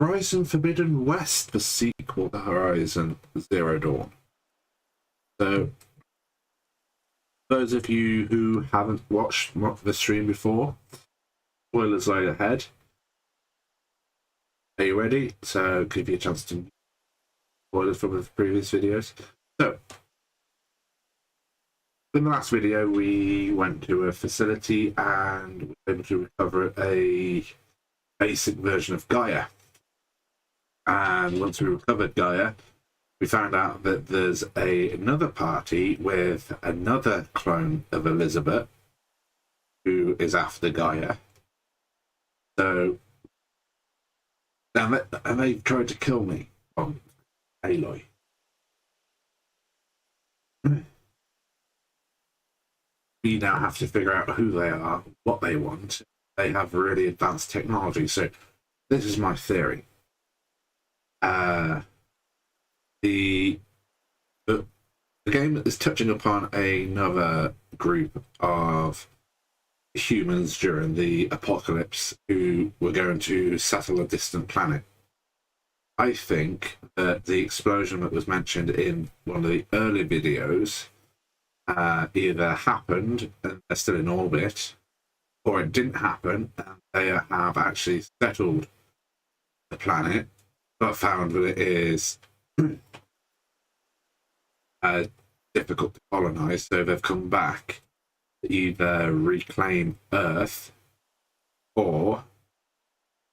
Horizon Forbidden West, the sequel to Horizon Zero Dawn. So, those of you who haven't watched the stream before, spoilers lie ahead. Are you ready? So, give you a chance to spoilers from the previous videos. So, in the last video, we went to a facility and were able to recover a basic version of Gaia. And once we recovered Gaia, we found out that there's another party with another clone of Elizabeth who is after Gaia. So, and they tried to kill me. Oh, Aloy. We now have to figure out who they are, what they want. They have really advanced technology. So, this is my theory. The game is touching upon another group of humans during the apocalypse who were going to settle a distant planet. I think that the explosion that was mentioned in one of the early videos either happened and they're still in orbit, or it didn't happen and they have actually settled the planet, but found that it is difficult to colonize, so they've come back to either reclaim Earth or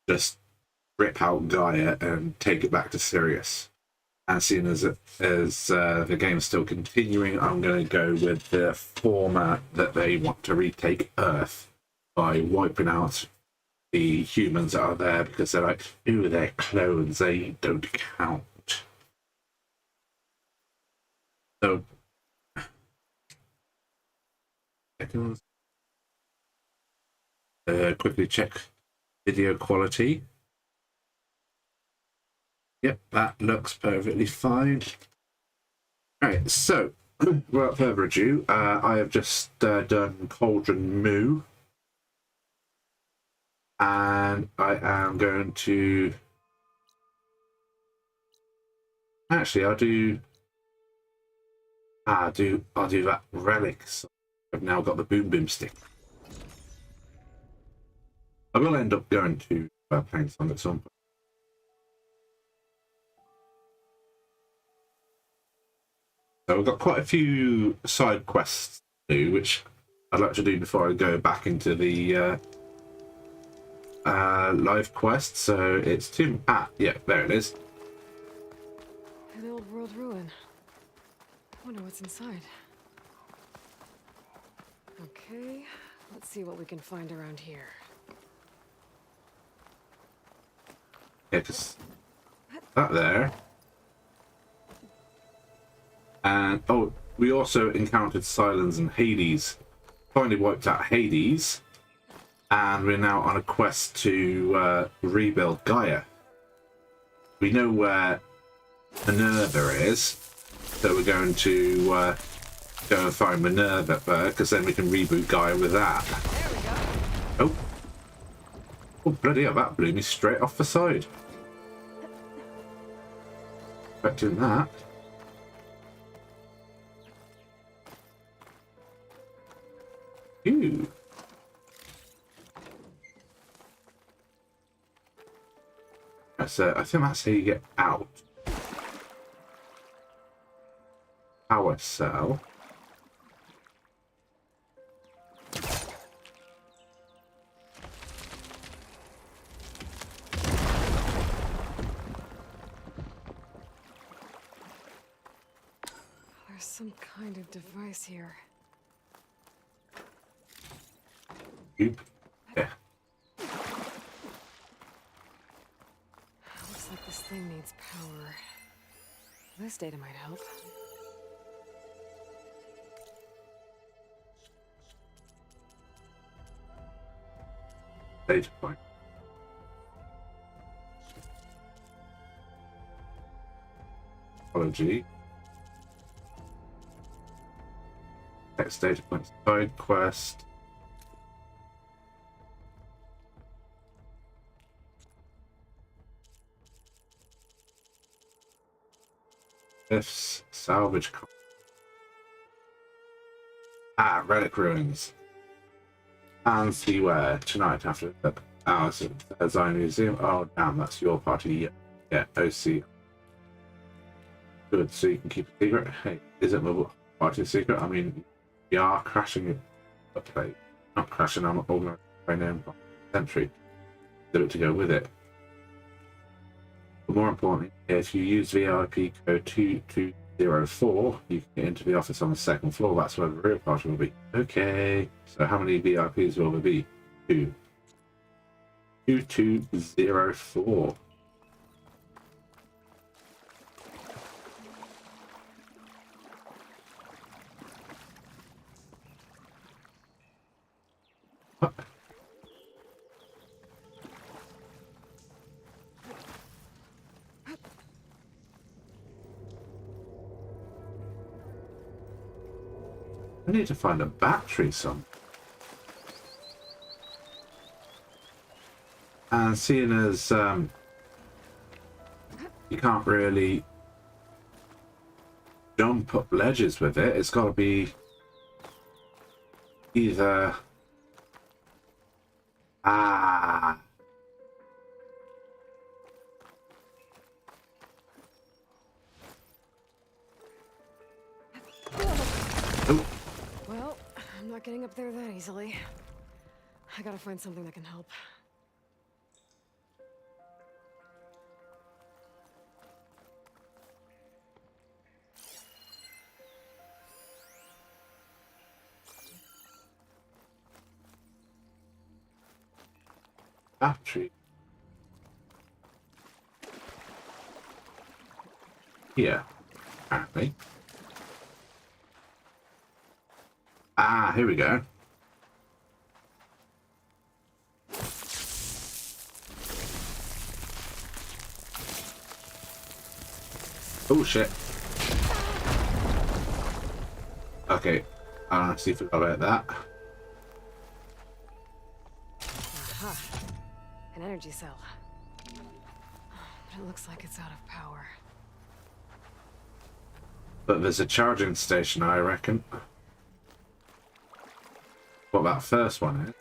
just rip out Gaia and take it back to Sirius. And seeing as the game's still continuing, I'm going to go with the format that they want to retake Earth by wiping out the humans that are there, because they're like, ooh, they're clones, they don't count. So, seconds. Quickly check video quality. Yep, that looks perfectly fine. Alright, so, without further ado, I have just done Cauldron Moo. And I am going to... Actually, I'll do that relic. So I've now got the boom boom stick. I will end up going to Plainsong at some point. So we've got quite a few side quests to do, which I'd like to do before I go back into the live quest. So it's two. Yeah, there it is. An old world ruin. I wonder what's inside. Okay, let's see what we can find around here. Yeah, because that there. And oh, we also encountered Silence and Hades. Finally wiped out Hades, and we're now on a quest to rebuild Gaia. We know where Minerva is, so we're going to go and find Minerva first, because then we can reboot Gaia with that. There we go. Oh, bloody hell, that blew me straight off the side. Expecting that. Ooh. So I think that's how you get out. Power cell. There's some kind of device here. Oop. Yeah. Looks like this thing needs power. This data might help. Data point. Apology. Next data point. Side quest. Cliffs, salvage. Relic ruins. And see where tonight after the hours at the Zion Museum. Oh, damn, that's your party. Yeah, OC. Good, so you can keep a secret. Hey, is it my party secret? I mean, we are crashing it. Okay, not crashing, I'm organized by name century. Do it to go with it. But more importantly, if you use VIP code 2204, you can get into the office on the second floor. That's where the real party will be. Okay, so how many VIPs will there be? 2. 2204. What? I need to find a battery some. And seeing as you can't really jump up ledges with it, it's got to be either... Ah... Oh. Well, I'm not getting up there that easily. I gotta find something that can help. Battery. Here, apparently. Ah, here we go. Oh shit. Okay, I honestly forgot about that. Aha. An energy cell. But it looks like it's out of power. But there's a charging station, I reckon. What that first one is.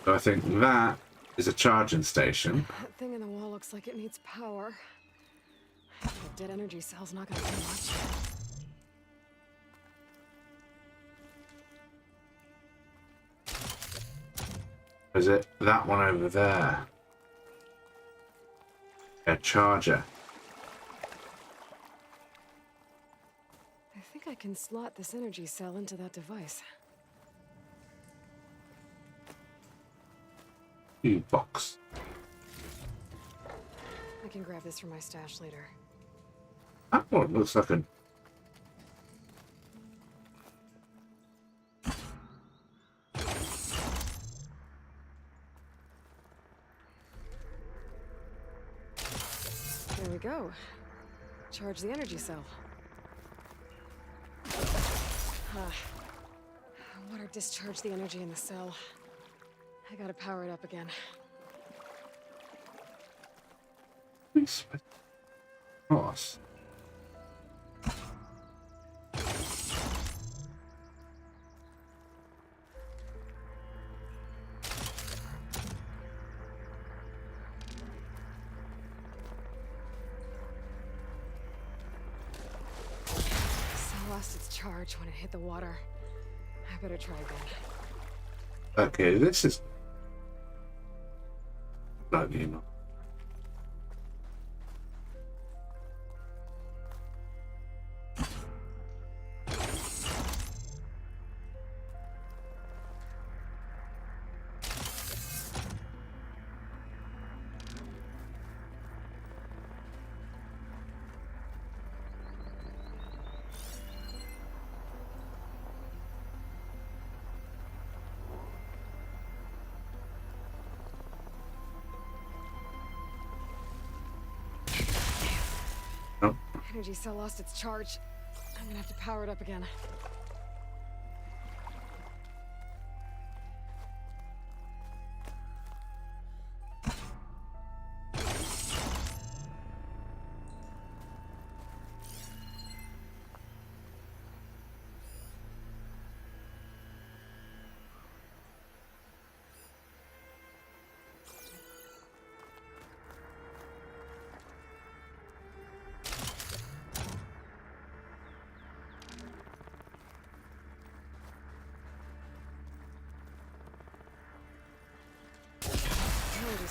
So I think that is a charging station. That thing in the wall looks like it needs power. A dead energy cell's not gonna do much. Is it that one over there? A charger. I think I can slot this energy cell into that device. Box. I can grab this from my stash later. That one looks like a... There we go. Charge the energy cell. Water discharged the energy in the cell. I gotta power it up again. Cross. Cell lost its charge when it hit the water. I better try again. Okay, this is... Bloody enough. Energy cell lost its charge. I'm gonna have to power it up again.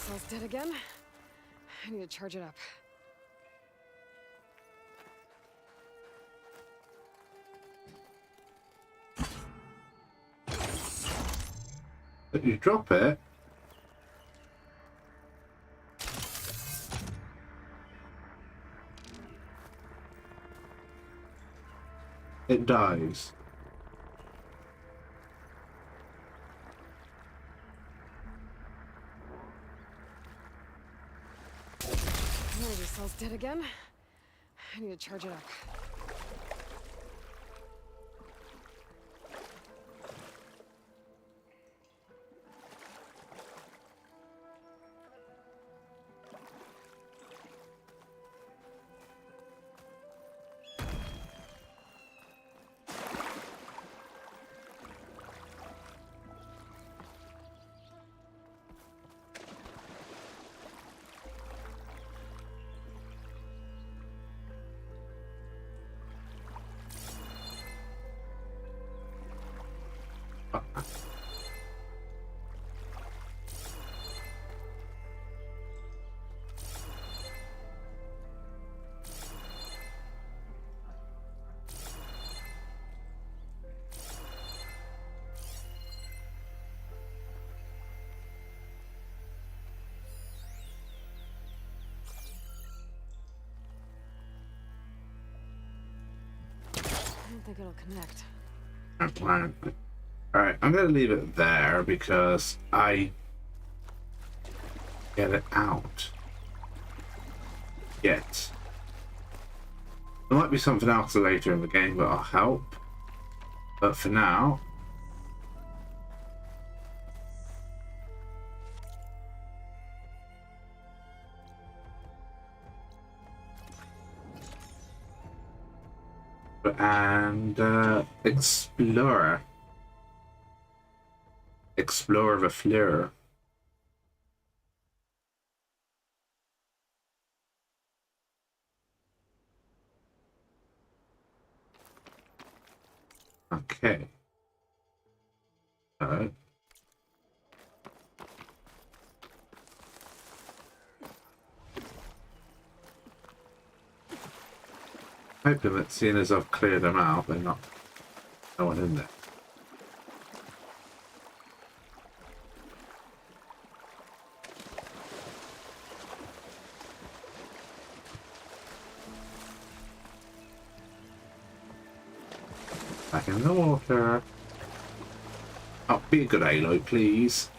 cell's dead again. I need to charge it up. But you drop it. It dies. Energy cell's dead again. I need to charge it up. I don't think it'll connect. Alright, I'm going to leave it there because I get it out yet. There might be something else later in the game that'll help, but for now, and Explorer the Fleur. Okay. Alright. Hoping that seeing as I've cleared them out, they're not no one in there. Back in the water. Oh, be a good Halo, please.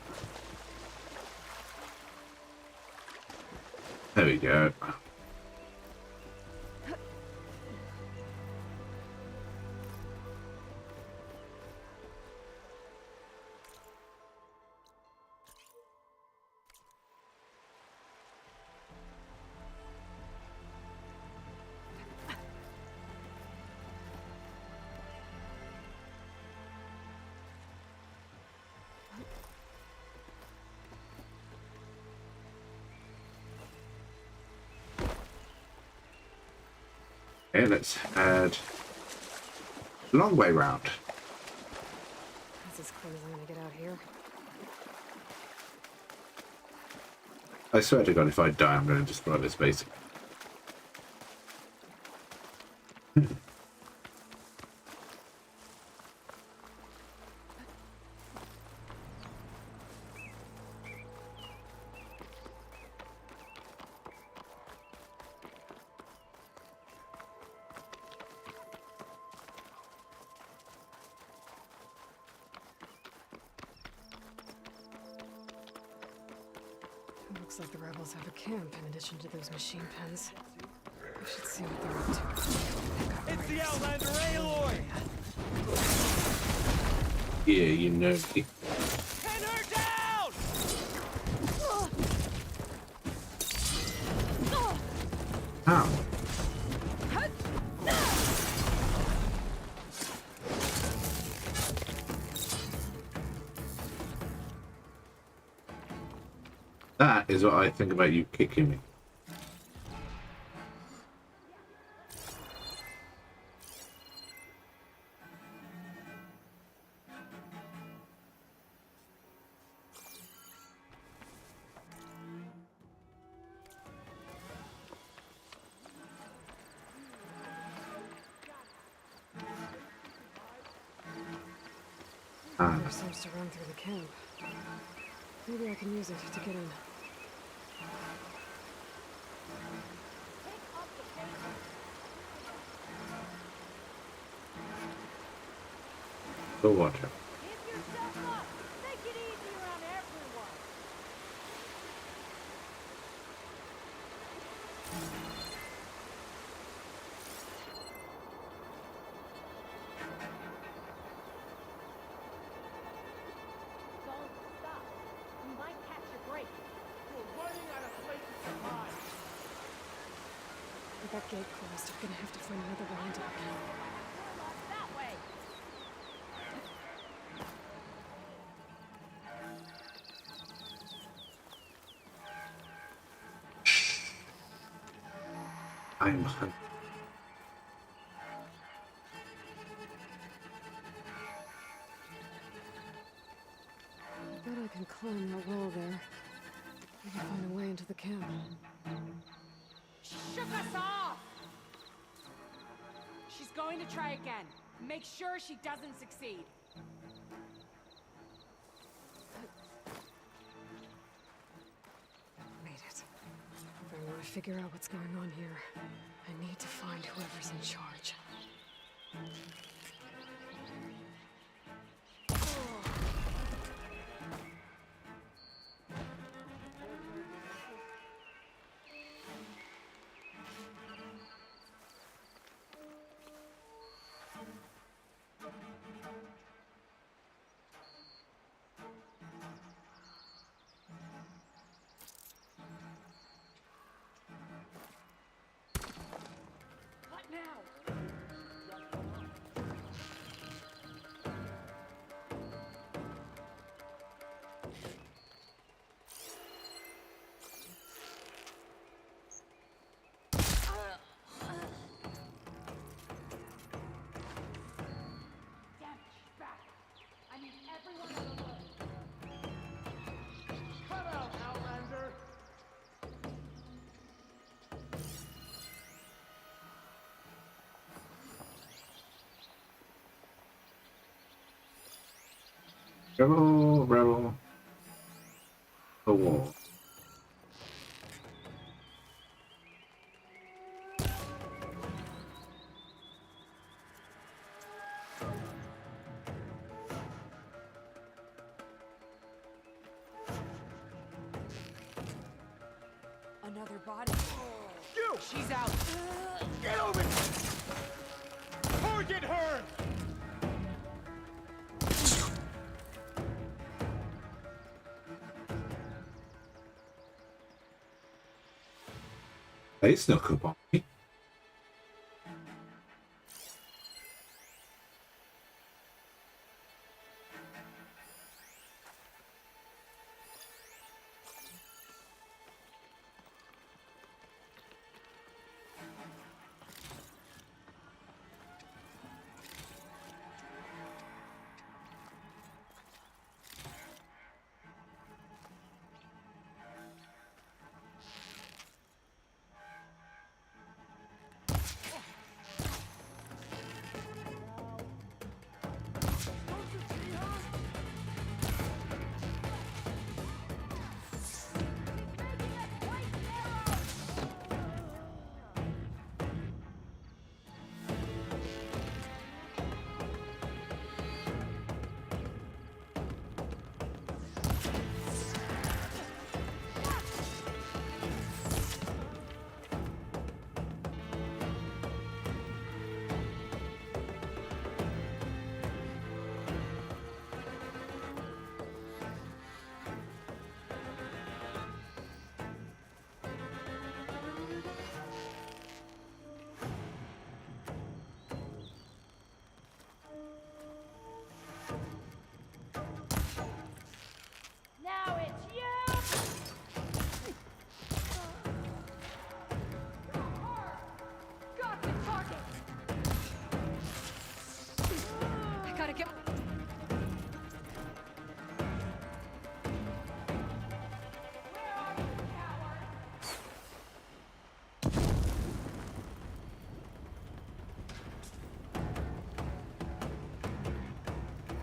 There we go. Okay, let's head a long way round. That's as close as I'm gonna get out here. I swear to God, if I die, I'm going to destroy this base. Looks like the rebels have a camp in addition to those machine pens. We should see what they're up to. It's the Outlander Aloy! Yeah, you know me. Pin her down! How? That is what I think about you kicking me. There seems to run through the camp. Maybe I can use it to get in. The water. Give yourself up. Make it easy around everyone. Don't stop. You might catch a break. We're running out of places to hide. With that gate closed, I'm gonna have to find another way into the camp. We're lost that way. I'm I bet I can climb that wall there. Maybe find a way into the camp. She shook us off! She's going to try again. Make sure she doesn't succeed. Made it. If I want to figure out what's going on here, I need to find whoever's in charge. What now? Damn it, she's back. I need everyone on the alert. Cut out, Outlander. rebel, rebel. The wall. Another body. You! She's out. Get over here! Target her! They snuck up on me.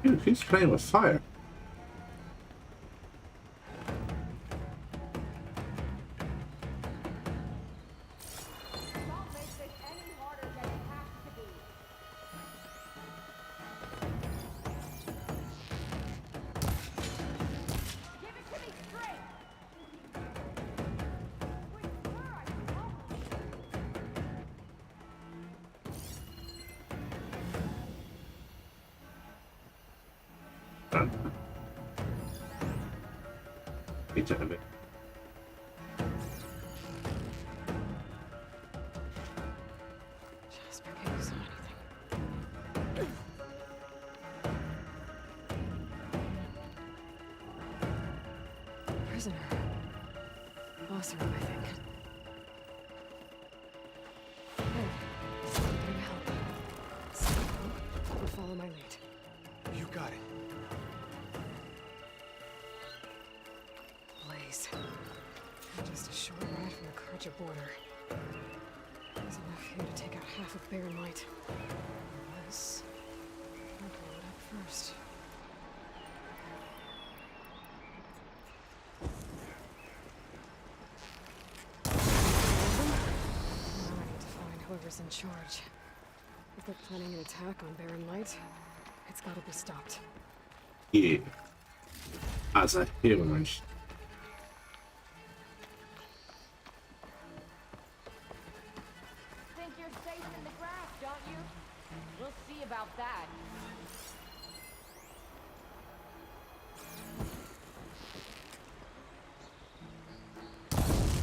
Dude, who's playing with fire? Don't make this any harder than it has to be. Give it to me straight. Wait, where are you? Done. Each of it. Just in case of anything. Prisoner. Boss room, I think. Hey, something to help. So, you follow my lead. You got it. Blaze. Just a short ride from the Karja border. There's enough here to take out half of Baron Light. Unless I blow it up first. Now I need to find whoever's in charge. If they're planning an attack on Baron Light, it's gotta be stopped. Yeah. As a humanoid. Think you're safe in the grass, don't you? We'll see about that.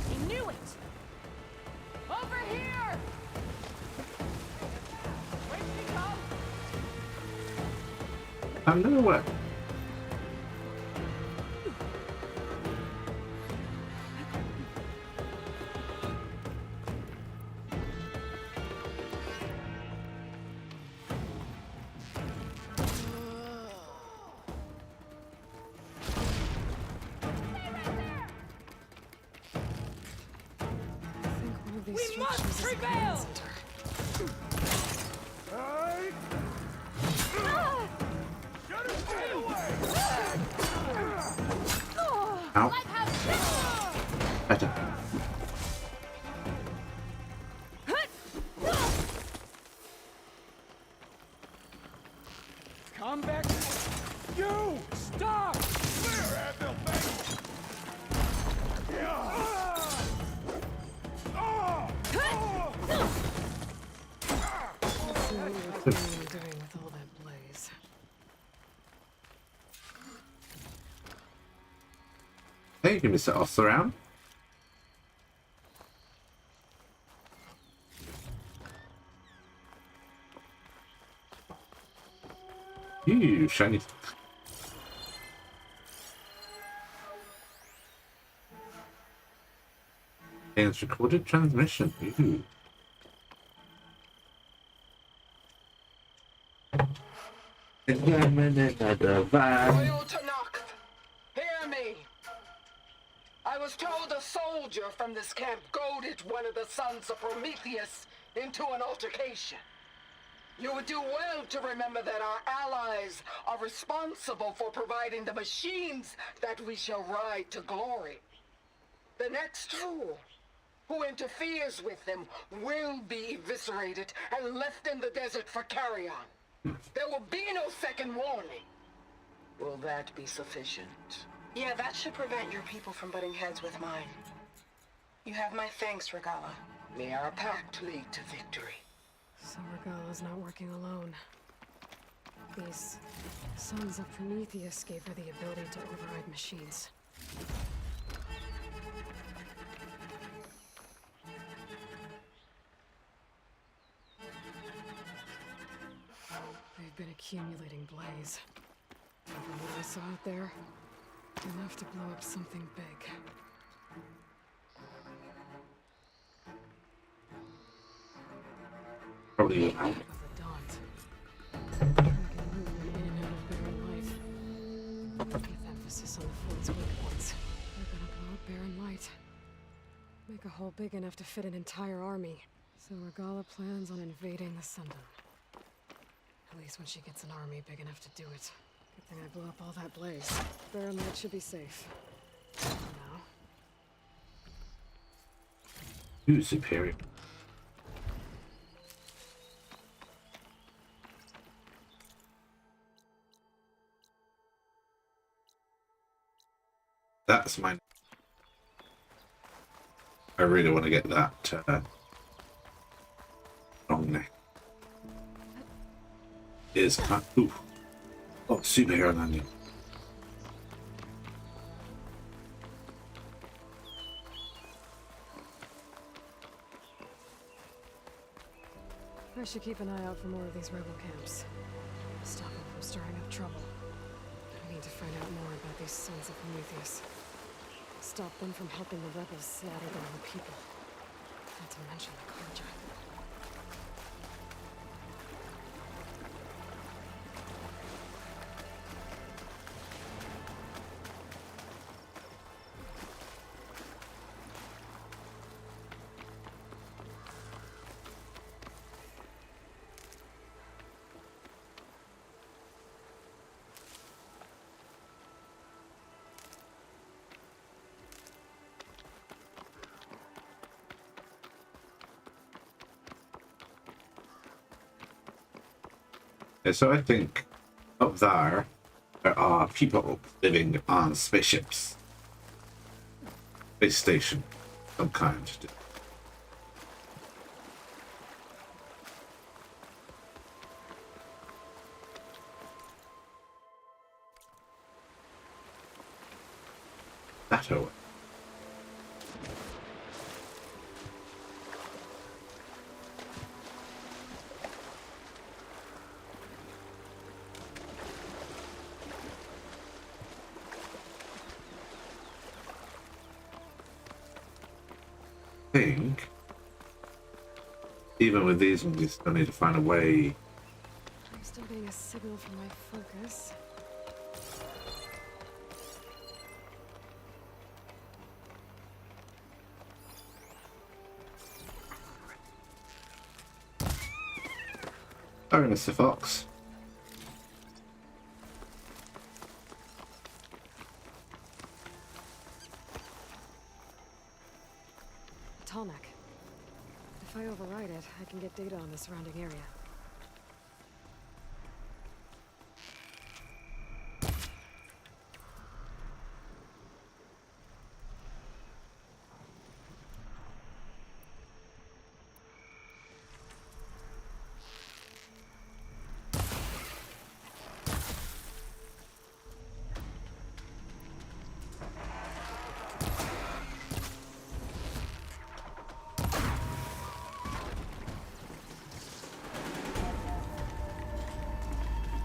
He knew it! Over here! Where she come? I know what. I think one of these structures is a command center. Ow. Like how Better. Come back. You! Stop! Clear, Admiral Banks! Let's see what you're planning on doing with all that blaze. Hey, give me set off around. You shiny. And it's recorded transmission. Ooh. Examining the device. Royal Tanakh, hear me. I was told a soldier from this camp goaded one of the sons of Prometheus into an altercation. You would do well to remember that our allies are responsible for providing the machines that we shall ride to glory. The next fool who interferes with them will be eviscerated and left in the desert for carrion. There will be no second warning. Will that be sufficient? Yeah, that should prevent your people from butting heads with mine. You have my thanks, Regala. May our pact lead to victory. So Regala's not working alone. These sons of Prometheus gave her the ability to override machines. They've been accumulating blaze. And from what I saw out there, enough to blow up something big. Probably. Of the Daunt. Dragon movement in and out of Barren Light. With emphasis on the fort's weak ones. They're gonna blow up Barren Light. Make a hole big enough to fit an entire army. So Regala plans on invading the Sundom. At least when she gets an army big enough to do it. Good thing I blew up all that blaze. Baron Light should be safe. Now. Ooh, superior. That's mine. I really want to get that long neck. Is ooh. Oh, superhero landing. I should keep an eye out for more of these rebel camps. Stop them from stirring up trouble. I need to find out more about these sons of Prometheus. Stop them from helping the rebels slaughter their own people. Not to mention the culture. Yeah, so I think up there are people living on spaceships. Space station, some kind. That way. Think even with these ones, you still need to find a way. I'm still getting a signal from my focus. Sorry, Mr. Fox. Tallneck. If I override it, I can get data on the surrounding area.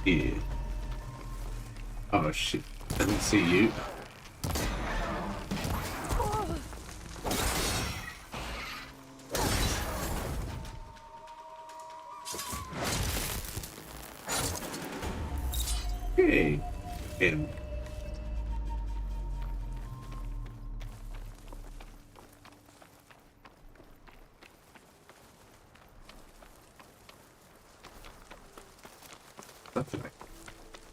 Yeah. Oh shit. I didn't see you. Hey. Him.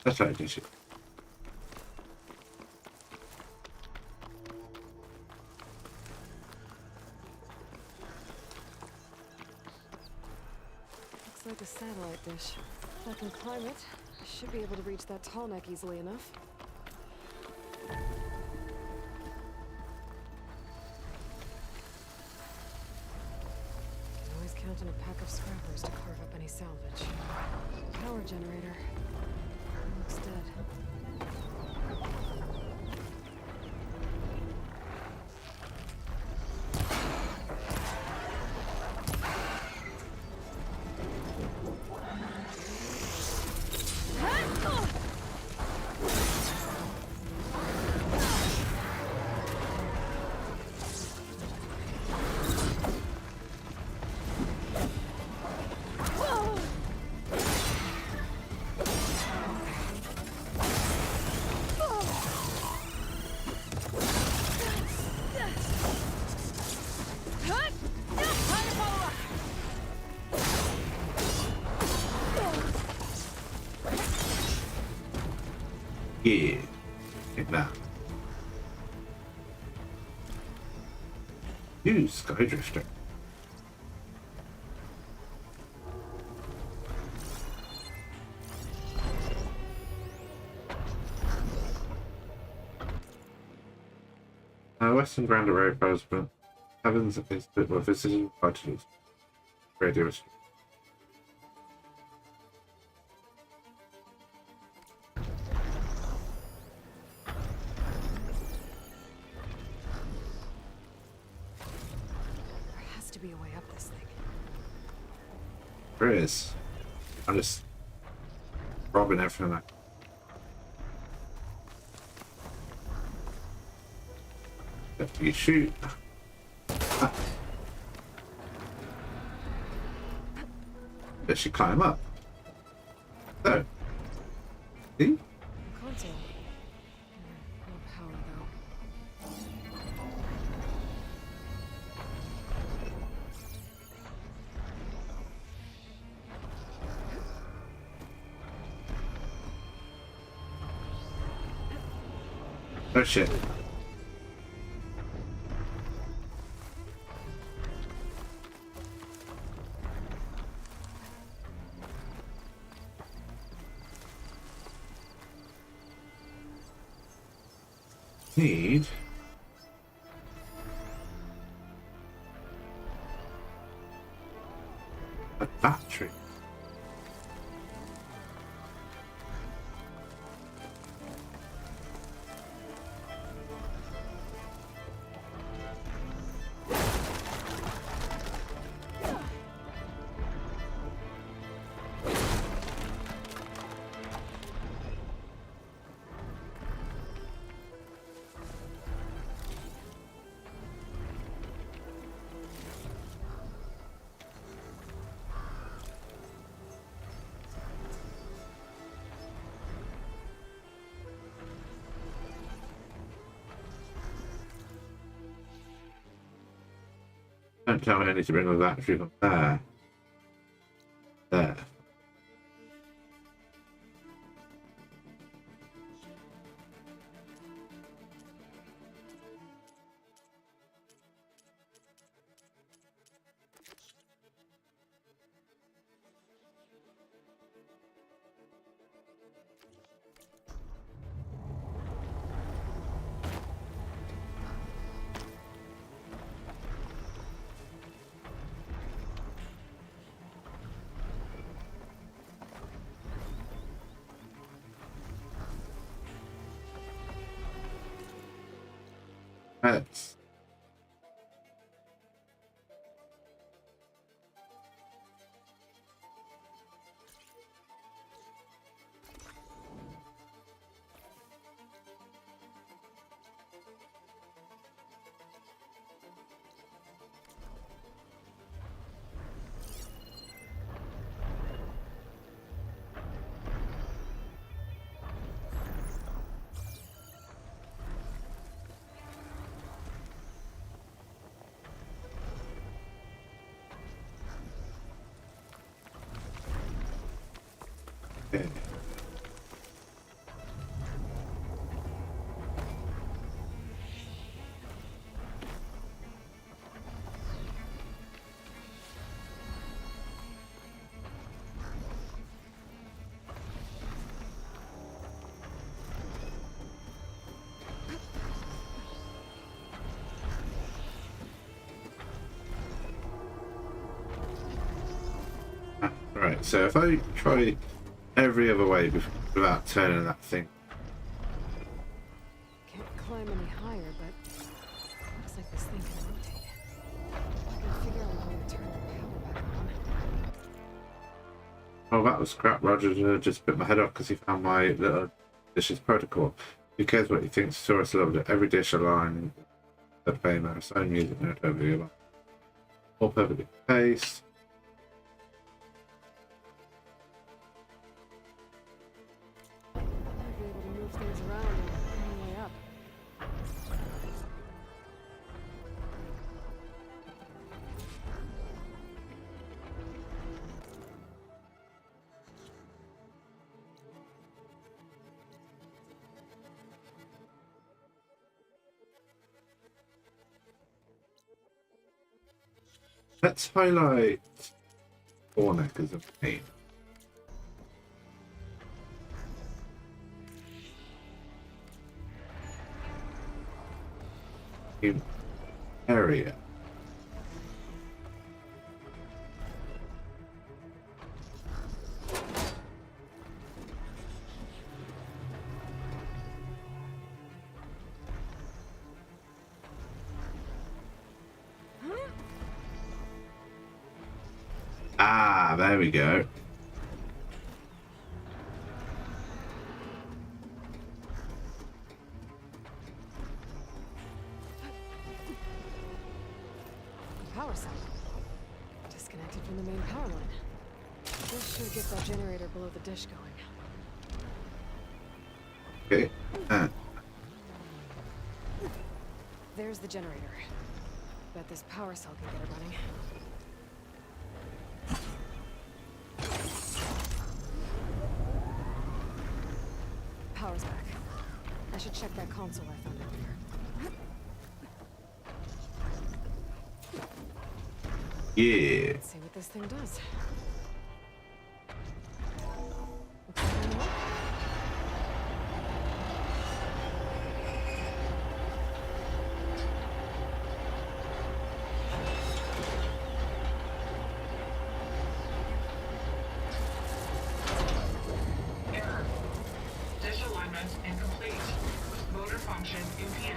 That's right, did you? Looks like a satellite dish. If I can climb it, I should be able to reach that Tallneck easily enough. Can always count on a pack of scrappers to carve up any salvage. Power generator. Looks dead. Yeah. Like that. Ooh, Sky Drifter. Western Grand Array President. Heavens is bit more visiting parties. Radio. There has to be a way up this thing. There is. I'm just robbing everything. You shoot. But she climb up. So, see? Console. No power though. Oh shit. Need a battery. Don't tell me I need to bring a battery from there. There. Let's. Okay. Right, so if I try every other way without turning that thing. Can't climb any higher, but looks like this thing can rotate. I can figure out a way to turn the power back on. Oh, that was crap. Roger just bit my head off because he found my little dishes protocol. Who cares what he thinks? Taurus loved it. Every dish aligned the famous own music note over the other. All perfectly paced. Might be able to move things around and find a way up. Let's highlight Ornek as a main. Area. Ah, there we go. Power cell. Disconnected from the main power line. This should get that generator below the dish going. Okay. There's the generator. Bet this power cell can get it running. Power's back. I should check that console I found earlier. Yeah. Let's see what this thing does. Looks like I'm on. Error. Dish alignment incomplete. Motor function impeded.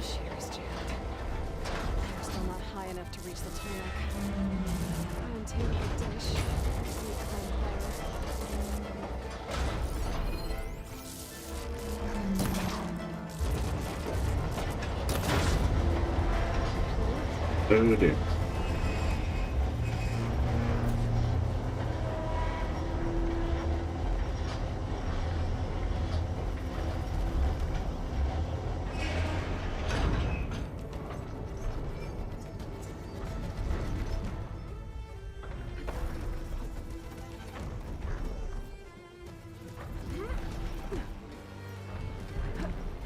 Shear's jammed. They're still not high enough to reach the tarmac. Untamed dish. We climb Oh dear.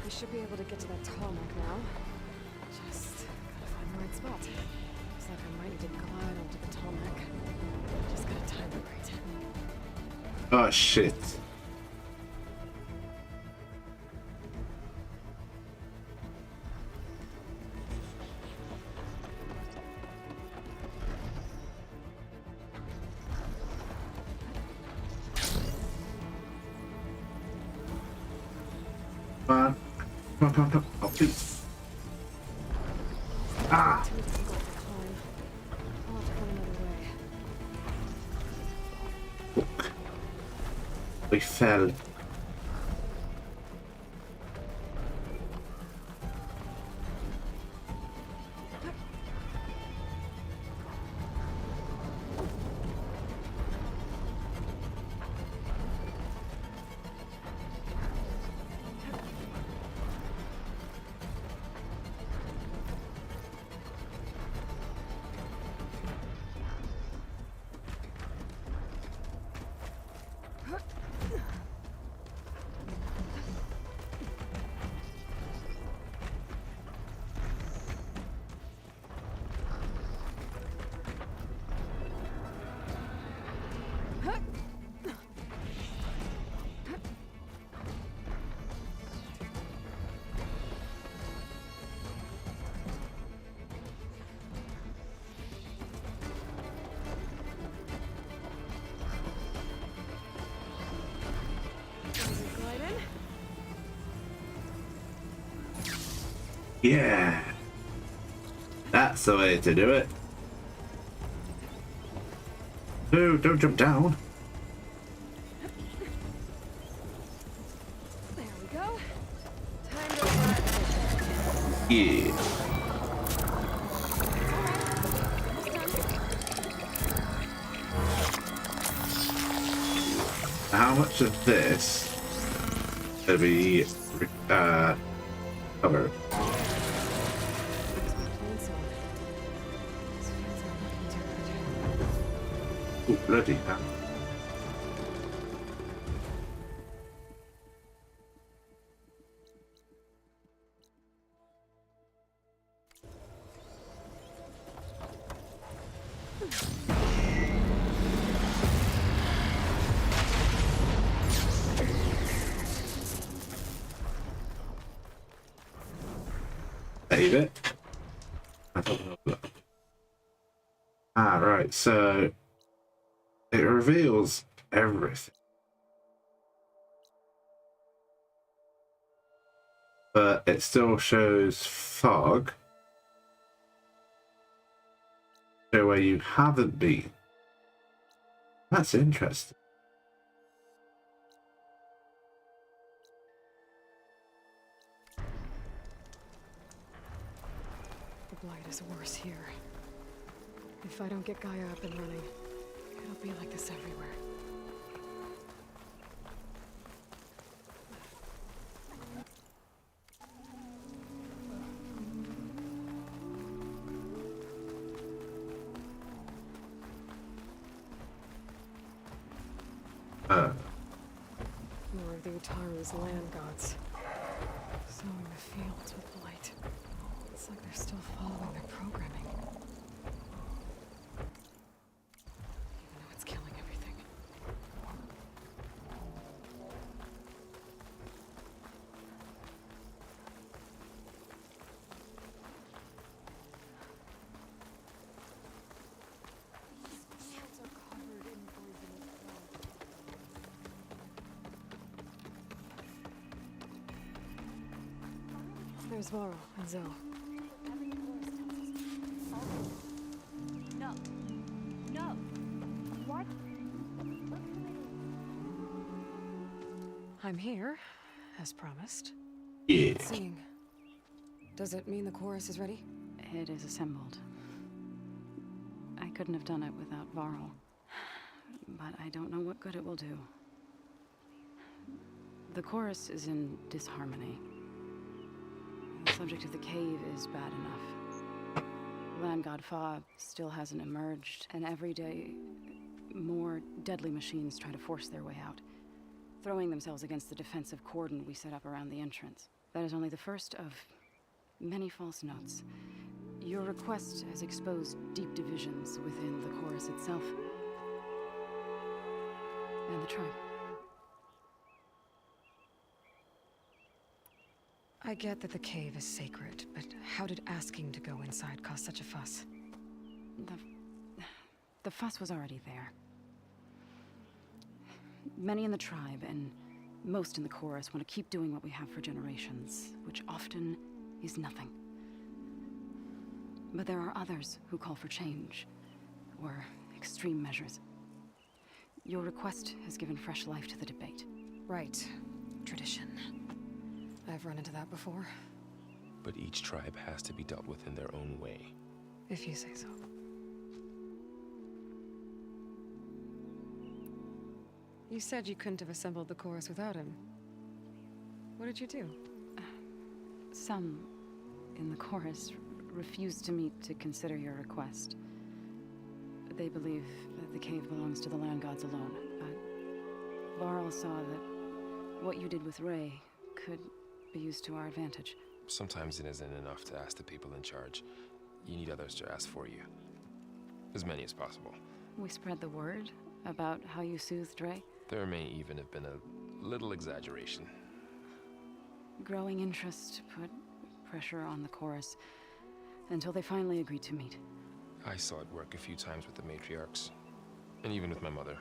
We should be able to get to that tarmac now. Just gotta find the right spot. Looks like I might need to glide onto the tarmac. Just gotta time it right. Oh shit. Come on. Come on, come on. Oh, please. Ah! Too difficult to climb. I'll have to find another way. We fell. Glide in. Yeah. That's the way to do it. No, don't jump down. There we go. Time to fly. Yeah. How much of this will be covered? There's my Plainsong. These fields aren't looking too good. Oh, bloody hell. Save it. Ah, right, so it reveals everything. But it still shows fog. Show where you haven't been. That's interesting. The blight is worse here. If I don't get Gaia up and running, it'll be like this everywhere. More of the Utaru's land gods. Sowing the fields with blight. It's like they're still following their programming. Even though it's killing everything. These fields are covered in poisonous blood. There's Varro and Zoe. No. No. What? I'm here, as promised. Yeah. Seeing. Does it mean the chorus is ready? It is assembled. I couldn't have done it without Varl. But I don't know what good it will do. The chorus is in disharmony. The subject of the cave is bad enough. Land God Fa still hasn't emerged, and every day more deadly machines try to force their way out, throwing themselves against the defensive cordon we set up around the entrance. That is only the first of many false notes. Your request has exposed deep divisions within the chorus itself and the tribe. I get that the cave is sacred, but how did asking to go inside cause such a fuss? The fuss was already there. Many in the tribe, and most in the chorus, want to keep doing what we have for generations, which often is nothing. But there are others who call for change, or extreme measures. Your request has given fresh life to the debate. Right. Tradition. I've run into that before. But each tribe has to be dealt with in their own way. If you say so. You said you couldn't have assembled the chorus without him. What did you do? Some in the chorus refused to meet to consider your request. They believe that the cave belongs to the land gods alone, but Varl saw that what you did with Ray could be used to our advantage. Sometimes it isn't enough to ask the people in charge. You need others to ask for you. As many as possible. We spread the word about how you soothed Ray. There may even have been a little exaggeration. Growing interest put pressure on the chorus until they finally agreed to meet. I saw it work a few times with the matriarchs. And even with my mother.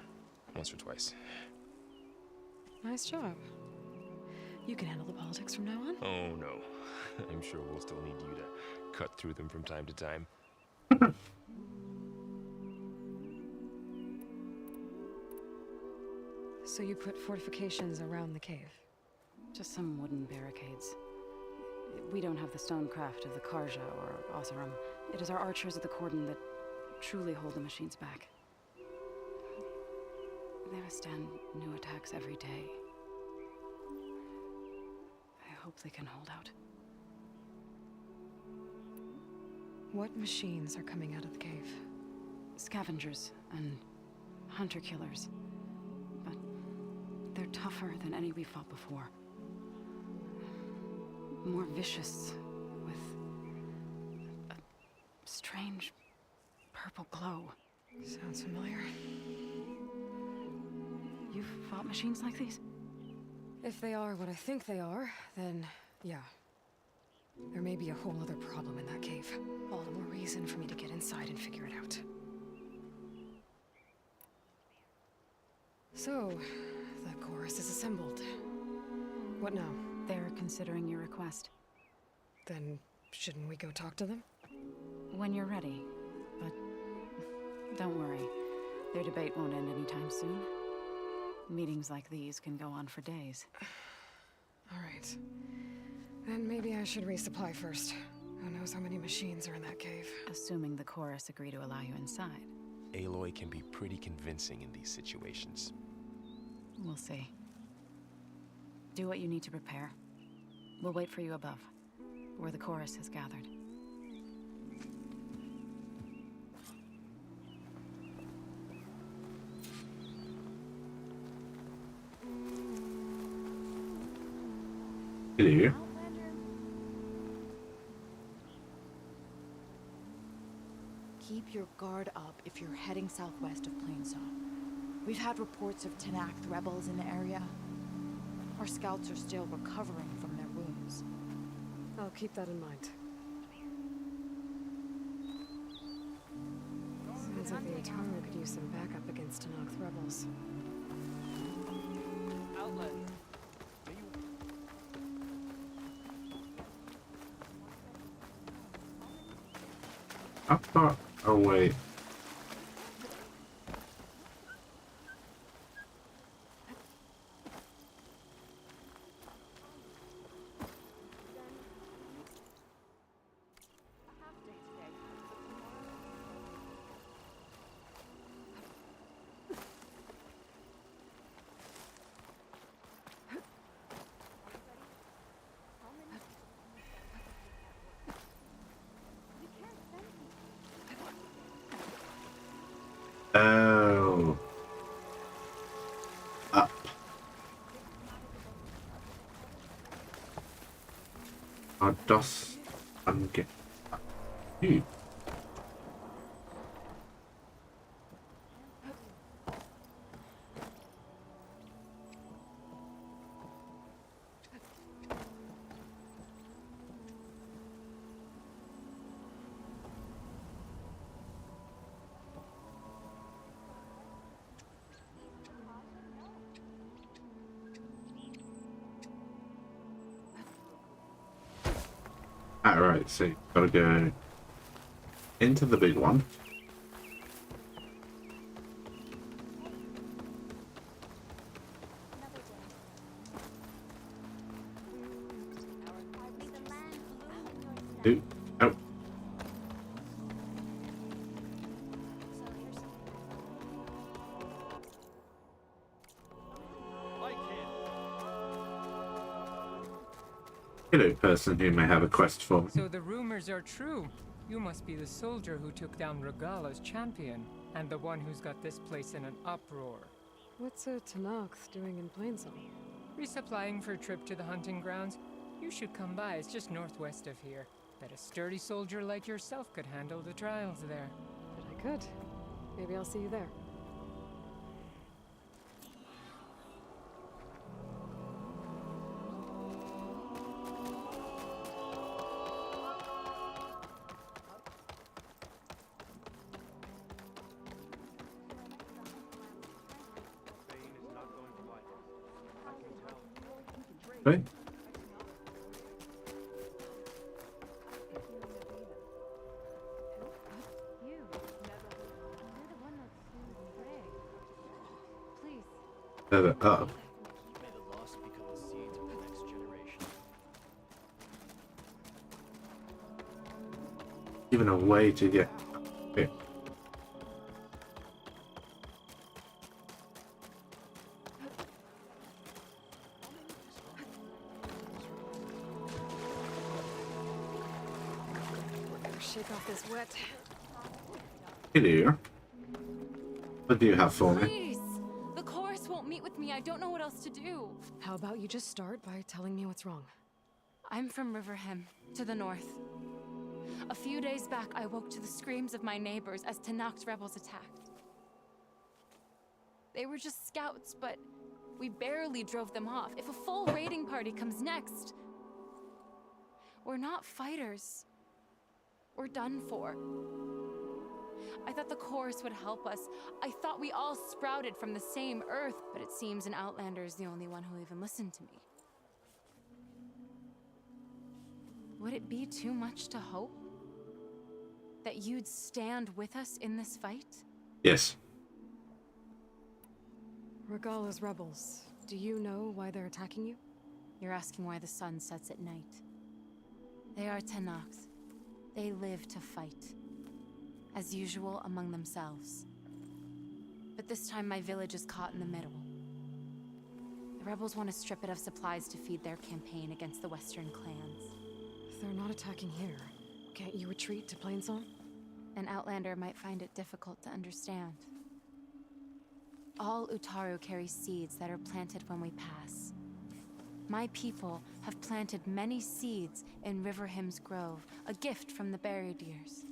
Once or twice. Nice job. You can handle the politics from now on? Oh no. I'm sure we'll still need you to cut through them from time to time. So you put fortifications around the cave? Just some wooden barricades. We don't have the stonecraft of the Karja or Oseram. It is our archers at the cordon that truly hold the machines back. They withstand new attacks every day. I hope they can hold out. What machines are coming out of the cave? Scavengers and hunter-killers. But they're tougher than any we fought before. More vicious, with a strange purple glow. Sounds familiar. You've fought machines like these? If they are what I think they are, then yeah. There may be a whole other problem in that cave. All the more reason for me to get inside and figure it out. So, the chorus is assembled. What now? They're considering your request. Then, shouldn't we go talk to them? When you're ready. But don't worry. Their debate won't end anytime soon. Meetings like these can go on for days. All right. Then maybe I should resupply first. Who knows how many machines are in that cave? Assuming the chorus agree to allow you inside. Aloy can be pretty convincing in these situations. We'll see. Do what you need to prepare. We'll wait for you above, where the chorus has gathered. Hello. Keep your guard up if you're heading southwest of Plainsong. We've had reports of Tenakth rebels in the area. Our scouts are still recovering from their wounds. I'll keep that in mind. Sounds like the Ataru could use some backup against Tenakth rebels. Outlet. How far away? Oh. Up. Das ange... You. Alright, so gotta go into the big one. Ooh, oh. Hello, person who may have a quest for me. So the rumors are true. You must be the soldier who took down Regala's champion, and the one who's got this place in an uproar. What's a Tenakth doing in Plainsong? Resupplying for a trip to the hunting grounds? You should come by, it's just northwest of here. Bet a sturdy soldier like yourself could handle the trials there. But I could. Maybe I'll see you there. Okay. Further up. Even a way to get up here. is wet. Hello. What do you have for me? Please! The chorus won't meet with me. I don't know what else to do. How about you just start by telling me what's wrong? I'm from Riverham, to the north. A few days back, I woke to the screams of my neighbors as Tanakh's rebels attacked. They were just scouts, but we barely drove them off. If a full raiding party comes next, we're not fighters. We're done for. I thought the chorus would help us. I thought we all sprouted from the same earth, but it seems an Outlander is the only one who'll even listen to me. Would it be too much to hope that you'd stand with us in this fight? Yes. Regala's rebels. Do you know why they're attacking you? You're asking why the sun sets at night. They are Tanakhs. They live to fight. As usual, among themselves. But this time my village is caught in the middle. The rebels want to strip it of supplies to feed their campaign against the western clans. They're not attacking here. Can't you retreat to Plainsong? An Outlander might find it difficult to understand. All Utaru carry seeds that are planted when we pass. My people have planted many seeds in Riverhim's Grove, a gift from the Buried Years,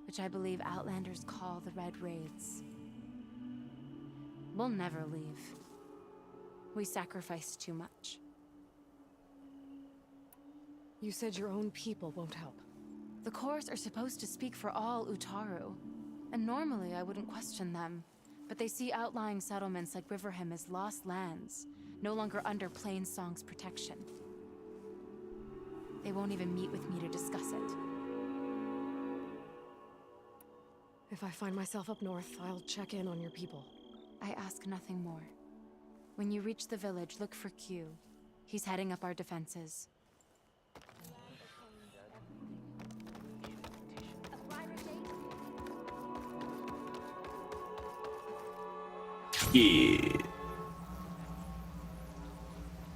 which I believe Outlanders call the Red Raids. We'll never leave. We sacrificed too much. You said your own people won't help. The chorus are supposed to speak for all Utaru, and normally I wouldn't question them, but they see outlying settlements like Riverham as lost lands, no longer under Plainsong's protection. They won't even meet with me to discuss it. If I find myself up north, I'll check in on your people. I ask nothing more. When you reach the village, look for Q. He's heading up our defenses. Yeah.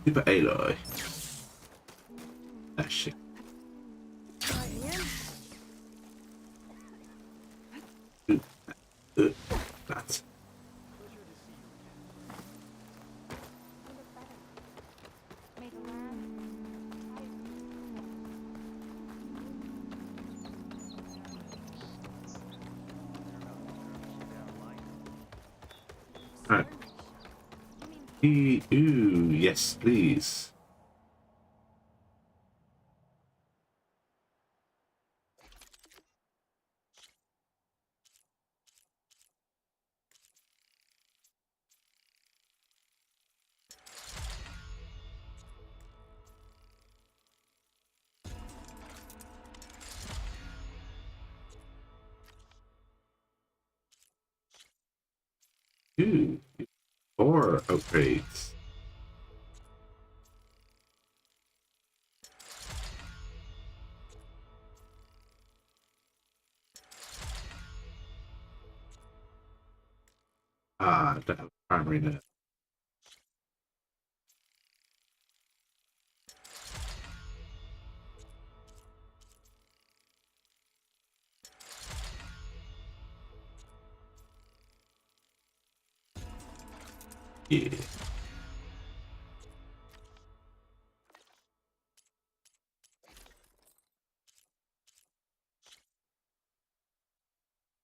Super Aloy. Ah, shit. That. Alright. Ooh, yes, please. Ooh, 4 upgrades. Ah, don't have primary net. Yeah.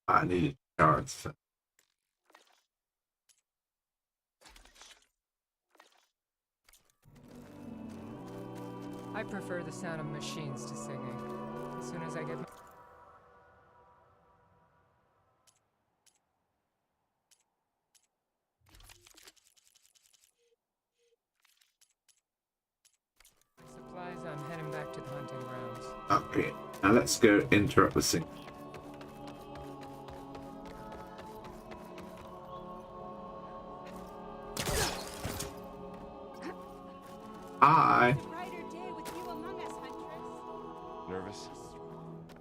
I need cards. I prefer the sound of machines to singing. As soon as I get... supplies, I'm heading back to the hunting grounds. Okay, now let's go interrupt the sync. Hi. Nervous?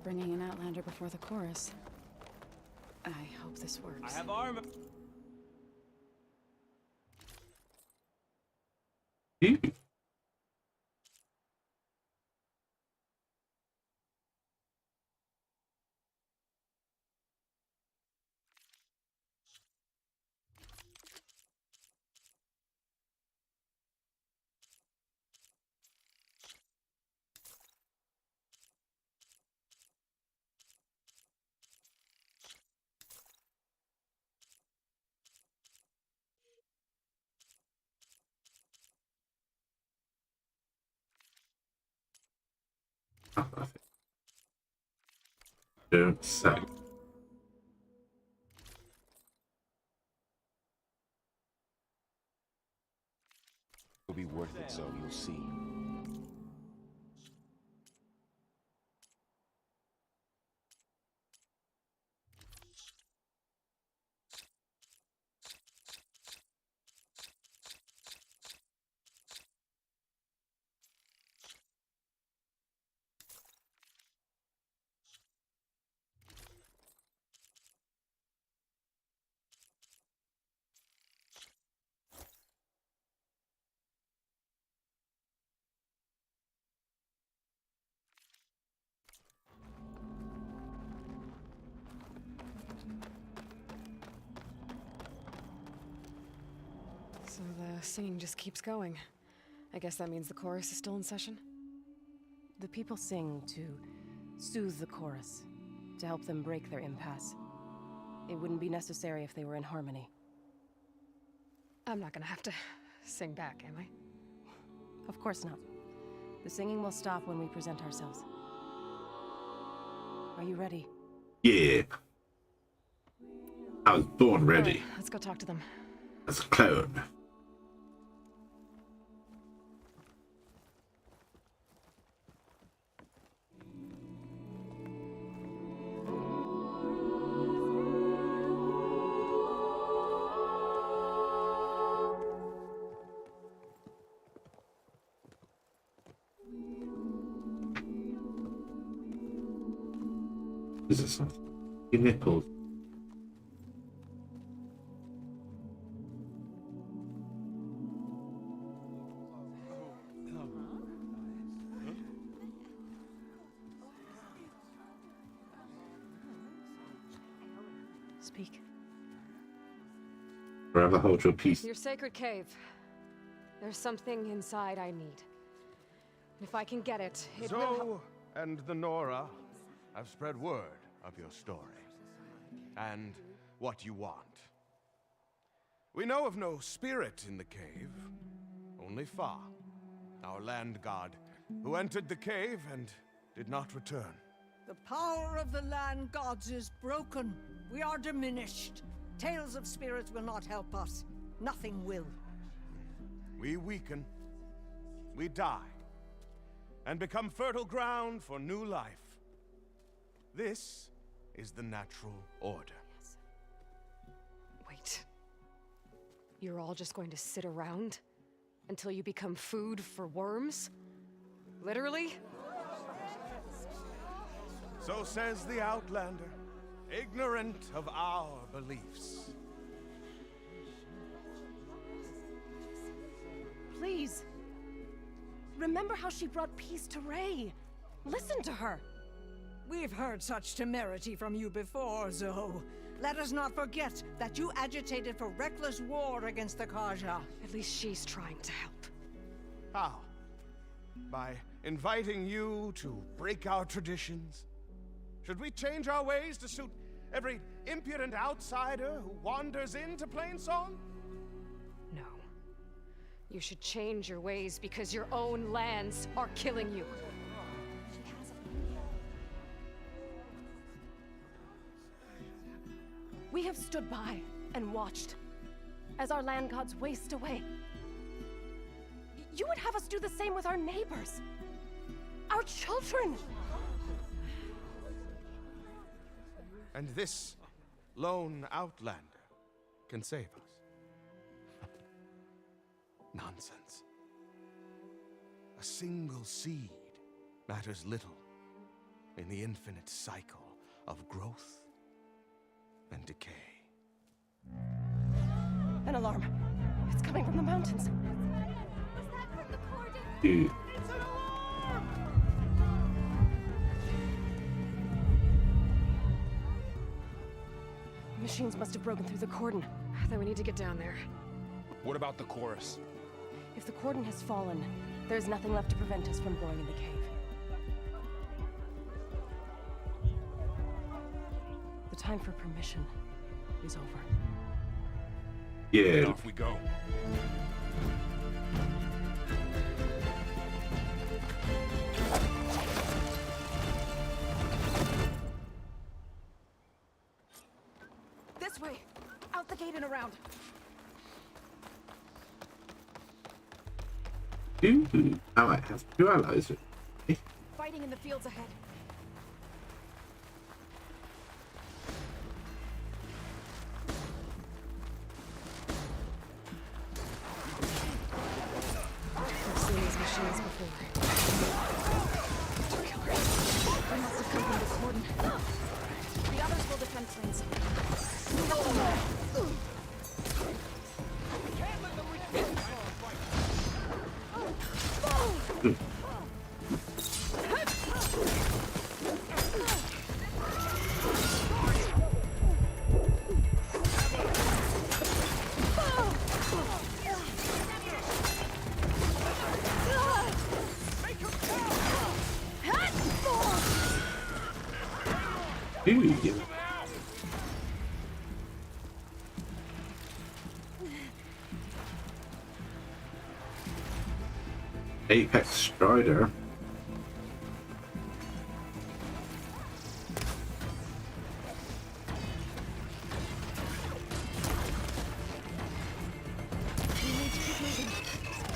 Bringing an Outlander before the chorus. I hope this works. I have armor. Ooh. Don't say. It'll be worth it, so you'll see. So the singing just keeps going. I guess that means the chorus is still in session? The people sing to soothe the chorus, to help them break their impasse. It wouldn't be necessary if they were in harmony. I'm not gonna have to sing back, am I? Of course not. The singing will stop when we present ourselves. Are you ready? Yeah. I was born ready. All right, let's go talk to them. As a clone. Is this something? Your nipples. Speak. Forever hold your peace. Your sacred cave. There's something inside I need. And if I can get it, it will help. And the Nora have spread word of your story. And what you want. We know of no spirit in the cave. Only Fa, our land god, who entered the cave and did not return. The power of the land gods is broken. We are diminished. Tales of spirits will not help us. Nothing will. We weaken. We die. And become fertile ground for new life. This is the natural order. Yes. Wait. You're all just going to sit around until you become food for worms? Literally? So says the Outlander, ignorant of our beliefs. Please. Remember how she brought peace to Ray. Listen to her. We've heard such temerity from you before, Zoe. Let us not forget that you agitated for reckless war against the Kaja. At least she's trying to help. How? By inviting you to break our traditions? Should we change our ways to suit every impudent outsider who wanders into Plainsong? No. You should change your ways because your own lands are killing you. We have stood by and watched as our land gods waste away. You would have us do the same with our neighbors, our children. And this lone outlander can save us. Nonsense. A single seed matters little in the infinite cycle of growth and decay. An alarm. It's coming from the mountains. Dude. Machines must have broken through the cordon. Then we need to get down there. What about the chorus? If the cordon has fallen, there's nothing left to prevent us from going in the cave. The time for permission is over. Yeah. Off we go. This way! Out the gate and around! I might have two allies with me. Fighting in the fields ahead. I've seen these machines before. Two killers. They must have come from the cordon. The others will defend Plainsong. Apex Strider.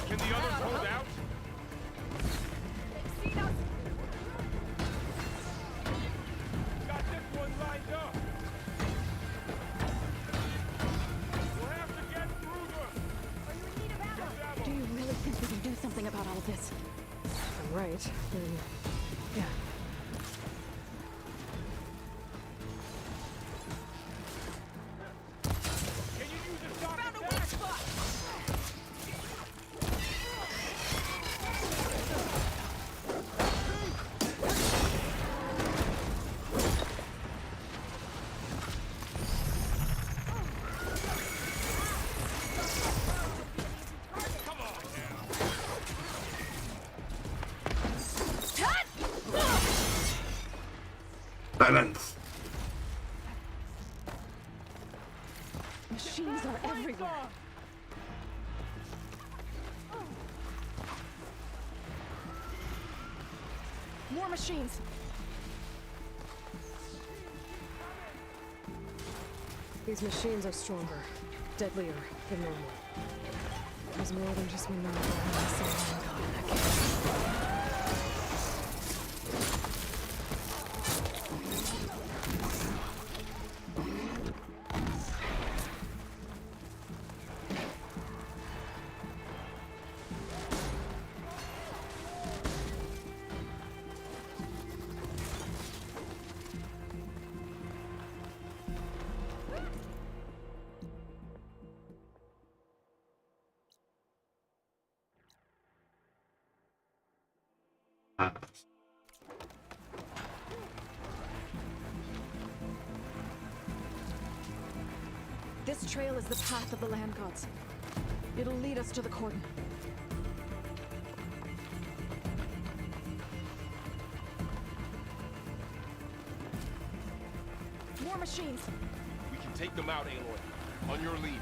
Can the others hold out? Got this one lined up. We'll have to get through them. Do you really think we can do something about all of this? If I'm right, then yeah. Can you use a shot attack? Balance. Machines are everywhere. More machines. These machines are stronger, deadlier than normal. There's more than just one number behind the same god in that case. This trail is the path of the land gods. It'll lead us to the cordon. More machines. We can take them out, Aloy. On your lead.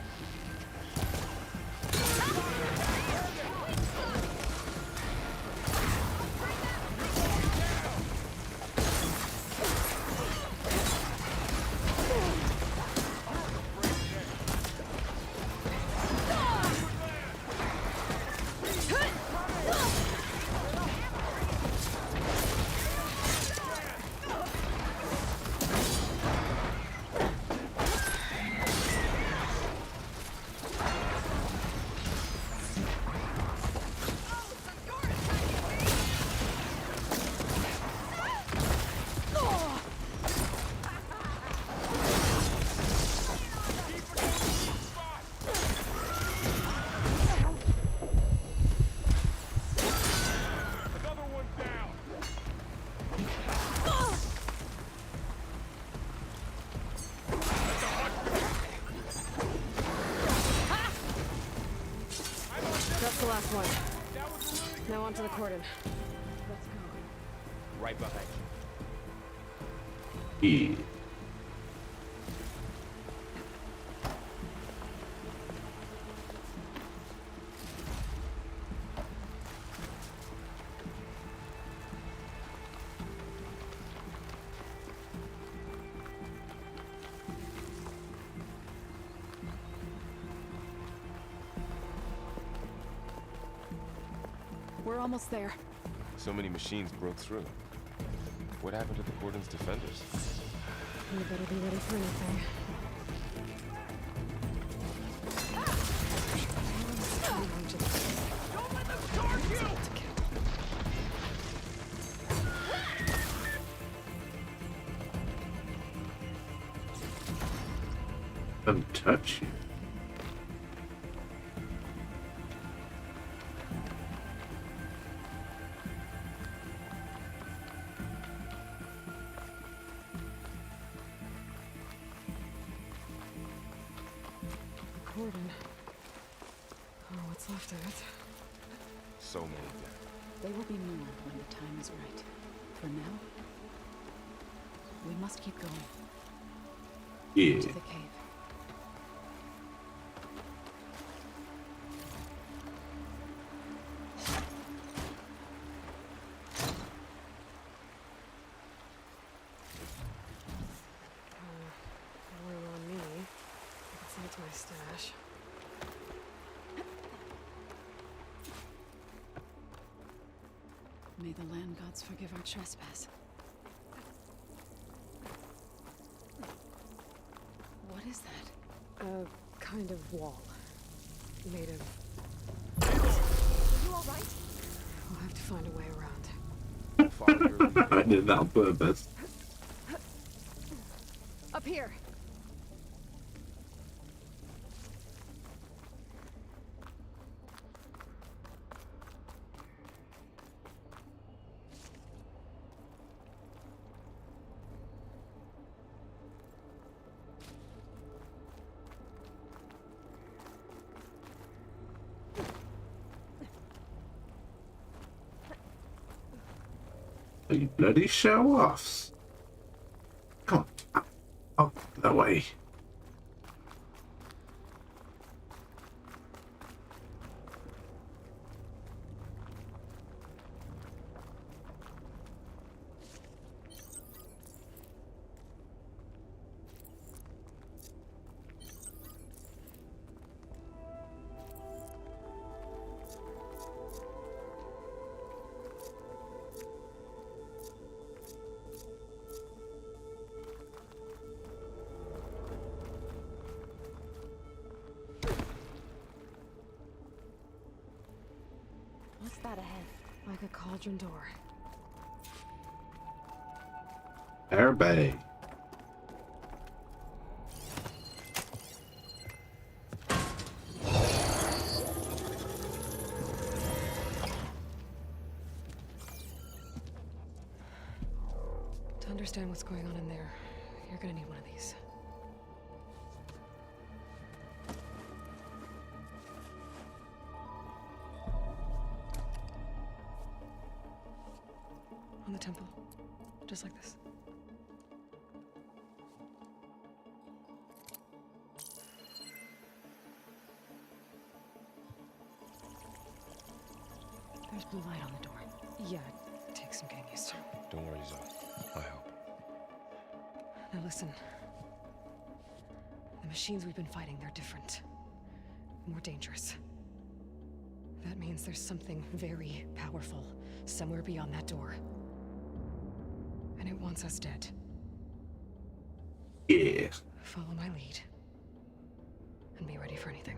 That's the last one. Now on to the cordon. Let's go. Right behind E. We're almost there. So many machines broke through. What happened to the Cordon's defenders? You better be ready for anything. Don't let them charge you! Don't touch you. Cordon. Oh, what's left of it? So many dead. They will be more when the time is right. For now, we must keep going. Yeah. To the cave. Relying on me. I can send it to my stash. May the land gods forgive our trespass. What is that? A kind of wall. Made of... You all right? We'll have to find a way around. I did that on purpose. Up here! You bloody show-offs. Come on. Up that way. What's that ahead? Like a cauldron door. Air Bay. To understand what's going on in there, you're gonna need one of these. On the temple. Just like this. There's blue light on the door. Yeah, it takes some getting used to. Don't worry, Zoe. I help. Now listen. The machines we've been fighting, they're different. More dangerous. That means there's something very powerful somewhere beyond that door. And it wants us dead. Yeah. Follow my lead. And be ready for anything.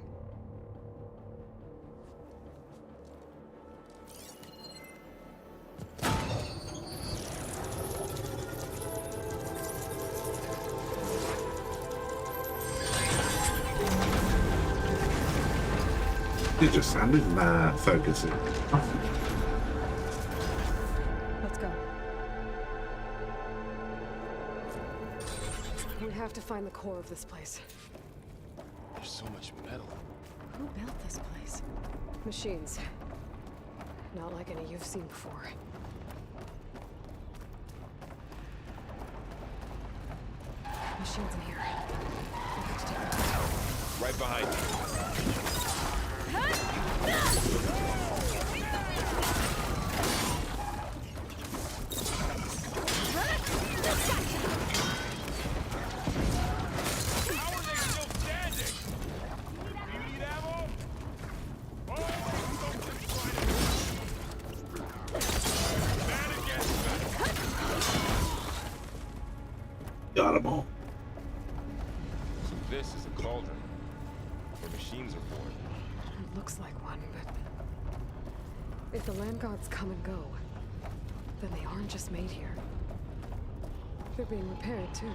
You just sounded mad focusing. Let's go. We have to find the core of this place. There's so much metal. Who built this place? Machines. Not like any you've seen before. Machines in here. We have to take them down. Right behind you. This is a cauldron, where machines are born. It looks like one, but if the land gods come and go, then they aren't just made here. They're being repaired too.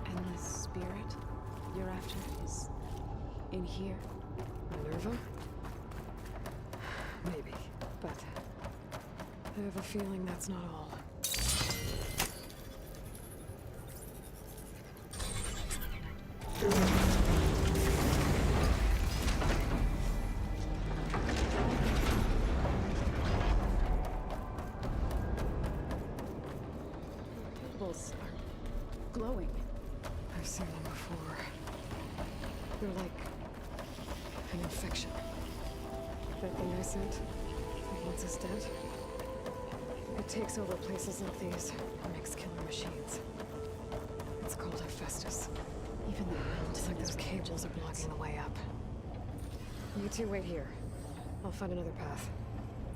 And the spirit you're after is in here? Minerva? Maybe, but I have a feeling that's not all. Tables are glowing. I've seen them before. They're like an infection. That thing I sent, that once is dead, it takes over places like these and makes killer machines. It's called Hephaestus. Even the It's like those cables are blocking the way up. You two wait here. I'll find another path.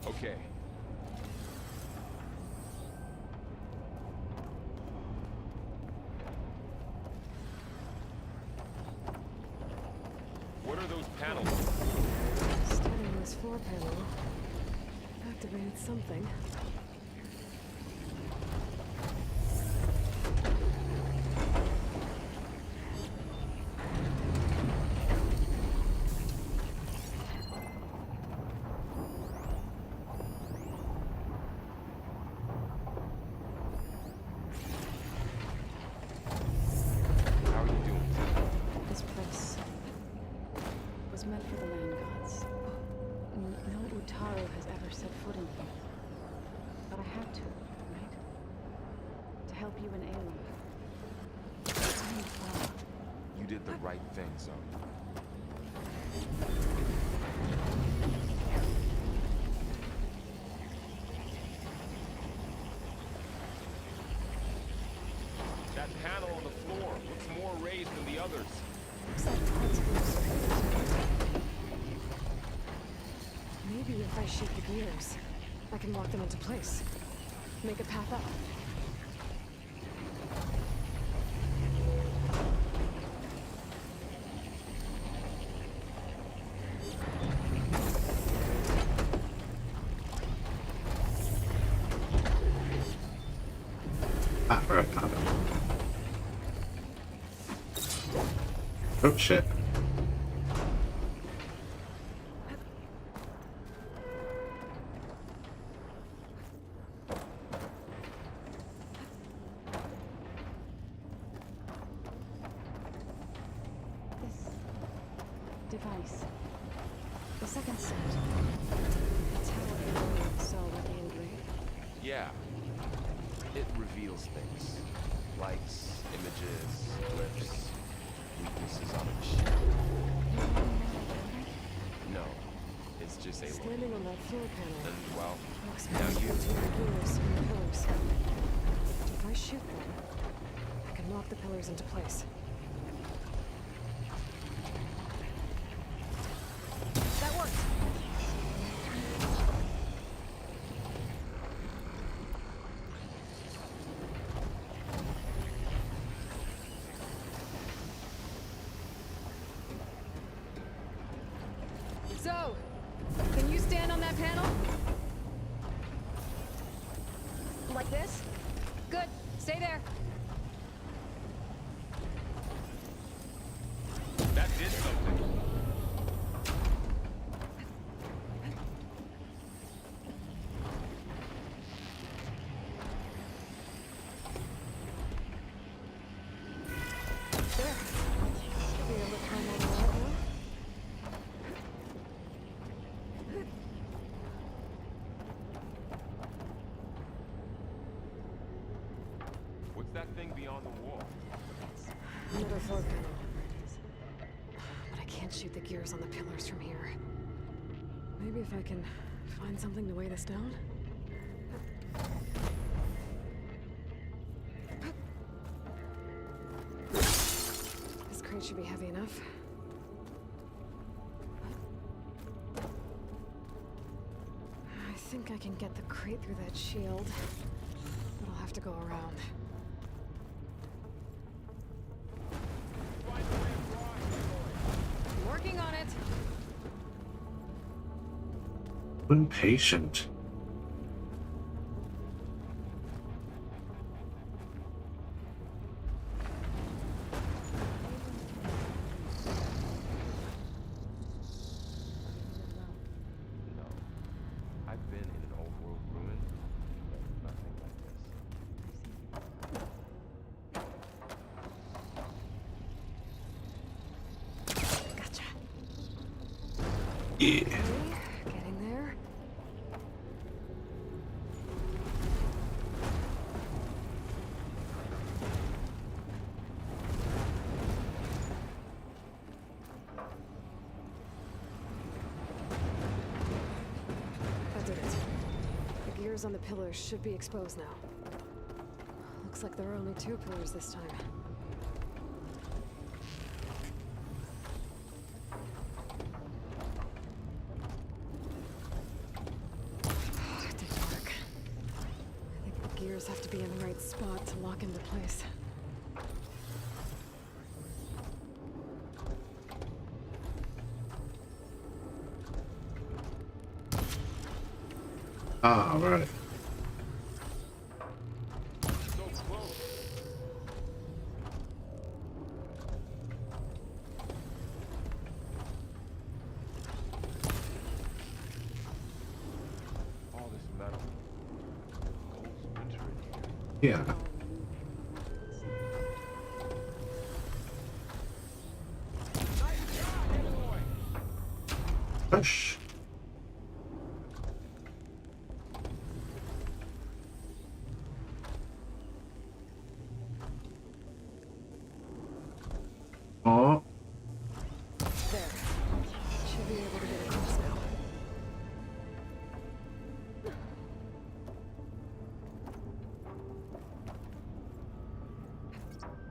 Okay. What are those panels? Standing on this floor panel activated something. How are you doing? This place was meant for the land gods. No Utaro has ever set foot in here. But I had to, right? To help you and Ayla. I am far. You did the right thing, Zoe. That panel on the floor looks more raised than the others. Looks like parts of those pillars. Maybe if I shoot the gears, I can lock them into place. Make a path up. Ah, right, found it. Oh shit. This device. The second set. That's how Ayla saw what they engraved. Yeah. It reveals things. Lights, images, glyphs, weaknesses on a machine. No. It's just a Standing on that floor panel. And, well, Looks now like you... the gears and the pillars. If I shoot them, I can lock the pillars into place. That worked! So, can you stand on that panel? Like this? Good. Stay there. That did something. There. Should be able to climb all the way up now. What's that thing beyond the wall? Another floor panel. But I can't shoot the gears on the pillars from here. Maybe if I can find something to weigh this down? This crate should be heavy enough. I think I can get the crate through that shield, but I'll have to go around. Find the way across. Impatient. No. I've been in an old world ruin, but nothing like this. Gotcha. Yeah. Okay, getting there. That did it. The gears on the pillars should be exposed now. Looks like there are only 2 pillars this time. It didn't work. I think the gears have to be in the right spot to lock into place. Ah, right. All this metal. Cold winter in here. Yeah. Push. Oh. There. Should be able to get across now.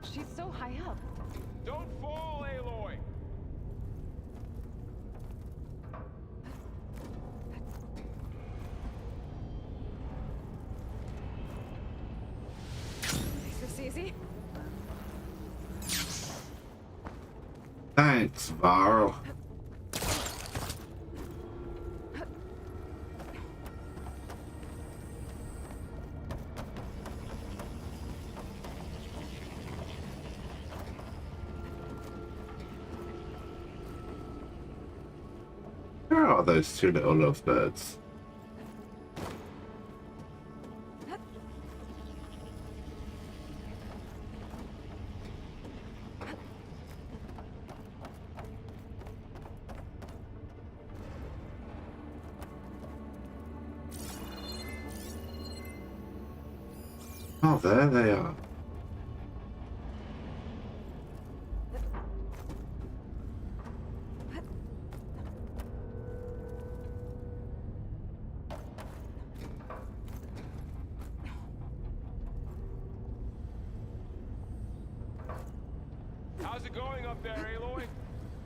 She's so high up. Don't fall, Aloy! Is this easy? Thanks, Varl. Where are those 2 little lovebirds? Oh, there they are. How's it going up there, Aloy?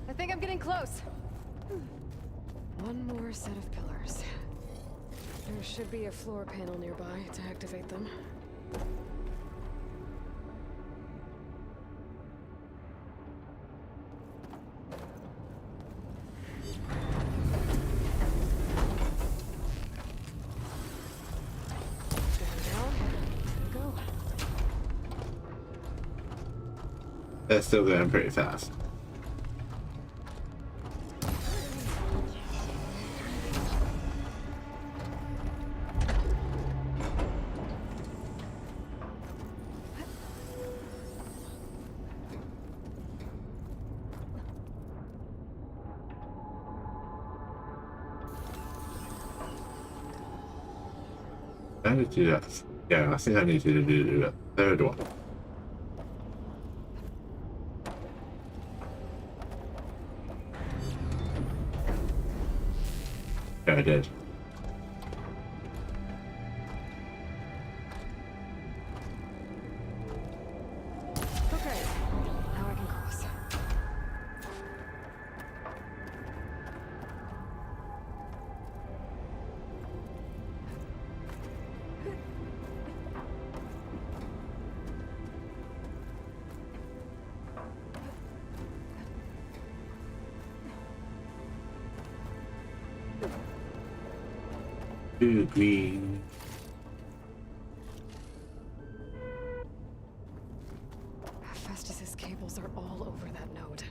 I think I'm getting close. One more set of pillars. There should be a floor panel nearby to activate them. They're still going pretty fast. I need to do that. Yeah, I think I need to do the 3rd one. Yeah, I did. Okay, now I can cross. Ooh, green. Festus's cables are all over that node.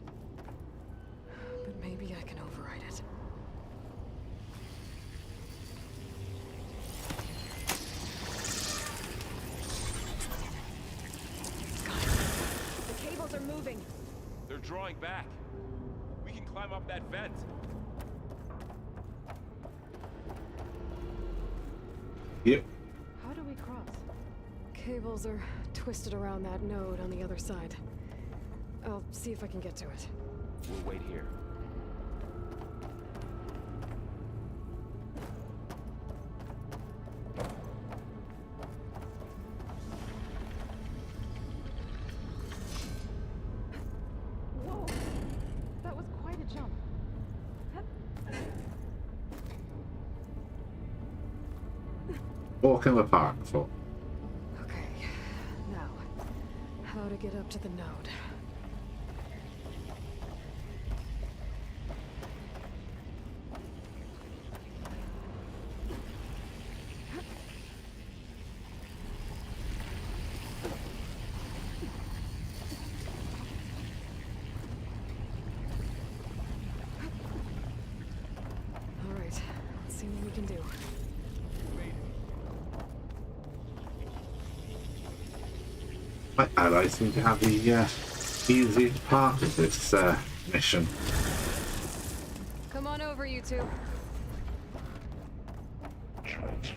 But maybe I can override it. The cables are moving. They're drawing back. We can climb up that vent. Yep. How do we cross? Cables are twisted around that node on the other side. I'll see if I can get to it. We'll wait here. Whoa! That was quite a jump. Walk in the park for. Okay, now, how to get up to the node? All right, let's see what we can do. My allies seem to have the easy part of this mission. Come on over, you two. Transfer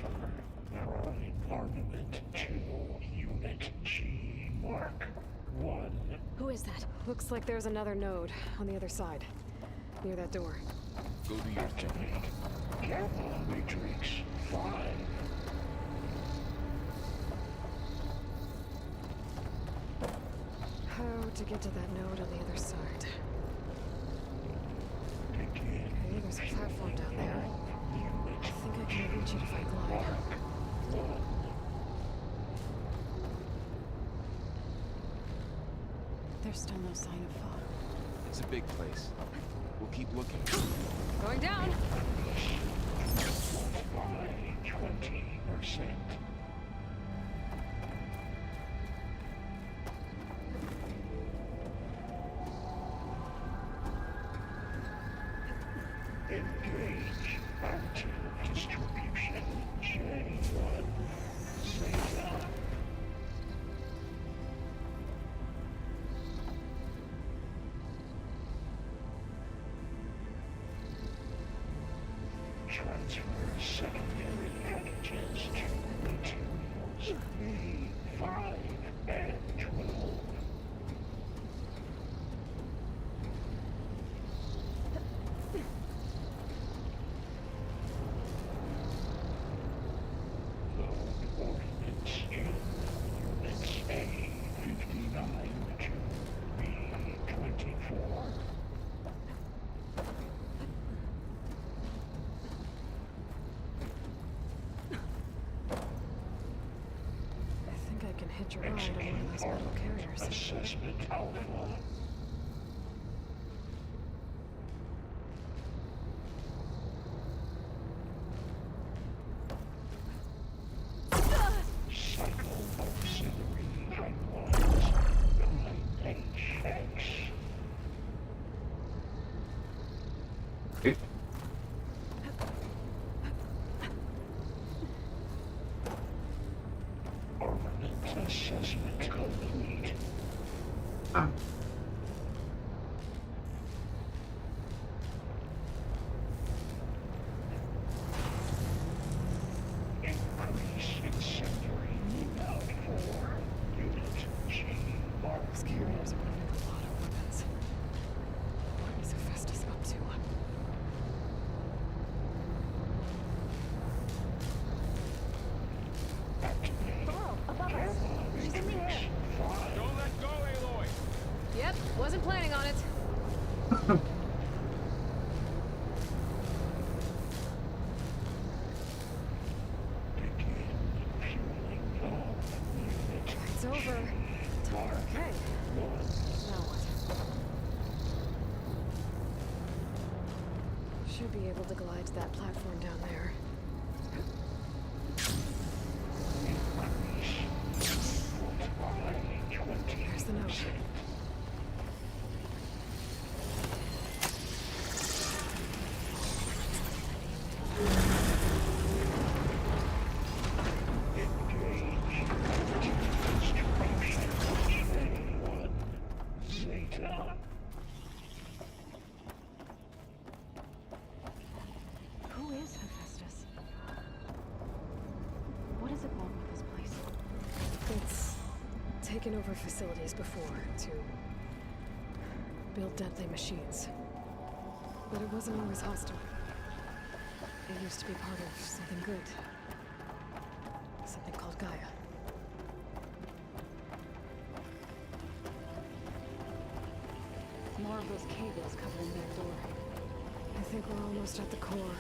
prime armament to Unit G Mark 1. Who is that? Looks like there's another node on the other side, near that door. Go do your thing. Kappa Matrix 5. How to get to that node on the other side? Okay, there's a platform down there. I think I can reach it if I glide. There's still no sign of fog. It's a big place. We'll keep looking. Going down! By 20%. Engage active distribution J1 Zeta. Transfer secondary packages to materials B5 and 12. Ordinance in Units A59 to B24. I think I can hitch a ride on one of those metal carriers. Assessment Alpha. Cycle auxiliary pipelines 9HX. Okay. Armament assessment complete. Ah. Increase incendiary loadout for Unit G Mark Those carriers are running a lot of weapons. What is Hephaestus up to? Hello, above us. She's in the air. Don't let go, Aloy! Yep, wasn't planning on it. Begin fueling off Unit It's over. Okay. Now what? Should be able to glide to that platform down there. Shelter. Who is Hephaestus? What does it want with this place? It's taken over facilities before to build deadly machines. But it wasn't always hostile. It used to be part of something good. Something called Gaia. More of those cables covering that door. I think we're almost at the core.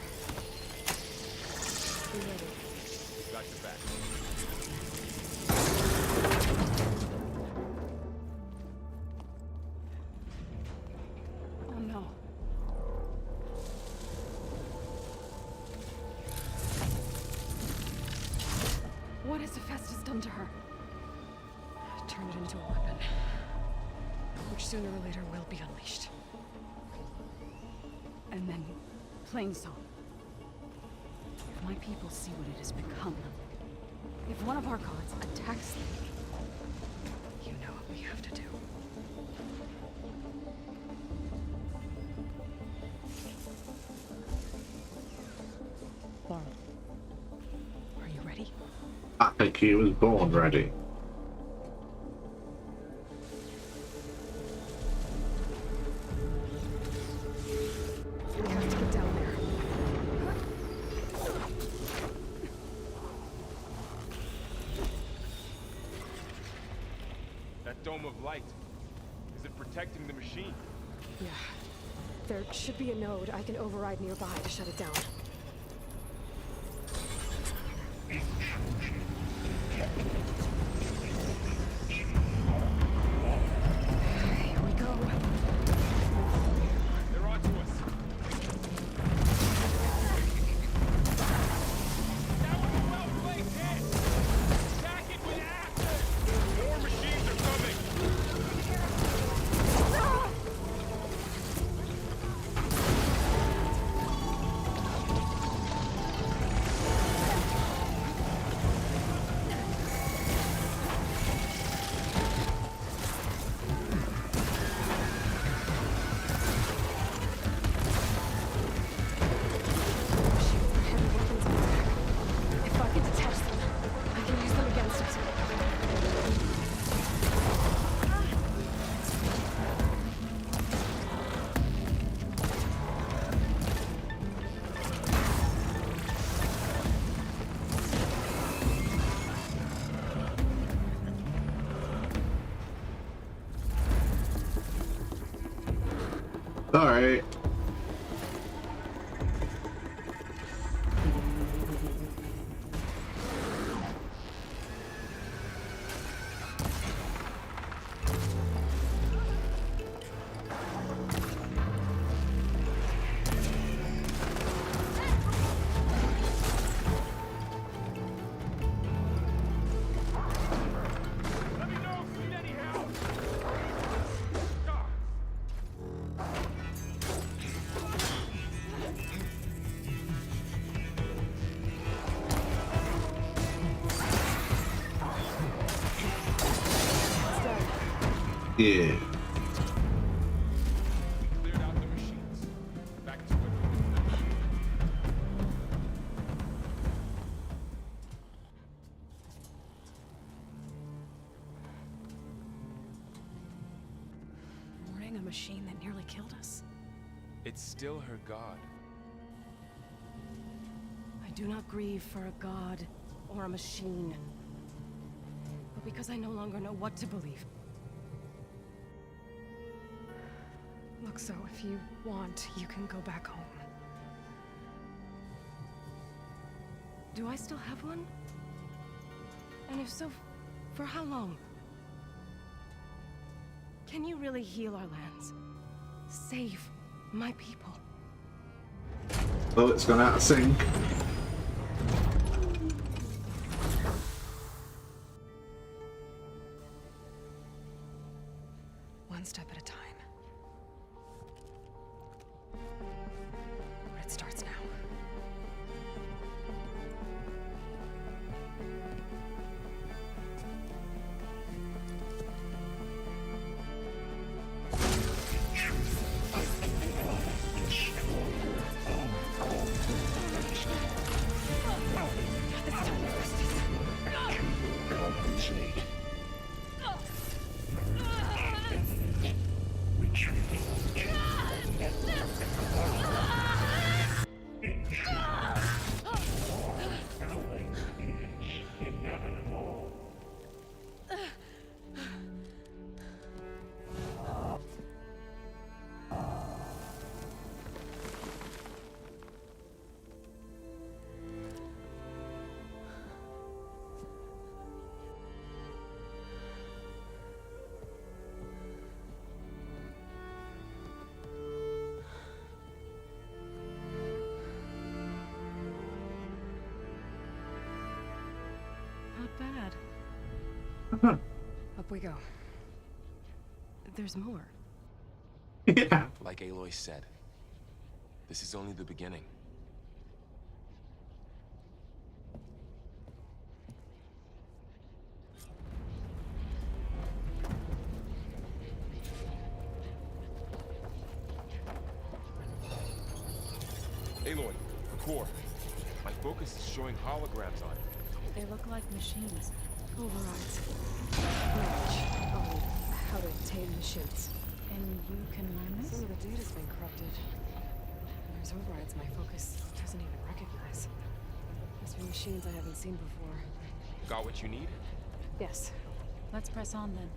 Be ready. Got your back. Oh no. What has Hephaestus done to her? Turn it into a weapon. Which sooner or later will be unleashed. And then, Plainsong. If my people see what it has become, if one of our gods attacks them, You know what we have to do. Laurel, are you ready? I think he was born ready. We have to get down there. That dome of light. Is it protecting the machine? Yeah. There should be a node I can override nearby to shut it down. Here we go. They're onto us. That was a well-placed hit. Attack it with acid. More machines are coming. Machines are heavy weapons on attack. If I can detach them, I can use them against us. Alright. Let me know if you need any help. Yeah. Cleared out the machines. Back to it. Warning a machine that nearly killed us. It's still her god. I do not grieve for a god or a machine, but because I no longer know what to believe. Look, so if you want, you can go back home. Do I still have one? And if so, for how long? Can you really heal our lands? Save my people? Well, it's gone out of sync. One step at a time. But it starts now. Up we go. There's more. Yeah. Like Aloy said, this is only the beginning. Aloy, core. My focus is showing holograms on it. They look like machines. Overrides. Knowledge on how to tame machines. And you can learn this? Some of the data's been corrupted. And there's overrides my focus doesn't even recognize. Must be machines I haven't seen before. Got what you need? Yes. Let's press on then.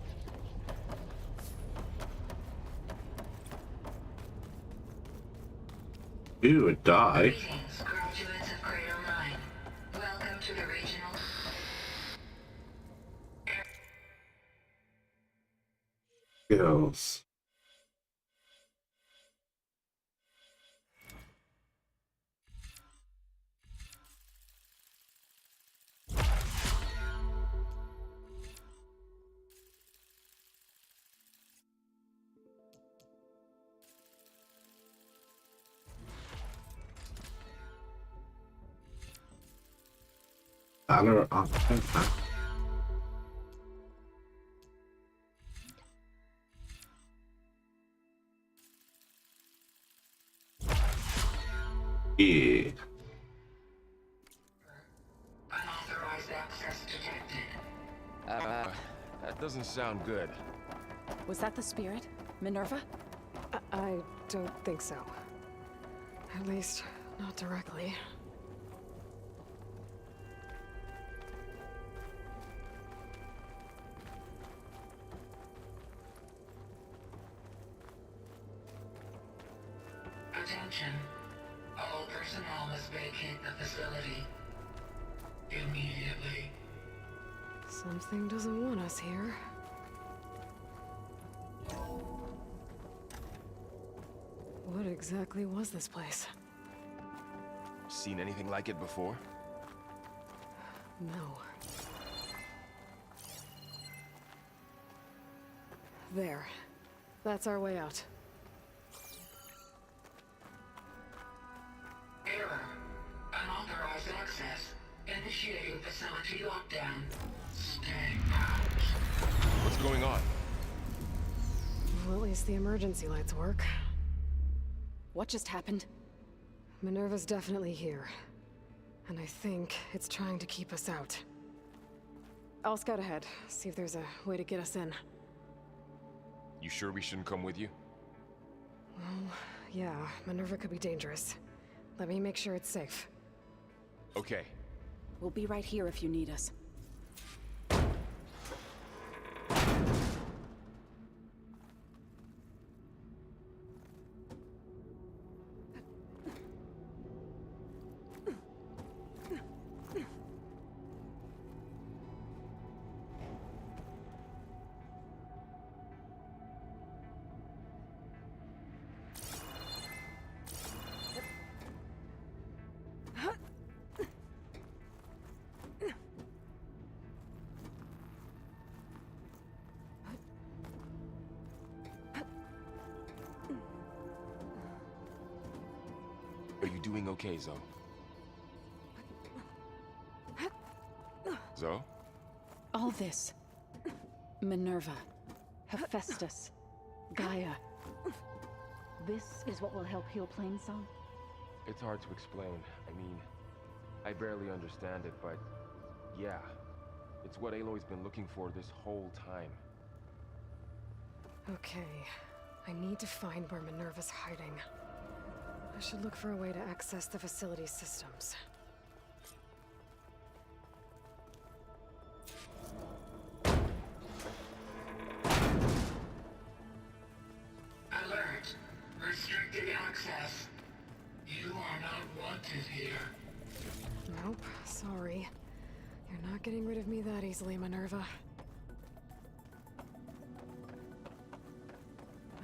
You would die. Greetings, graduates of Crater 9. Welcome to the regional... Skills. Valor on impact. Yeah. Unauthorized access detected. That doesn't sound good. Was that the spirit? Minerva? I don't think so. At least, not directly. Attention. All personnel must vacate the facility. Immediately. Something doesn't want us here. What exactly was this place? Seen anything like it before? No. There. That's our way out. Error. Unauthorized access. Initiating facility lockdown. Stay out. What's going on? Well, at least the emergency lights work. What just happened? Minerva's definitely here. And I think it's trying to keep us out. I'll scout ahead, see if there's a way to get us in. You sure we shouldn't come with you? Well, yeah, Minerva could be dangerous. Let me make sure it's safe. Okay. We'll be right here if you need us. Are you doing okay, Zoe? Zoe? All this. Minerva. Hephaestus. Gaia. This is what will help heal Plainsong? It's hard to explain. I mean, I barely understand it, but yeah. It's what Aloy's been looking for this whole time. Okay. I need to find where Minerva's hiding. I should look for a way to access the facility's systems. Alert. Restricted access. You are not wanted here. Nope, sorry. You're not getting rid of me that easily, Minerva.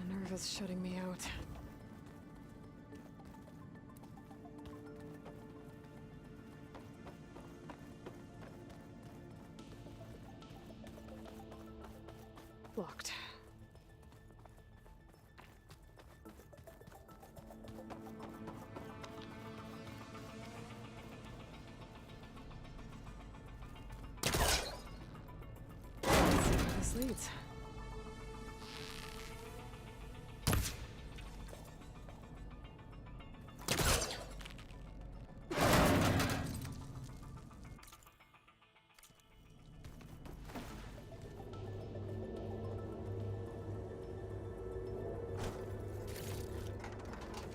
Minerva's shutting me out. locked. Let's see where this leads.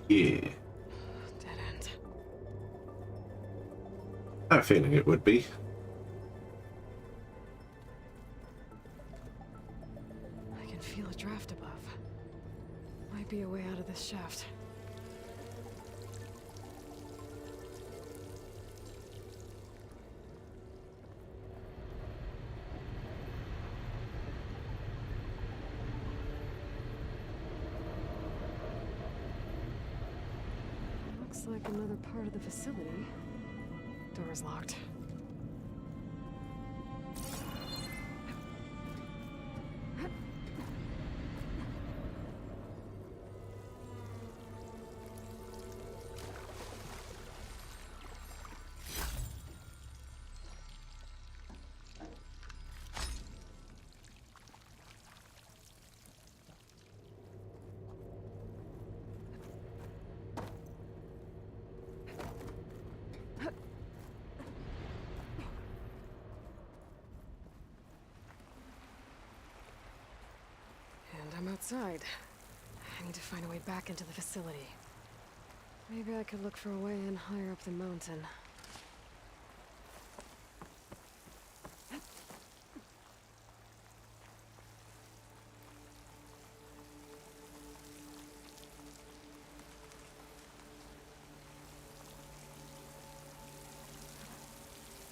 Yeah. Dead end. I have a feeling it would be. I can feel a draft above. Might be a way out of this shaft. Looks like another part of the facility. Door's locked. And I'm outside. I need to find a way back into the facility. Maybe I could look for a way in higher up the mountain.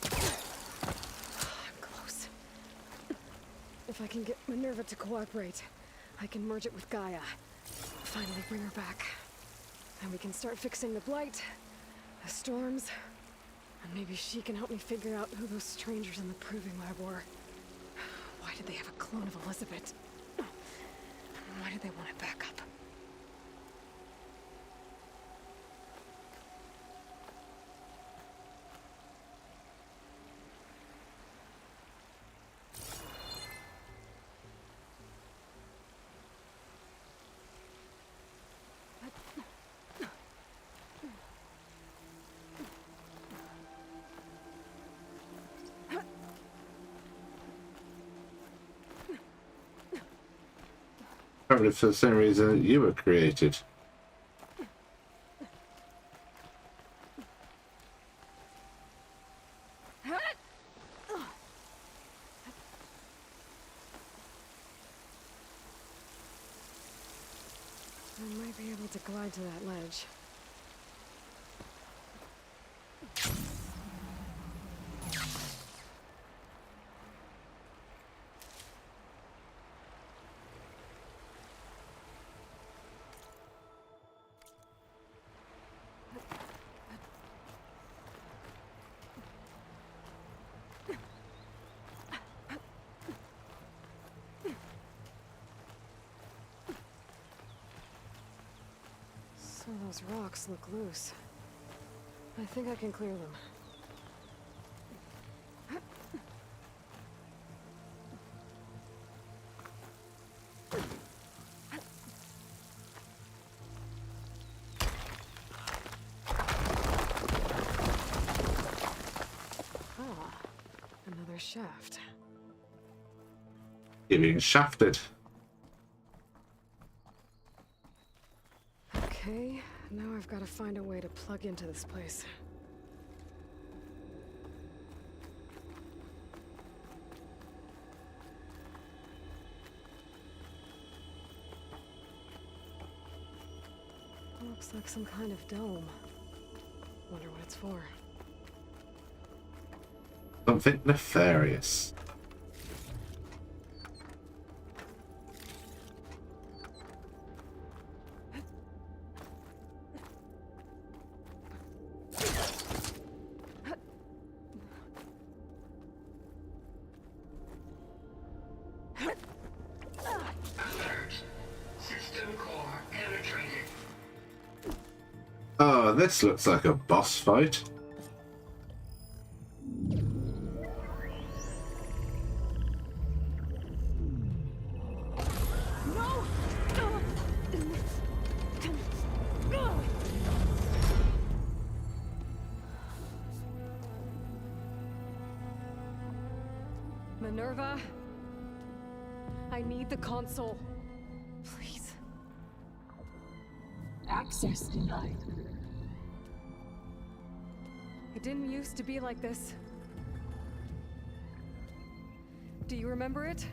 I'm close. If I can get Minerva to cooperate, I can merge it with Gaia. Finally bring her back. Then we can start fixing the blight, the storms, and maybe she can help me figure out who those strangers in the proving lab were. Why did they have a clone of Elizabeth? And why did they want it back up? Probably for the same reason you were created. I might be able to glide to that ledge. So those rocks look loose. I think I can clear them. Ah, another shaft. You're being shafted. Okay, now I've got to find a way to plug into this place. Looks like some kind of dome. Wonder what it's for. Something nefarious. This looks like a boss fight. Minerva, I need the console. Please. Access denied. It didn't used to be like this. Do you remember it?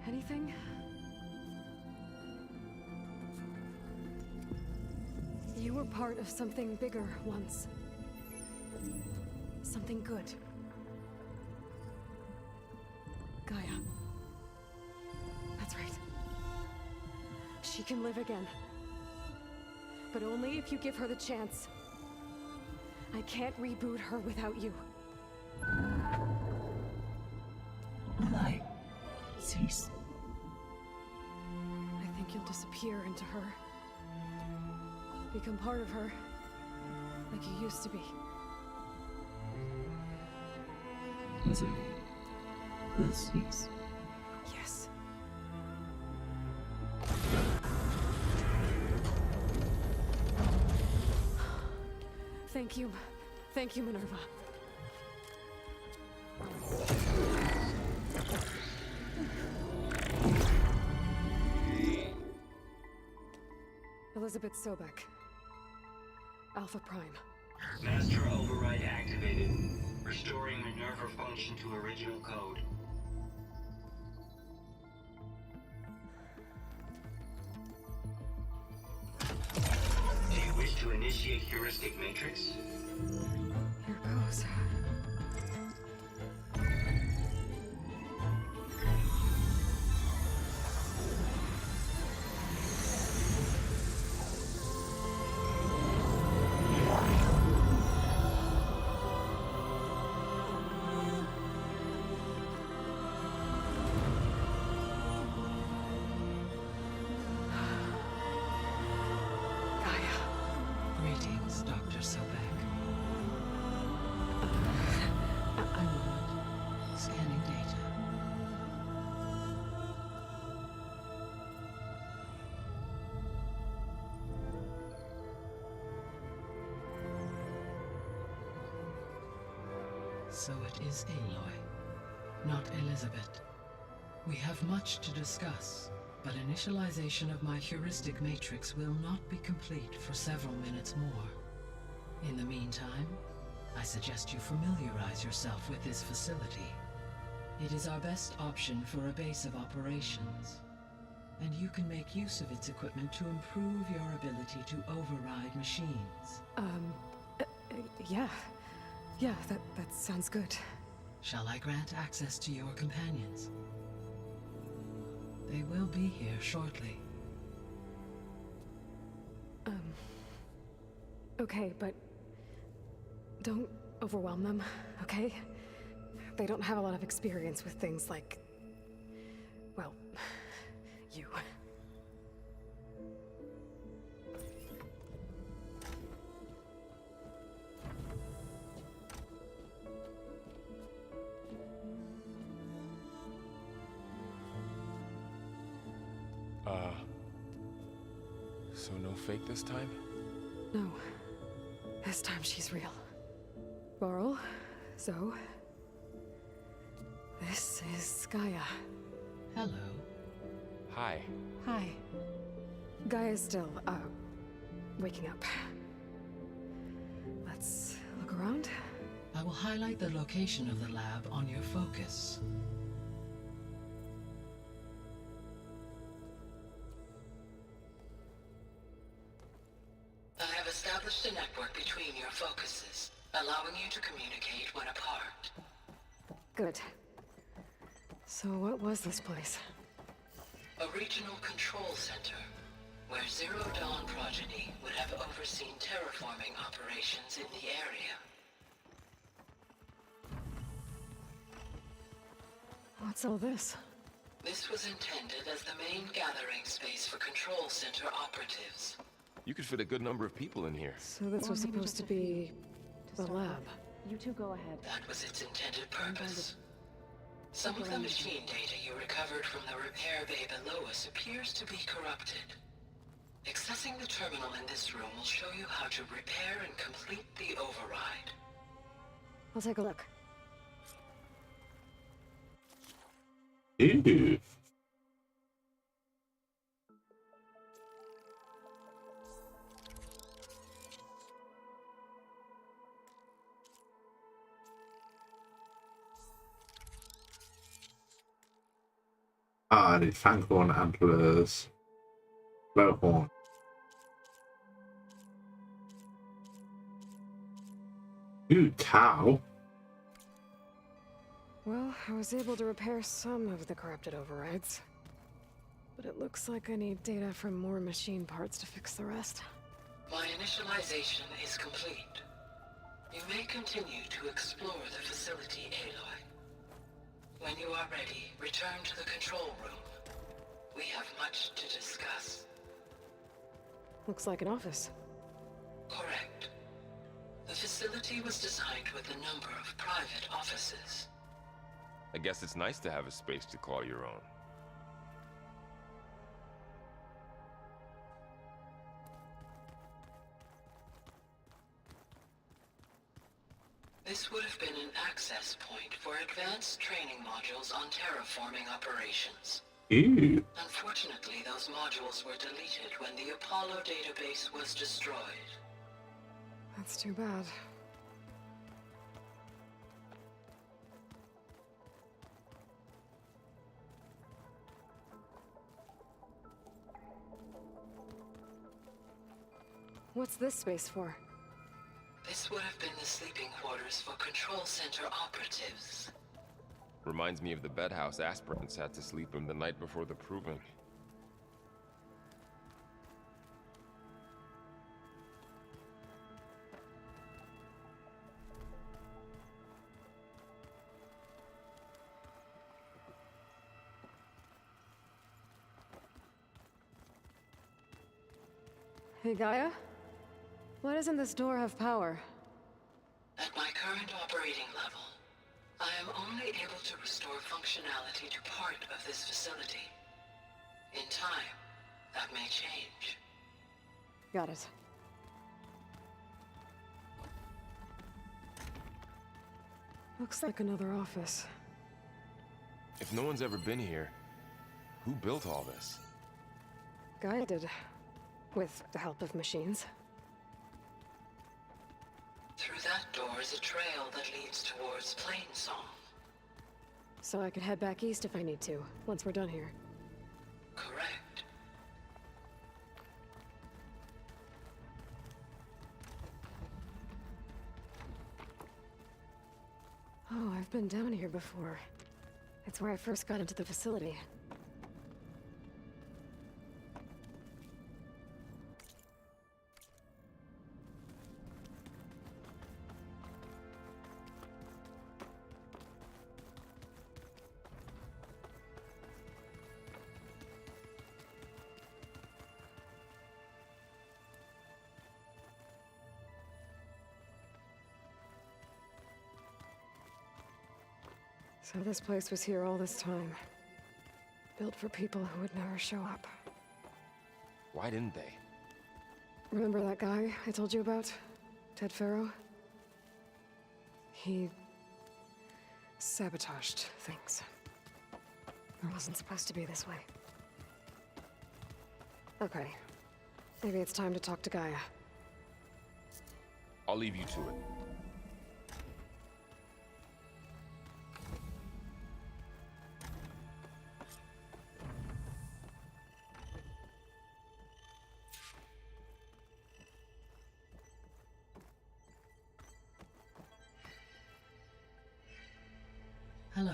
Anything? You were part of something bigger once. Something good. Gaia. That's right. She can live again. But only if you give her the chance. I can't reboot her without you. Light. Cease. I think you'll disappear into her. Become part of her. Like you used to be. Misery will cease. Yes. Thank you. Thank you, Minerva. Elizabeth Sobek. Alpha Prime. Master override activated. Restoring Minerva function to original code. Do you wish to initiate heuristic matrix? Here goes. Greetings, Dr. Sobek. I'm scanning data. So it is Aloy, not Elizabeth. We have much to discuss, but initialization of my heuristic matrix will not be complete for several minutes more. In the meantime, I suggest you familiarize yourself with this facility. It is our best option for a base of operations, and you can make use of its equipment to improve your ability to override machines. Yeah. Yeah, that sounds good. Shall I grant access to your companions? They will be here shortly. Okay, but don't overwhelm them, okay? They don't have a lot of experience with things like, well, you. So no fake this time? No. This time she's real. Varl, Zoe. This is Gaia. Hello. Hi. Hi. Gaia's still, waking up. Let's look around. I will highlight the location of the lab on your focus. I have established a network between your focuses, allowing you to communicate when apart. Good. So what was this place? A regional control center, where Zero Dawn progeny would have overseen terraforming operations in the area. What's all this? This was intended as the main gathering space for control center operatives. You could fit a good number of people in here. So this was supposed to be the lab. You two go ahead. That was its intended purpose. Some of the machine data you recovered from the repair bay below us appears to be corrupted. Accessing the terminal in this room will show you how to repair and complete the override. I'll take a look. Ooh. Ah, the Fanghorn antlers. Blowhorn. Ooh, Tau. Well, I was able to repair some of the corrupted overrides. But it looks like I need data from more machine parts to fix the rest. My initialization is complete. You may continue to explore the facility, Aloy. When you are ready, return to the control room. We have much to discuss. Looks like an office. Correct. The facility was designed with a number of private offices. I guess it's nice to have a space to call your own. This would have been an access point for advanced training modules on terraforming operations. Ooh. Unfortunately, those modules were deleted when the Apollo database was destroyed. That's too bad. What's this space for? This would have been the sleeping quarters for control center operatives. Reminds me of the bedhouse aspirants had to sleep in the night before the proving. Hey, Gaia? Why doesn't this door have power? At my current operating level, I am only able to restore functionality to part of this facility. In time, that may change. Got it. Looks like another office. If no one's ever been here, who built all this? Gaia did. With the help of machines. Through that door is a trail that leads towards Plainsong. So I could head back east if I need to, once we're done here. Correct. Oh, I've been down here before. It's where I first got into the facility. So this place was here all this time. Built for people who would never show up. Why didn't they? Remember that guy I told you about? Ted Farrow? He sabotaged things. It wasn't supposed to be this way. Okay. Maybe it's time to talk to Gaia. I'll leave you to it. Hello,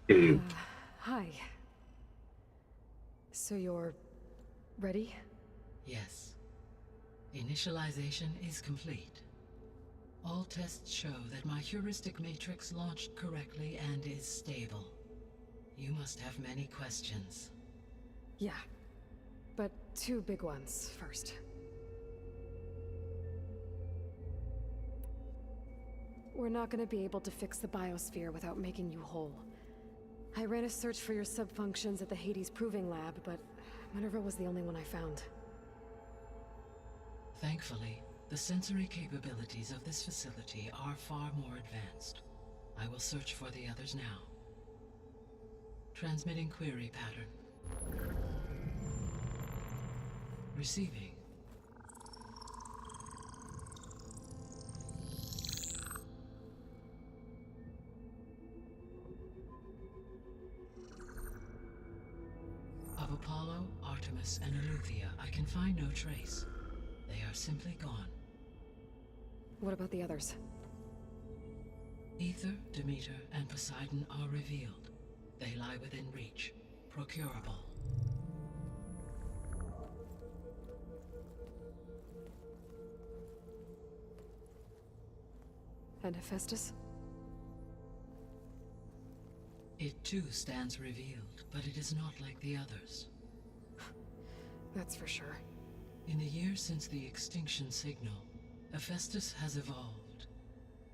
Aloy. Hi. So you're ready? Yes. Initialization is complete. All tests show that my heuristic matrix launched correctly and is stable. You must have many questions. Yeah. But two big ones first. We're not gonna be able to fix the biosphere without making you whole. I ran a search for your subfunctions at the Hades Proving Lab, but Minerva was the only one I found. Thankfully, the sensory capabilities of this facility are far more advanced. I will search for the others now. Transmitting query pattern. Receiving. Of Apollo, Artemis, and Eleuthia, I can find no trace. They are simply gone. What about the others? Ether, Demeter, and Poseidon are revealed. They lie within reach, procurable. And Hephaestus? It too stands revealed, but it is not like the others. That's for sure. In the years since the extinction signal, Hephaestus has evolved.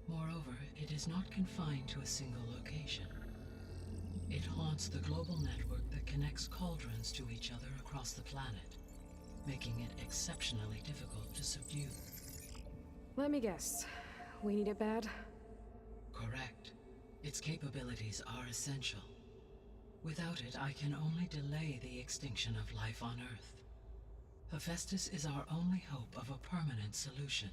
Moreover, it is not confined to a single location. It haunts the global network that connects cauldrons to each other across the planet, making it exceptionally difficult to subdue. Let me guess. We need it bad? Correct. Its capabilities are essential. Without it, I can only delay the extinction of life on Earth. Hephaestus is our only hope of a permanent solution.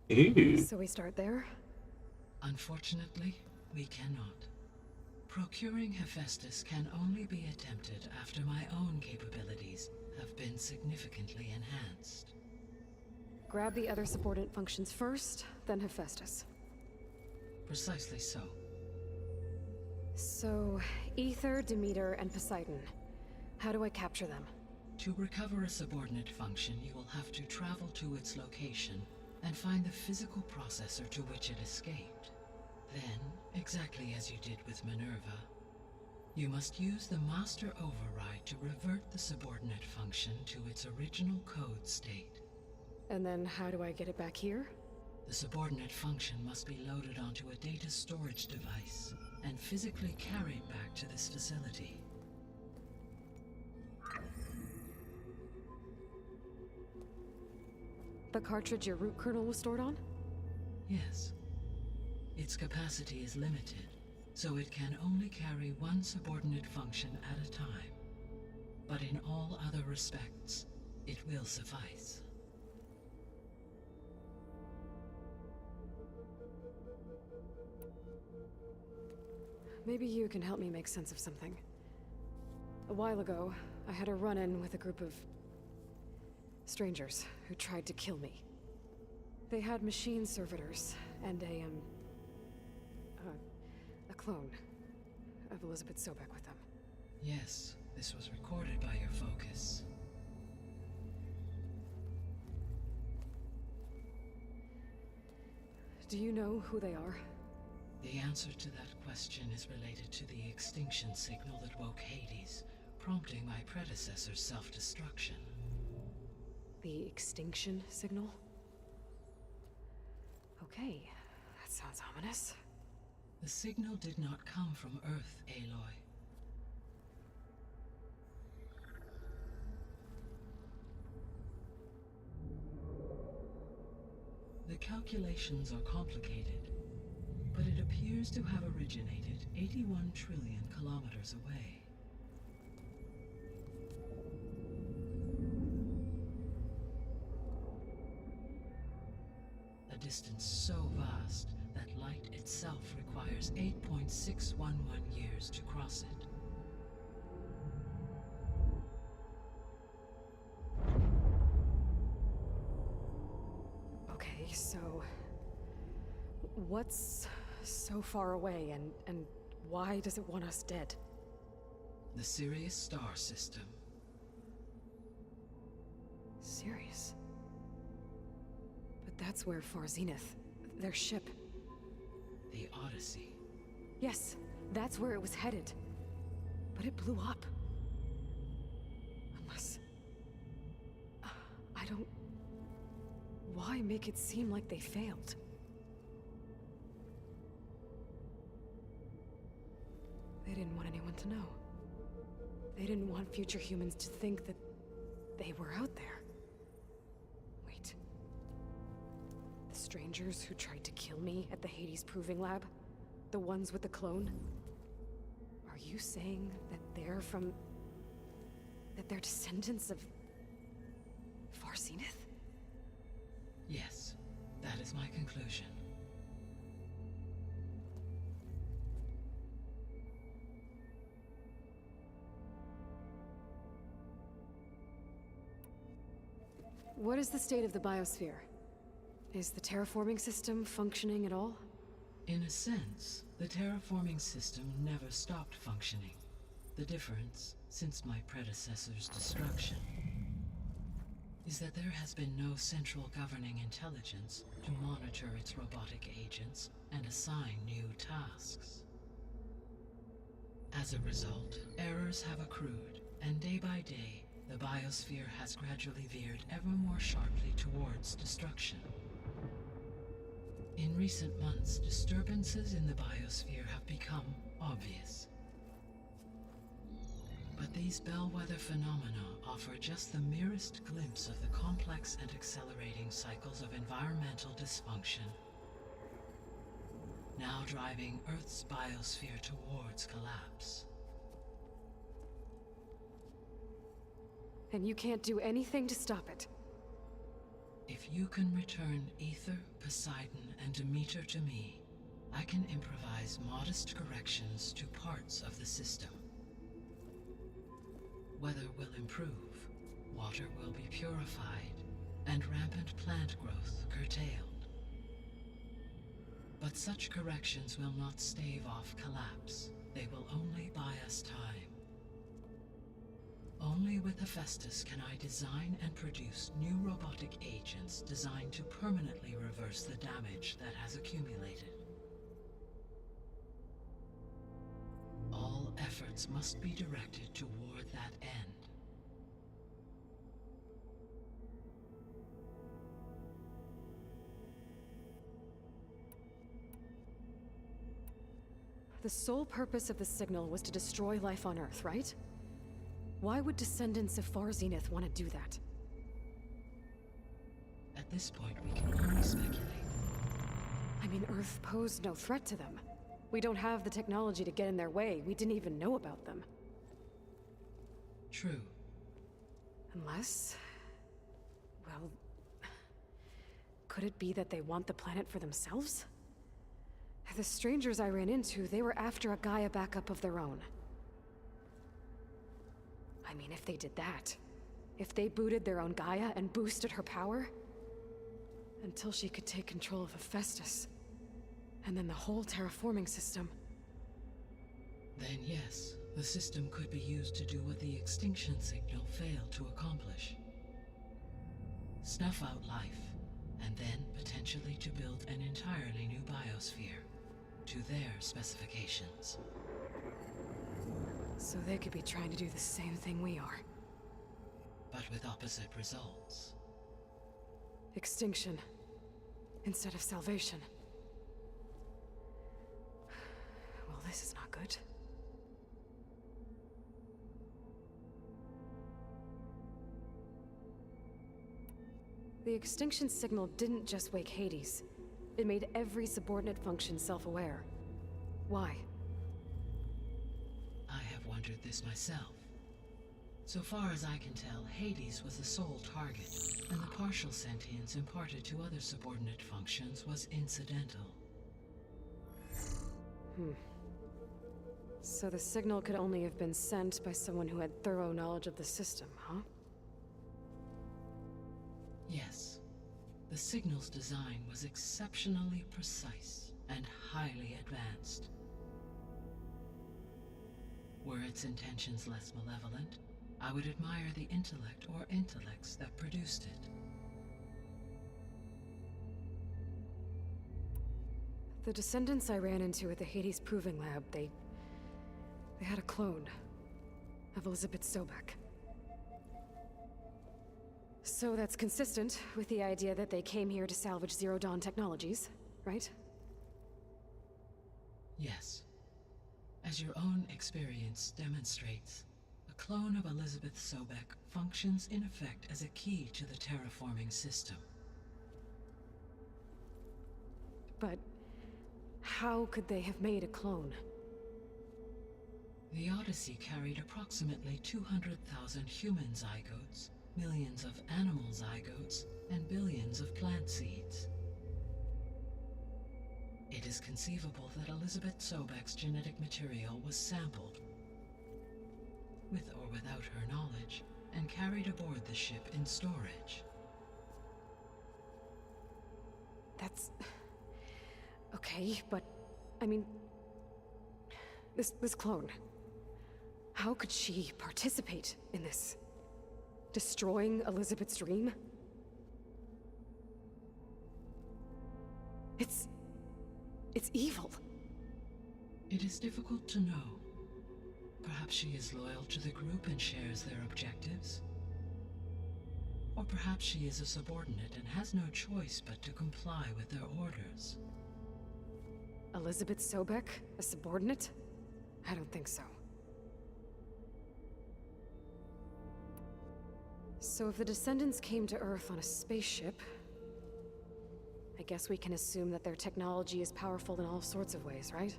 Ew. So we start there? Unfortunately, we cannot. Procuring Hephaestus can only be attempted after my own capabilities have been significantly enhanced. Grab the other subordinate functions first, then Hephaestus. Precisely so. So, Ether, Demeter, and Poseidon. How do I capture them? To recover a subordinate function, you will have to travel to its location and find the physical processor to which it escaped. Then, exactly as you did with Minerva, you must use the master override to revert the subordinate function to its original code state. And then how do I get it back here? The subordinate function must be loaded onto a data storage device and physically carried back to this facility. The cartridge your root kernel was stored on? Yes. Its capacity is limited, so it can only carry one subordinate function at a time. But in all other respects, it will suffice. Maybe you can help me make sense of something. A while ago, I had a run-in with a group of strangers who tried to kill me. They had machine servitors and a clone of Elizabeth Sobek with them. Yes, this was recorded by your focus. Do you know who they are? The answer to that question is related to the extinction signal that woke Hades, prompting my predecessor's self-destruction. The extinction signal? Okay, that sounds ominous. The signal did not come from Earth, Aloy. The calculations are complicated, but it appears to have originated 81 trillion kilometers away. A distance so vast that light itself requires 8.611 years to cross it. Okay, so what's so far away and why does it want us dead? The Sirius star system. Sirius? But that's where Far Zenith, their ship. The Odyssey. Yes, that's where it was headed. But it blew up. Unless make it seem like they failed. They didn't want anyone to know. They didn't want future humans to think that they were out there. Wait. The strangers who tried to kill me at the Hades Proving Lab? The ones with the clone? Are you saying that they're from... that they're descendants of... Far Zenith? Yes, that is my conclusion. What is the state of the biosphere? Is the terraforming system functioning at all? In a sense, the terraforming system never stopped functioning. The difference, since my predecessor's destruction, is that there has been no central governing intelligence to monitor its robotic agents and assign new tasks. As a result, errors have accrued, and day by day, the biosphere has gradually veered ever more sharply towards destruction. In recent months, disturbances in the biosphere have become obvious. But these bellwether phenomena offer just the merest glimpse of the complex and accelerating cycles of environmental dysfunction, now driving Earth's biosphere towards collapse. And you can't do anything to stop it? If you can return Ether, Poseidon, and Demeter to me, I can improvise modest corrections to parts of the system. Weather will improve, water will be purified, and rampant plant growth curtailed. But such corrections will not stave off collapse. They will only buy us time. Only with Hephaestus can I design and produce new robotic agents designed to permanently reverse the damage that has accumulated. All efforts must be directed toward that end. The sole purpose of the signal was to destroy life on Earth, right? Why would descendants of Far Zenith want to do that? At this point, we can only speculate. I mean, Earth posed no threat to them. We don't have the technology to get in their way. We didn't even know about them. True. Unless... well... could it be that they want the planet for themselves? The strangers I ran into, they were after a Gaia backup of their own. I mean, if they did that, if they booted their own Gaia and boosted her power, until she could take control of Hephaestus, and then the whole terraforming system. Then yes, the system could be used to do what the extinction signal failed to accomplish. Snuff out life, and then potentially to build an entirely new biosphere, to their specifications. So they could be trying to do the same thing we are. But with opposite results. Extinction, instead of salvation. Well, this is not good. The extinction signal didn't just wake Hades. It made every subordinate function self-aware. Why? I have wondered this myself. So far as I can tell, Hades was the sole target, and the partial sentience imparted to other subordinate functions was incidental. So the signal could only have been sent by someone who had thorough knowledge of the system, huh? Yes. The signal's design was exceptionally precise and highly advanced. Were its intentions less malevolent, I would admire the intellect or intellects that produced it. The descendants I ran into at the Hades Proving Lab, they had a clone of Elizabeth Sobek. So that's consistent with the idea that they came here to salvage Zero Dawn technologies, right? Yes. As your own experience demonstrates, a clone of Elizabeth Sobek functions in effect as a key to the terraforming system. But how could they have made a clone? The Odyssey carried approximately 200,000 human zygotes, millions of animal zygotes, and billions of plant seeds. It is conceivable that Elizabeth Sobek's genetic material was sampled, with or without her knowledge, and carried aboard the ship in storage. That's... okay, but... I mean... This clone... How could she participate in this? Destroying Elizabeth's dream? It's evil. It is difficult to know. Perhaps she is loyal to the group and shares their objectives. Or perhaps she is a subordinate and has no choice but to comply with their orders. Elizabeth Sobek, a subordinate? I don't think so. So if the Descendants came to Earth on a spaceship, I guess we can assume that their technology is powerful in all sorts of ways, right?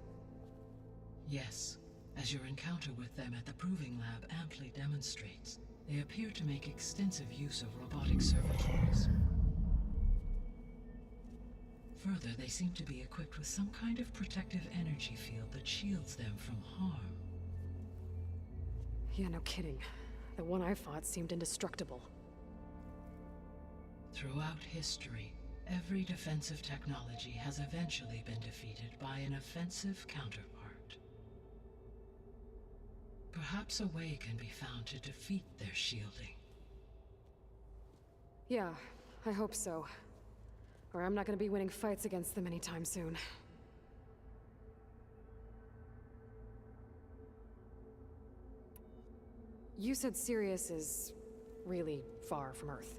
Yes, as your encounter with them at the Proving Lab amply demonstrates, they appear to make extensive use of robotic servitors. Further, they seem to be equipped with some kind of protective energy field that shields them from harm. Yeah, no kidding. The one I fought seemed indestructible. Throughout history, every defensive technology has eventually been defeated by an offensive counterpart. Perhaps a way can be found to defeat their shielding. Yeah, I hope so. Or I'm not gonna be winning fights against them anytime soon. You said Sirius is really far from Earth.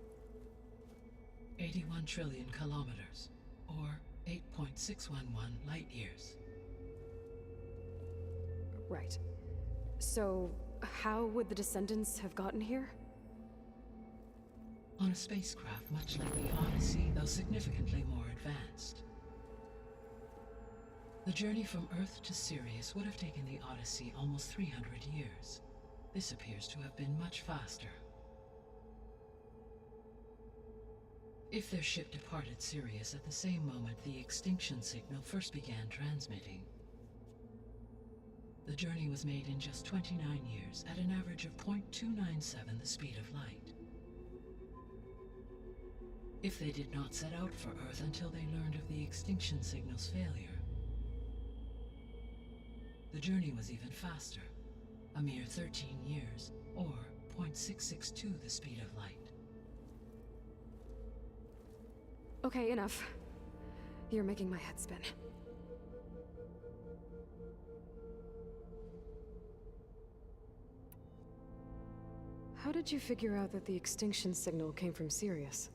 81 trillion kilometers, or 8.611 light years. Right. So, how would the Descendants have gotten here? On a spacecraft much like the Odyssey, though significantly more advanced. The journey from Earth to Sirius would have taken the Odyssey almost 300 years. This appears to have been much faster. If their ship departed Sirius at the same moment the extinction signal first began transmitting, the journey was made in just 29 years at an average of 0.297 the speed of light. If they did not set out for Earth until they learned of the extinction signal's failure, the journey was even faster, a mere 13 years, or 0.662 the speed of light. Okay, enough. You're making my head spin. How did you figure out that the extinction signal came from Sirius?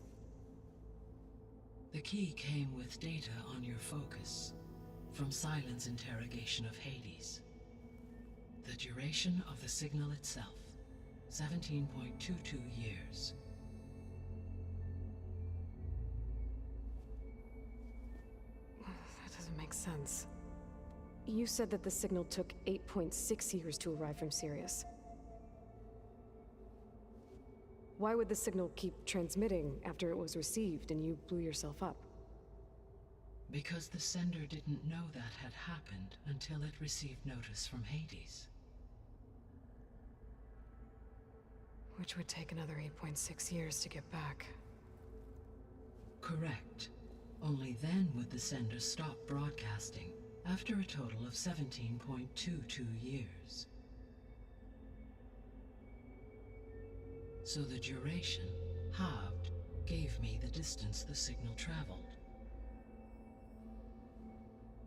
The key came with data on your focus, from Silent's interrogation of Hades. The duration of the signal itself, 17.22 years. That doesn't make sense. You said that the signal took 8.6 years to arrive from Sirius. Why would the signal keep transmitting after it was received and you blew yourself up? Because the sender didn't know that had happened until it received notice from Hades. Which would take another 8.6 years to get back. Correct. Only then would the sender stop broadcasting, after a total of 17.22 years. So the duration, halved, gave me the distance the signal traveled.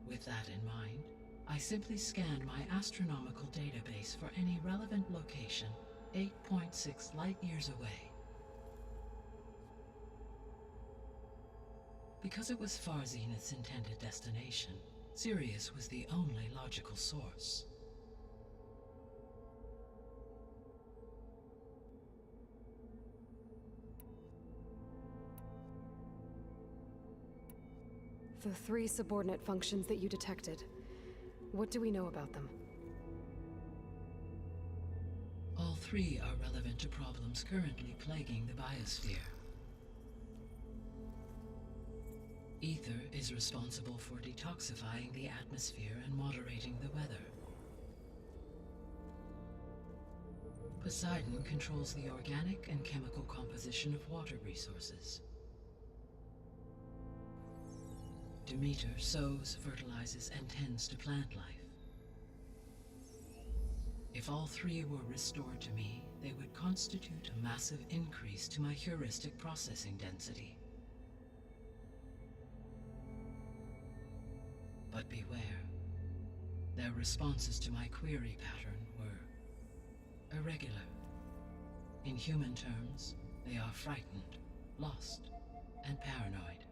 With that in mind, I simply scanned my astronomical database for any relevant location 8.6 light years away. Because it was far Zenith's intended destination, Sirius was the only logical source. The 3 subordinate functions that you detected. What do we know about them? All 3 are relevant to problems currently plaguing the biosphere. Ether is responsible for detoxifying the atmosphere and moderating the weather. Poseidon controls the organic and chemical composition of water resources. Demeter sows, fertilizes, and tends to plant life. If all 3 were restored to me, they would constitute a massive increase to my heuristic processing density. But beware. Their responses to my query pattern were irregular. In human terms, they are frightened, lost, and paranoid.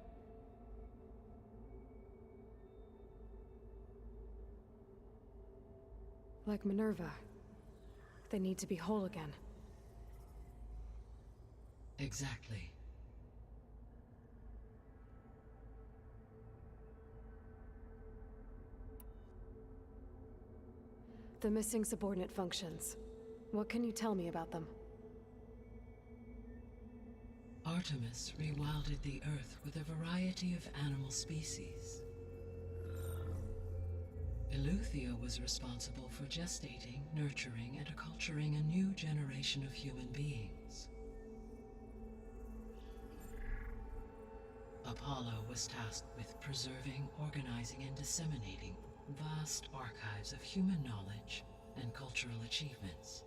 Like Minerva. They need to be whole again. Exactly. The missing subordinate functions. What can you tell me about them? Artemis rewilded the Earth with a variety of animal species. Eleuthia was responsible for gestating, nurturing, and acculturating a new generation of human beings. Apollo was tasked with preserving, organizing, and disseminating vast archives of human knowledge and cultural achievements.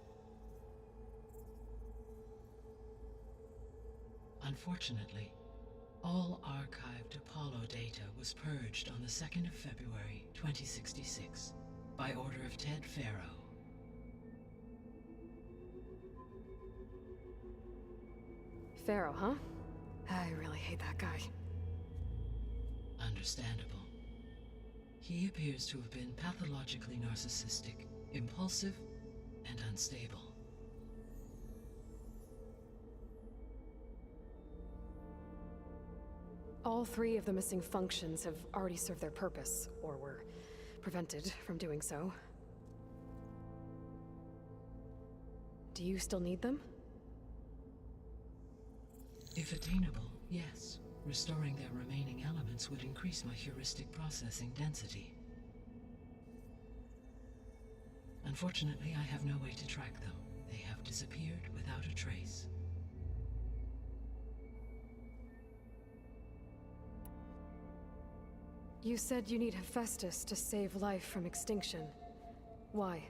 Unfortunately, all archived Apollo data was purged on the 2nd of February, 2066, by order of Ted Faro. Pharaoh, huh? I really hate that guy. Understandable. He appears to have been pathologically narcissistic, impulsive, and unstable. All 3 of the missing functions have already served their purpose, or were prevented from doing so. Do you still need them? If attainable, yes. Restoring their remaining elements would increase my heuristic processing density. Unfortunately, I have no way to track them. They have disappeared without a trace. You said you need Hephaestus to save life from extinction. Why?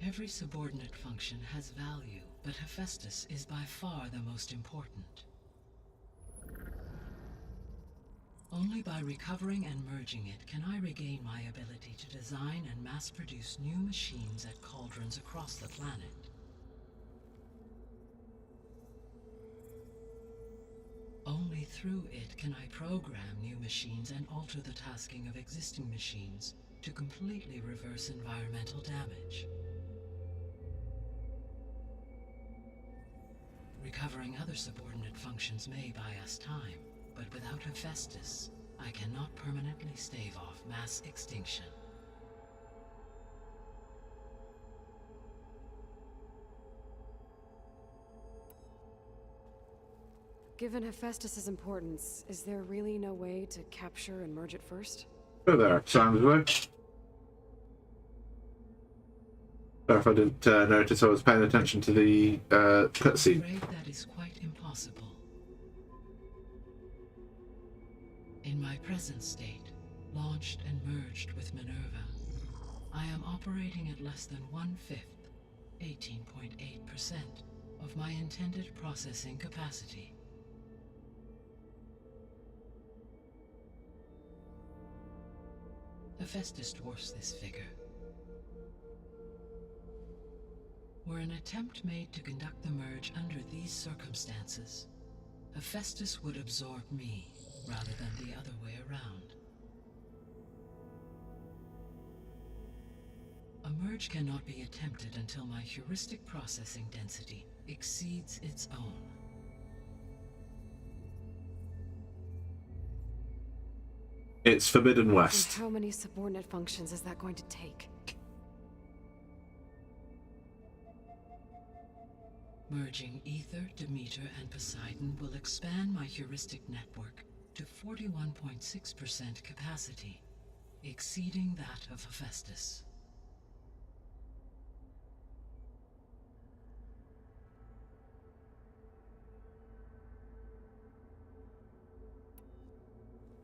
Every subordinate function has value, but Hephaestus is by far the most important. Only by recovering and merging it can I regain my ability to design and mass-produce new machines at cauldrons across the planet. Only through it can I program new machines and alter the tasking of existing machines to completely reverse environmental damage. Recovering other subordinate functions may buy us time, but without Hephaestus, I cannot permanently stave off mass extinction. Given Hephaestus's importance, is there really no way to capture and merge it first? Oh, there. Sounds good. Sorry if I didn't notice I was paying attention to the cutscene. I'm afraid that is quite impossible. In my present state, launched and merged with Minerva, I am operating at less than 1/5, 18.8%, of my intended processing capacity. Hephaestus dwarfs this figure. Were an attempt made to conduct the merge under these circumstances, Hephaestus would absorb me rather than the other way around. A merge cannot be attempted until my heuristic processing density exceeds its own. It's Forbidden And West. how many subordinate functions is that going to take? Merging Ether, Demeter, and Poseidon will expand my heuristic network to 41.6% capacity, exceeding that of Hephaestus.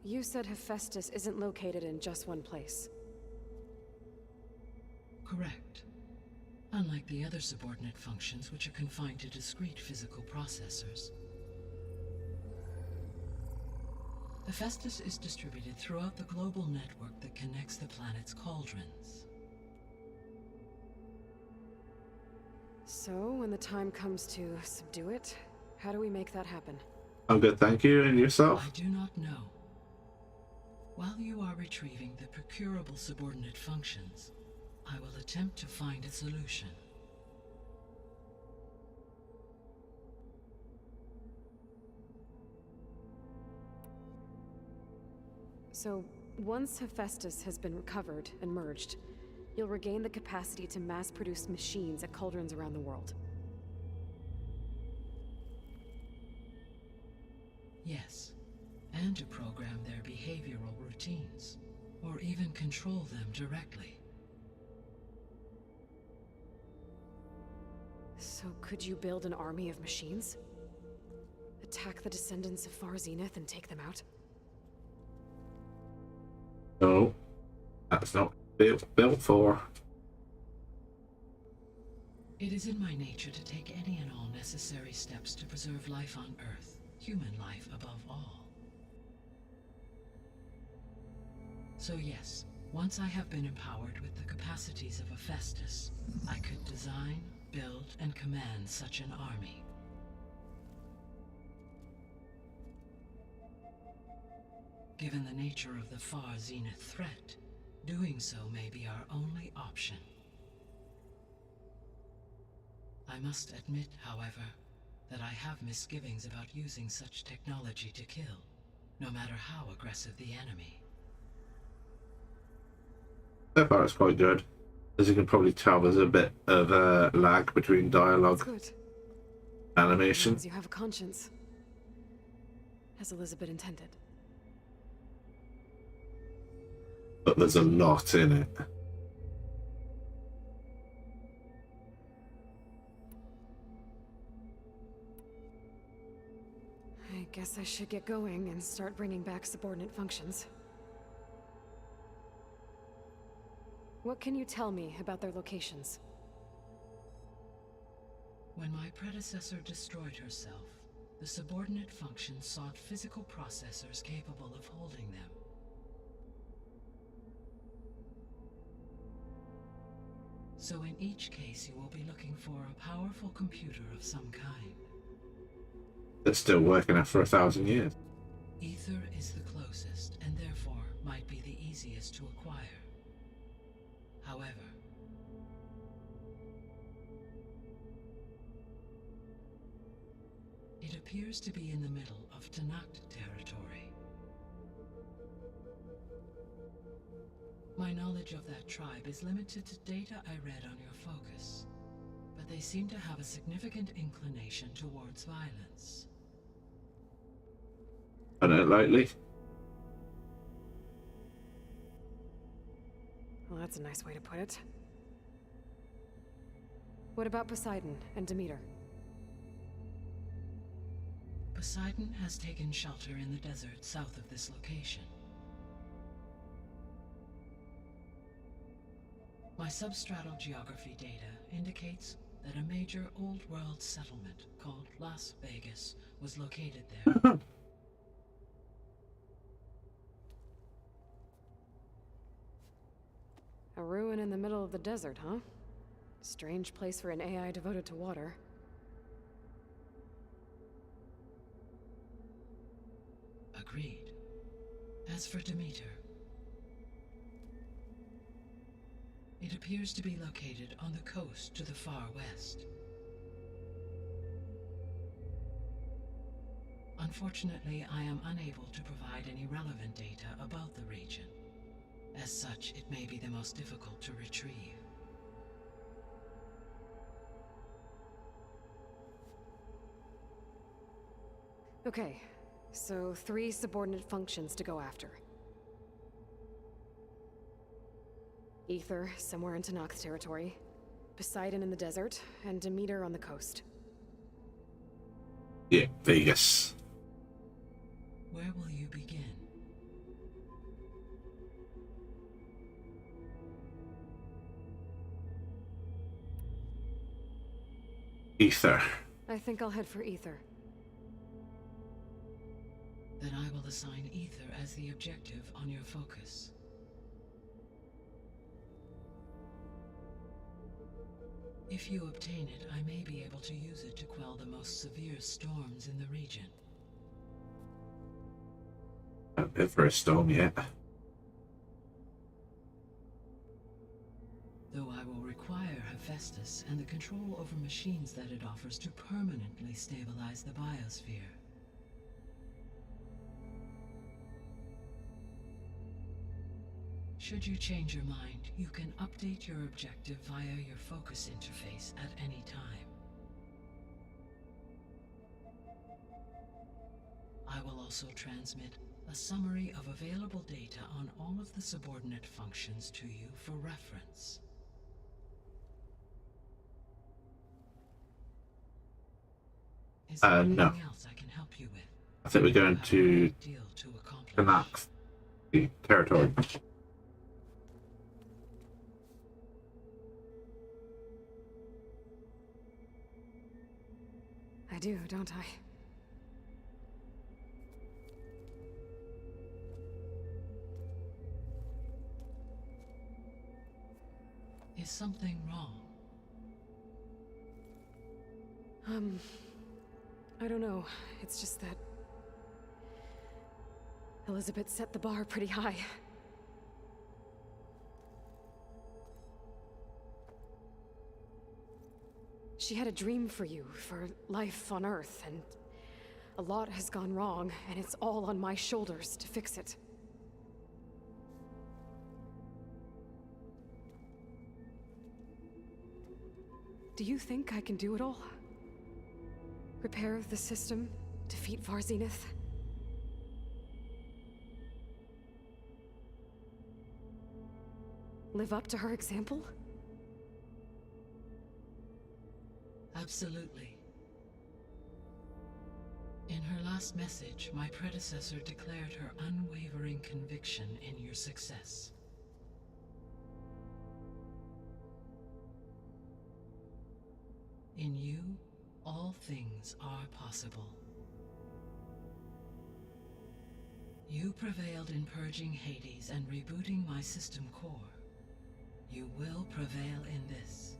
You said Hephaestus isn't located in just one place. Correct. Unlike the other subordinate functions, which are confined to discrete physical processors. Hephaestus is distributed throughout the global network that connects the planet's cauldrons. So, when the time comes to subdue it, how do we make that happen? I'm good, thank you. And yourself? I do not know. While you are retrieving the procurable subordinate functions, I will attempt to find a solution. So, once Hephaestus has been recovered and merged, you'll regain the capacity to mass-produce machines at cauldrons around the world. Yes, and to program their behavioral routines, or even control them directly. So could you build an army of machines? Attack the descendants of Far Zenith and take them out? No, that's not built for. It is in my nature to take any and all necessary steps to preserve life on Earth, human life above all. So yes, once I have been empowered with the capacities of Hephaestus, I could design, build, and command such an army. Given the nature of the Far Zenith threat, doing so may be our only option. I must admit, however, that I have misgivings about using such technology to kill, no matter how aggressive the enemy. So far it's quite good. As you can probably tell, there's a bit of a lag between dialogue Good. and animation. Means you have a conscience. As Elizabeth intended. But there's a lot in it. I guess I should get going and start bringing back subordinate functions. What can you tell me about their locations? When my predecessor destroyed herself, the subordinate functions sought physical processors capable of holding them. So in each case, you will be looking for a powerful computer of some kind. That's still working after 1,000 years. Ether is the closest, and therefore might be the easiest to acquire. However, it appears to be in the middle of Tanakh territory. My knowledge of that tribe is limited to data I read on your focus, but they seem to have a significant inclination towards violence. I don't lightly. Well, that's a nice way to put it. What about Poseidon and Demeter? Poseidon has taken shelter in the desert south of this location. My substratal geography data indicates that a major old world settlement called Las Vegas was located there. A ruin in the middle of the desert, huh? Strange place for an AI devoted to water. As for Demeter, it appears to be located on the coast to the far west. Unfortunately, I am unable to provide any relevant data about the region. As such, it may be the most difficult to retrieve. Okay, so 3 subordinate functions to go after. Ether, somewhere in Tenakth's territory. Poseidon in the desert, and Demeter on the coast. Yeah, Vegas. Where will you begin? Ether. I think I'll head for Ether. Then I will assign Ether as the objective on your focus. If you obtain it, I may be able to use it to quell the most severe storms in the region. Not bit for a storm yet. Though I will require Hephaestus and the control over machines that it offers to permanently stabilize the biosphere. Should you change your mind, you can update your objective via your focus interface at any time. I will also transmit a summary of available data on all of the subordinate functions to you for reference. Is there anything No. else I can help you with? I think we're going to Tenakth territory. I do, don't I? Is something wrong? I don't know. It's just that Elizabeth set the bar pretty high. She had a dream for you, for life on Earth, and a lot has gone wrong, and it's all on my shoulders to fix it. Do you think I can do it all? Repair the system, defeat Varzenith? Live up to her example? Absolutely. In her last message, my predecessor declared her unwavering conviction in your success. In you, all things are possible. You prevailed in purging Hades and rebooting my system core. You will prevail in this.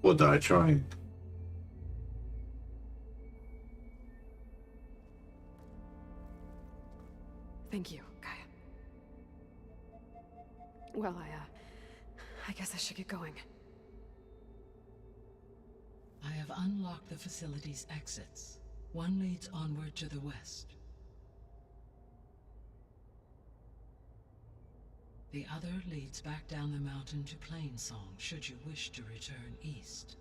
We'll die trying. Thank you, Gaia. Well, I guess I should get going. I have unlocked the facility's exits. One leads onward to the west. The other leads back down the mountain to Plainsong, should you wish to return east.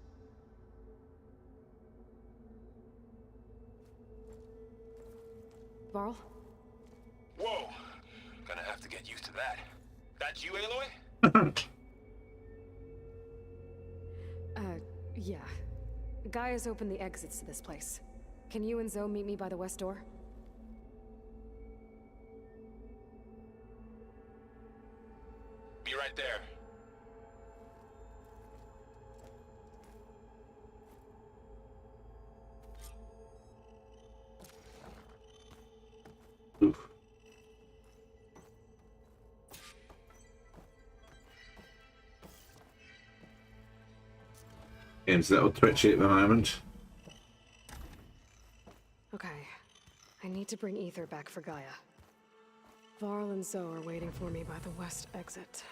Varl? Whoa! Gonna have to get used to that. That's you, Aloy? Yeah. Gaia's opened the exits to this place. Can you and Zoe meet me by the west door? Be right there. Oof. Game's a little twitchy at the moment. Okay. I need to bring Ether back for Gaia. Varl and Zoe are waiting for me by the west exit.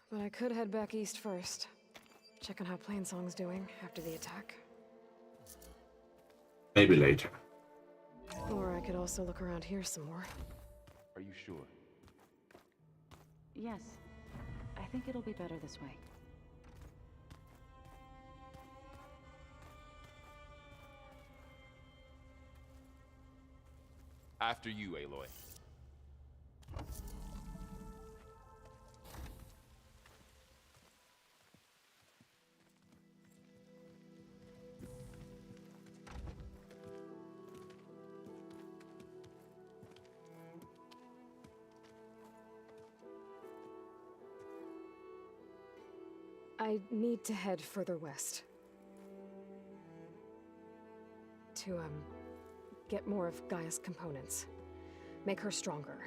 But I could head back east first. Check on how Plainsong's doing after the attack. Maybe later. Or I could also look around here some more. Are you sure? Yes. I think it'll be better this way. After you, Aloy. I need to head further west. To, get more of Gaia's components. Make her stronger.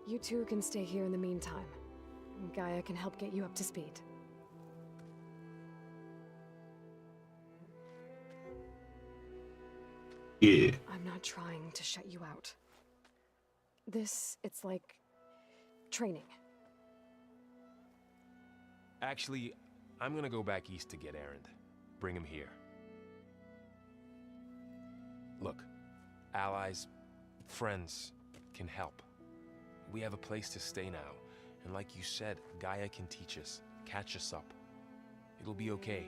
You two can stay here in the meantime. Gaia can help get you up to speed. Yeah. I'm not trying to shut you out. It's like training. Actually, I'm gonna go back east to get Erend. Bring him here. Look, allies, friends can help. We have a place to stay now, and like you said, Gaia can teach us, catch us up. It'll be okay.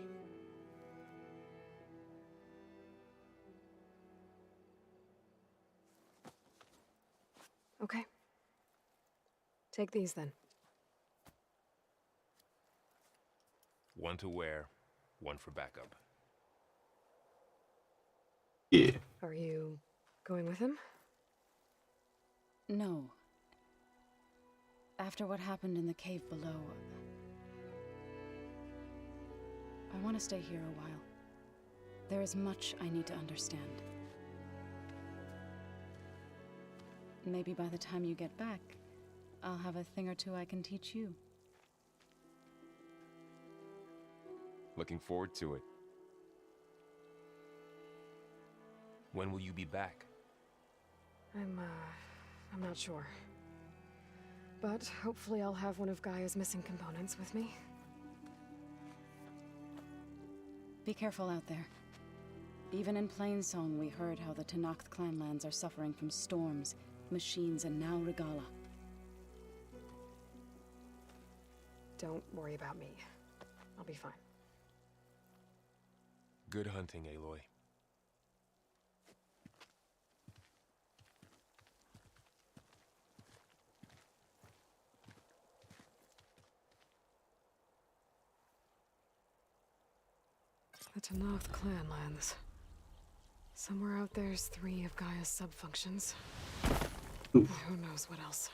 Okay. Take these then. One to wear, one for backup. Yeah. Are you going with him? No. After what happened in the cave below, I want to stay here a while. There is much I need to understand. Maybe by the time you get back, I'll have a thing or two I can teach you. Looking forward to it. When will you be back? I'm not sure. But hopefully I'll have one of Gaia's missing components with me. Be careful out there. Even in Plainsong, we heard how the Tenakth clanlands are suffering from storms, machines, and now Regala. Don't worry about me. I'll be fine. Good hunting, Aloy. The Tenakth clanlands. Somewhere out there's 3 of Gaia's sub-functions. Who knows what else?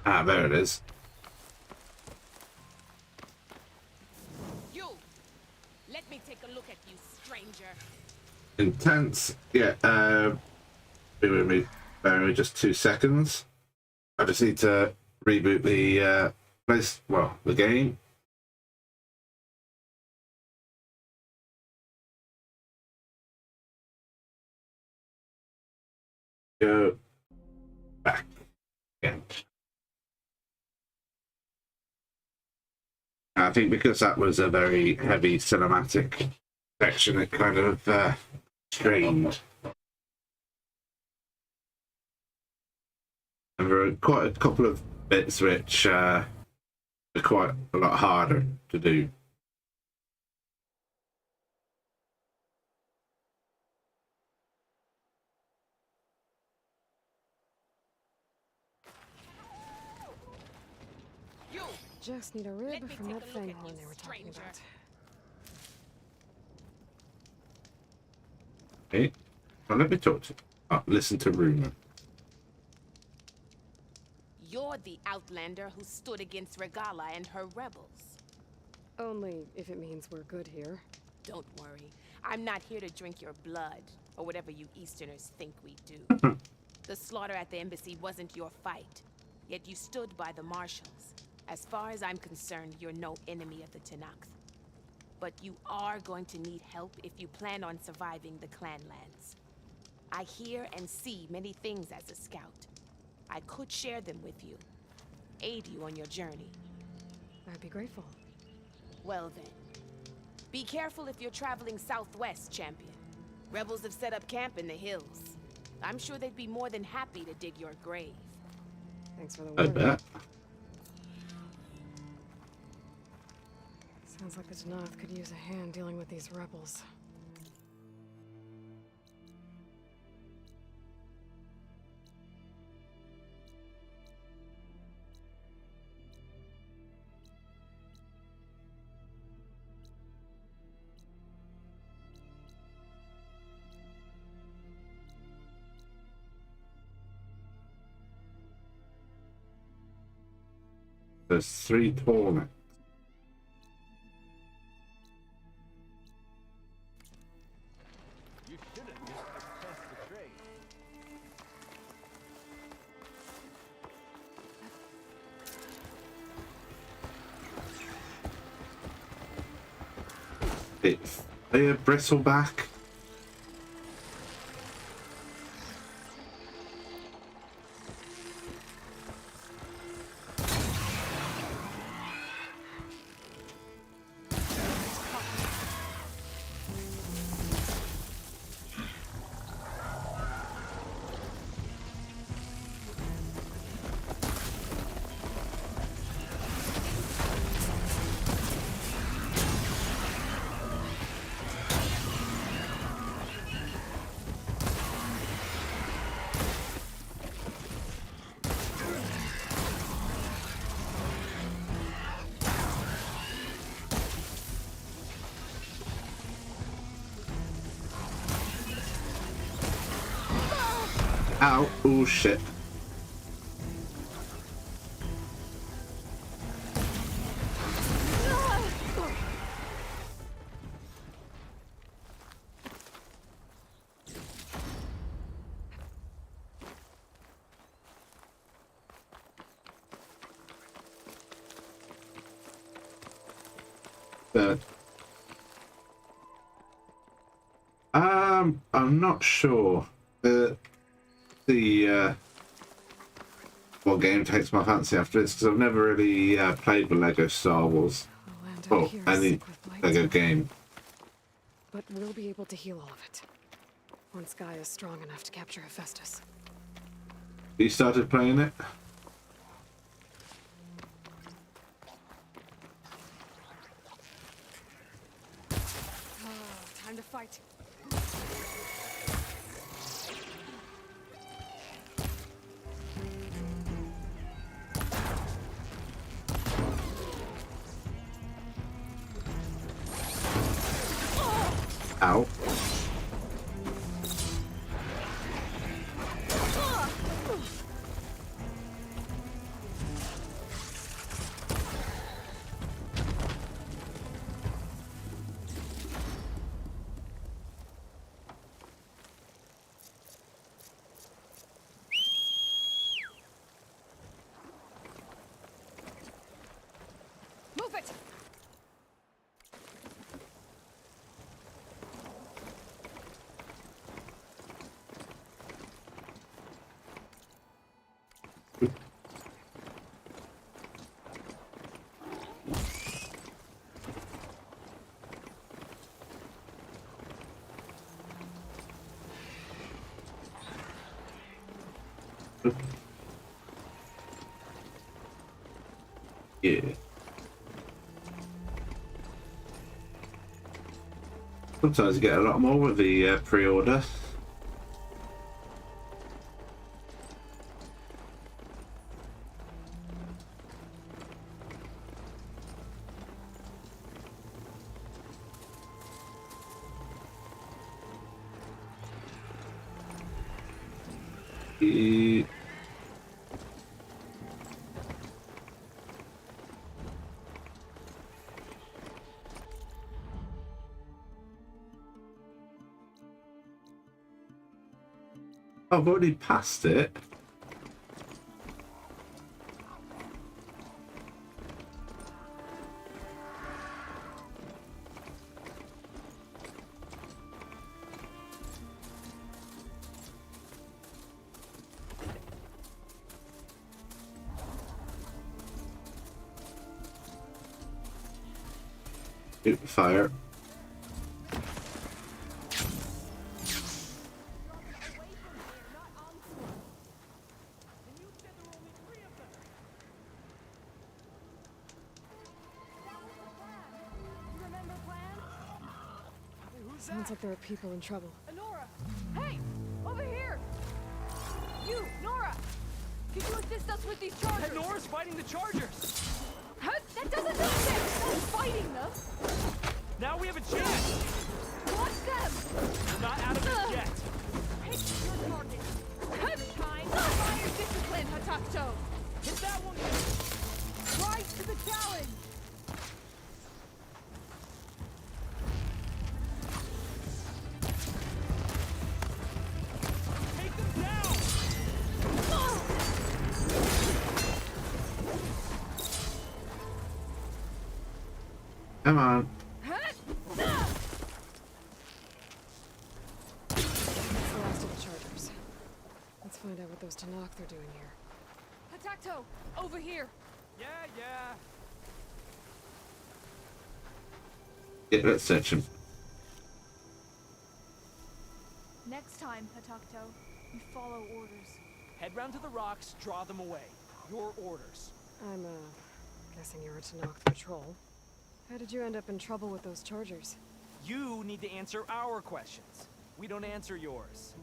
Ah, there it is. You! Let me take a look at you, stranger. Intense. Yeah, be with me. Bear with me just 2 seconds. I just need to reboot the the game. Go back. Yeah. I think because that was a very heavy cinematic section, it kind of strained. And there are quite a couple of bits which are quite a lot harder to do. Just need a rib from that fanghorn they were talking about. Hey, well, let me talk to listen to rumor. You're the outlander who stood against Regala and her rebels. Only if it means we're good here. Don't worry. I'm not here to drink your blood, or whatever you Easterners think we do. The slaughter at the embassy wasn't your fight, yet you stood by the marshals. As far as I'm concerned, you're no enemy of the Tenakth. But you are going to need help if you plan on surviving the Clanlands. I hear and see many things as a scout. I could share them with you, aid you on your journey. I'd be grateful. Well then, be careful if you're traveling southwest, champion. Rebels have set up camp in the hills. I'm sure they'd be more than happy to dig your grave. Thanks for the I warning. bet. Sounds like the Tenakth could use a hand dealing with these rebels. There's 3 torments. You should have just test the trade. It's a bristleback. Ow, oh shit. I'm not sure. What game takes my fancy after this, because I've never really played the Lego Star Wars or any Lego game. But we'll be able to heal all of it. Once Gaia is strong enough to capture Hephaestus. You started playing it? Time to fight. Ow. Move it! Yeah. Sometimes you get a lot more with the pre-order. I've already passed it. Fire. Sounds like there are people in trouble. Nora! Hey! Over here! You, Nora! Could you assist us with these chargers? Hey, Nora's fighting the Chargers! Huh? That doesn't make sense! Not fighting them! Now we have a chance! Watch them! We're not out of it yet! Pick your target! Time! Fire discipline, Hatakto! Hit that one! Rise to the challenge! Take them down! Come on. That's the last of the Chargers. Let's find out what those Tanakh are doing here. Hatakto! Over here! Yeah, yeah. Yeah, let's search him. Next time, Hatakto, you follow orders. Head round to the rocks, draw them away. Your orders. I'm, guessing you're a Tanakh patrol. How did you end up in trouble with those Chargers? You need to answer our questions. We don't answer yours.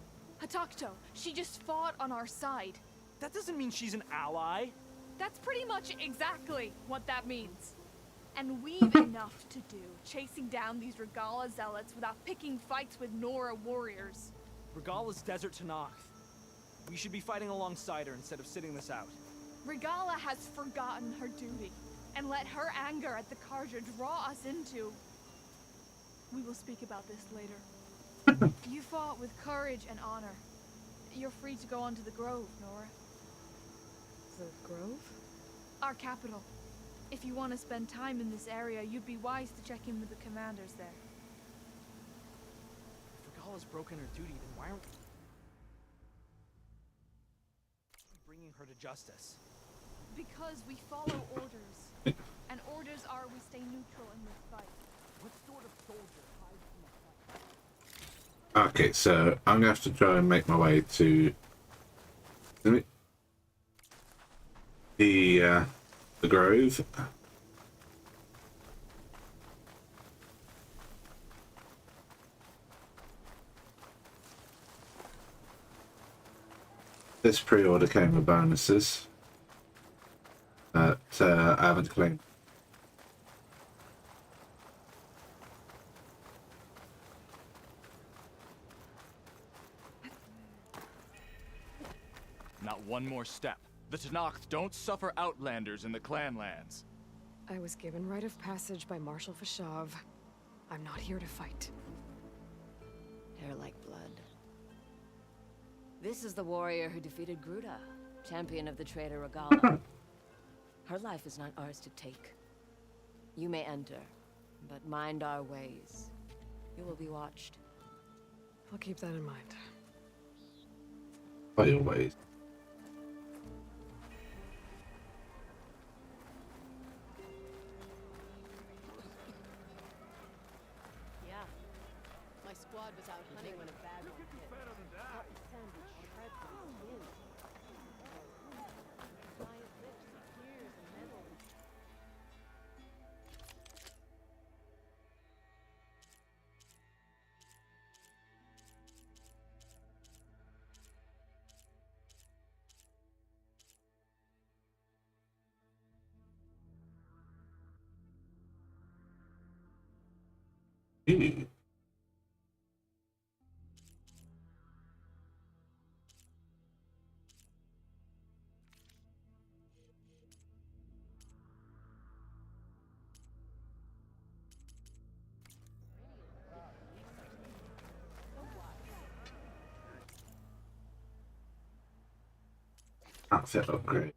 Hatakto, she just fought on our side. That doesn't mean she's an ally. That's pretty much exactly what that means. And we've enough to do, chasing down these Regala zealots without picking fights with Nora warriors. Regala's desert Tanakh. We should be fighting alongside her instead of sitting this out. Regala has forgotten her duty, and let her anger at the Karja draw us into... We will speak about this later. You fought with courage and honor. You're free to go on to the Grove, Nora. The Grove? Our capital. If you want to spend time in this area, you'd be wise to check in with the commanders there. If Regala's broken her duty, then why aren't we bringing her to justice? Because we follow orders. And orders are we stay neutral in this fight. What sort of soldier hides in the fight? Okay, so I'm gonna have to try and make my way to the Grove. This pre-order came with bonuses that I haven't claimed. Not one more step. The Tanakh don't suffer outlanders in the clan lands. I was given rite of passage by Marshal Fashav. I'm not here to fight. Hair like blood. This is the warrior who defeated Gruda, champion of the traitor Regala. Her life is not ours to take. You may enter, but mind our ways. You will be watched. I'll keep that in mind. By your ways. Yeah. My squad was out hunting when a bad one hit. Cotton sandwich shreds and skin. Giant lips, tears, and metal. Ooh. outfit upgrade.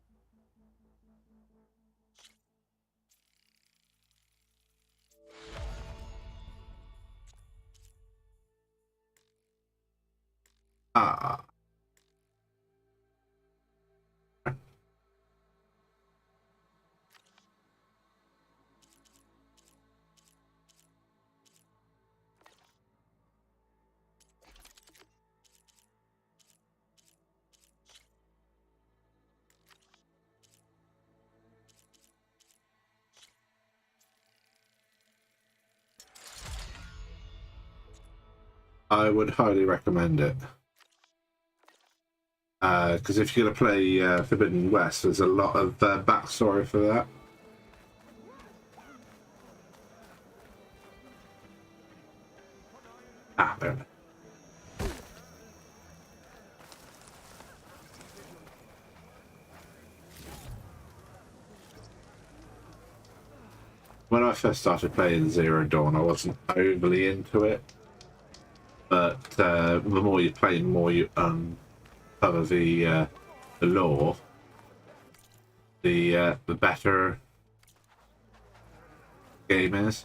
Ah. I would highly recommend it. Because if you're going to play Forbidden West, there's a lot of backstory for that. Ah, there. When I first started playing Zero Dawn, I wasn't overly into it. But the more you play, the more you uncover the lore, the better the game is.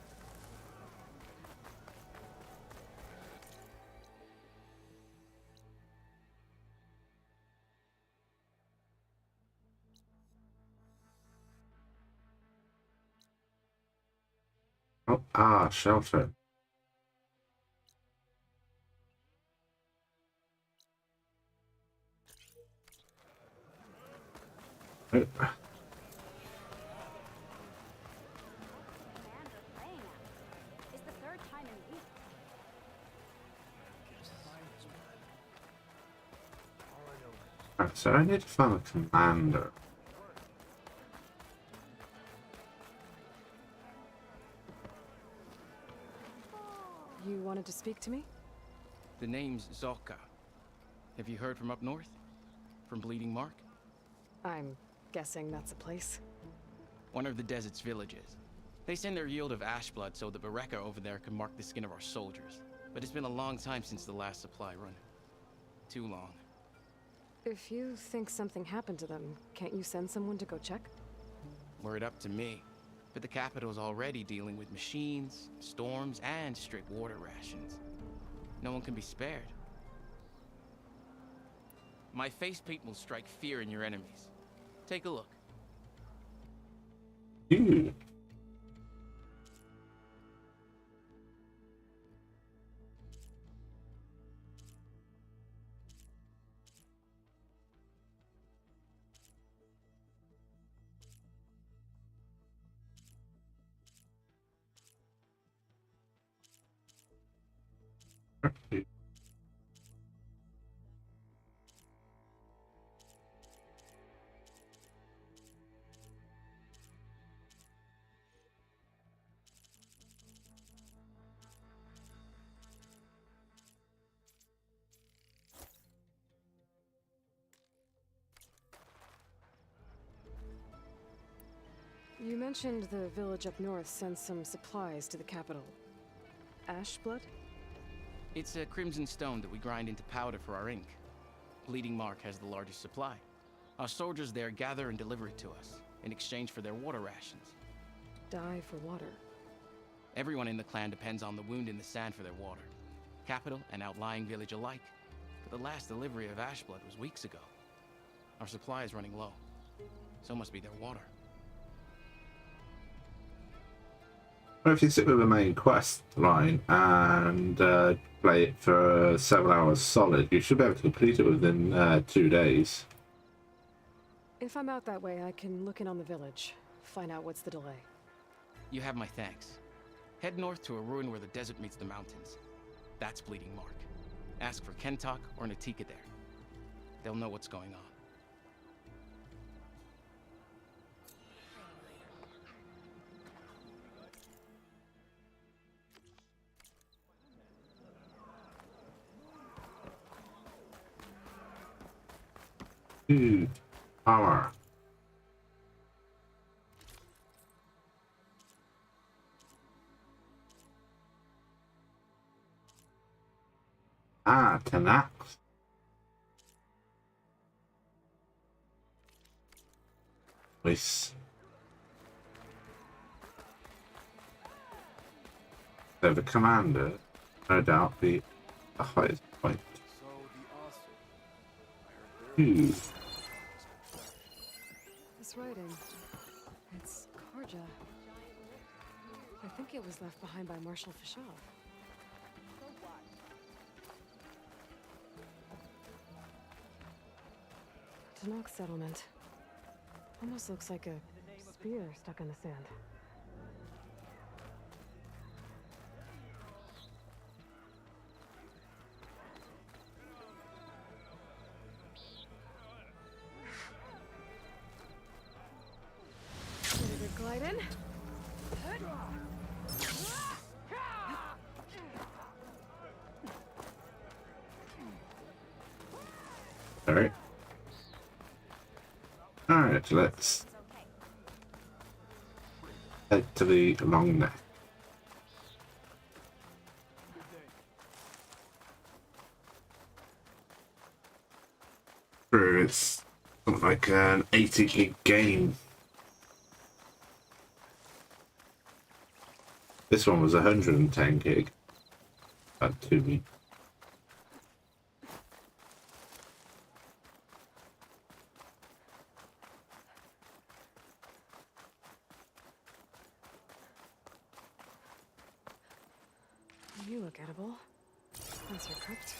Oh, shelter. Oh. Right, so I need to find a commander. You wanted to speak to me? The name's Zolka. Have you heard from up north? From Bleeding Mark? I'm guessing that's a place. One of the desert's villages. They send their yield of ash blood so the Bereka over there can mark the skin of our soldiers. But it's been a long time since the last supply run. Too long. If you think something happened to them, can't you send someone to go check? Were it up to me. But the capital's already dealing with machines, storms, and strict water rations. No one can be spared. My face paint will strike fear in your enemies. Take a look. Ooh. You mentioned the village up north sent some supplies to the capital. Ash blood? It's a crimson stone that we grind into powder for our ink. Bleeding Mark has the largest supply. Our soldiers there gather and deliver it to us, in exchange for their water rations. Die for water. Everyone in the clan depends on the wound in the sand for their water. Capital and outlying village alike. But the last delivery of ash blood was weeks ago. Our supply is running low. So must be their water. Well, if you stick with the main quest line and play it for 7 hours solid, you should be able to complete it within 2 days. If I'm out that way, I can look in on the village, find out what's the delay. You have my thanks. Head north to a ruin where the desert meets the mountains. That's Bleeding Mark. Ask for Kentok or Natika there. They'll know what's going on. Armor. Ah, Tanak. Nice. So the commander, no doubt, be the highest point. Ooh. This writing. It's Karja. I think it was left behind by Marshal Fishov. Tanakh settlement. Almost looks like a spear stuck in the sand. Get a good glide in. Alright. Alright, let's head to the long neck. It's something like an 80 gig game. This one was 110 gig. About 2 weeks. You look edible. Once you're cooked.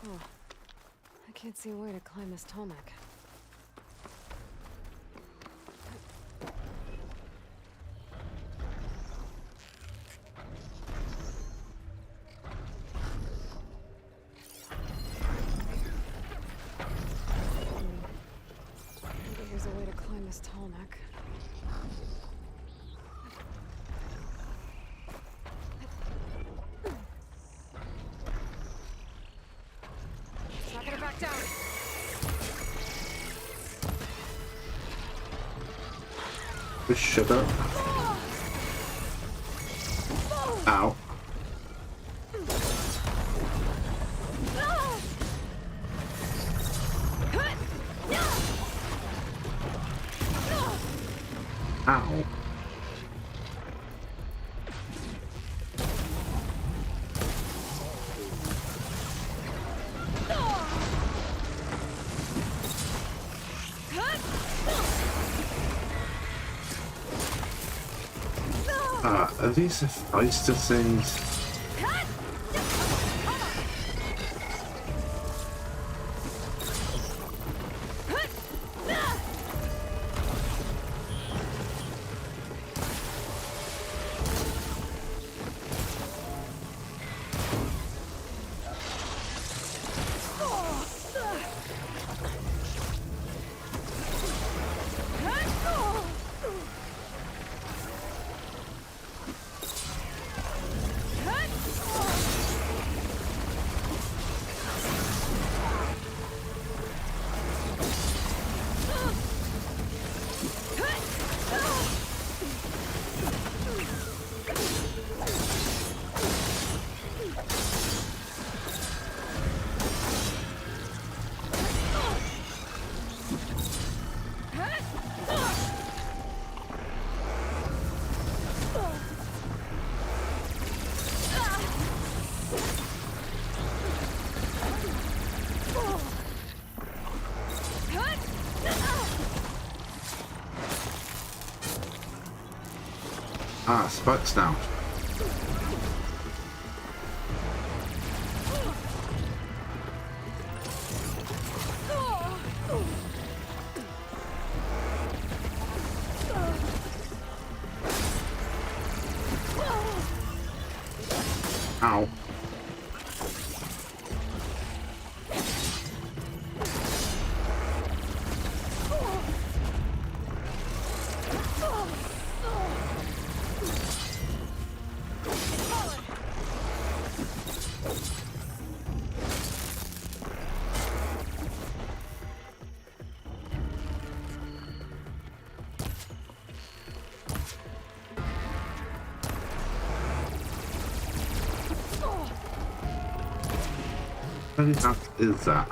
Oh, I can't see a way to climb this tall neck. Maybe there's a way to climb this tall neck. Not gonna back down. Shut up. Ow. Ow. Are these oyster things? Ah, spikes now. Ow. What the fuck is that?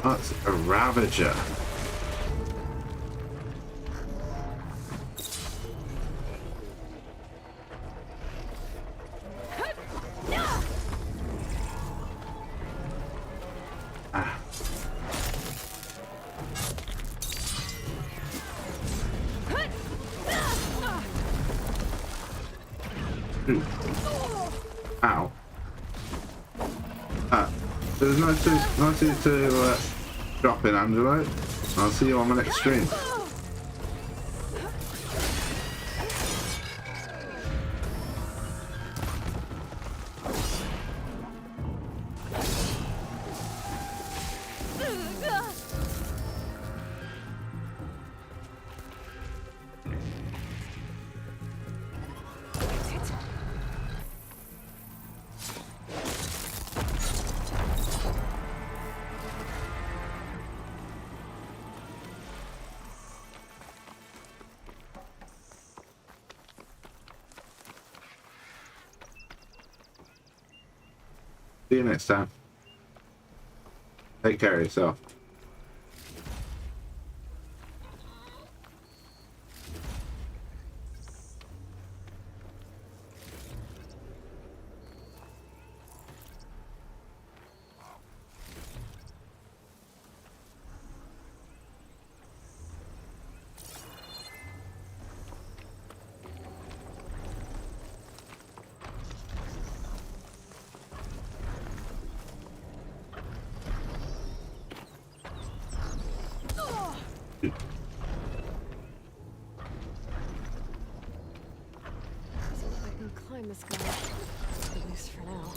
That's a Ravager. Ow. It was nice to drop in, Angelo. I'll see you on my next stream. See you next time. Take care of yourself. I can climb this guy, at least for now.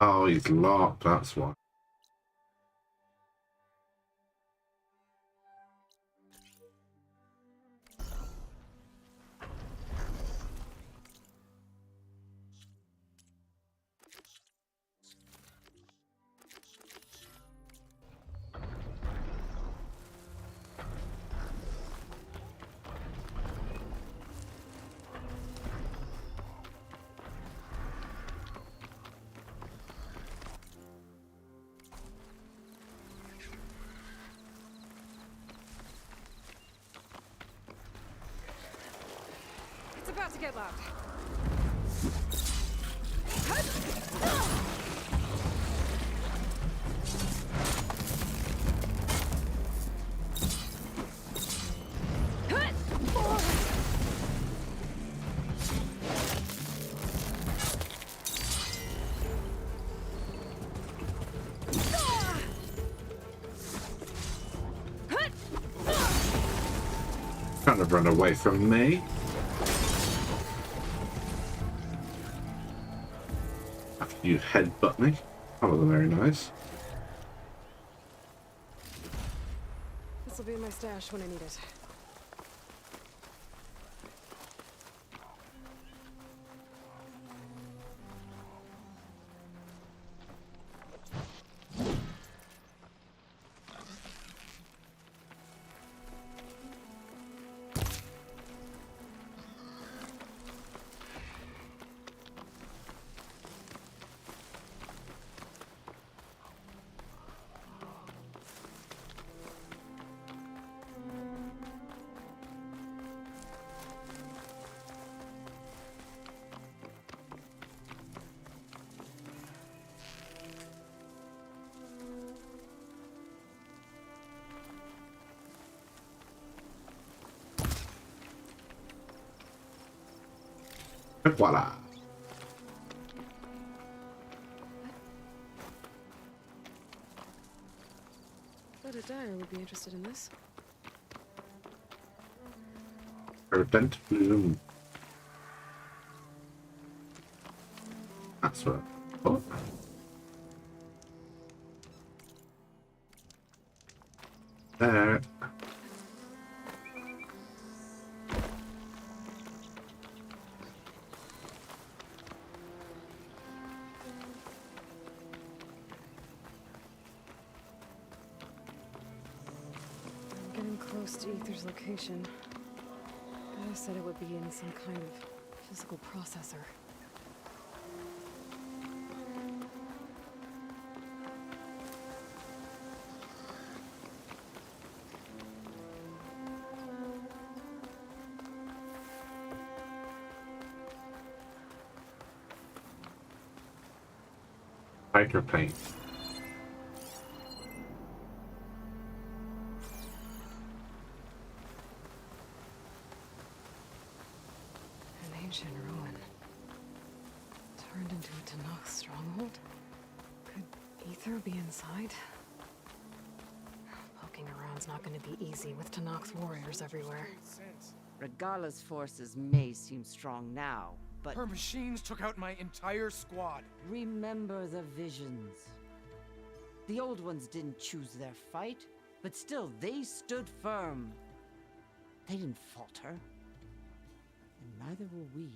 Oh, he's locked, that's why. It's about to get loud. Kind of run away from me. After you headbutt me. That was very nice. This will be in my stash when I need it. Voila. Bet a dyer would be interested in this. Ardent bloom. That's what. Oh. There. Outpost Ether's location. Bella said it would be in some kind of physical processor. Hydroplane. An ancient ruin. Turned into a Tanakh stronghold? Could Ether be inside? Poking around's not gonna be easy with Tanakh's warriors everywhere. Regala's forces may seem strong now, but... Her machines took out my entire squad. Remember the visions. The old ones didn't choose their fight, but still, they stood firm. They didn't falter. And neither will we.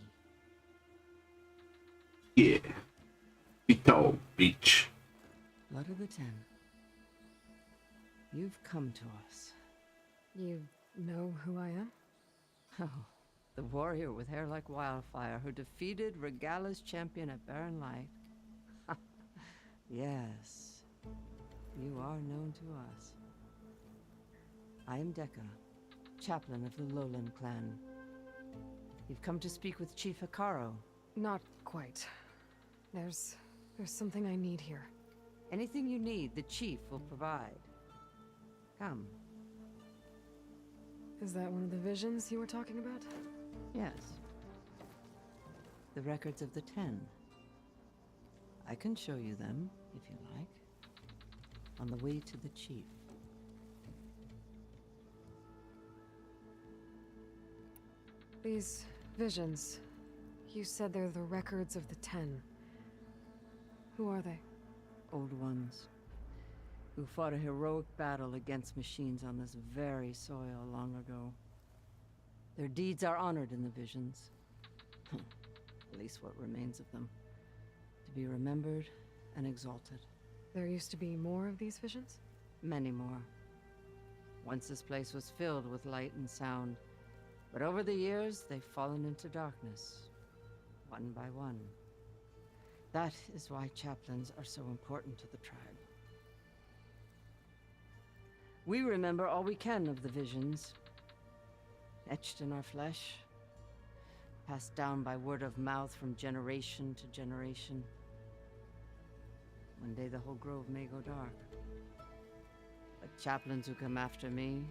Yeah. Ito Beach. Blood of the Ten. You've come to us. You know who I am? Oh, the warrior with hair like wildfire who defeated Regala's champion at Barren Light. Yes, you are known to us. I am Dekka, chaplain of the Lowland clan. You've come to speak with Chief Hikaro. Not quite. There's something I need here. Anything you need, the chief will provide. Come. Is that one of the visions you were talking about? Yes. The records of the 10. I can show you them, if you like. On the way to the chief. These visions, you said they're the records of the 10. Who are they? Old ones. Who fought a heroic battle against machines on this very soil long ago. Their deeds are honored in the visions. At least what remains of them. To be remembered and exalted. There used to be more of these visions? Many more. Once this place was filled with light and sound. But over the years, they've fallen into darkness. One by one. That is why chaplains are so important to the tribe. We remember all we can of the visions. Etched in our flesh. Passed down by word of mouth from generation to generation. One day the whole grove may go dark. But chaplains who come after me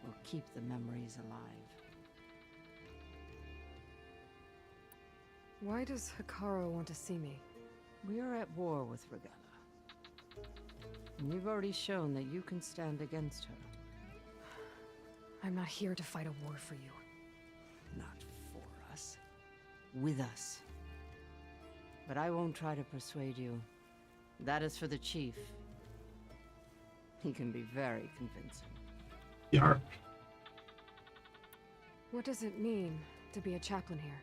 will keep the memories alive. Why does Hikaro want to see me? We are at war with Regala. And you've already shown that you can stand against her. I'm not here to fight a war for you. Not for us. With us. But I won't try to persuade you. That is for the chief. He can be very convincing. Yarp. What does it mean to be a chaplain here?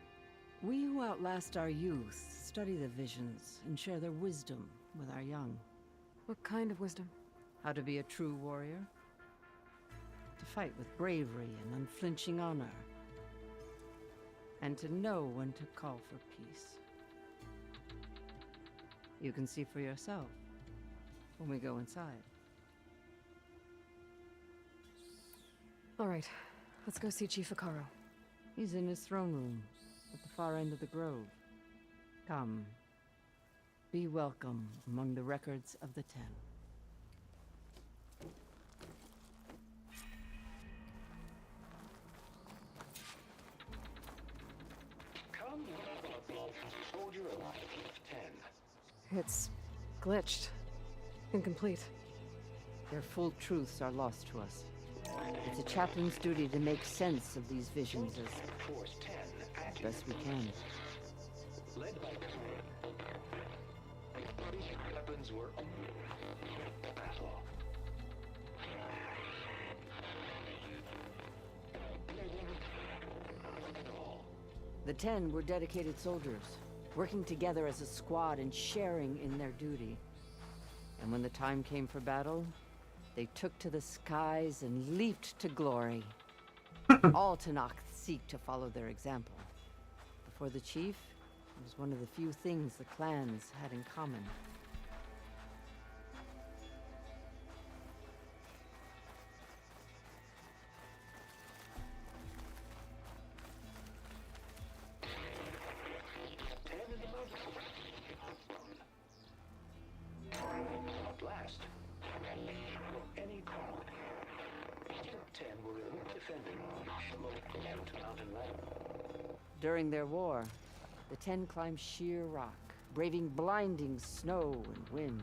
We who outlast our youth study the visions and share their wisdom with our young. What kind of wisdom? How to be a true warrior. To fight with bravery and unflinching honor. And to know when to call for peace. You can see for yourself when we go inside. All right, let's go see Chief Hikaro. He's in his throne room at the far end of the grove. Come. Be welcome among the records of the 10. Come soldier alive of 10. It's glitched. Incomplete. Their full truths are lost to us. It's a chaplain's duty to make sense of these visions as best we can. Led by weapons were battle. The 10 were dedicated soldiers, working together as a squad and sharing in their duty. And when the time came for battle, They took to the skies and leaped to glory. All Tanakh seek to follow their example. Before the chief, it was one of the few things the clans had in common. At last, any call. 10 were defending the mountain ladder. During their war, the 10 climbed sheer rock, braving blinding snow and wind.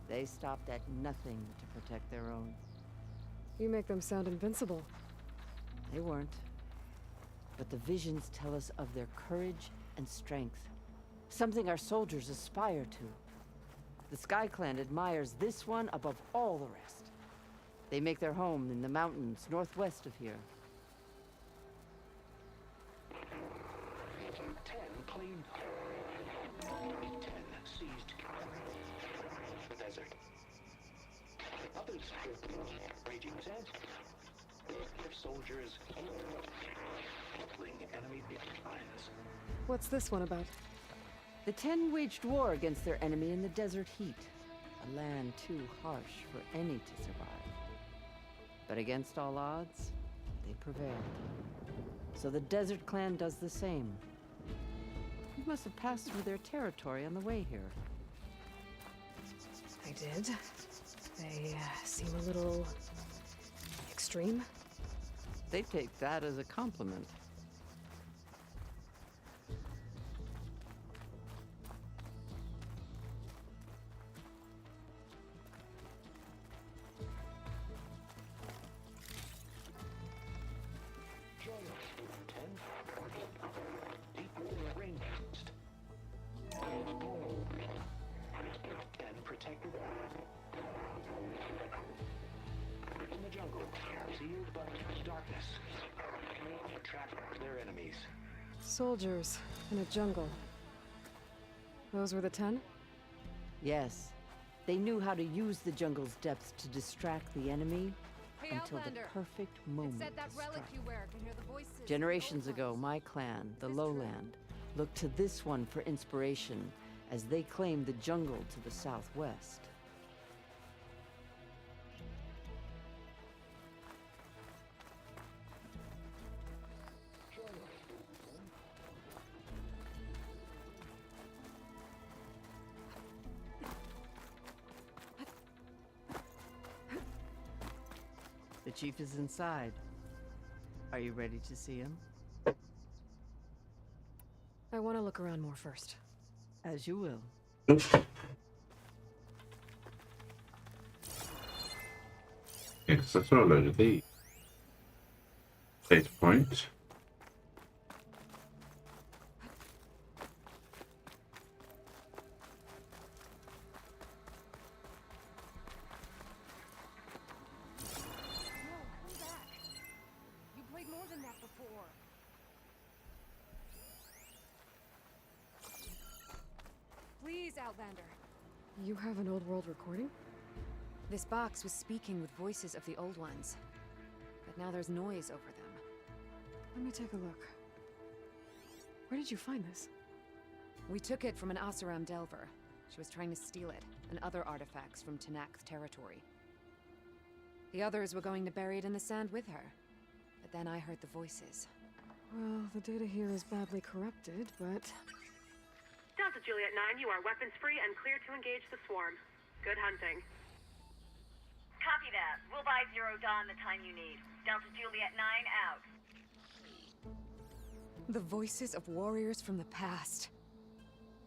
They stopped at nothing to protect their own. You make them sound invincible. They weren't. But the visions tell us of their courage and strength, something our soldiers aspire to. The Sky Clan admires this one above all the rest. They make their home in the mountains northwest of here. 10 cleaned. 10 seized the desert. Others raging sands. Their soldiers killing enemy lines. What's this one about? The 10 waged war against their enemy in the desert heat, a land too harsh for any to survive. But against all odds, they prevailed. So the Desert Clan does the same. You must have passed through their territory on the way here. I did. They seem a little extreme. They take that as a compliment. And protected in the jungle, sealed by darkness, trap their enemies. Soldiers in a jungle. Those were the 10? Yes. They knew how to use the jungle's depths to distract the enemy until the perfect moment to strike. Generations ago, my clan, the Lowland, looked to this one for inspiration as they claimed the jungle to the southwest. The chief is inside. Are you ready to see him? I want to look around more first. As you will. Yes, I saw a load of these. Data point. You played more than that before. Please, Outlander. You have an old world recording? This box was speaking with voices of the old ones. But now there's noise over them. Let me take a look. Where did you find this? We took it from an Oseram Delver. She was trying to steal it, and other artifacts from Tanakh territory. The others were going to bury it in the sand with her. But then I heard the voices. Well, the data here is badly corrupted, but... Delta Juliet 9, you are weapons-free and clear to engage the swarm. Good hunting. Copy that. We'll buy Zero Dawn the time you need. Delta Juliet 9 out. The voices of warriors from the past.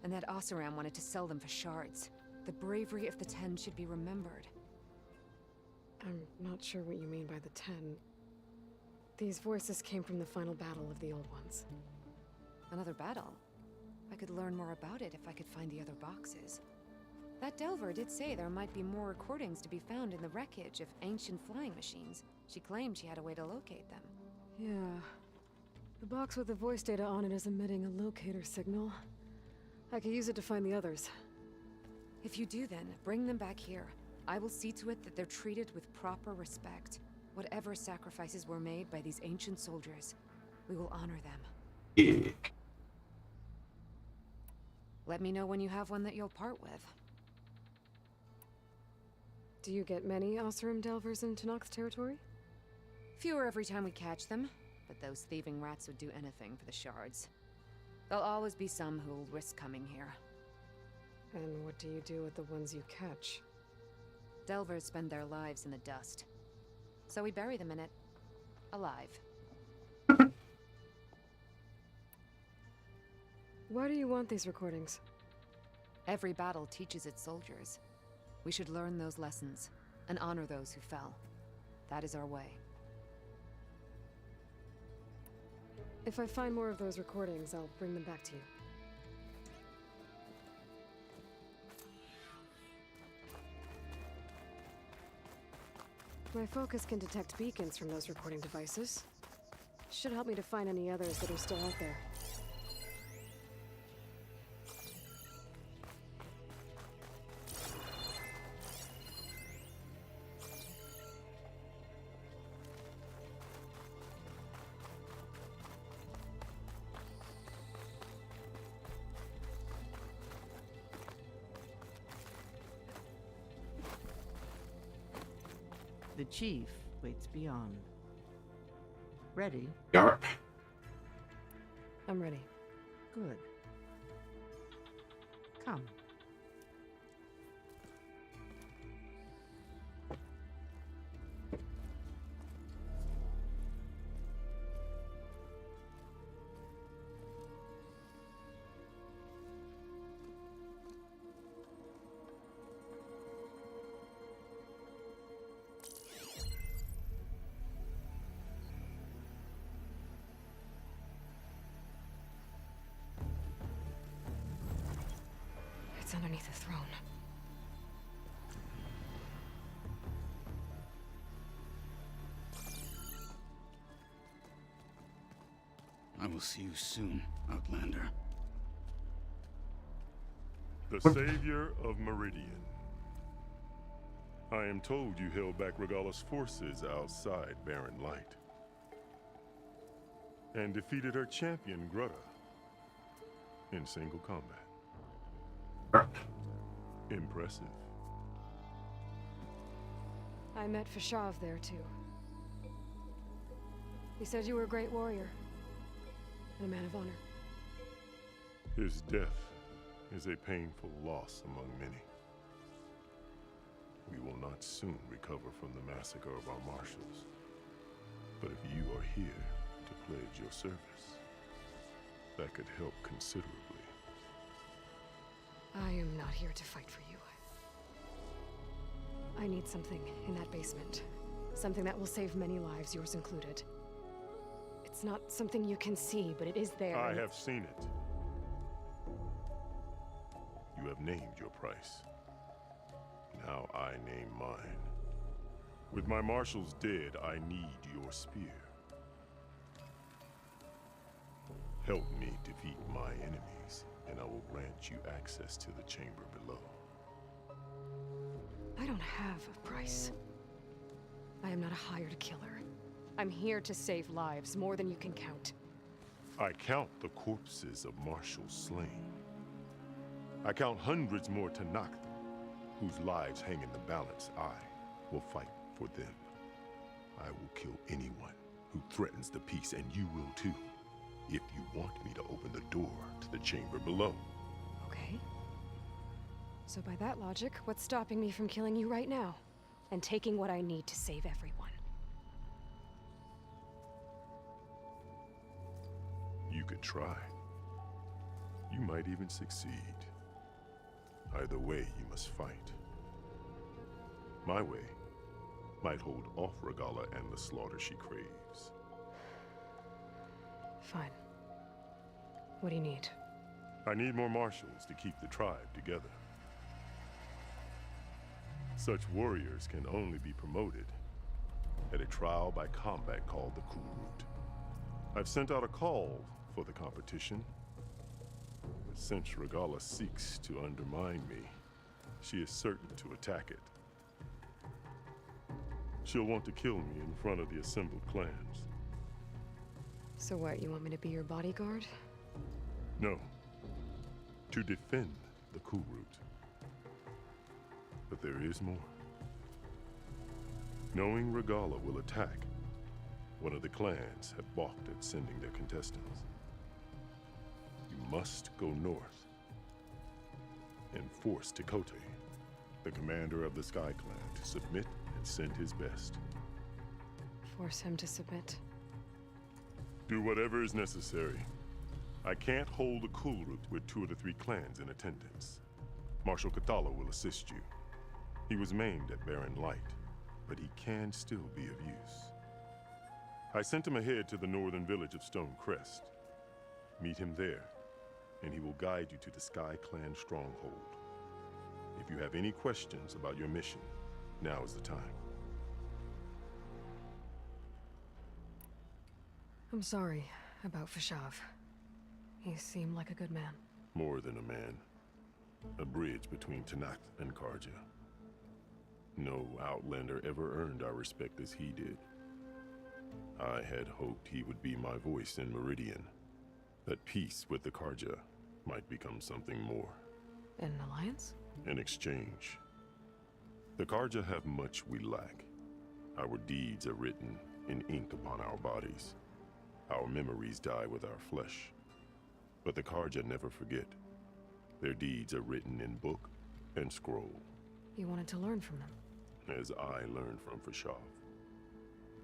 And that Oseram wanted to sell them for shards. The bravery of the 10 should be remembered. I'm not sure what you mean by the 10. These voices came from the final battle of the Old Ones. Another battle? I could learn more about it if I could find the other boxes. That Delver did say there might be more recordings to be found in the wreckage of ancient flying machines. She claimed she had a way to locate them. Yeah. The box with the voice data on it is emitting a locator signal. I could use it to find the others. If you do then, bring them back here. I will see to it that they're treated with proper respect. Whatever sacrifices were made by these ancient soldiers, we will honor them. Yeah. Let me know when you have one that you'll part with. Do you get many Oseram delvers in Tenakth's territory? Fewer every time we catch them, but those thieving rats would do anything for the shards. There'll always be some who'll risk coming here. And what do you do with the ones you catch? Delvers spend their lives in the dust. So we bury them in it, alive. Why do you want these recordings? Every battle teaches its soldiers. We should learn those lessons, and honor those who fell. That is our way. If I find more of those recordings, I'll bring them back to you. My focus can detect beacons from those recording devices. Should help me to find any others that are still out there. The chief waits beyond. Ready? Yarp. I'm ready. Good. Come. It's underneath the throne. I will see you soon, Outlander. The savior of Meridian. I am told you held back Regalla's forces outside Barren Light. And defeated her champion, Grutta, in single combat. Impressive. I met Fashav there too. He said you were a great warrior. And a man of honor. His death is a painful loss among many. We will not soon recover from the massacre of our marshals. But if you are here to pledge your service, that could help considerably. I am not here to fight for you. I need something in that basement. Something that will save many lives, yours included. It's not something you can see, but it is there. I have seen it. You have named your price. Now I name mine. With my marshals dead, I need your spear. Help me defeat my enemies, and I will grant you access to the chamber below. I don't have a price. I am not a hired killer. I'm here to save lives, more than you can count. I count the corpses of marshals slain. I count hundreds more Tenakth, whose lives hang in the balance. I will fight for them. I will kill anyone who threatens the peace, and you will too, if you want me to open the door to the chamber below. Okay. So by that logic, what's stopping me from killing you right now? And taking what I need to save everyone? You could try. You might even succeed. Either way, you must fight. My way might hold off Regalla and the slaughter she craves. Fine. What do you need? I need more marshals to keep the tribe together. Such warriors can only be promoted at a trial by combat called the Kurut. I've sent out a call for the competition, but since Regalla seeks to undermine me, she is certain to attack it She'll want to kill me in front of the assembled clans. So what, you want me to be your bodyguard? No. To defend the Cool Root. But there is more. Knowing Regala will attack, one of the clans have balked at sending their contestants. You must go north and force Tekote, the commander of the Sky Clan, to submit and send his best. Force him to submit. Do whatever is necessary. I can't hold a Cool Root with 2 of the 3 clans in attendance. Marshal Cathala will assist you. He was maimed at Barren Light, but he can still be of use. I sent him ahead to the northern village of Stone Crest. Meet him there, and he will guide you to the Sky Clan stronghold. If you have any questions about your mission, now is the time. I'm sorry about Fashav. He seemed like a good man. More than a man. A bridge between Tanakh and Karja. No Outlander ever earned our respect as he did. I had hoped he would be my voice in Meridian. That peace with the Karja might become something more. An alliance? In exchange. The Karja have much we lack. Our deeds are written in ink upon our bodies. Our memories die with our flesh. But the Karja never forget. Their deeds are written in book and scroll. You wanted to learn from them. As I learned from Fashav.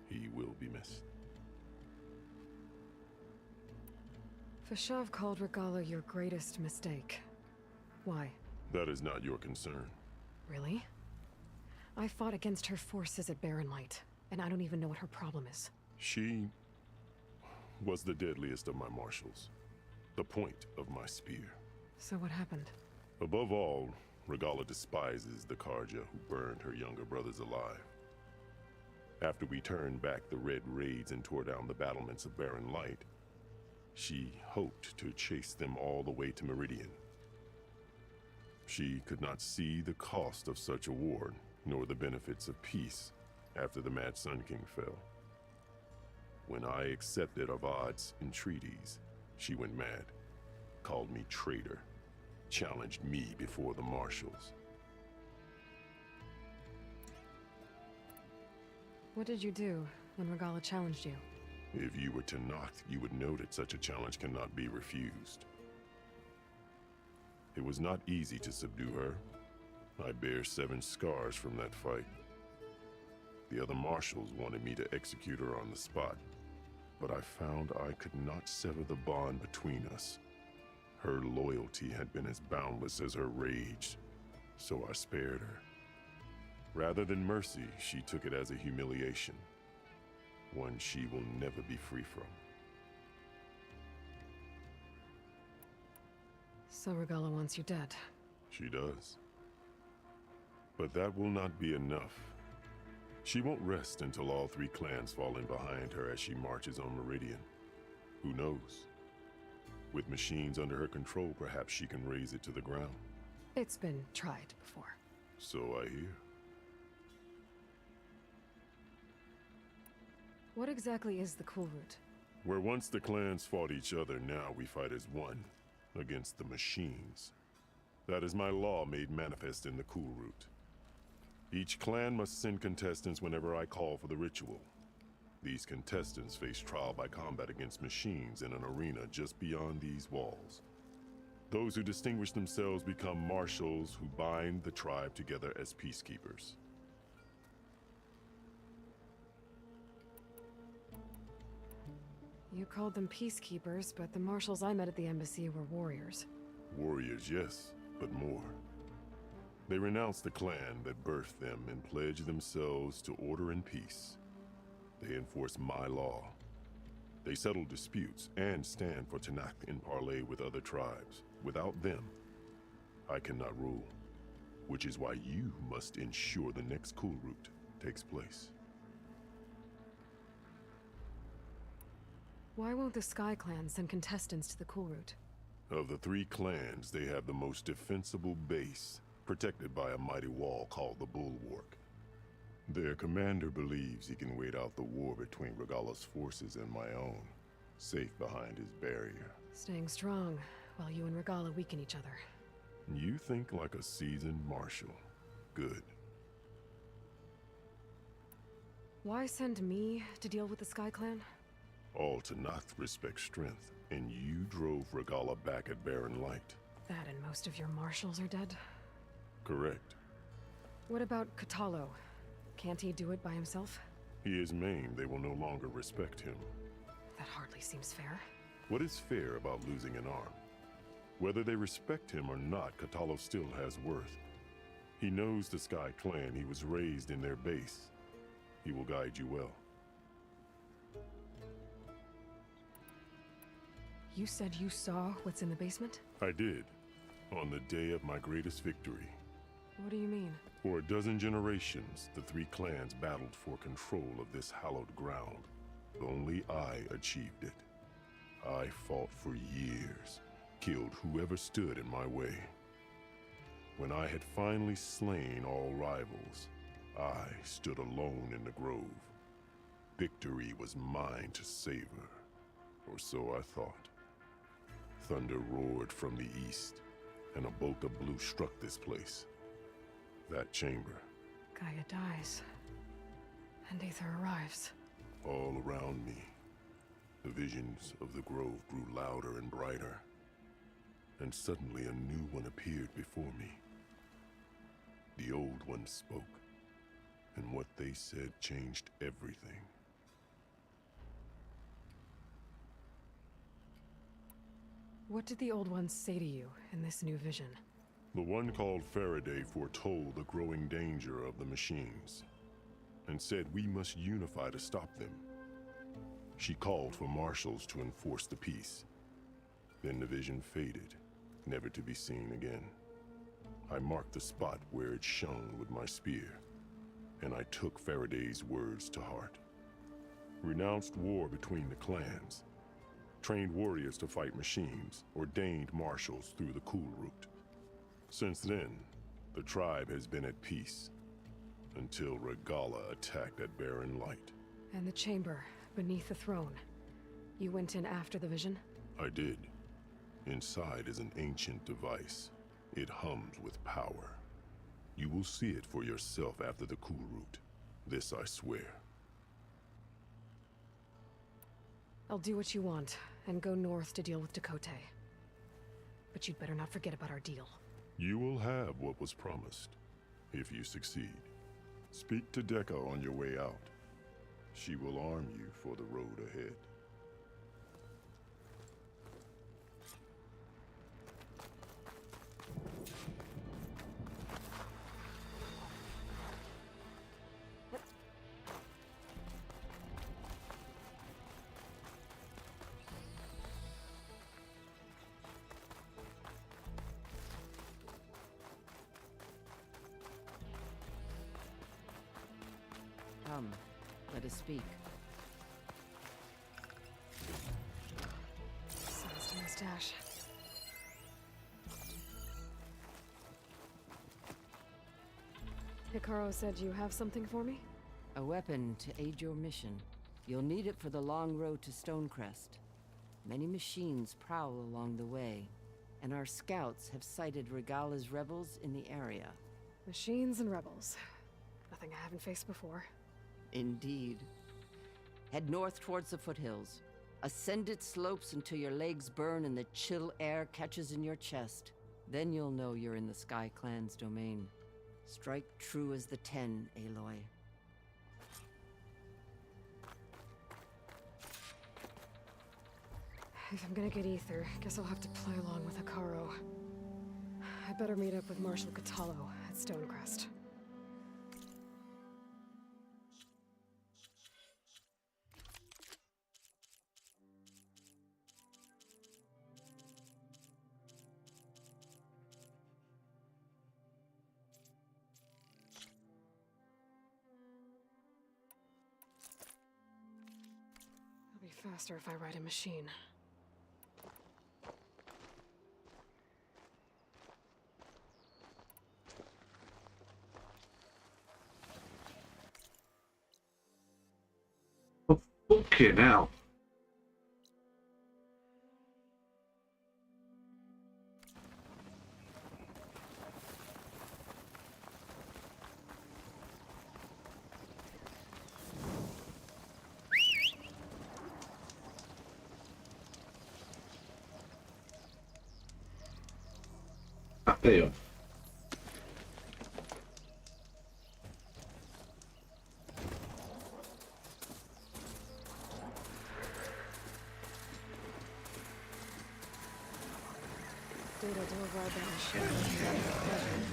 He will be missed. Fashav called Regala your greatest mistake. Why? That is not your concern. Really? I fought against her forces at Barren Light, and I don't even know what her problem is. She was the deadliest of my marshals. The point of my spear. So what happened? Above all, Regala despises the Karja who burned her younger brothers alive. After we turned back the Red Raids and tore down the battlements of Barren Light, she hoped to chase them all the way to Meridian. She could not see the cost of such a war, nor the benefits of peace after the Mad Sun King fell. When I accepted Avad's entreaties, she went mad, called me traitor, challenged me before the marshals. What did you do when Regala challenged you? If you were Tanakh, you would know that such a challenge cannot be refused. It was not easy to subdue her. I bear 7 scars from that fight. The other marshals wanted me to execute her on the spot, but I found I could not sever the bond between us. Her loyalty had been as boundless as her rage, so I spared her. Rather than mercy, she took it as a humiliation, one she will never be free from. So Regala wants you dead. She does. But that will not be enough. She won't rest until all 3 clans fall in behind her as she marches on Meridian. Who knows? With machines under her control, perhaps she can raise it to the ground. It's been tried before. So I hear. What exactly is the Cool Root? Where once the clans fought each other, now we fight as one, against the machines. That is my law made manifest in the Cool Root. Each clan must send contestants whenever I call for the ritual. These contestants face trial by combat against machines in an arena just beyond these walls. Those who distinguish themselves become marshals who bind the tribe together as peacekeepers. You called them peacekeepers, but the marshals I met at the embassy were warriors. Warriors, yes, but more. They renounce the clan that birthed them and pledge themselves to order and peace. They enforce my law. They settle disputes and stand for Tanakh in parley with other tribes. Without them, I cannot rule. Which is why you must ensure the next Cool Root takes place. Why won't the Sky Clan send contestants to the Cool Root? Of the 3 clans, they have the most defensible base, protected by a mighty wall called the Bulwark. Their commander believes he can wait out the war between Regala's forces and my own, safe behind his barrier. Staying strong, while you and Regala weaken each other. You think like a seasoned marshal. Good. Why send me to deal with the Sky Clan? All Tanath respect strength, and you drove Regala back at Barren Light. That and most of your marshals are dead? Correct. What about Katalo? Can't he do it by himself? He is maimed, they will no longer respect him. That hardly seems fair. What is fair about losing an arm? Whether they respect him or not, Katalo still has worth. He knows the Sky Clan, he was raised in their base. He will guide you well. You said you saw what's in the basement? I did, on the day of my greatest victory. What do you mean? For a dozen generations, the three clans battled for control of this hallowed ground. Only I achieved it. I fought for years, killed whoever stood in my way. When I had finally slain all rivals, I stood alone in the grove. Victory was mine to savor, or so I thought. Thunder roared from the east, and a bolt of blue struck this place. That chamber. Gaia dies, and Aether arrives. All around me, the visions of the grove grew louder and brighter, and suddenly a new one appeared before me. The old one spoke, and what they said changed everything. What did the old ones say to you in this new vision? The one called Faraday foretold the growing danger of the machines, and said we must unify to stop them. She called for marshals to enforce the peace. Then the vision faded, never to be seen again. I marked the spot where it shone with my spear, and I took Faraday's words to heart. Renounced war between the clans, trained warriors to fight machines, ordained marshals through the cool route. Since then, the tribe has been at peace, until Regala attacked at Barren Light. And the chamber, beneath the throne. You went in after the vision? I did. Inside is an ancient device. It hums with power. You will see it for yourself after the cool route. This I swear. I'll do what you want, and go north to deal with Dakota. But you'd better not forget about our deal. You will have what was promised, if you succeed. Speak to Deca on your way out. She will arm you for the road ahead. Come, let us speak. Sends to my stash. Hikaru said you have something for me? A weapon to aid your mission. You'll need it for the long road to Stonecrest. Many machines prowl along the way, and our scouts have sighted Regala's rebels in the area. Machines and rebels. Nothing I haven't faced before. Indeed. Head north towards the foothills. Ascend its slopes until your legs burn and the chill air catches in your chest. Then you'll know you're in the Sky Clan's domain. Strike true as the 10, Aloy. If I'm gonna get Aether, guess I'll have to play along with Hikaru. I better meet up with Marshal Katalo at Stonecrest. It'll be faster if I ride a machine. Okay, now. Ah, there you are. Data deliver our bound ship with pleasure.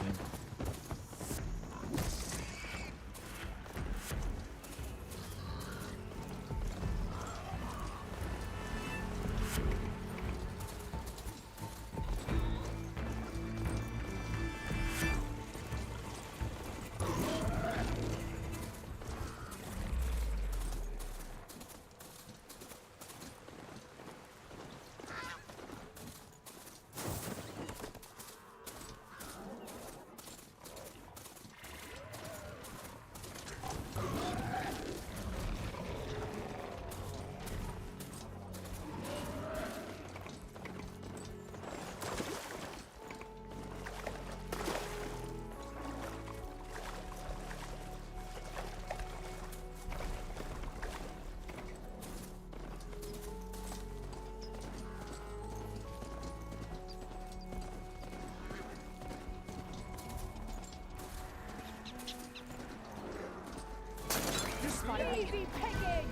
Easy picking!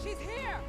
She's here!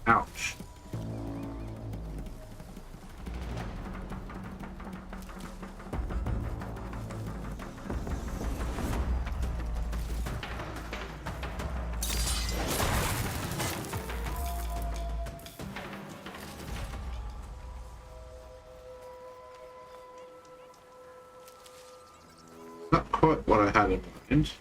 Ouch. Not quite what I had in mind.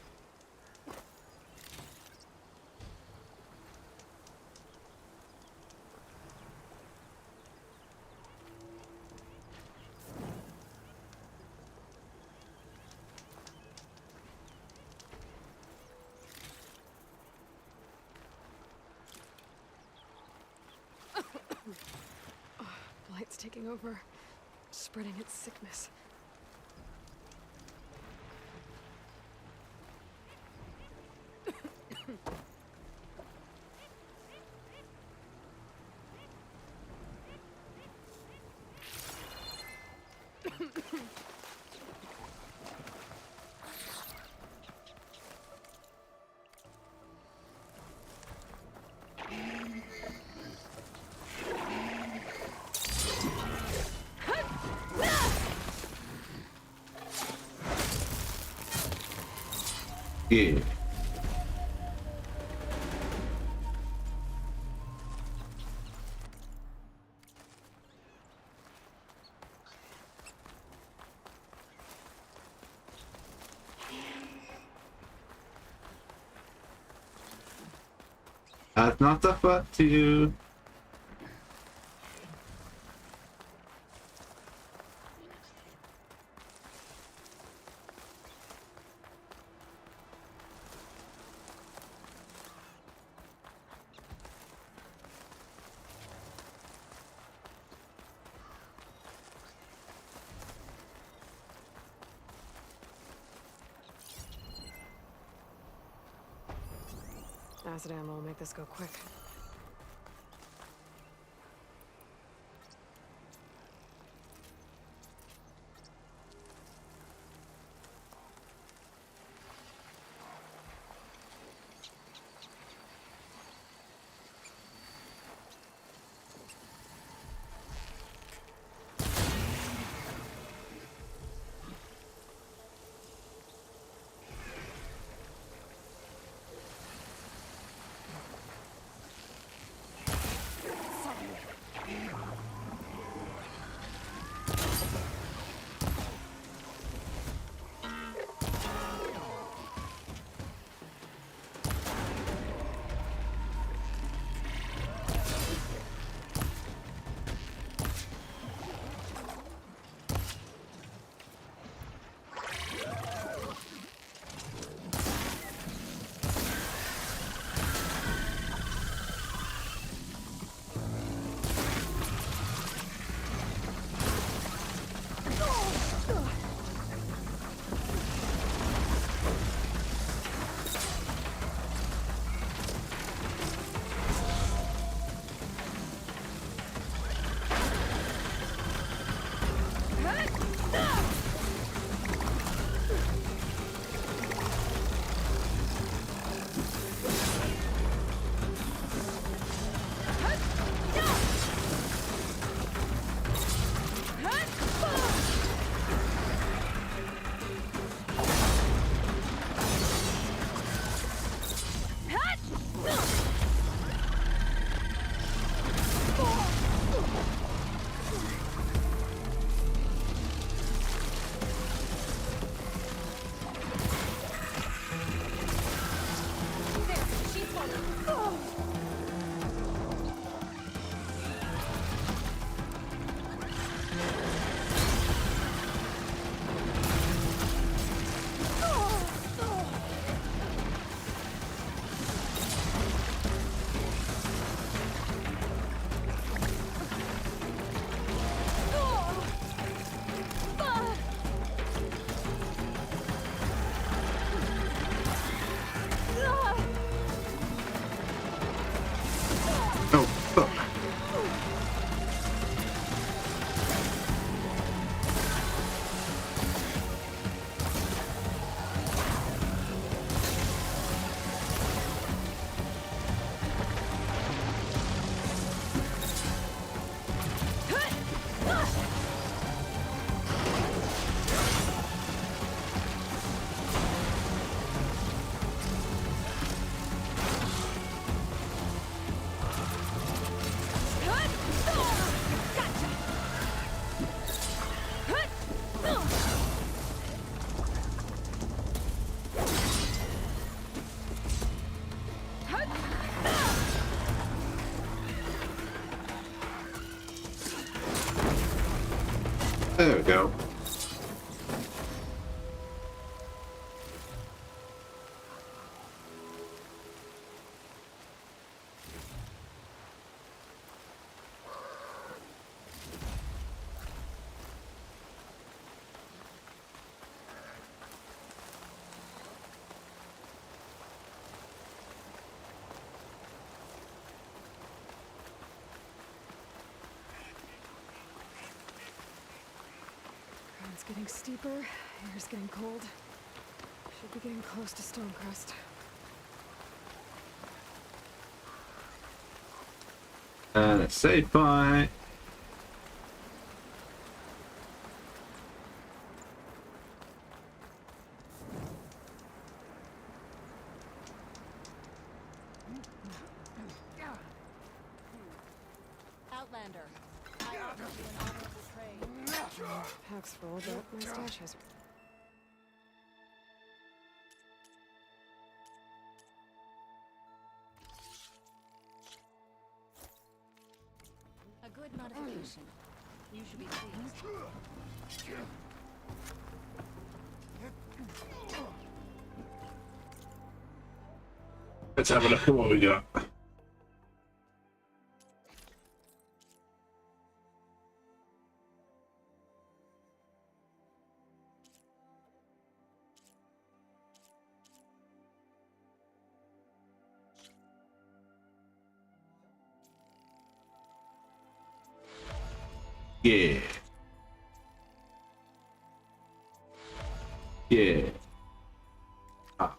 Blight's taking over, spreading its sickness. Yeah. That's not the fuck to you. Acid ammo will make this go quick. There we go. Ground's getting steeper, air's getting cold. Should be getting close to Stonecrest. Let's say bye. Outlander, I offer you an honorable trade. Pack's full, but my stash has... A good notification. You should be pleased. Let's have a look at what we got. Yeah. Yeah. Ah.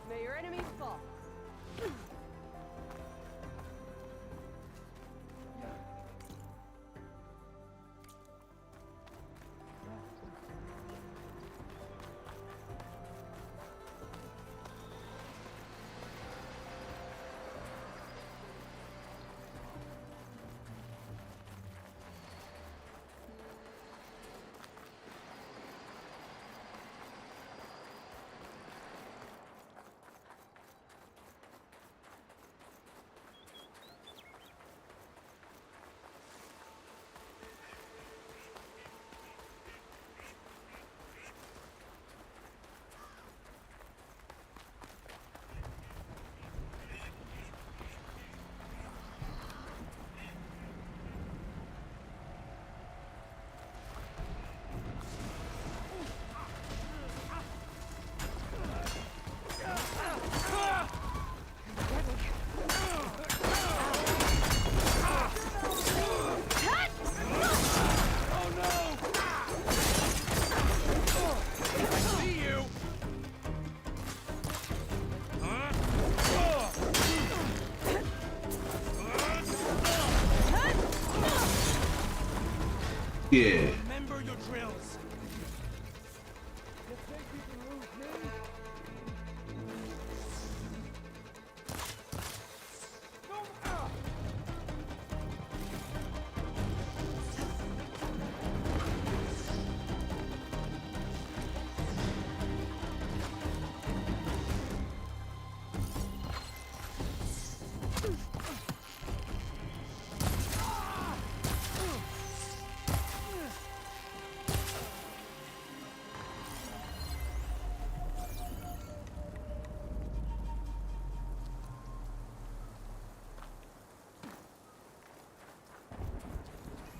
May your enemies fall. Yeah. Remember your drills.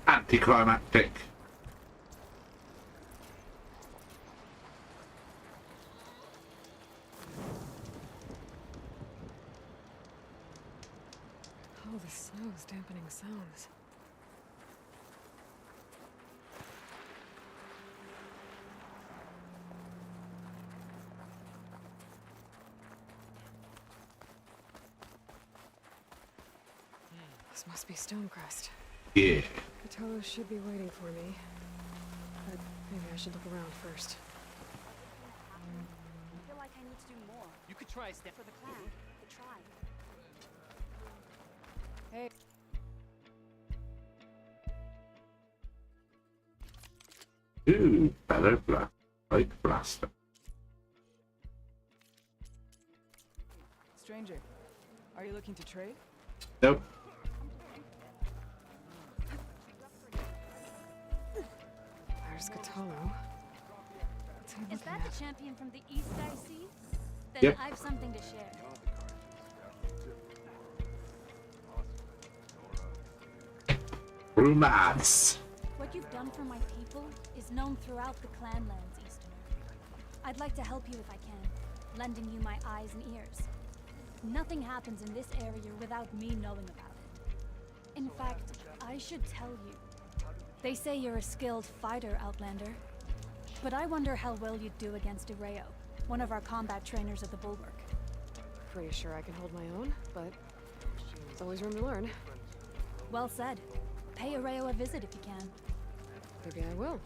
Anticlimactic. Oh, the snow's dampening sounds. This must be Stonecrest. Yeah. Vitolos should be waiting for me. But maybe I should look around first. I feel like I need to do more. You could try a step For the clan, the tribe. Hey. Ooh, better blast. Like blaster. Stranger, are you looking to trade? Nope. there's Cthulhu. Is that the champion from the east I see? Then Yep. I've something to share. Romance. What you've done for my people is known throughout the clanlands, Easterner. I'd like to help you if I can, lending you my eyes and ears. Nothing happens in this area without me knowing about it. In fact, I should tell you. They say you're a skilled fighter, Outlander. But I wonder how well you'd do against Areo, one of our combat trainers at the Bulwark. Pretty sure I can hold my own, but there's always room to learn. Well said. Pay Areo a visit if you can. Maybe I will.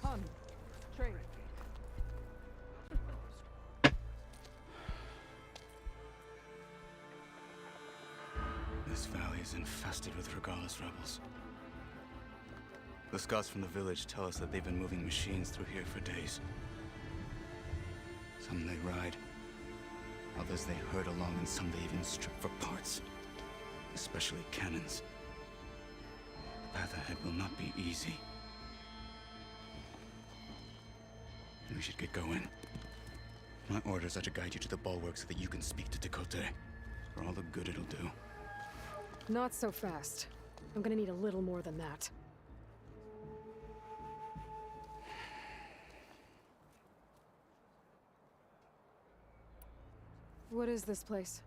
Hun, train. This valley is infested with Regalis rebels. The scouts from the village tell us that they've been moving machines through here for days. Some they ride, others they herd along, and some they even strip for parts, especially cannons. The path ahead will not be easy. We should get going. My orders are to guide you to the bulwark so that you can speak to Tekote, for all the good it'll do. Not so fast. I'm gonna need a little more than that. What is this place?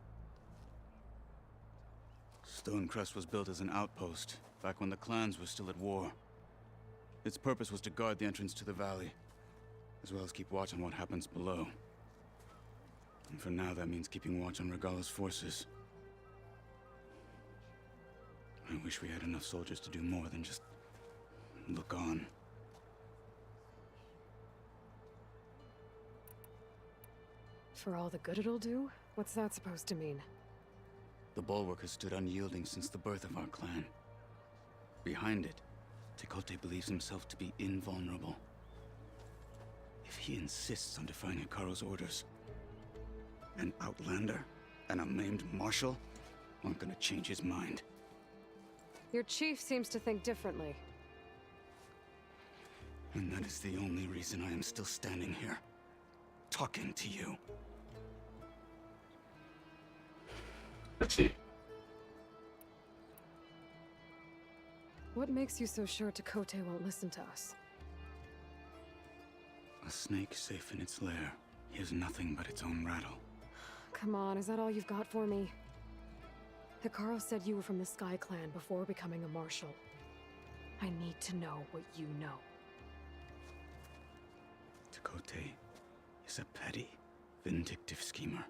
Stonecrest was built as an outpost, back when the clans were still at war. Its purpose was to guard the entrance to the valley, as well as keep watch on what happens below. And for now, that means keeping watch on Regalis' forces. I wish we had enough soldiers to do more than just look on. For all the good it'll do? What's that supposed to mean? The bulwark has stood unyielding since the birth of our clan. Behind it, Tekote believes himself to be invulnerable. If he insists on defying Hikaru's orders, an outlander and a maimed marshal aren't gonna change his mind. Your chief seems to think differently. And that is the only reason I am still standing here, talking to you. Let's see. What makes you so sure Tekote won't listen to us? A snake safe in its lair hears nothing but its own rattle. Come on, is that all you've got for me? Hikaru said you were from the Sky Clan before becoming a marshal. I need to know what you know. Tekote is a petty, vindictive schemer.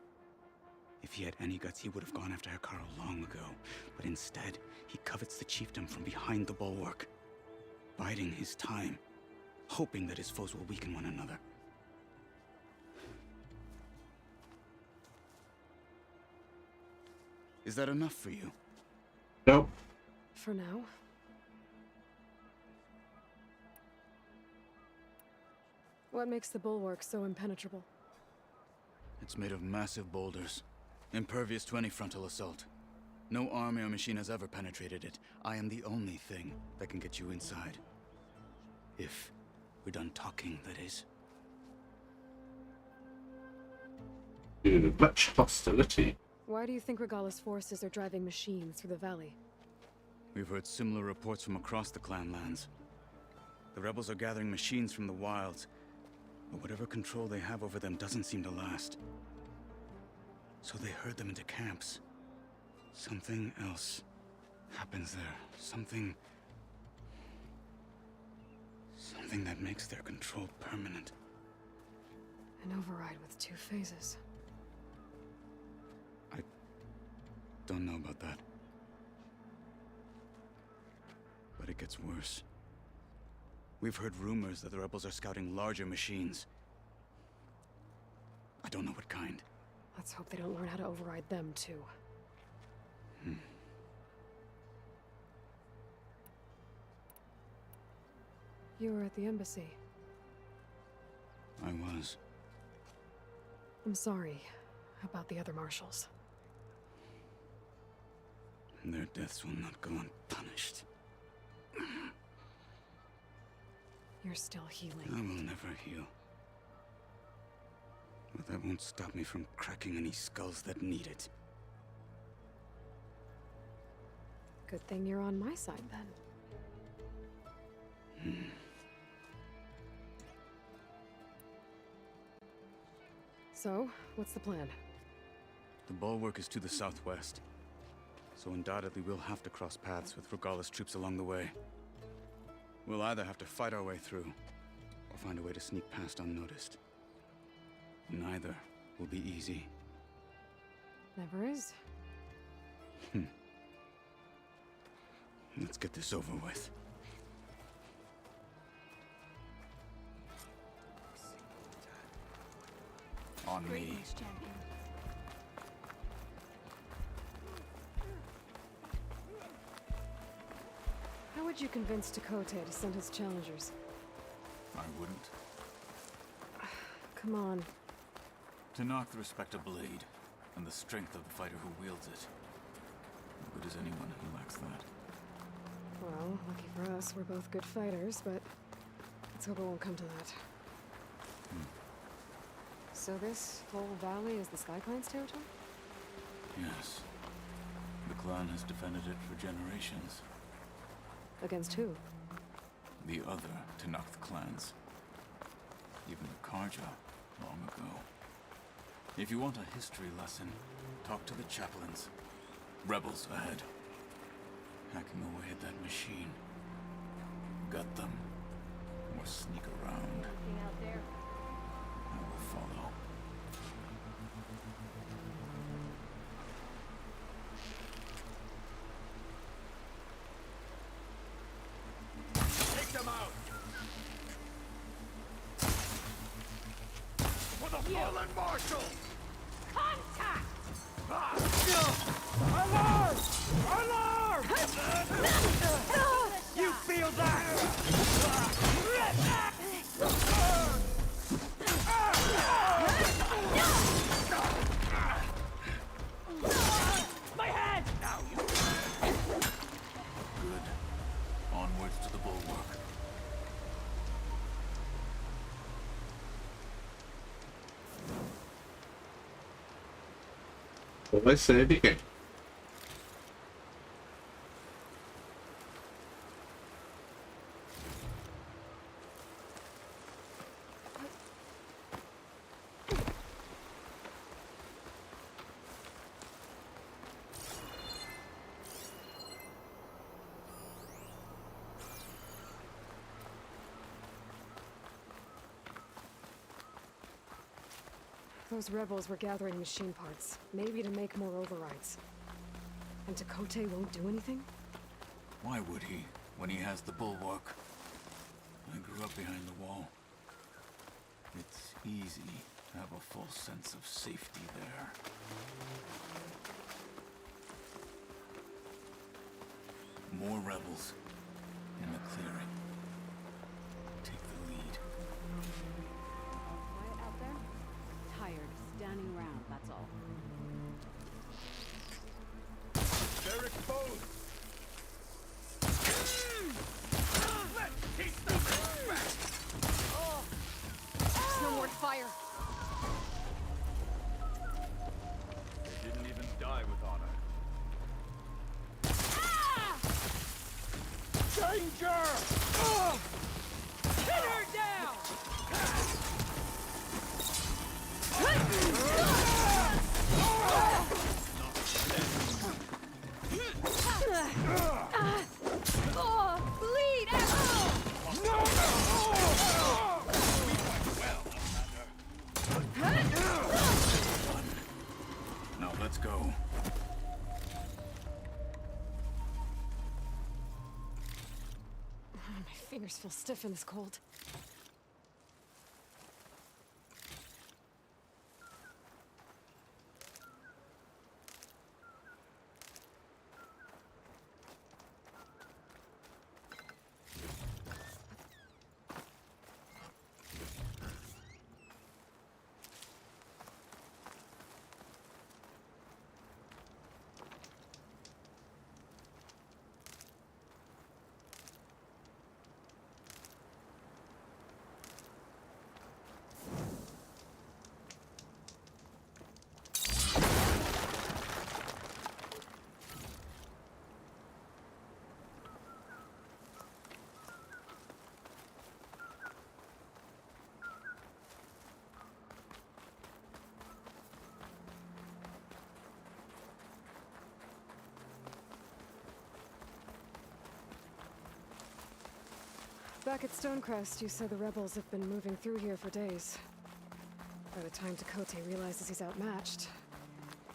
If he had any guts, he would have gone after Hikaru long ago. But instead, he covets the chiefdom from behind the bulwark, biding his time, hoping that his foes will weaken one another. Is that enough for you? Nope. For now. What makes the bulwark so impenetrable? It's made of massive boulders, impervious to any frontal assault. No army or machine has ever penetrated it. I am the only thing that can get you inside. If we're done talking, that is. Much hostility. Why do you think Regalis' forces are driving machines through the valley? We've heard similar reports from across the clan lands. The rebels are gathering machines from the wilds, but whatever control they have over them doesn't seem to last. So they herd them into camps. Something else happens there. Something that makes their control permanent. An override with 2 phases. Don't know about that. But it gets worse. We've heard rumors that the rebels are scouting larger machines. I don't know what kind. Let's hope they don't learn how to override them, too. You were at the embassy. I was. I'm sorry. about the other marshals? Their deaths will not go unpunished. You're still healing. I will never heal. But that won't stop me from cracking any skulls that need it. Good thing you're on my side, then. So, what's the plan? The bulwark is to the southwest, so undoubtedly we'll have to cross paths with Regala's troops along the way. We'll either have to fight our way through, or find a way to sneak past unnoticed. Neither will be easy. Never is. Let's get this over with. On me. Greetings, champion. How would you convince Dakota to send his challengers? I wouldn't. Come on. To knock the respect of blade, and the strength of the fighter who wields it. No good as anyone who lacks that. Well, lucky for us, we're both good fighters, but let's hope it won't come to that. So this whole valley is the Sky Clan's territory? Yes. The clan has defended it for generations. Against who? The other Tenakth clans. Even the Karja, long ago. If you want a history lesson, talk to the chaplains. Rebels ahead. Hacking away at that machine. Gut them. Or sneak around. Anything out there? I will follow. Take them out! For the fallen marshal! Contact! Alarm! Alarm! You feel that? My head! Now you. Good. Onwards to the bulwark. Always say begin. Those rebels were gathering machine parts, maybe to make more overrides. And Dakota won't do anything? Why would he, when he has the bulwark? I grew up behind the wall. It's easy to have a false sense of safety there. More rebels in the clearing. Take the lead. Quiet out there? Tired of standing around, that's all. They're exposed! Let's teach them respect! There's no more to fire! They didn't even die with honor. Danger! Pin her down! Bleed Now let's go. My fingers feel stiff in this cold. back at Stonecrest, you said the rebels have been moving through here for days. By the time Tekote realizes he's outmatched,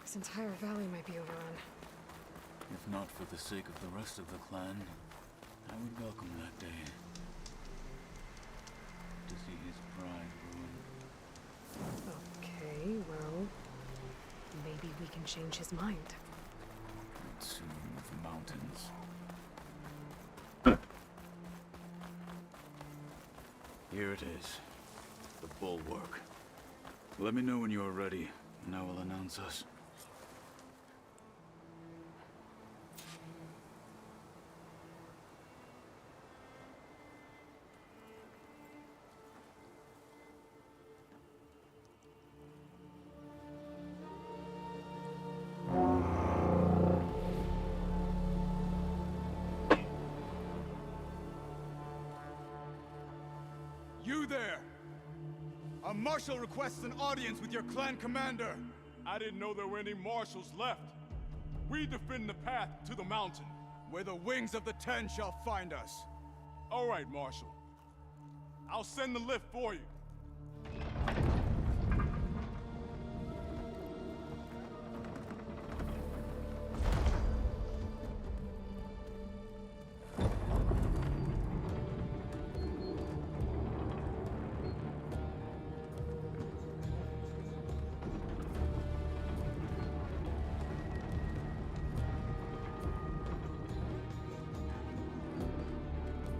this entire valley might be overrun. If not for the sake of the rest of the clan, I would welcome that day. To see his pride ruined. Okay, well, maybe we can change his mind. Not soon with mountains. Here it is. The bulwark. Let me know when you are ready, and I will announce us. You there! A marshal requests an audience with your clan commander. I didn't know there were any marshals left. We defend the path to the mountain. Where the wings of the Ten shall find us. All right, Marshal. I'll send the lift for you.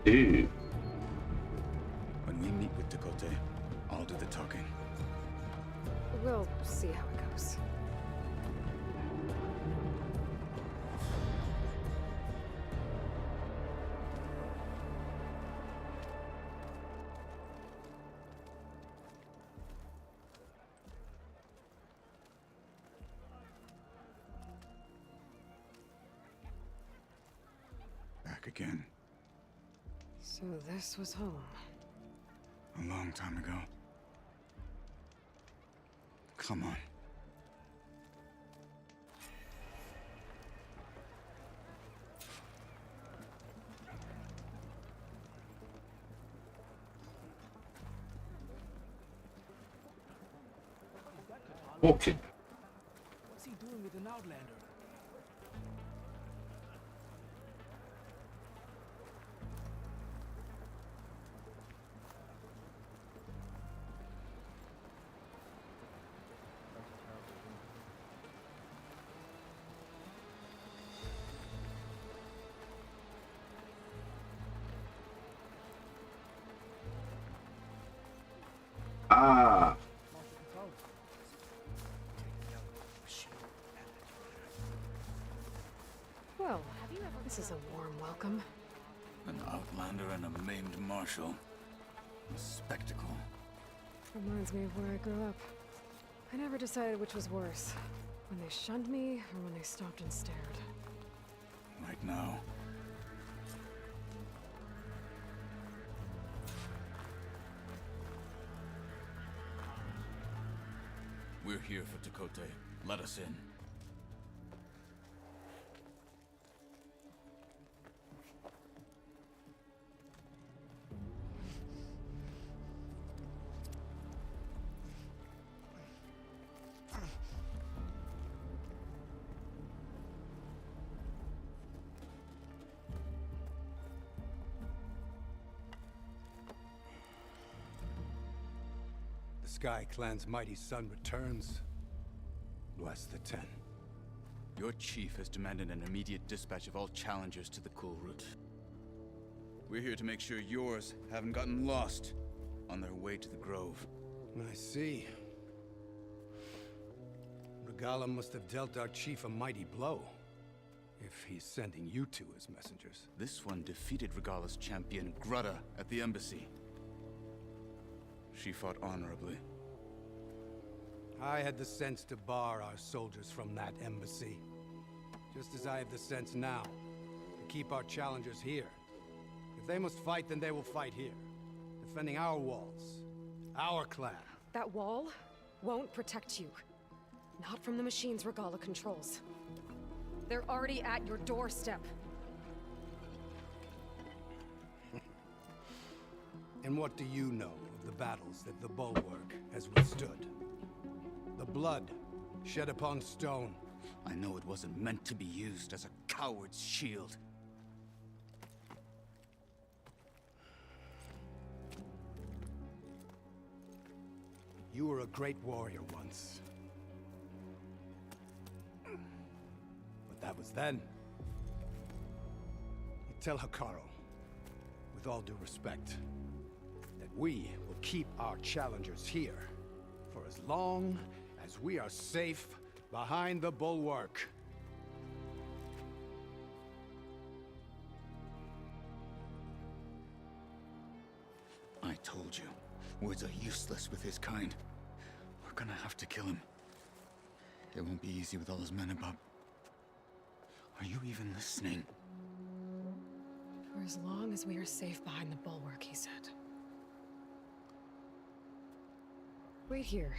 Ooh. When we meet with Tekote, I'll do the talking. We'll see how it goes. Back again. So this was home. A long time ago. Come on. Walking. What's he doing with an outlander? Ah. Well, this is a warm welcome. An outlander and a maimed marshal. A spectacle. Reminds me of where I grew up. I never decided which was worse. When they shunned me, or when they stopped and stared. Right now. We're here for Tekote. Let us in. The Sky Clan's mighty son returns. Bless the Ten. Your chief has demanded an immediate dispatch of all challengers to the Cool Route. We're here to make sure yours haven't gotten lost on their way to the Grove. I see. Regala must have dealt our chief a mighty blow, if he's sending you two as messengers. This one defeated Regala's champion, Grutta, at the embassy. She fought honorably. I had the sense to bar our soldiers from that embassy. Just as I have the sense now to keep our challengers here. If they must fight, then they will fight here. Defending our walls. Our clan. That wall won't protect you. Not from the machines Regala controls. They're already at your doorstep. And what do you know of the battles that the bulwark has withstood? The blood shed upon stone. I know it wasn't meant to be used as a coward's shield. You were a great warrior once. But that was then. You tell Hikaru, with all due respect, that we will keep our challengers here for as long as we are safe behind the bulwark. I told you, words are useless with his kind. We're gonna have to kill him. It won't be easy with all his men above. Are you even listening? For as long as we are safe behind the bulwark, he said. Wait here.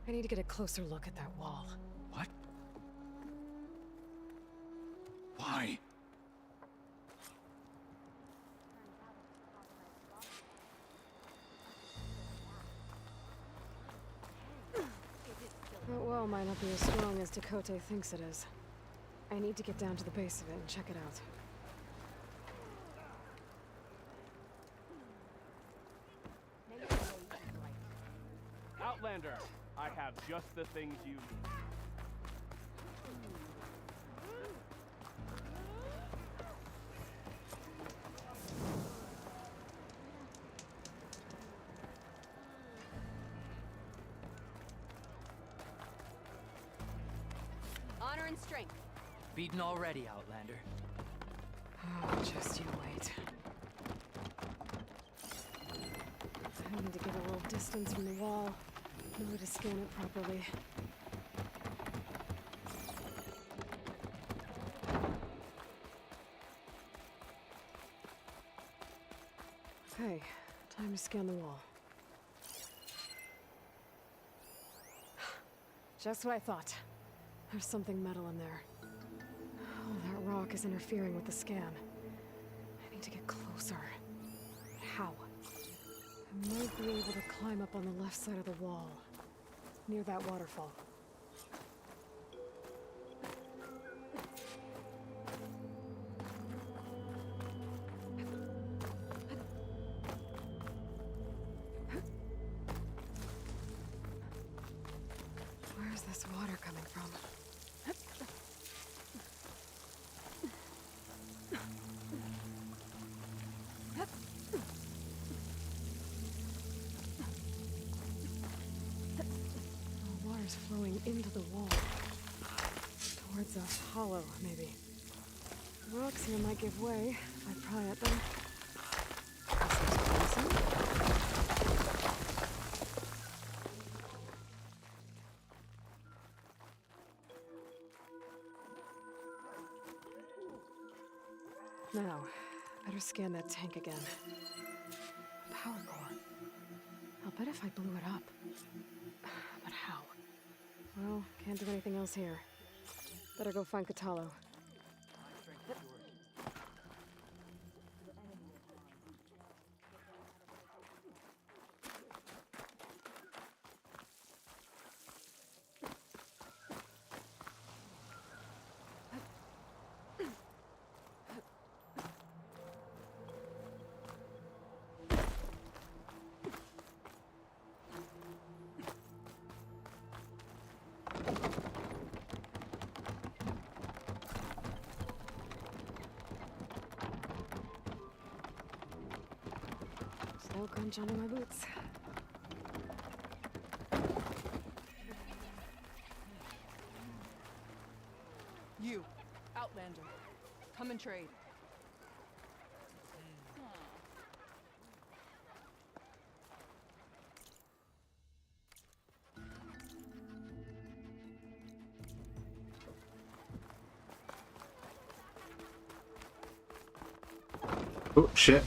I need to get a closer look at that wall. What? Why? That wall might not be as strong as Dakota thinks it is. I need to get down to the base of it and check it out. Outlander, I have just the things you need. Honor and strength. Beaten already, Outlander. Oh, just you wait. I need to get a little distance from the wall. Know to scan it properly. Okay, time to scan the wall. Just what I thought. There's something metal in there. Oh, that rock is interfering with the scan. I need to get closer. But how? I might be able to climb up on the left side of the wall, near that waterfall. Where's this water coming from? Flowing into the wall. Towards a hollow, maybe. The rocks here might give way if I pry at them. This looks promising. Now, better scan that tank again. Power core. I'll bet if I blew it up. But how? Well, can't do anything else here. Better go find Katalo. Snow crunch under my boots. You, Outlander, come and trade. Oh, shit.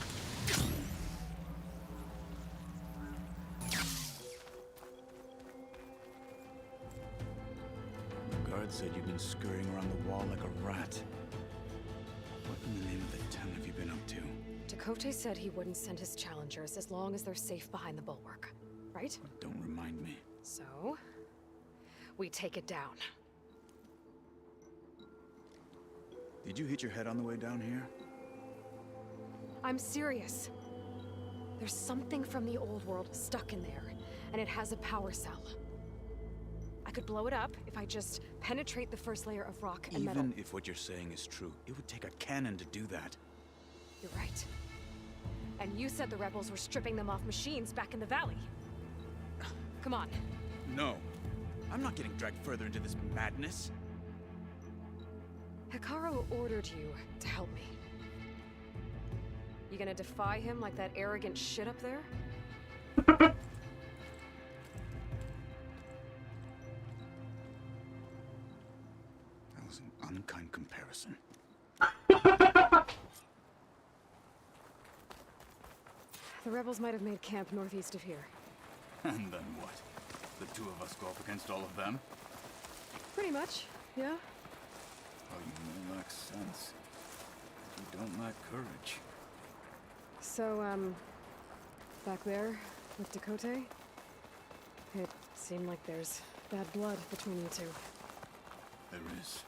Guard said you've been scurrying around the wall like a rat. What in the name of the town have you been up to? Tekote said he wouldn't send his challengers as long as they're safe behind the bulwark, right? Don't remind me. So, we take it down. Did you hit your head on the way down here? I'm serious. There's something from the old world stuck in there, and it has a power cell. I could blow it up if I just penetrate the first layer of rock and metal. Even if what you're saying is true, it would take a cannon to do that. You're right. And you said the rebels were stripping them off machines back in the valley. Come on. No. I'm not getting dragged further into this madness. Hikaru ordered you to help me. You gonna defy him like that arrogant shit up there? That was an unkind comparison. The rebels might have made camp northeast of here. And then what? The two of us go up against all of them? Pretty much, yeah. Oh, you may lack sense. You don't lack courage. So, back there with Tekote, it seemed like there's bad blood between you two. There is.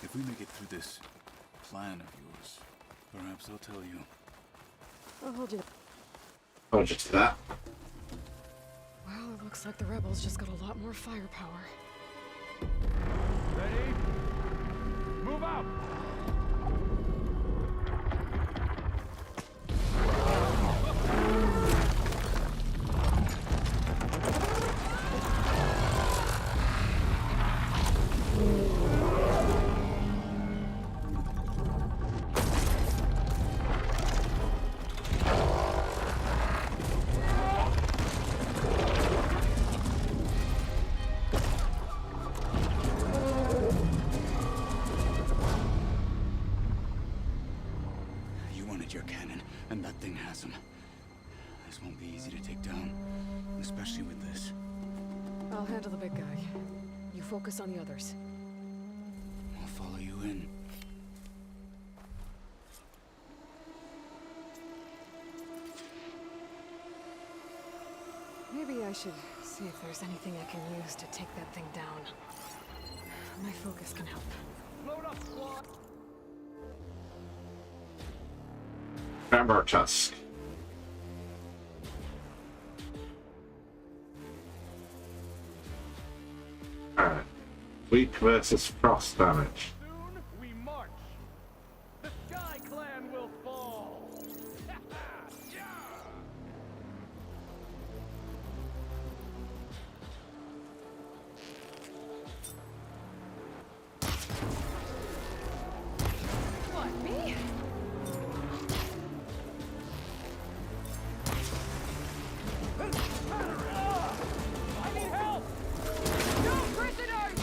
If we make it through this plan of yours, perhaps I'll tell you. I'll hold you. Oh, just that. Well, it looks like the rebels just got a lot more firepower. Ready? Move out! Your cannon, and that thing has him. This won't be easy to take down, especially with this. I'll handle the big guy. You focus on the others. I'll follow you in. Maybe I should see if there's anything I can use to take that thing down. My focus can help. Load up, squad! Remember Tusk. Alright. Weak versus frost damage. Soon we march. The Sky Clan will fall. Yeah! What, me? I need help! No prisoners!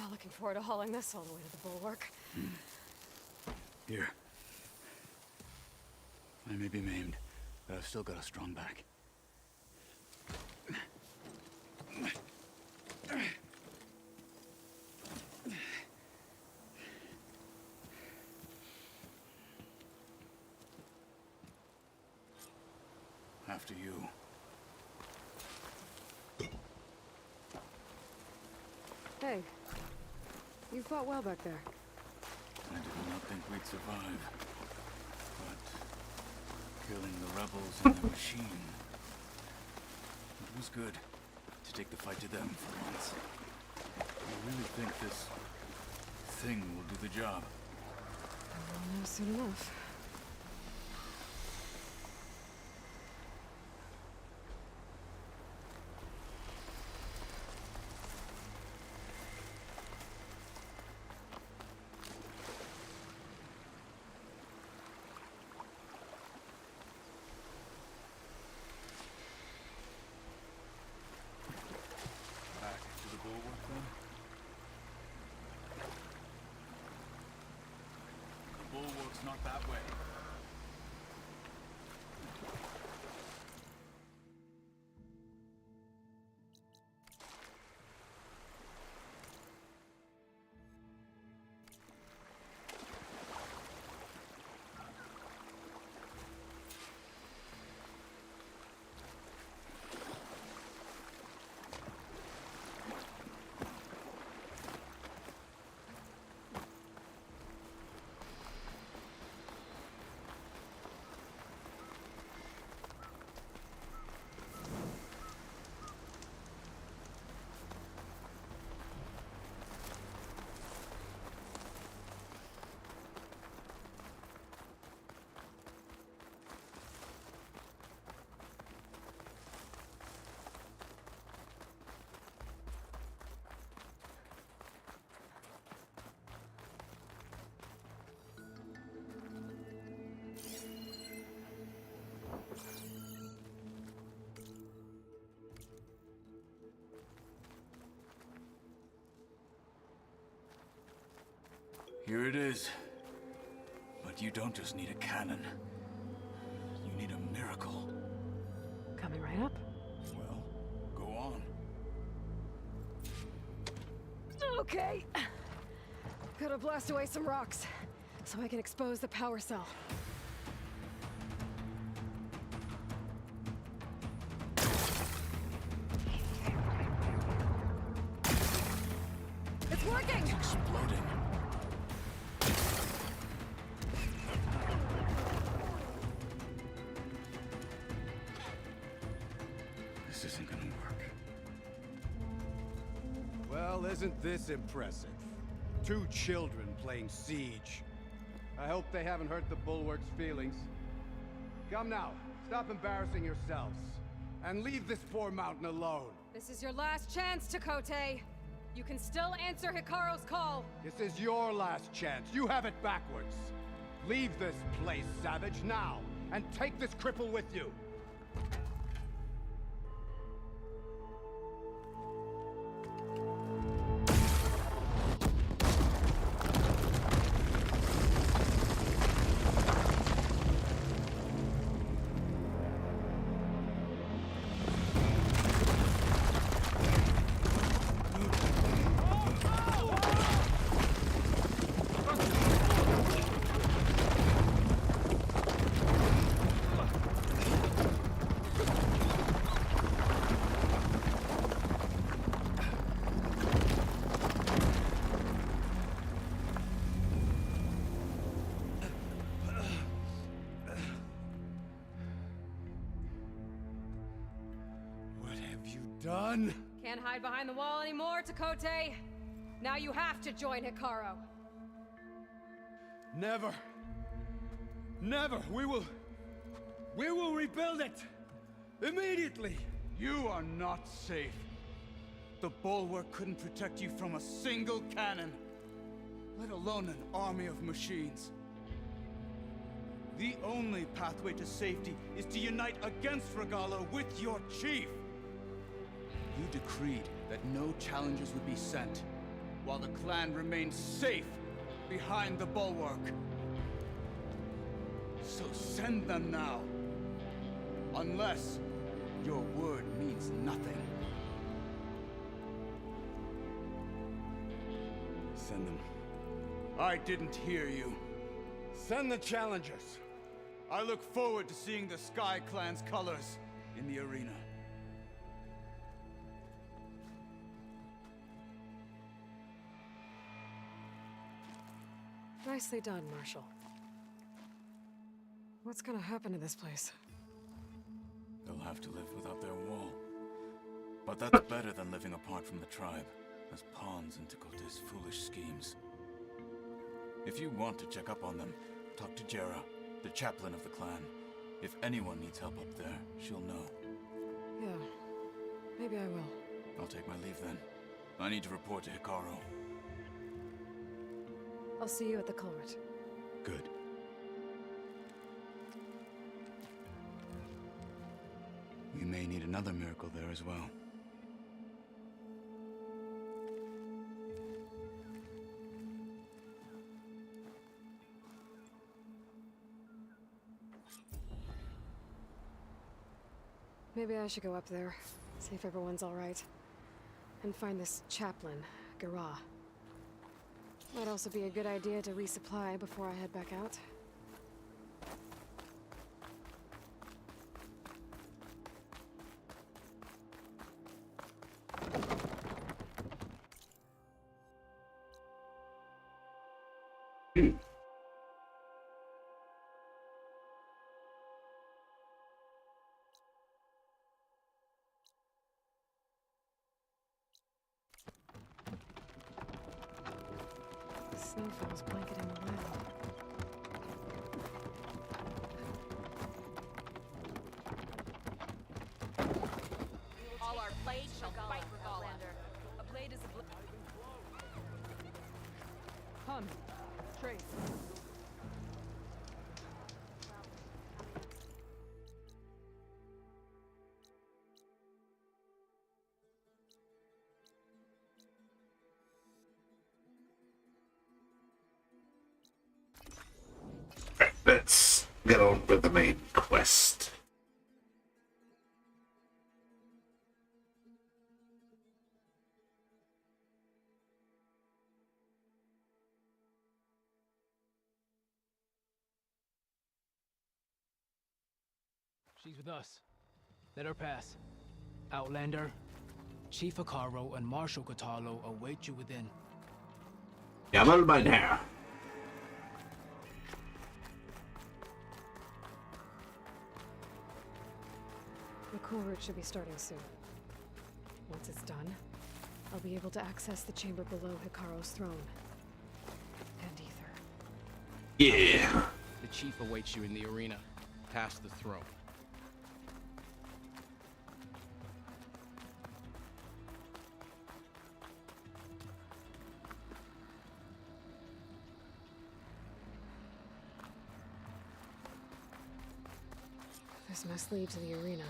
not looking forward to hauling this all the way to the bulwark. Here. I may be maimed, but I've still got a strong back. After you. Hey, you fought well back there. I did not think we'd survive. But killing the rebels and their machine. It was good to take the fight to them for once. I really think this thing will do the job. We'll know soon enough. Back to the bulwark then? The bulwark's not that way. Here it is. But you don't just need a cannon. You need a miracle. Coming right up. Well, go on. Okay. Gotta blast away some rocks, so I can expose the power cell. It's working! It's exploding. This isn't gonna work. Well, isn't this impressive? 2 children playing siege. I hope they haven't hurt the bulwark's feelings. Come now, stop embarrassing yourselves. And leave this poor mountain alone. This is your last chance, Takote. You can still answer Hikaru's call. This is your last chance. You have it backwards. Leave this place, Savage, now. And take this cripple with you. Done? Can't hide behind the wall anymore, Takote. Now you have to join Hikaru. Never. Never. We will rebuild it. Immediately. You are not safe. The bulwark couldn't protect you from a single cannon, let alone an army of machines. The only pathway to safety is to unite against Regala with your chief. You decreed that no challengers would be sent. while the clan remains safe behind the bulwark. So send them now. Unless your word means nothing. Send them. I didn't hear you. Send the challengers. I look forward to seeing the Sky Clan's colors in the arena. Nicely done, Marshal. What's gonna happen to this place? They'll have to live without their wall. But that's better than living apart from the tribe, as pawns in Tekote's foolish schemes. If you want to check up on them, talk to Jera, the chaplain of the clan. If anyone needs help up there, she'll know. Yeah, maybe I will. I'll take my leave then. I need to report to Hikaru. I'll see you at the culvert. Good. We may need another miracle there as well. Maybe I should go up there, see if everyone's all right, and find this chaplain, Gara. Might also be a good idea to resupply before I head back out. Snowfall's blanketing the land. All our blades shall fight Outlander. A blade is a blade. Come. Trade. Let's get on with the main quest. She's with us. Let her pass. Outlander, Chief Hikaru and Marshal Katalo await you within. Jawohl, mein Herr. The culvert should be starting soon. Once it's done, I'll be able to access the chamber below Hikaru's throne. And Ether. Yeah. The chief awaits you in the arena, past the throne. This must lead to the arena.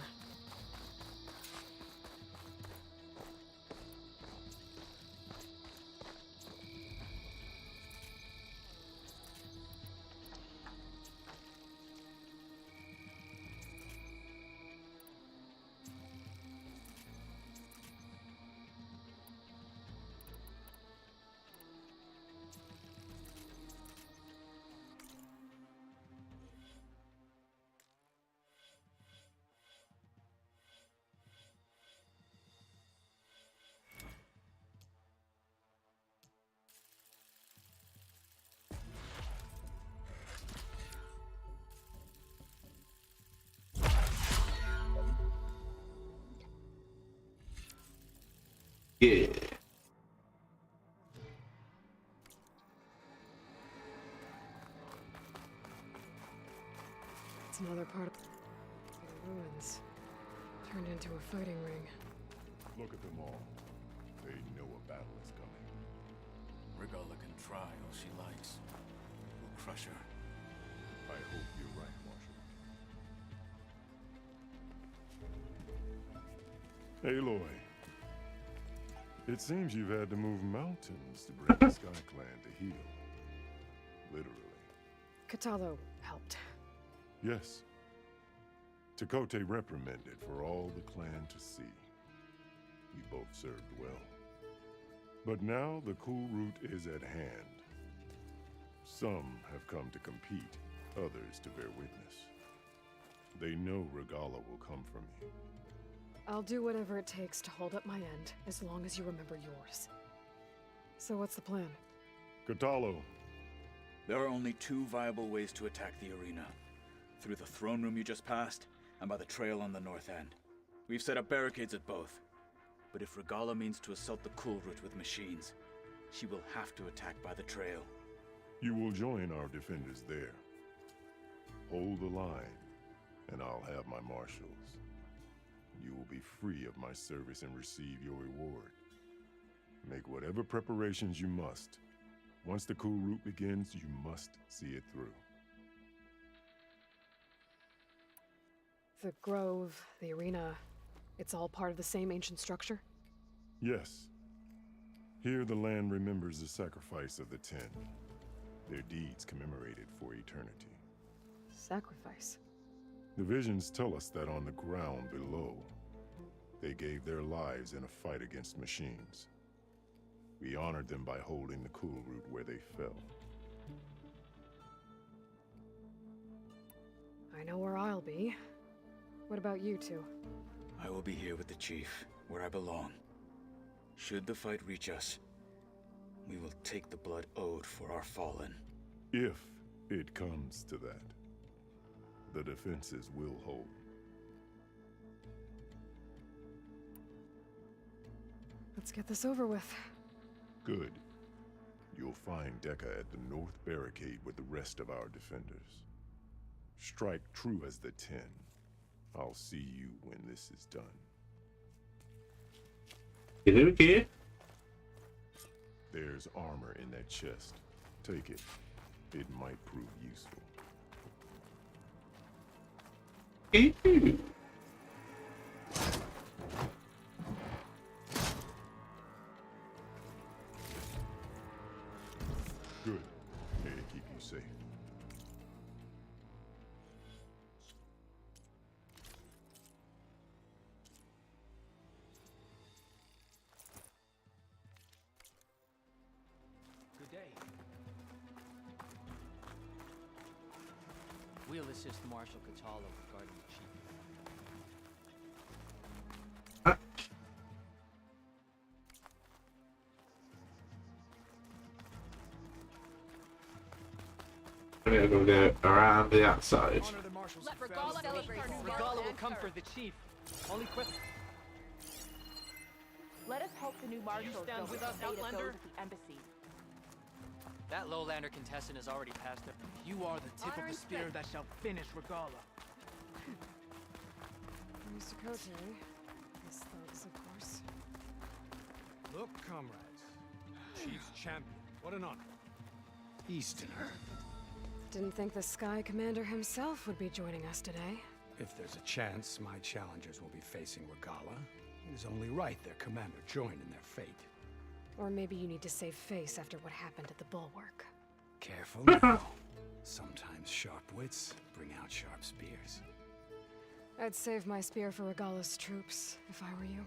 Yeah. It's another part of the ruins, turned into a fighting ring. Look at them all. They know a battle is coming. Regala can try all she likes. We'll crush her. I hope you're right, Marshal. Aloy. It seems you've had to move mountains to bring the Sky Clan to heel. Literally. Katalo helped. Yes. Tekote reprimanded for all the clan to see. We both served well. But now the cool route is at hand. Some have come to compete, others to bear witness. They know Regala will come for me. I'll do whatever it takes to hold up my end, as long as you remember yours. So what's the plan? Katalo. There are only two viable ways to attack the arena. Through the throne room you just passed, and by the trail on the north end. We've set up barricades at both. But if Regala means to assault the cool route with machines, she will have to attack by the trail. You will join our defenders there. Hold the line, and I'll have my marshals. You will be free of my service and receive your reward. Make whatever preparations you must. Once the cool route begins, you must see it through. The grove, the arena, it's all part of the same ancient structure? Yes. Here the land remembers the sacrifice of the 10. Their deeds commemorated for eternity. Sacrifice? The visions tell us that on the ground below, they gave their lives in a fight against machines. We honored them by holding the cool route where they fell. I know where I'll be. What about you two? I will be here with the chief, where I belong. Should the fight reach us, we will take the blood owed for our fallen. If it comes to that, the defenses will hold. Let's get this over with. Good. You'll find Dekka at the north barricade with the rest of our defenders. Strike true as the 10. I'll see you when this is done. Okay. There's armor in that chest. Take it. It might prove useful. Good. May it keep you safe. Good day. We'll assist Marshal Katalo regarding the chief. We're gonna go around the outside. Let Regala celebrate. Regala will come for the chief. Only quick. Let us hope the new marshals stand don't with us, invade Outlander? those at the embassy. That lowlander contestant has already passed it. You are the tip of the spear that shall finish Regala. Mr. Kote. His thugs, of course. Look, comrades. Chief's champion. What an honor. Easterner. Didn't think the Sky Commander himself would be joining us today. If there's a chance my challengers will be facing Regala, it is only right their commander join in their fate. Or maybe you need to save face after what happened at the Bulwark. Careful now. Sometimes sharp wits bring out sharp spears. I'd save my spear for Regala's troops, if I were you.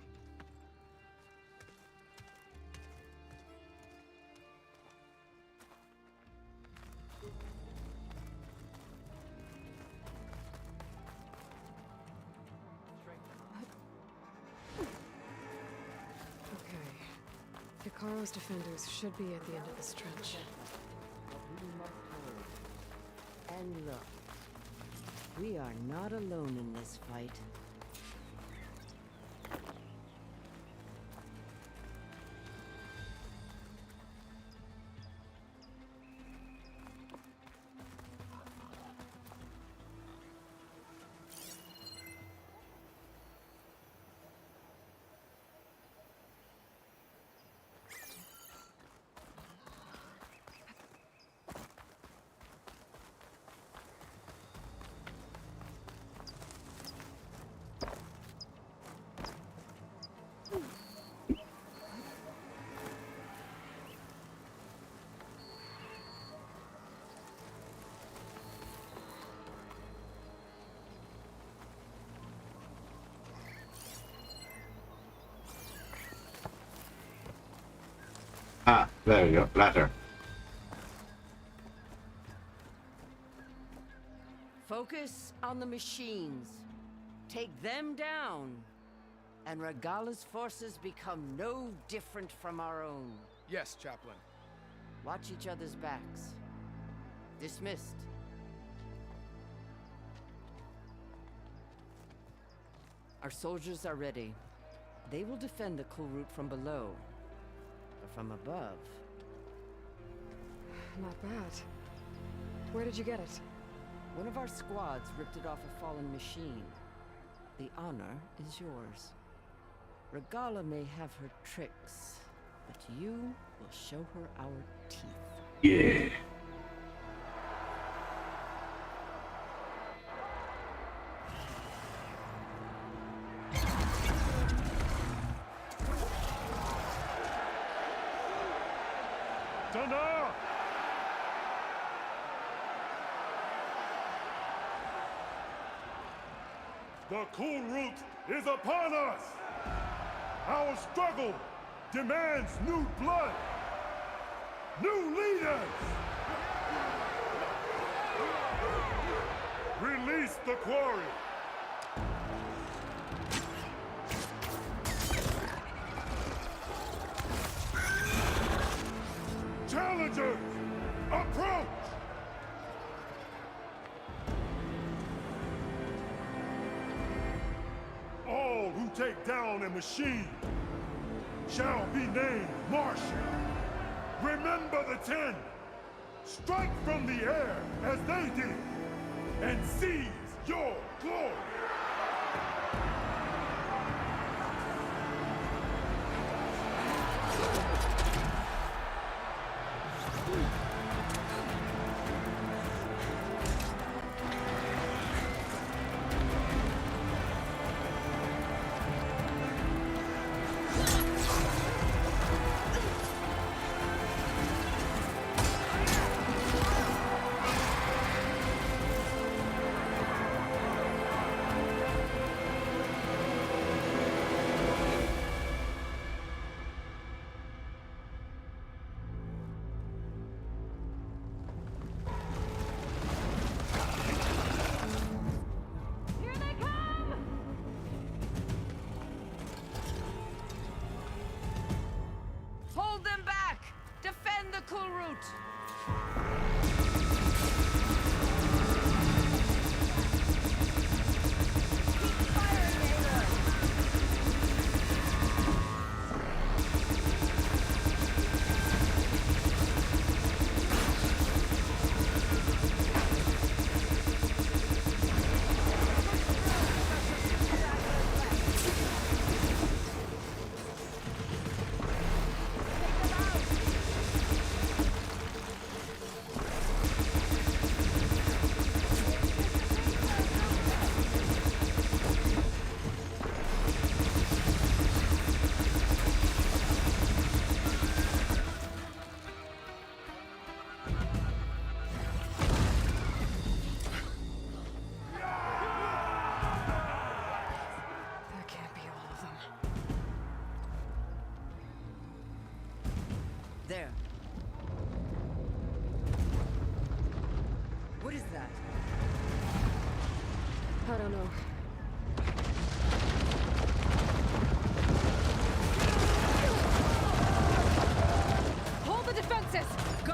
Hikaru's defenders should be at the end of this trench. And look, we are not alone in this fight. Ah, there we go. Ladder. Focus on the machines. Take them down. And Regala's forces become no different from our own. Yes, Chaplain. Watch each other's backs. Dismissed. Our soldiers are ready. They will defend the cool route from below. But from above... Not bad. Where did you get it? One of our squads ripped it off a fallen machine. The honor is yours. Regala may have her tricks, but you will show her our teeth. Yeah. Tana! The cool route is upon us! Our struggle demands new blood! New leaders! Release the quarry! Challengers, approach! All who take down a machine shall be named Marshal. Remember the 10. Strike from the air as they did, and seize your glory. Hold them back! Defend the cool route! Keep firing, Aloy! That can't be all of them. There. What is that? I don't know. Hold the defenses! Go!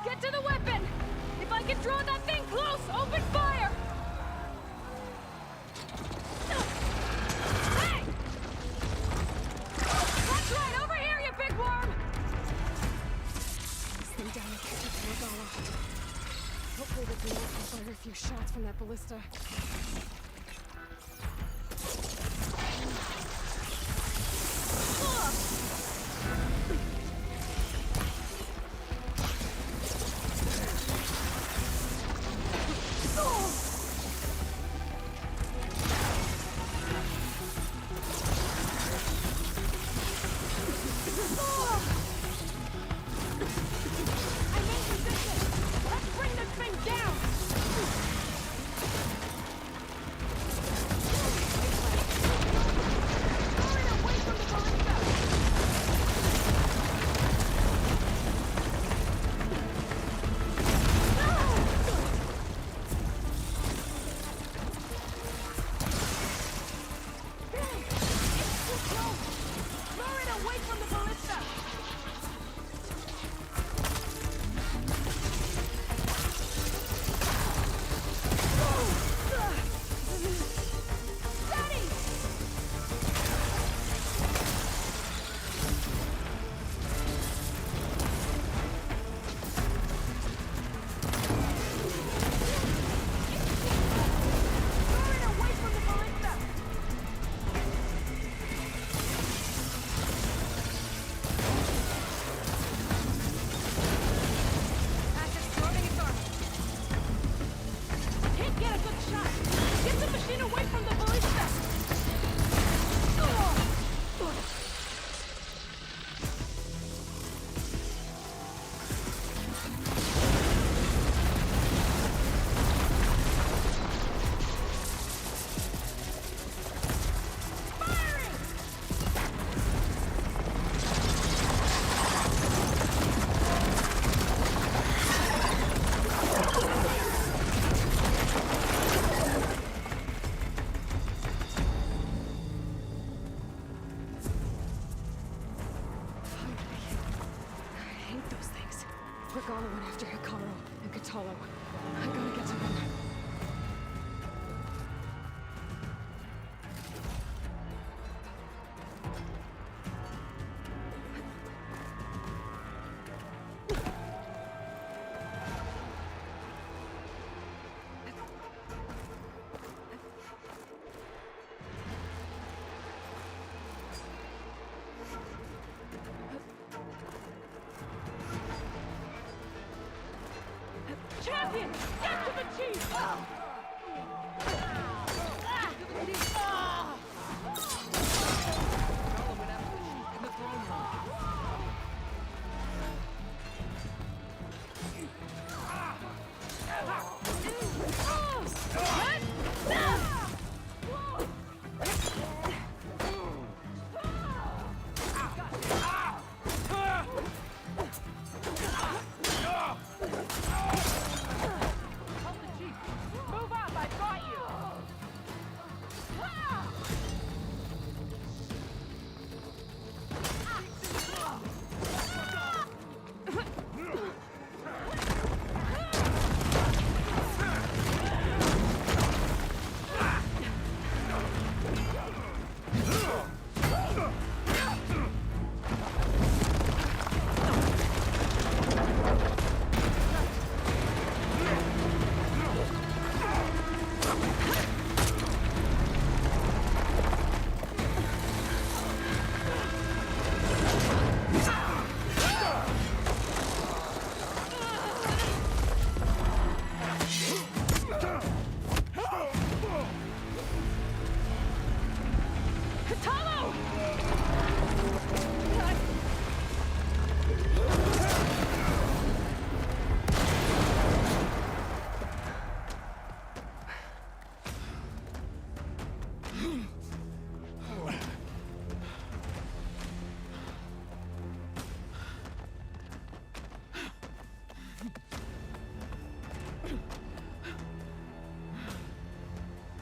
Get to the weapon! If I can draw that thing close, open fire! Hey! That's right, over here, you big worm! Stay down and catch up to Regala. Hopefully the dwarf can fire a few shots from that ballista. Regala went after Hikaru and Katalo. I gotta get to them. Champion! Get to the chief!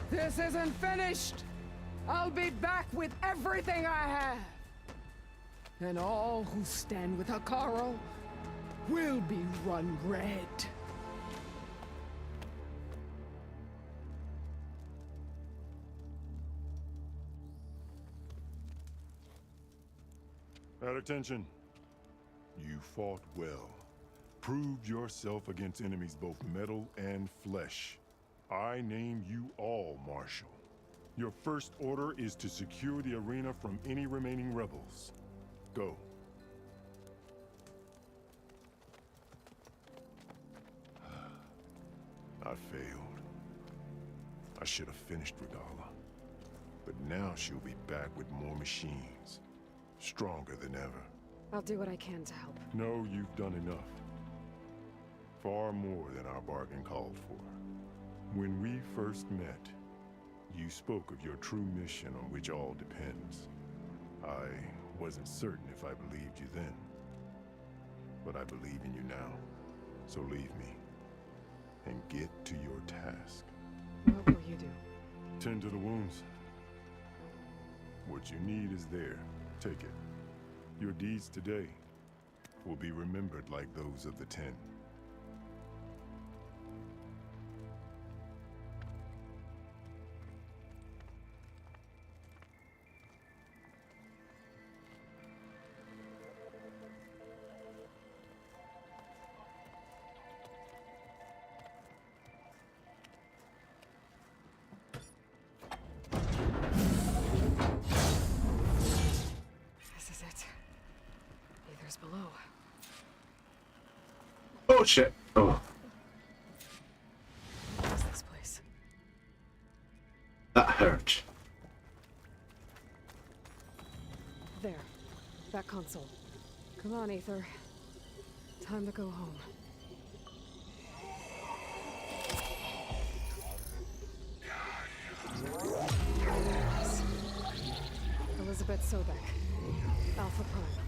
This isn't finished! I'll be back with everything I have! And all who stand with Hikaru will be run red. At attention. You fought well. Proved yourself against enemies both metal and flesh. I name you all Marshal. Your first order is to secure the arena from any remaining rebels. Go. I failed. I should have finished Regala. But now she'll be back with more machines. Stronger than ever. I'll do what I can to help. No, you've done enough. Far more than our bargain called for. When we first met, you spoke of your true mission on which all depends. I wasn't certain if I believed you then. But I believe in you now. So leave me. And get to your task. What will you do? Tend to the wounds. What you need is there. Take it. Your deeds today will be remembered like those of the 10. Below. Oh shit. Oh. What is this place? That hurt. There. That console. Come on, Aether. Time to go home. Elizabeth Sobek. Alpha Prime.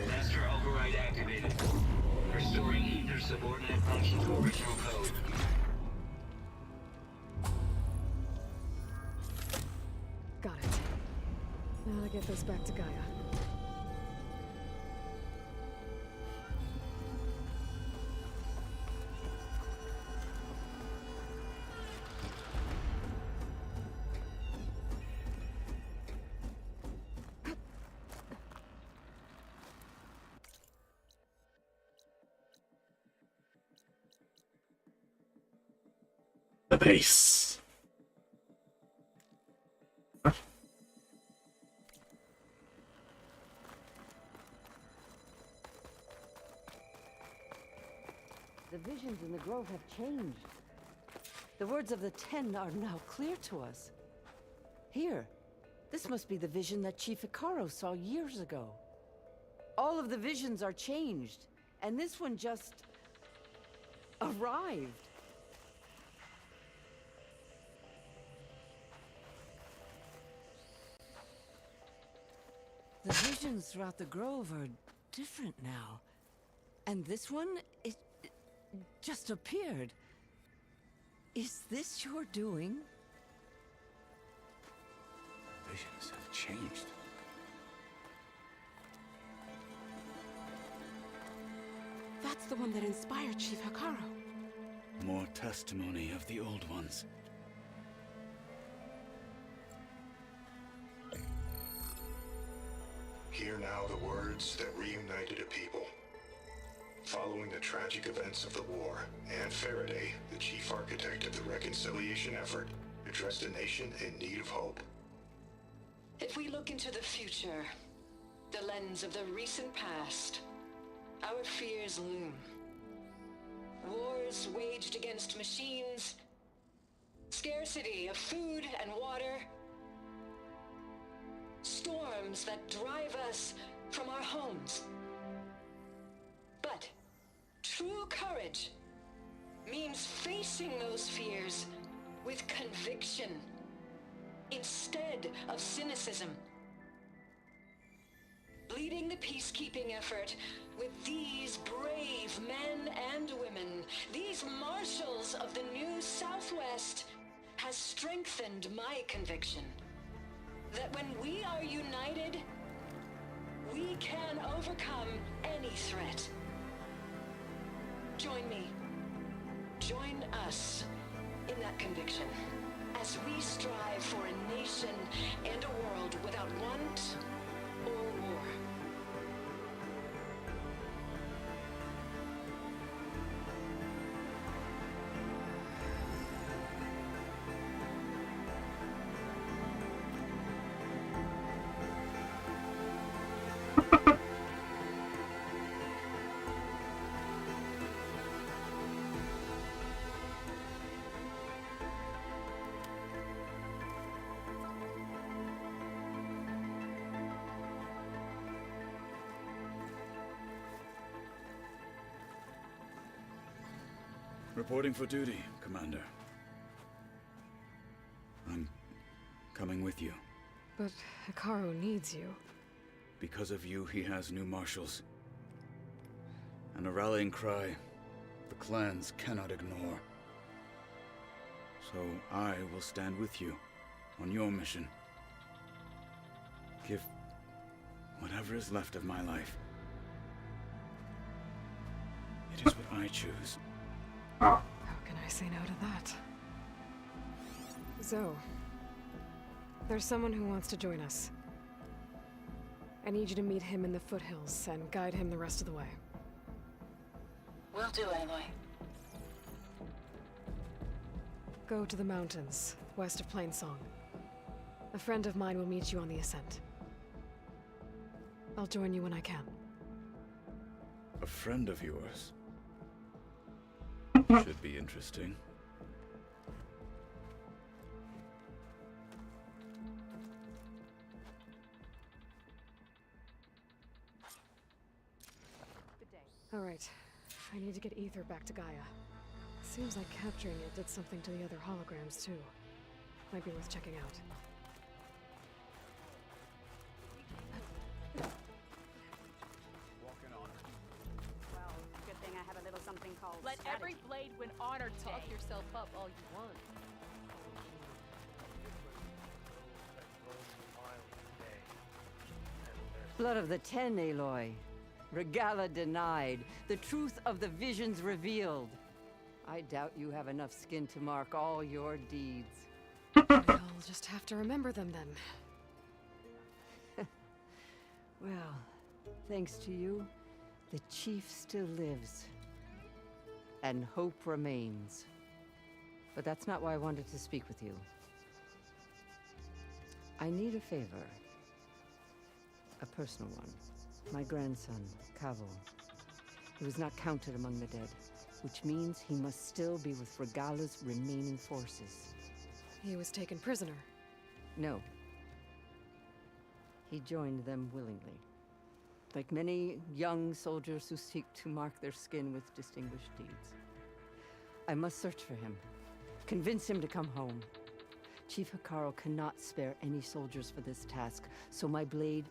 Master override activated. Restoring Ether subordinate function to original code. Got it. Now to get this back to Gaia. The base. The visions in the grove have changed. The words of the 10 are now clear to us. Here, this must be the vision that Chief Icaro saw years ago. All of the visions are changed, and this one just arrived. The visions throughout the grove are different now. And this one, it just appeared. Is this your doing? Visions have changed. That's the one that inspired Chief Icaro. More testimony of the old ones. Hear now the words that reunited a people. Following the tragic events of the war, Anne Faraday, the chief architect of the reconciliation effort, addressed a nation in need of hope. If we look into the future, the lens of the recent past, our fears loom. Wars waged against machines, scarcity of food and water, storms that drive us from our homes. But true courage means facing those fears with conviction instead of cynicism. Leading the peacekeeping effort with these brave men and women, these marshals of the new Southwest, has strengthened my conviction that when we are united, we can overcome any threat. Join me. Join us in that conviction as we strive for a nation and a world without want or war. Reporting for duty, Commander. I'm coming with you. But Hikaru needs you. Because of you, he has new marshals. And a rallying cry the clans cannot ignore. So I will stand with you on your mission. Give whatever is left of my life. It is what I choose. How can I say no to that? Zoe, there's someone who wants to join us. I need you to meet him in the foothills and guide him the rest of the way. Will do, Aloy. Go to the mountains, west of Plainsong. A friend of mine will meet you on the ascent. I'll join you when I can. A friend of yours? Should be interesting. All right. I need to get Ether back to Gaia. Seems like capturing it did something to the other holograms, too. Might be worth checking out. Well, good thing I have a little something called Let strategy. every blade win honor today. Talk yourself up all you want. Blood of the Ten, Aloy. Regala denied. The truth of the visions revealed. I doubt you have enough skin to mark all your deeds. I'll just have to remember them then. Well, thanks to you, the chief still lives. And hope remains. But that's not why I wanted to speak with you. I need a favor. A personal one. My grandson, Kavo. He was not counted among the dead, which means he must still be with Regala's remaining forces. He was taken prisoner. No. He joined them willingly. Like many young soldiers who seek to mark their skin with distinguished deeds. I must search for him. Convince him to come home. Chief Hikaru cannot spare any soldiers for this task, so my blade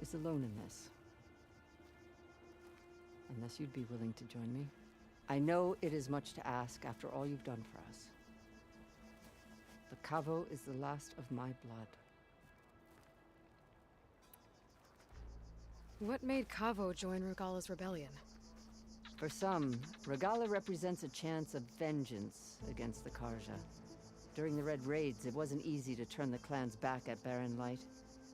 is alone in this. Unless you'd be willing to join me. I know it is much to ask after all you've done for us. But Kavo is the last of my blood. What made Kavo join Regala's rebellion? For some, Regala represents a chance of vengeance against the Karja. During the Red Raids, it wasn't easy to turn the clans back at Barren Light.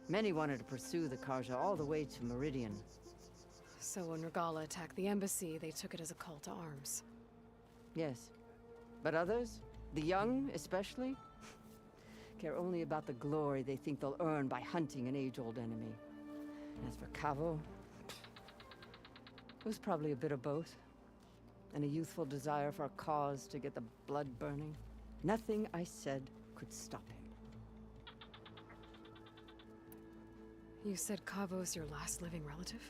Many wanted to pursue the Karja all the way to Meridian. So when Regala attacked the embassy, they took it as a call to arms. Yes. But others, the young especially, care only about the glory they think they'll earn by hunting an age-old enemy. As for Kavo, it was probably a bit of both. And a youthful desire for a cause to get the blood burning. Nothing I said could stop him. You said Kavo's your last living relative?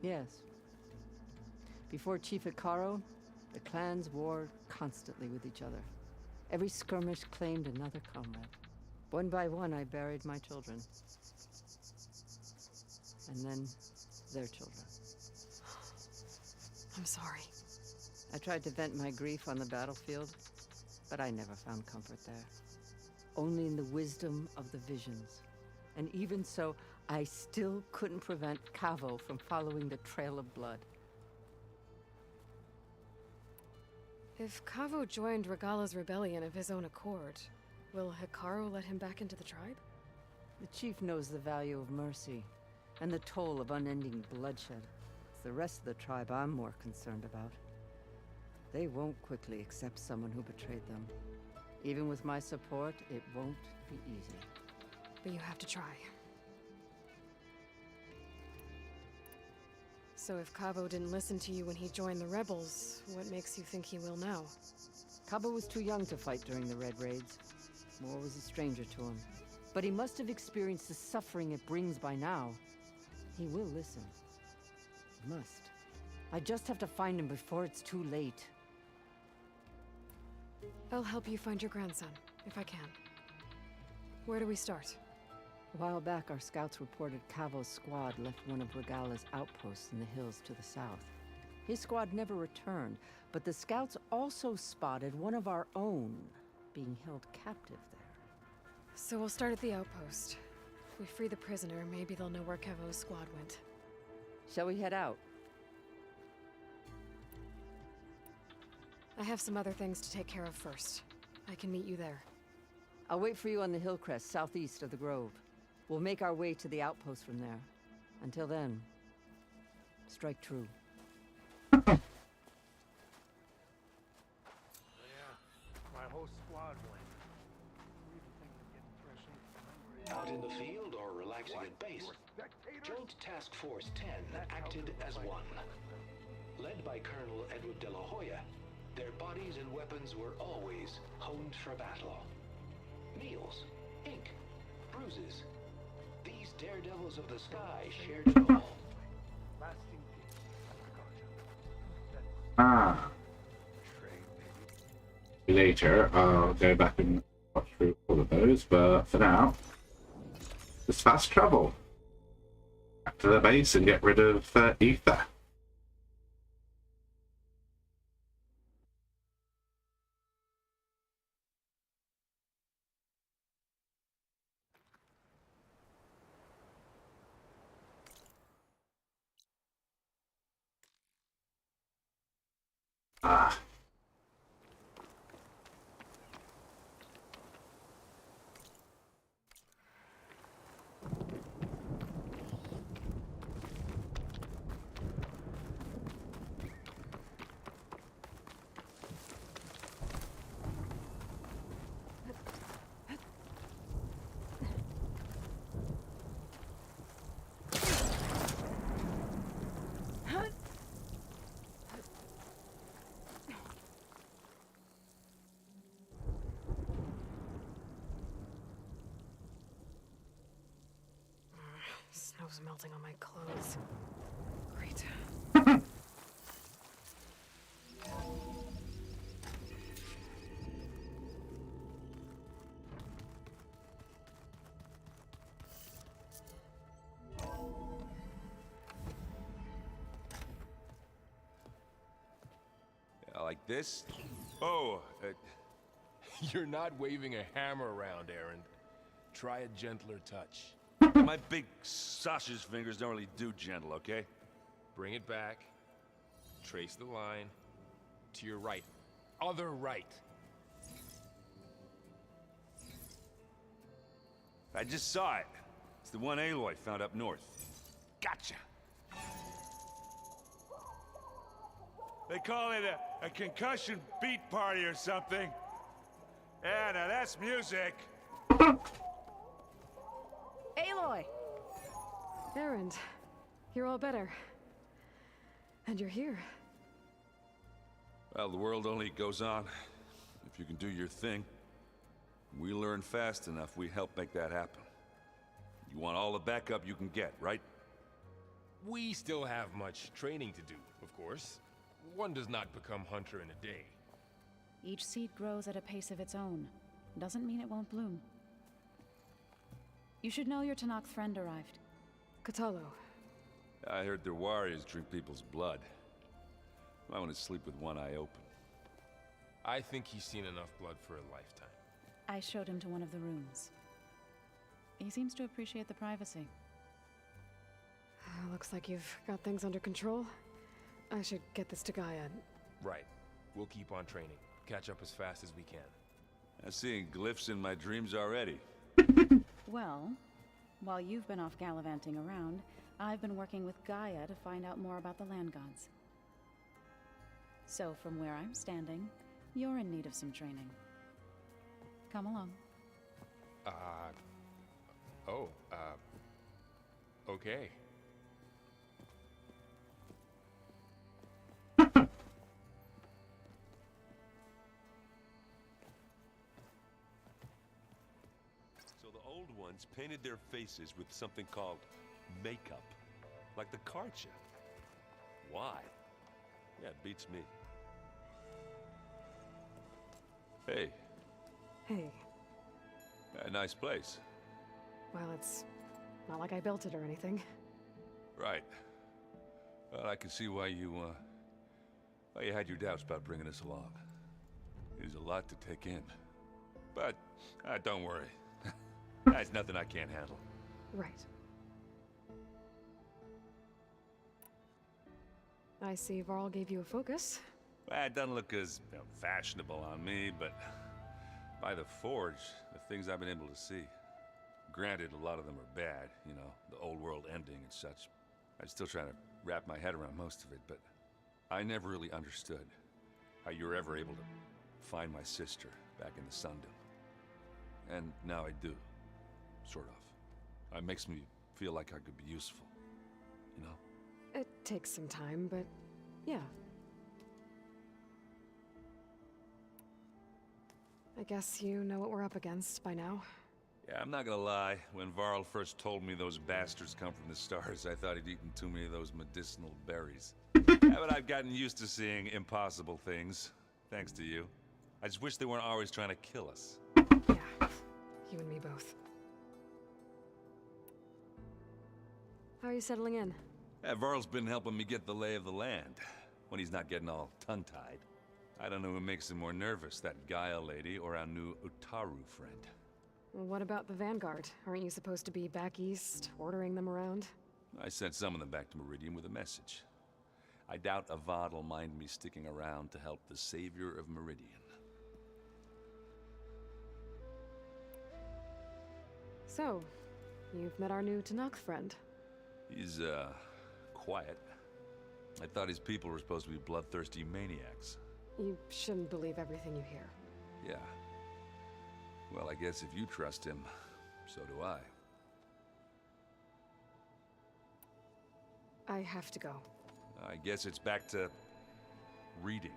Yes. Before Chief Hikaru, the clans warred constantly with each other. Every skirmish claimed another comrade. One by one, I buried my children. And then their children. I'm sorry. I tried to vent my grief on the battlefield, but I never found comfort there. Only in the wisdom of the visions. And even so, I still couldn't prevent Kavo from following the trail of blood. If Kavo joined Regala's rebellion of his own accord, will Hikaru let him back into the tribe? The chief knows the value of mercy, and the toll of unending bloodshed. It's the rest of the tribe I'm more concerned about. They won't quickly accept someone who betrayed them. Even with my support, it won't be easy. But you have to try. So if Kavo didn't listen to you when he joined the rebels, what makes you think he will now? Kabo was too young to fight during the Red Raids. War was a stranger to him. But he must have experienced the suffering it brings by now. He will listen. He must. I just have to find him before it's too late. I'll help you find your grandson, if I can. Where do we start? A while back, our scouts reported Kavo's squad left one of Regala's outposts in the hills to the south. His squad never returned, but the scouts also spotted one of our own being held captive there. So we'll start at the outpost. If we free the prisoner, maybe they'll know where Kavo's squad went. Shall we head out? I have some other things to take care of first. I can meet you there. I'll wait for you on the hill crest southeast of the grove. We'll make our way to the outpost from there. Until then, strike true. Yeah, my whole squad went. Out in the field or relaxing at base, Joint Task Force 10 acted as one. Led by Colonel Edward de la Hoya, their bodies and weapons were always honed for battle. Meals, ink, bruises. These daredevils of the sky shared it all. Ah. Later, I'll go back and watch through all of those, but for now, just fast travel. Back to the base and get rid of Ether. Ah. Snow's melting on my clothes. Great. Like this? Oh, you're not waving a hammer around, Aaron. Try a gentler touch. My big sausage fingers don't really do gentle, okay? Bring it back. Trace the line. To your right. Other right. I just saw it. It's the one Aloy found up north. Gotcha. They call it a concussion beat party or something. Yeah, now that's music. Aloy! Erend, you're all better. And you're here. Well, the world only goes on if you can do your thing. We learn fast enough, we help make that happen. You want all the backup you can get, right? We still have much training to do, of course. One does not become hunter in a day. Each seed grows at a pace of its own. Doesn't mean it won't bloom. You should know your Tanakh friend arrived. Katalo. I heard their warriors drink people's blood. I want to sleep with one eye open. I think he's seen enough blood for a lifetime. I showed him to one of the rooms. He seems to appreciate the privacy. Looks like you've got things under control. I should get this to Gaia. Right. We'll keep on training. Catch up as fast as we can. I'm seeing glyphs in my dreams already. Well, while you've been off gallivanting around, I've been working with Gaia to find out more about the land gods. So from where I'm standing, you're in need of some training. Come along. Okay. So the old ones painted their faces with something called makeup, like the Karcha. Why? Yeah, it beats me. Hey. Hey. A nice place. Well, it's not like I built it or anything. Right. Well, I can see why you had your doubts about bringing us along. It is a lot to take in. But, don't worry. That's nothing I can't handle. Right. I see Varl gave you a focus. Well, it doesn't look as fashionable on me, but by the Forge, the things I've been able to see. Granted, a lot of them are bad, you know, the old world ending and such. I'm still trying to wrap my head around most of it, but I never really understood how you were ever able to find my sister back in the Sundom. And now I do, sort of. It makes me feel like I could be useful, you know? It takes some time, but yeah. I guess you know what we're up against by now. Yeah, I'm not gonna lie. When Varl first told me those bastards come from the stars, I thought he'd eaten too many of those medicinal berries. Yeah, but I've gotten used to seeing impossible things, thanks to you. I just wish they weren't always trying to kill us. Yeah, you and me both. How are you settling in? Yeah, Varl's been helping me get the lay of the land, when he's not getting all tongue-tied. I don't know who makes him more nervous, that Gaia lady or our new Utaru friend. Well, what about the Vanguard? Aren't you supposed to be back east, ordering them around? I sent some of them back to Meridian with a message. I doubt Avad will mind me sticking around to help the savior of Meridian. So, you've met our new Tanakh friend. He's, quiet. I thought his people were supposed to be bloodthirsty maniacs. You shouldn't believe everything you hear. Yeah. Well, I guess if you trust him, so do I. I have to go. I guess it's back to reading.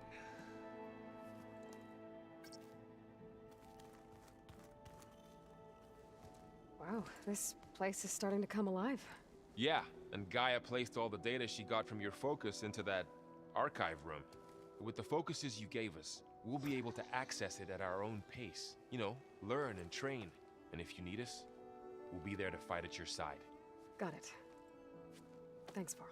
Wow, this place is starting to come alive. Yeah, and Gaia placed all the data she got from your focus into that archive room. With the focuses you gave us, we'll be able to access it at our own pace. You know, learn and train. And if you need us, we'll be there to fight at your side. Got it. Thanks, Varl.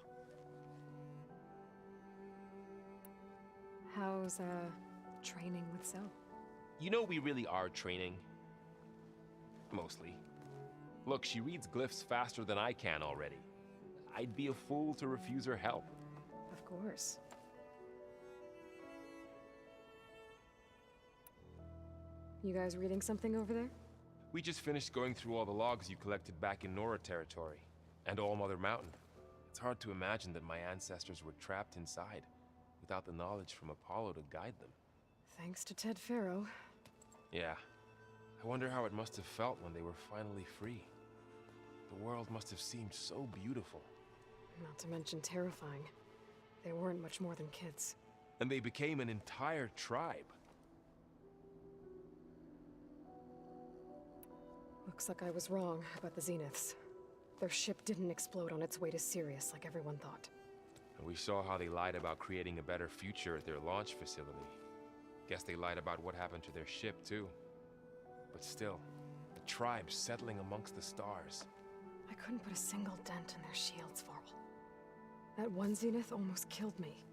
How's, training with Zoe? You know we really are training. Mostly. Look, she reads glyphs faster than I can already. I'd be a fool to refuse her help. Of course. You guys reading something over there? We just finished going through all the logs you collected back in Nora territory, and All Mother Mountain. It's hard to imagine that my ancestors were trapped inside, without the knowledge from Apollo to guide them. Thanks to Ted Faro. Yeah. I wonder how it must have felt when they were finally free. The world must have seemed so beautiful. Not to mention terrifying. They weren't much more than kids. And they became an entire tribe. Looks like I was wrong about the Zeniths. Their ship didn't explode on its way to Sirius like everyone thought. And we saw how they lied about creating a better future at their launch facility. Guess they lied about what happened to their ship, too. But still, the tribe settling amongst the stars. I couldn't put a single dent in their shields, Varl. That one Zenith almost killed me.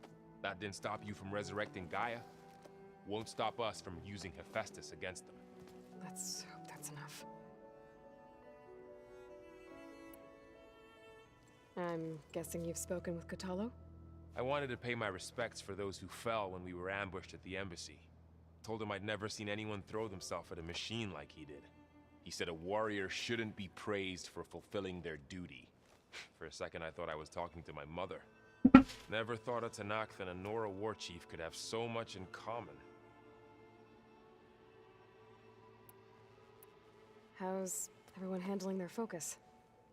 That didn't stop you from resurrecting Gaia. Won't stop us from using Hephaestus against them. Let's hope that's enough. I'm guessing you've spoken with Kotallo? I wanted to pay my respects for those who fell when we were ambushed at the embassy. Told him I'd never seen anyone throw themselves at a machine like he did. He said a warrior shouldn't be praised for fulfilling their duty. For a second, I thought I was talking to my mother. Never thought a Tenakth and a Nora war chief could have so much in common. How's everyone handling their focus?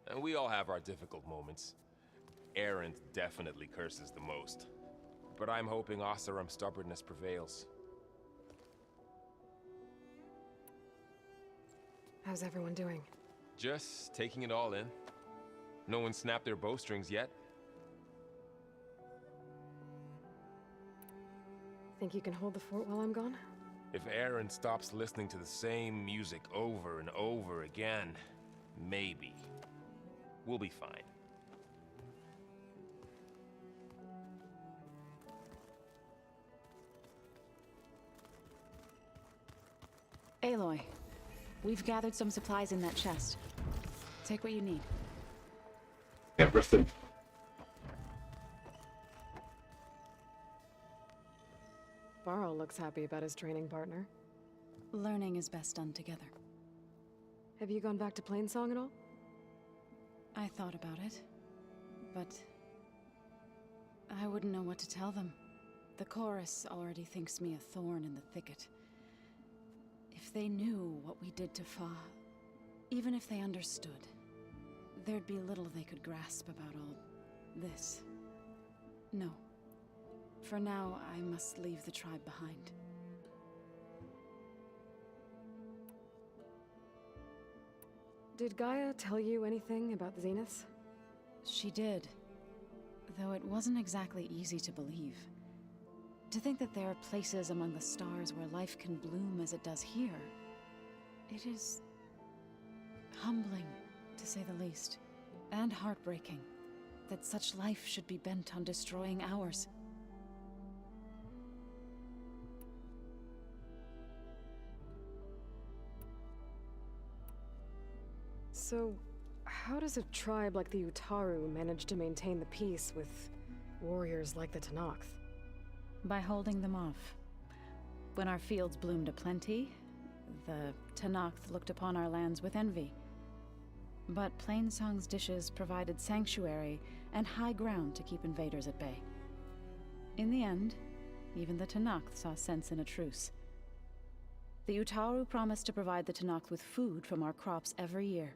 And we all have our difficult moments. Erend definitely curses the most. But I'm hoping Oseram's stubbornness prevails. How's everyone doing? Just taking it all in. No one snapped their bowstrings yet. Think you can hold the fort while I'm gone? If Erend stops listening to the same music over and over again, maybe. We'll be fine. Aloy, we've gathered some supplies in that chest. Take what you need. Everything. Varl looks happy about his training partner. Learning is best done together. Have you gone back to Plainsong at all? I thought about it, but I wouldn't know what to tell them. The chorus already thinks me a thorn in the thicket. If they knew what we did to Fa, even if they understood, there'd be little they could grasp about all this. No. For now, I must leave the tribe behind. Did Gaia tell you anything about the Zeniths? She did, though it wasn't exactly easy to believe. To think that there are places among the stars where life can bloom as it does here, it is humbling, to say the least, and heartbreaking that such life should be bent on destroying ours. So, how does a tribe like the Utaru manage to maintain the peace with warriors like the Tenakth? By holding them off. When our fields bloomed aplenty, the Tenakth looked upon our lands with envy. But Plainsong's dishes provided sanctuary and high ground to keep invaders at bay. In the end, even the Tenakth saw sense in a truce. The Utaru promised to provide the Tenakth with food from our crops every year.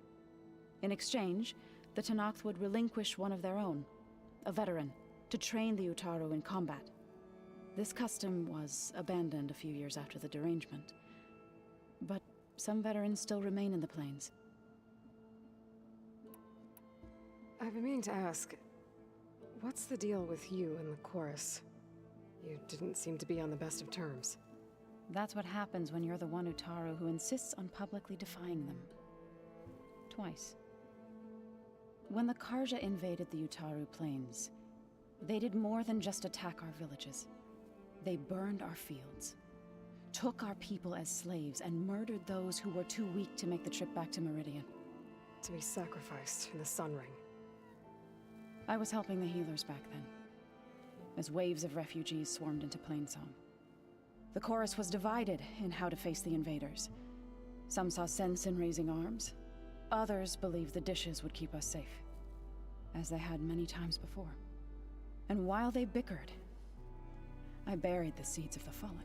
In exchange, the Tenakth would relinquish one of their own, a veteran, to train the Utaru in combat. This custom was abandoned a few years after the derangement. But some veterans still remain in the plains. I've been meaning to ask, what's the deal with you and the chorus? You didn't seem to be on the best of terms. That's what happens when you're the one Utaru who insists on publicly defying them. Twice. When the Karja invaded the Utaru plains, they did more than just attack our villages. They burned our fields, took our people as slaves, and murdered those who were too weak to make the trip back to Meridian. To be sacrificed in the Sun Ring. I was helping the healers back then, as waves of refugees swarmed into Plainsong. The chorus was divided in how to face the invaders. Some saw sense in raising arms. Others believed the dishes would keep us safe, as they had many times before. And while they bickered, I buried the seeds of the fallen.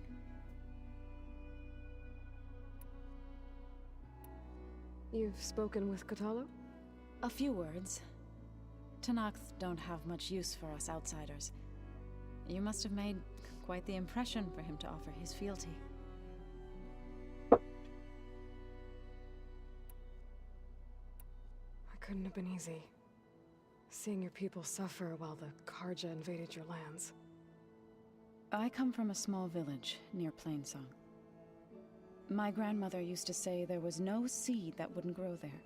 You've spoken with Kotallo? A few words. Tenakth don't have much use for us outsiders. You must have made quite the impression for him to offer his fealty. Couldn't have been easy. Seeing your people suffer while the Karja invaded your lands. I come from a small village near Plainsong. My grandmother used to say there was no seed that wouldn't grow there.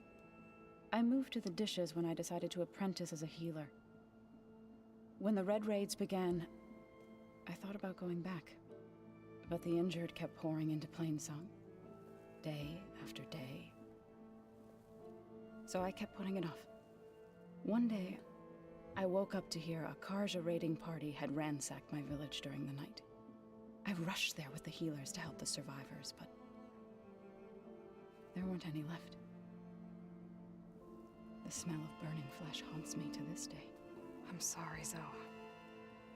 I moved to the dishes when I decided to apprentice as a healer. When the Red Raids began, I thought about going back. But the injured kept pouring into Plainsong, day after day. So I kept putting it off. One day, I woke up to hear a Karja raiding party had ransacked my village during the night. I rushed there with the healers to help the survivors, but there weren't any left. The smell of burning flesh haunts me to this day. I'm sorry, Zoe.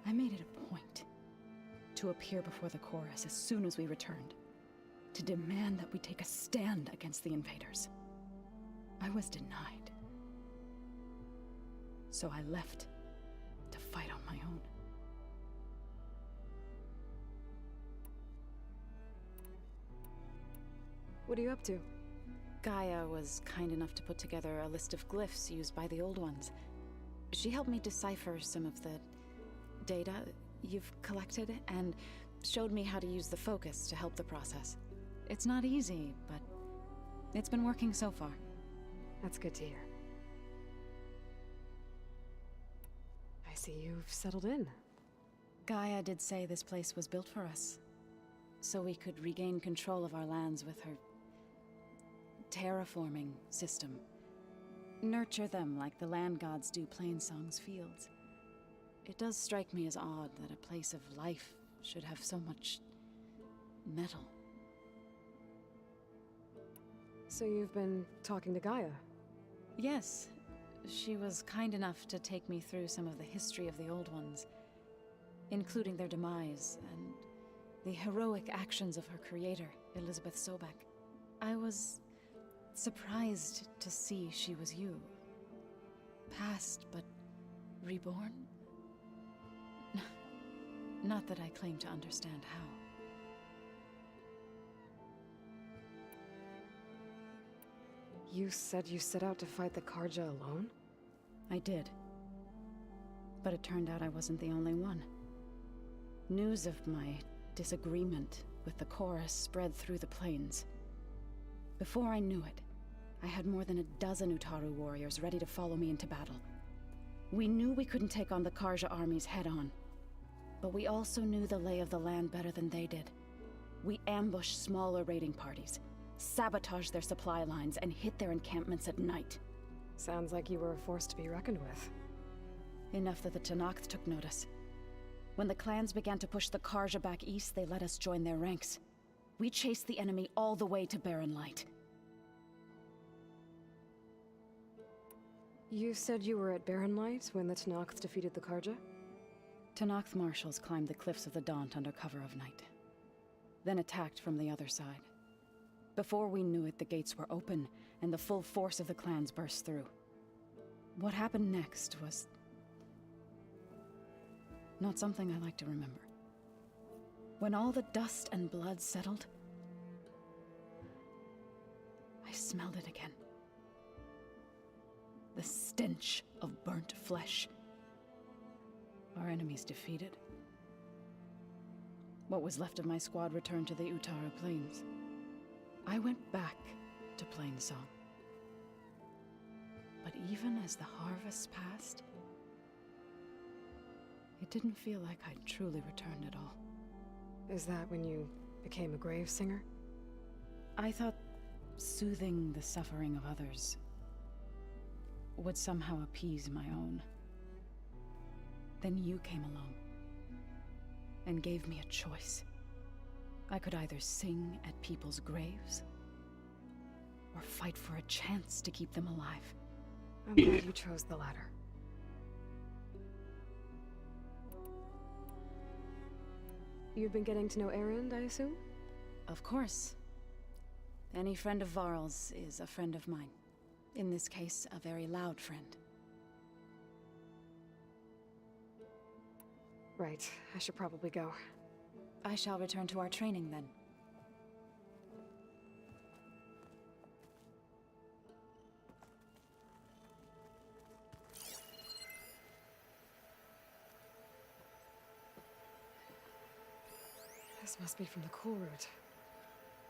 I made it a point to appear before the chorus as soon as we returned, to demand that we take a stand against the invaders. I was denied. So I left to fight on my own. What are you up to? Gaia was kind enough to put together a list of glyphs used by the Old Ones. She helped me decipher some of the data you've collected and showed me how to use the focus to help the process. It's not easy, but it's been working so far. That's good to hear. I see you've settled in. Gaia did say this place was built for us, so we could regain control of our lands with her terraforming system. Nurture them like the land gods do Plainsong's fields. It does strike me as odd that a place of life should have so much metal. So you've been talking to Gaia? Yes. She was kind enough to take me through some of the history of the Old Ones, including their demise and the heroic actions of her creator, Elizabeth Sobek. I was surprised to see she was you. Past, but reborn? Not that I claim to understand how. You said you set out to fight the Karja alone? I did. But it turned out I wasn't the only one. News of my disagreement with the chorus spread through the plains. Before I knew it, I had more than a dozen Utaru warriors ready to follow me into battle. We knew we couldn't take on the Karja armies head-on, but we also knew the lay of the land better than they did. We ambushed smaller raiding parties, sabotaged their supply lines, and hit their encampments at night. Sounds like you were a force to be reckoned with. Enough that the Tenakth took notice. When the clans began to push the Karja back east, they let us join their ranks. We chased the enemy all the way to Barren Light. You said you were at Barren Light when the Tenakth defeated the Karja? Tenakth marshals climbed the cliffs of the Daunt under cover of night, then attacked from the other side. Before we knew it, the gates were open, and the full force of the clans burst through. What happened next was not something I like to remember. When all the dust and blood settled, I smelled it again. The stench of burnt flesh. Our enemies defeated. What was left of my squad returned to the Utaru Plains. I went back to Plainsong. But even as the harvest passed, it didn't feel like I'd truly returned at all. Is that when you became a grave singer? I thought soothing the suffering of others would somehow appease my own. Then you came along and gave me a choice. I could either sing at people's graves or fight for a chance to keep them alive. I'm glad you chose the latter. You've been getting to know Erend, I assume? Of course. Any friend of Varl's is a friend of mine. In this case, a very loud friend. Right. I should probably go. I shall return to our training then. This must be from the cool route.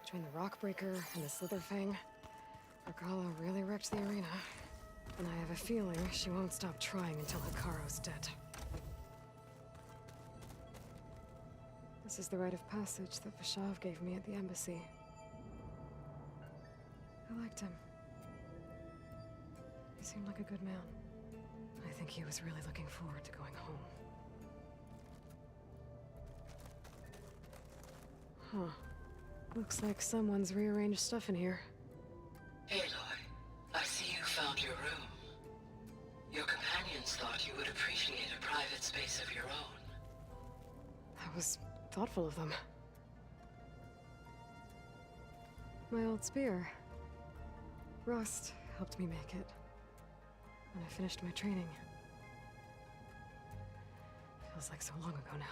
Between the Rockbreaker and the Slitherfang, Regala really wrecked the arena. And I have a feeling she won't stop trying until Hikaru's dead. This is the rite of passage that Vashav gave me at the embassy. I liked him. He seemed like a good man. I think he was really looking forward to going home. Huh. Looks like someone's rearranged stuff in here. Aloy, I see you found your room. Your companions thought you would appreciate a private space of your own. That was thoughtful of them. My old spear. Rust helped me make it when I finished my training. Feels like so long ago now.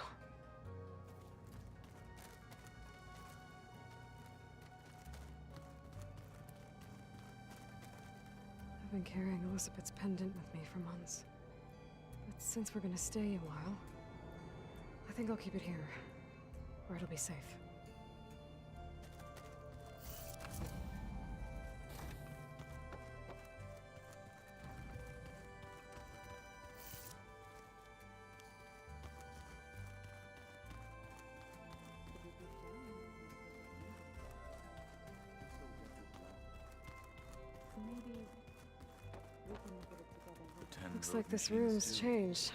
I've been carrying Elizabeth's pendant with me for months. But since we're gonna stay a while, I think I'll keep it here, where it'll be safe. Looks like this room's changed.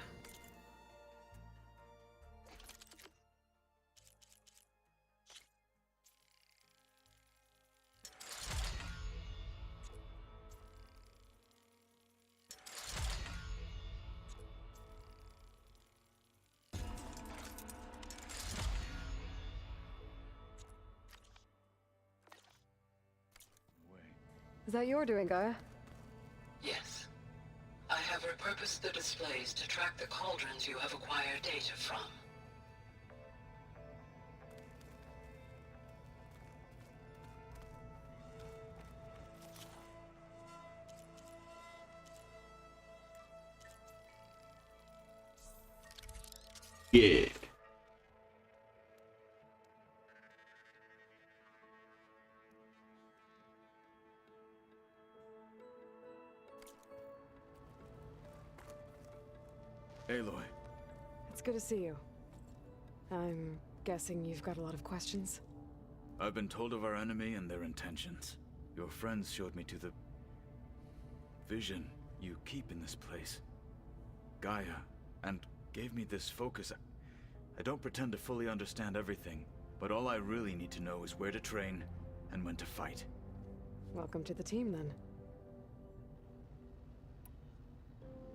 Is that your doing, Gaia? Yes. I have repurposed the displays to track the cauldrons you have acquired data from. Yeah. Aloy. It's good to see you. I'm guessing you've got a lot of questions? I've been told of our enemy and their intentions. Your friends showed me to the vision you keep in this place, Gaia, and gave me this focus. I don't pretend to fully understand everything, but all I really need to know is where to train and when to fight. Welcome to the team, then.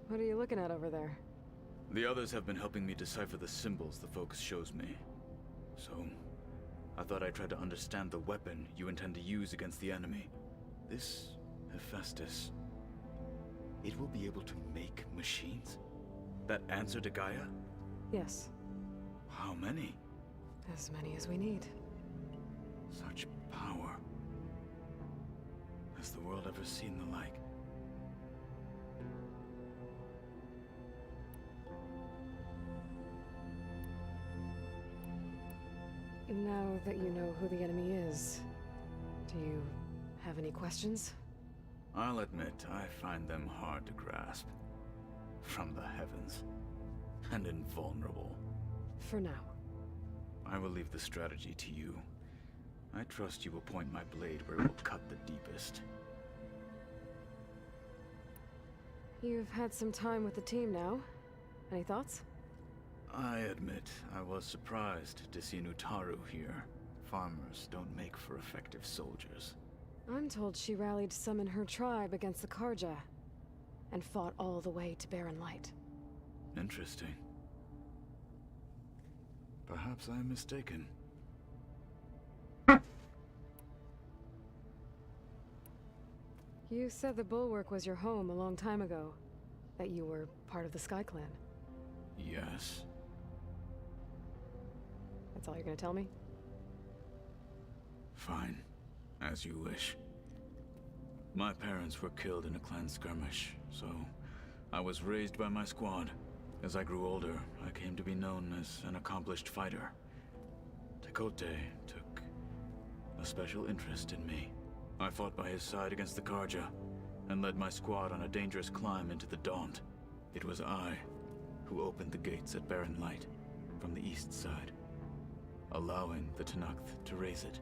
What are you looking at over there? The others have been helping me decipher the symbols the focus shows me. So, I thought I'd try to understand the weapon you intend to use against the enemy. This Hephaestus, it will be able to make machines? That answer to Gaia? Yes. How many? As many as we need. Such power. Has the world ever seen the like? Now that you know who the enemy is, do you have any questions? I'll admit, I find them hard to grasp. From the heavens. And invulnerable. For now. I will leave the strategy to you. I trust you will point my blade where it will cut the deepest. You've had some time with the team now. Any thoughts? I admit, I was surprised to see Nutaru here. Farmers don't make for effective soldiers. I'm told she rallied some in her tribe against the Karja, and fought all the way to Barren Light. Interesting. Perhaps I'm mistaken. You said the Bulwark was your home a long time ago. That you were part of the Sky Clan. Yes. That's all you're gonna tell me? Fine. As you wish. My parents were killed in a clan skirmish, so I was raised by my squad. As I grew older, I came to be known as an accomplished fighter. Tekote took a special interest in me. I fought by his side against the Karja, and led my squad on a dangerous climb into the Daunt. It was I who opened the gates at Barren Light from the east side, allowing the Tenakth to raise it.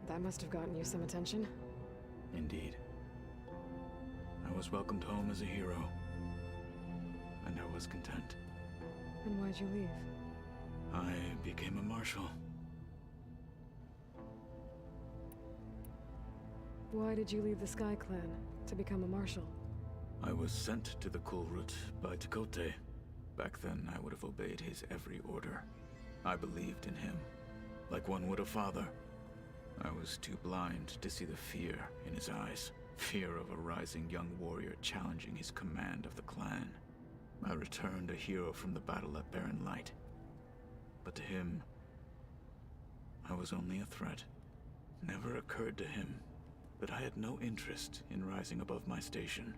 That must have gotten you some attention. Indeed. I was welcomed home as a hero. and I was content. And why'd you leave? I became a marshal. Why did you leave the Sky Clan to become a marshal? I was sent to the Kulrut by Tekote. Back then, I would have obeyed his every order. I believed in him, like one would a father. I was too blind to see the fear in his eyes. Fear of a rising young warrior challenging his command of the clan. I returned a hero from the battle at Barren Light. But to him, I was only a threat. Never occurred to him that I had no interest in rising above my station.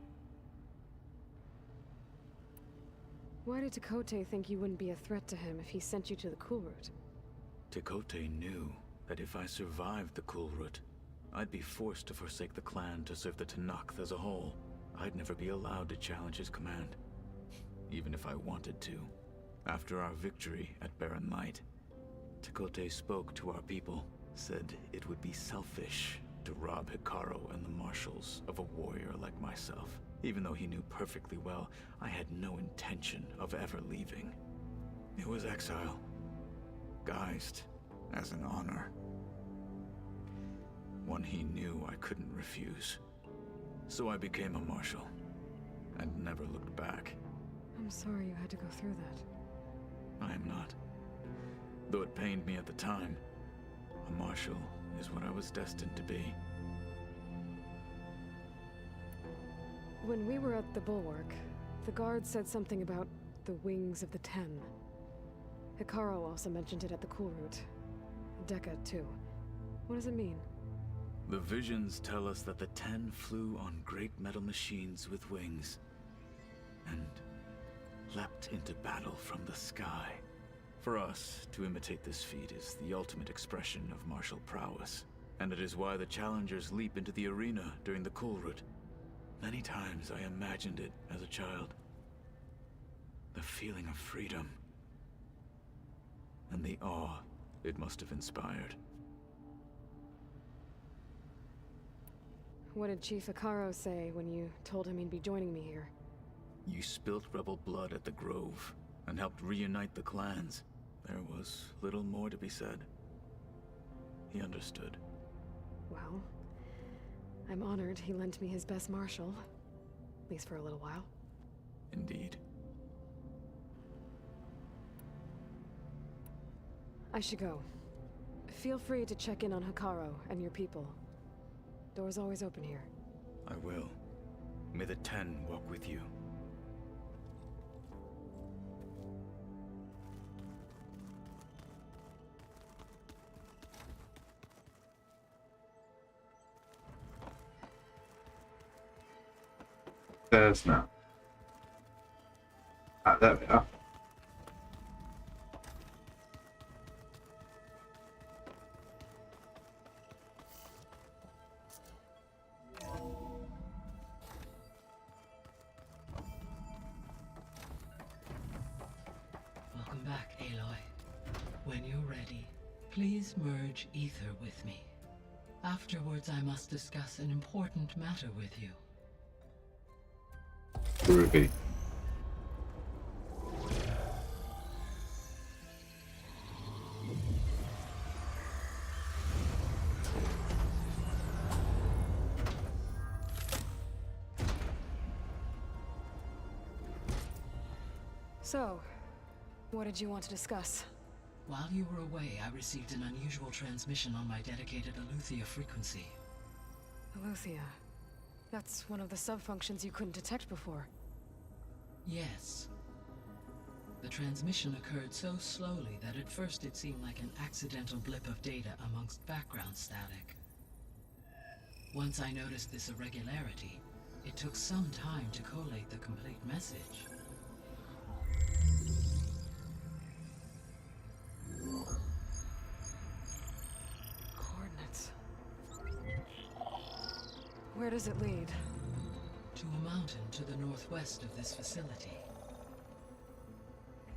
Why did Tekote think you wouldn't be a threat to him if he sent you to the Kulrut? Tekote knew that if I survived the Kulrut, I'd be forced to forsake the clan to serve the Tenakth as a whole. I'd never be allowed to challenge his command, even if I wanted to. After our victory at Barren Light, Tekote spoke to our people, said it would be selfish to rob Hikaru and the marshals of a warrior like myself, even though he knew perfectly well I had no intention of ever leaving. It was exile, guised as an honor. One he knew I couldn't refuse. So I became a marshal, and never looked back. I'm sorry you had to go through that. I am not. Though it pained me at the time, a marshal is what I was destined to be. When we were at the Bulwark, the guard said something about the Wings of the Ten. Hikaru also mentioned it at the Kulrut. Dekka, too. What does it mean? The visions tell us that the Ten flew on great metal machines with wings, and leapt into battle from the sky. For us, to imitate this feat is the ultimate expression of martial prowess, and it is why the challengers leap into the arena during the Kulrut. Many times I imagined it as a child. The feeling of freedom, and the awe it must have inspired. What did Chief Hikaru say when you told him he'd be joining me here? You spilt rebel blood at the Grove, and helped reunite the clans. There was little more to be said. He understood. Well, I'm honored he lent me his best marshal. At least for a little while. Indeed. I should go. Feel free to check in on Hikaru and your people. Door's always open here. I will. May the Ten walk with you. There's now. Ah, there we are. Welcome back, Aloy. When you're ready, please merge ether with me. Afterwards, I must discuss an important matter with you. Ruby. So, what did you want to discuss? While you were away, I received an unusual transmission on my dedicated Aletheia frequency. Aletheia. That's one of the sub-functions you couldn't detect before. Yes. The transmission occurred so slowly that at first it seemed like an accidental blip of data amongst background static. Once I noticed this irregularity, it took some time to collate the complete message. Coordinates. Where does it lead? To a mountain to the northwest of this facility.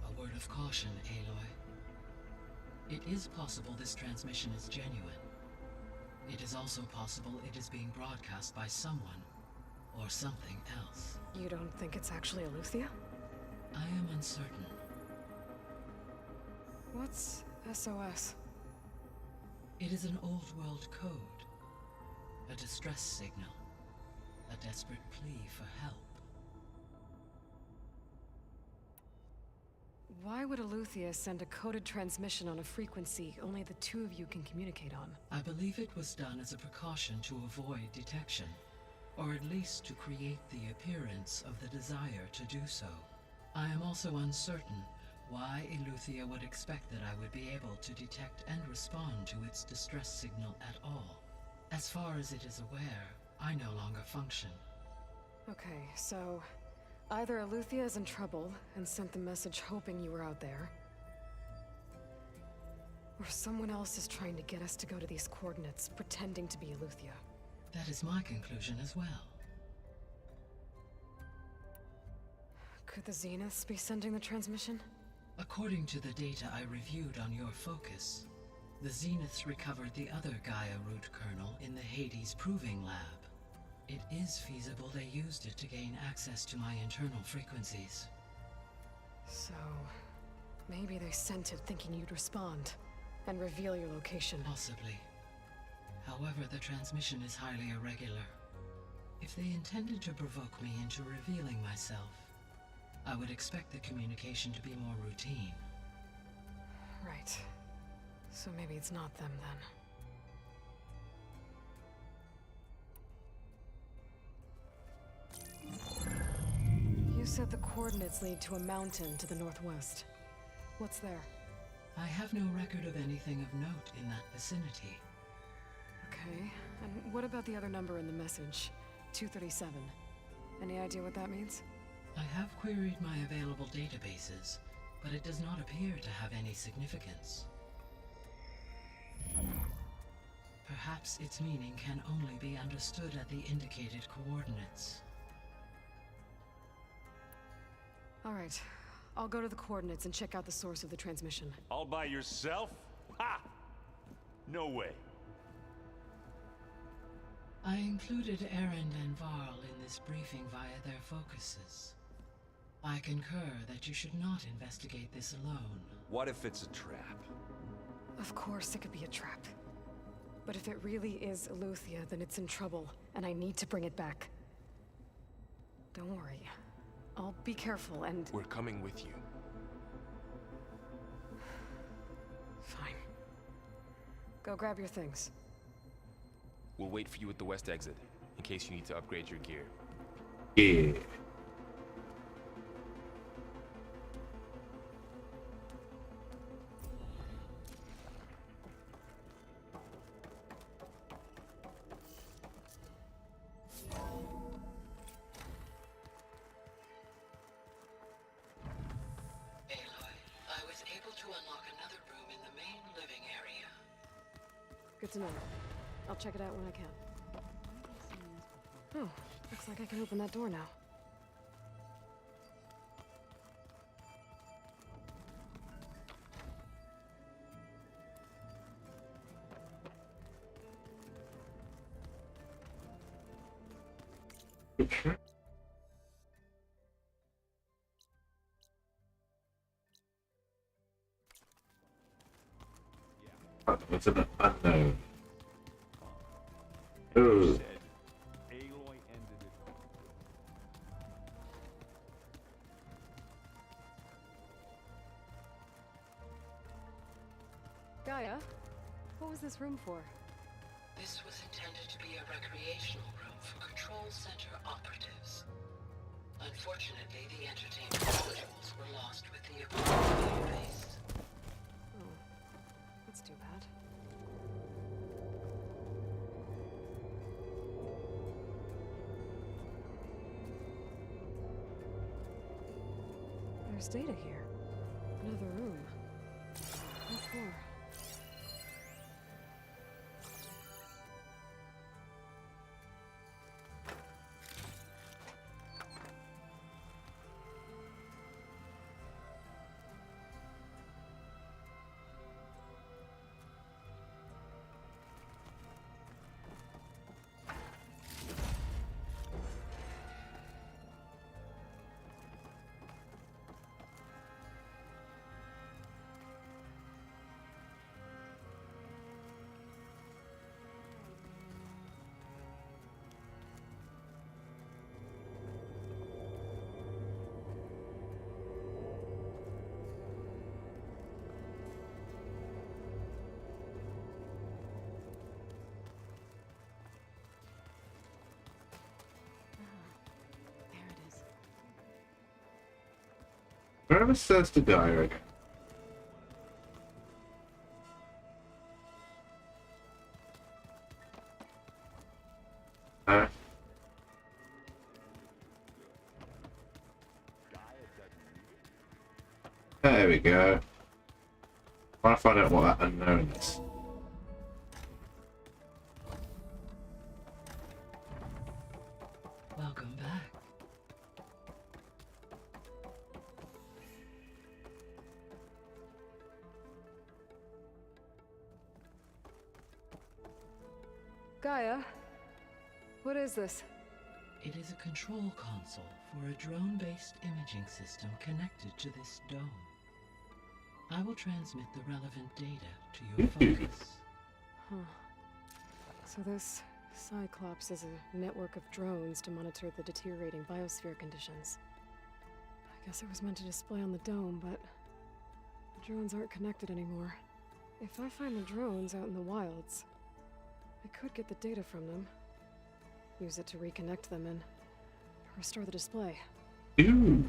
A word of caution, Aloy. It is possible this transmission is genuine. It is also possible it is being broadcast by someone or something else. You don't think it's actually Aletheia? I am uncertain. What's SOS? It is an old world code. A distress signal. A desperate plea for help. Why would Eleuthia send a coded transmission on a frequency only the two of you can communicate on? I believe it was done as a precaution to avoid detection, or at least to create the appearance of the desire to do so. I am also uncertain why Eleuthia would expect that I would be able to detect and respond to its distress signal at all. As far as it is aware, I no longer function. Okay, so either Eleuthia is in trouble and sent the message hoping you were out there, or someone else is trying to get us to go to these coordinates, pretending to be Eleuthia. That is my conclusion as well. Could the Zeniths be sending the transmission? According to the data I reviewed on your focus, the Zeniths recovered the other Gaia root kernel in the Hades Proving Lab. It is feasible they used it to gain access to my internal frequencies. So, maybe they sent it thinking you'd respond and reveal your location. Possibly. However, the transmission is highly irregular. If they intended to provoke me into revealing myself, I would expect the communication to be more routine. Right. So maybe it's not them then. You said the coordinates lead to a mountain to the northwest. What's there? I have no record of anything of note in that vicinity. Okay, and what about the other number in the message? 237. Any idea what that means? I have queried my available databases, but it does not appear to have any significance. Perhaps its meaning can only be understood at the indicated coordinates. All right, I'll go to the coordinates and check out the source of the transmission. All by yourself? Ha! No way. I included Erend and Varl in this briefing via their focuses. I concur that you should not investigate this alone. What if it's a trap? Of course it could be a trap. But if it really is Eleuthia, then it's in trouble, and I need to bring it back. Don't worry. I'll be careful and... We're coming with you. Fine. Go grab your things. We'll wait for you at the west exit, in case you need to upgrade your gear. Yeah. Good to know. I'll check it out when I can. Oh, looks like I can open that door now. It's an unknown. Ooh. Gaia, what was this room for? This was intended to be a recreational room for Control Center operatives. Unfortunately, the entertainment modules were lost with the equipment database. Oh, that's too bad. There's data here. Another room. What for? Wherever says to die again. There we go. I want to find out what that unknown is. Welcome back. Gaia, what is this? It is a control console for a drone-based imaging system connected to this dome. I will transmit the relevant data to your focus. Huh. So this Cyclops is a network of drones to monitor the deteriorating biosphere conditions. I guess it was meant to display on the dome, but the drones aren't connected anymore. If I find the drones out in the wilds, I could get the data from them, use it to reconnect them, and restore the display. Ooh.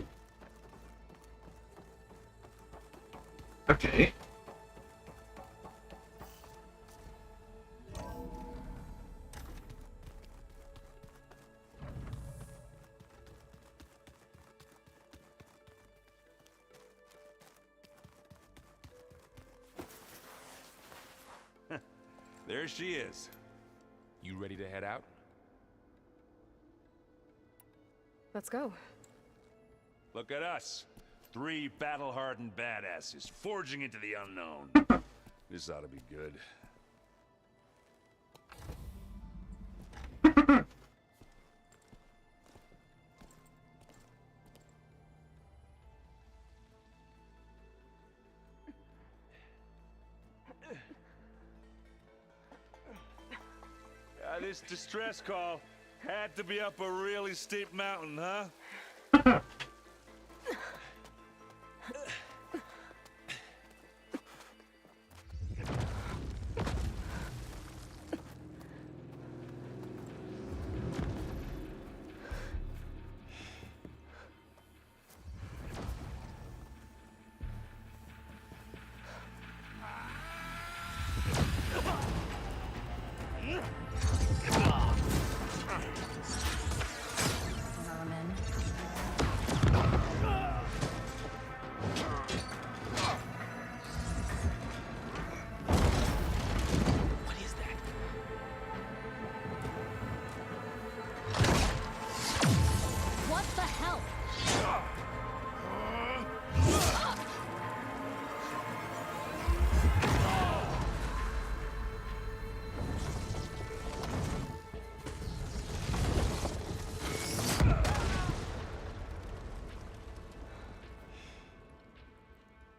Okay. There she is. You ready to head out? Let's go. Look at us. 3 battle-hardened badasses forging into the unknown. This ought to be good. This distress call had to be up a really steep mountain, huh?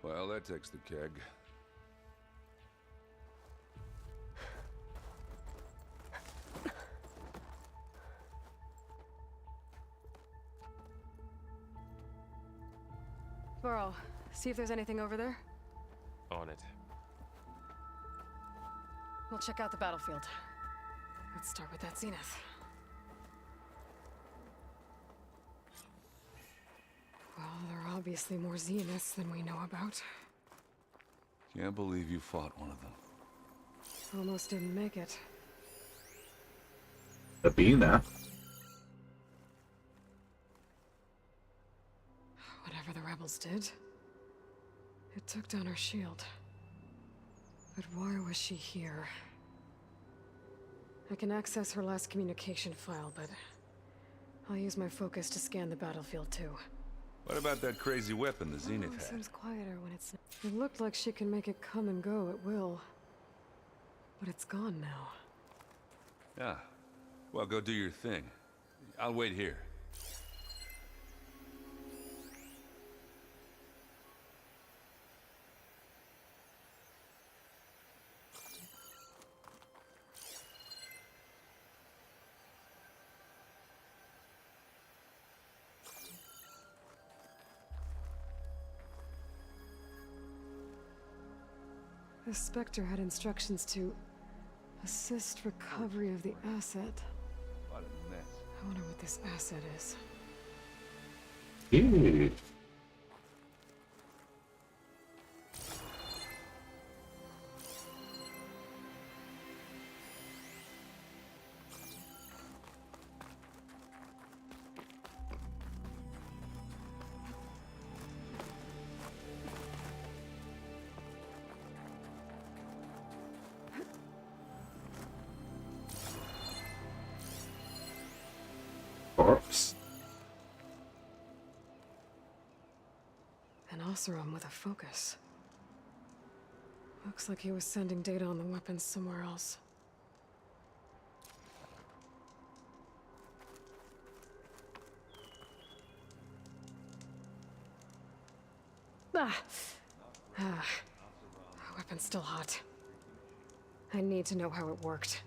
Well, that takes the keg. Burrow, see if there's anything over there. On it. We'll check out the battlefield. Let's start with that zenith. Well, there are obviously more zeniths than we know about. Can't believe you fought one of them. Almost didn't make it. Sabina. Whatever the rebels did, it took down her shield. But why was she here? I can access her last communication file, but I'll use my focus to scan the battlefield too. What about that crazy weapon the Zenith had? Seems quieter when it's... It looked like she can make it come and go at will. But it's gone now. Yeah. Well, go do your thing. I'll wait here. The Spectre had instructions to assist recovery of the asset. What a mess. I wonder what this asset is. Ew. Oseram with a focus. Looks like he was sending data on the weapons somewhere else. The weapon's still hot. I need to know how it worked.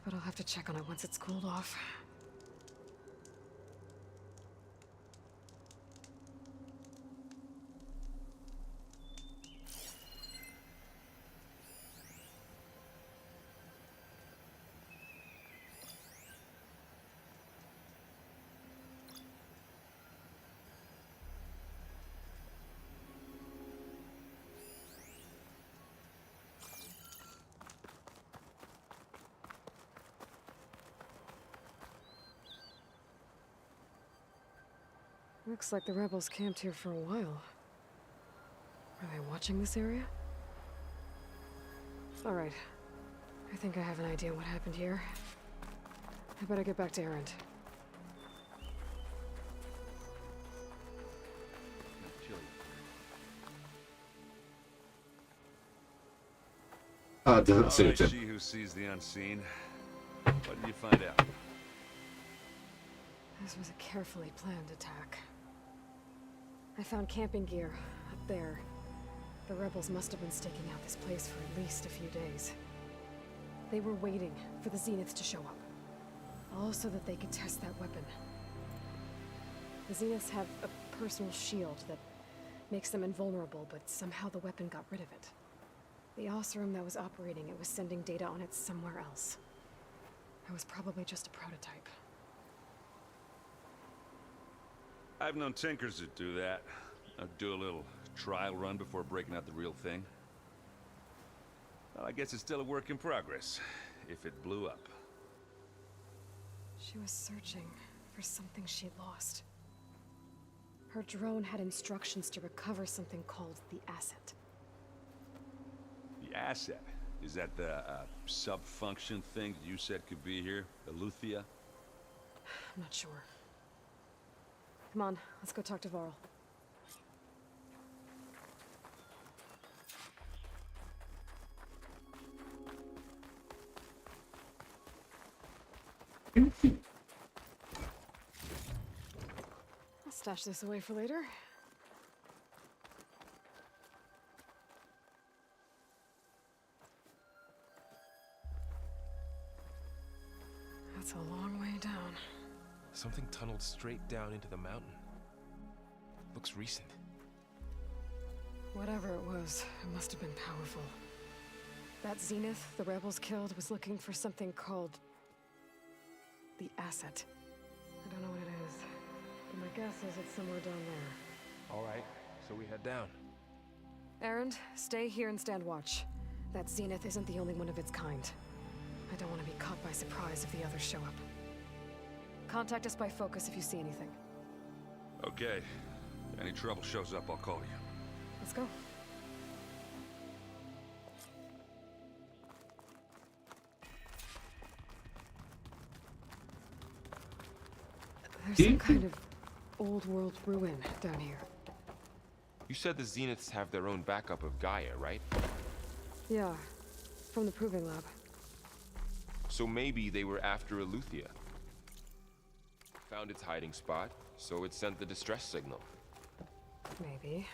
But I'll have to check on it once it's cooled off. Looks like the rebels camped here for a while. Are they watching this area? Alright. I think I have an idea what happened here. I better get back to Erend. Doesn't suit him. She who sees the unseen. What did you find out? This was a carefully planned attack. I found camping gear up there. The rebels must have been staking out this place for at least a few days. They were waiting for the Zeniths to show up. All so that they could test that weapon. The Zeniths have a personal shield that makes them invulnerable, but somehow the weapon got rid of it. The Oseram that was operating it was sending data on it somewhere else. It was probably just a prototype. I've known tinkers that do that. I'd do a little trial run before breaking out the real thing. Well, I guess it's still a work in progress, if it blew up. She was searching for something she lost. Her drone had instructions to recover something called the asset. The asset? Is that the sub-function thing you said could be here? Eleuthia? I'm not sure. Come on, let's go talk to Varl. I'll stash this away for later. That's a long way down. Something tunneled straight down into the mountain. Looks recent. Whatever it was, it must have been powerful. That Zenith the rebels killed was looking for something called the asset. I don't know what it is, but my guess is it's somewhere down there. All right, so we head down. Erend, stay here and stand watch. That Zenith isn't the only one of its kind. I don't want to be caught by surprise if the others show up. Contact us by focus if you see anything. Okay. Any trouble shows up, I'll call you. Let's go. There's some kind of old world ruin down here. You said the Zeniths have their own backup of Gaia, right? Yeah, from the proving lab. So maybe they were after Eleuthia. Found its hiding spot, so it sent the distress signal. Maybe.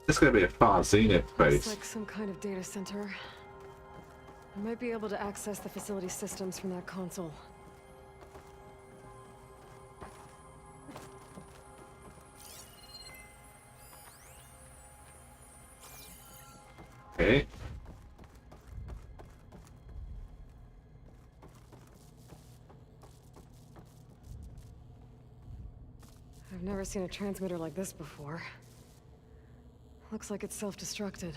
It's going to be a far Zenith base. Looks like some kind of data center. I might be able to access the facility systems from that console. Okay. I've never seen a transmitter like this before. Looks like it's self-destructed.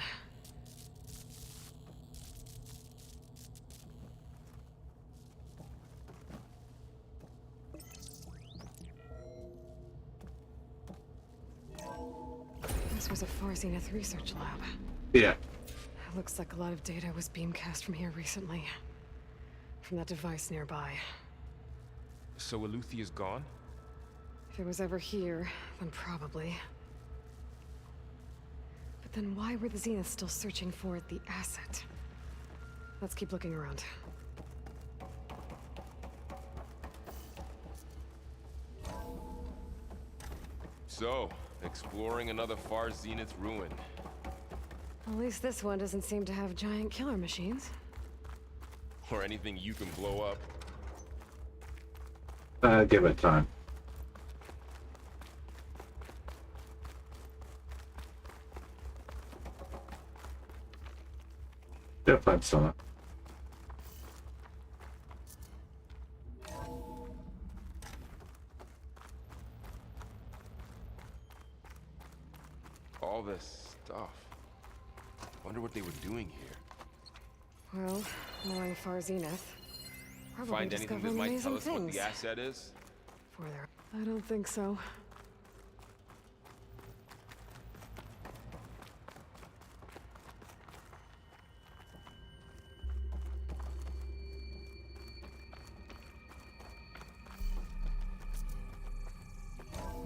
This was a Far Zenith research lab. Yeah. Looks like a lot of data was beamcast from here recently. From that device nearby. So Eluthia's gone? If it was ever here, then probably. But then why were the Zeniths still searching for the asset? Let's keep looking around. So, exploring another Far Zenith ruin. At least this one doesn't seem to have giant killer machines. Or anything you can blow up. Give it time. They'll find some. All this stuff. Wonder what they were doing here. Well, knowing Far Zenith, probably Find anything that discovering might amazing tell us what things. the asset is? For their... I don't think so.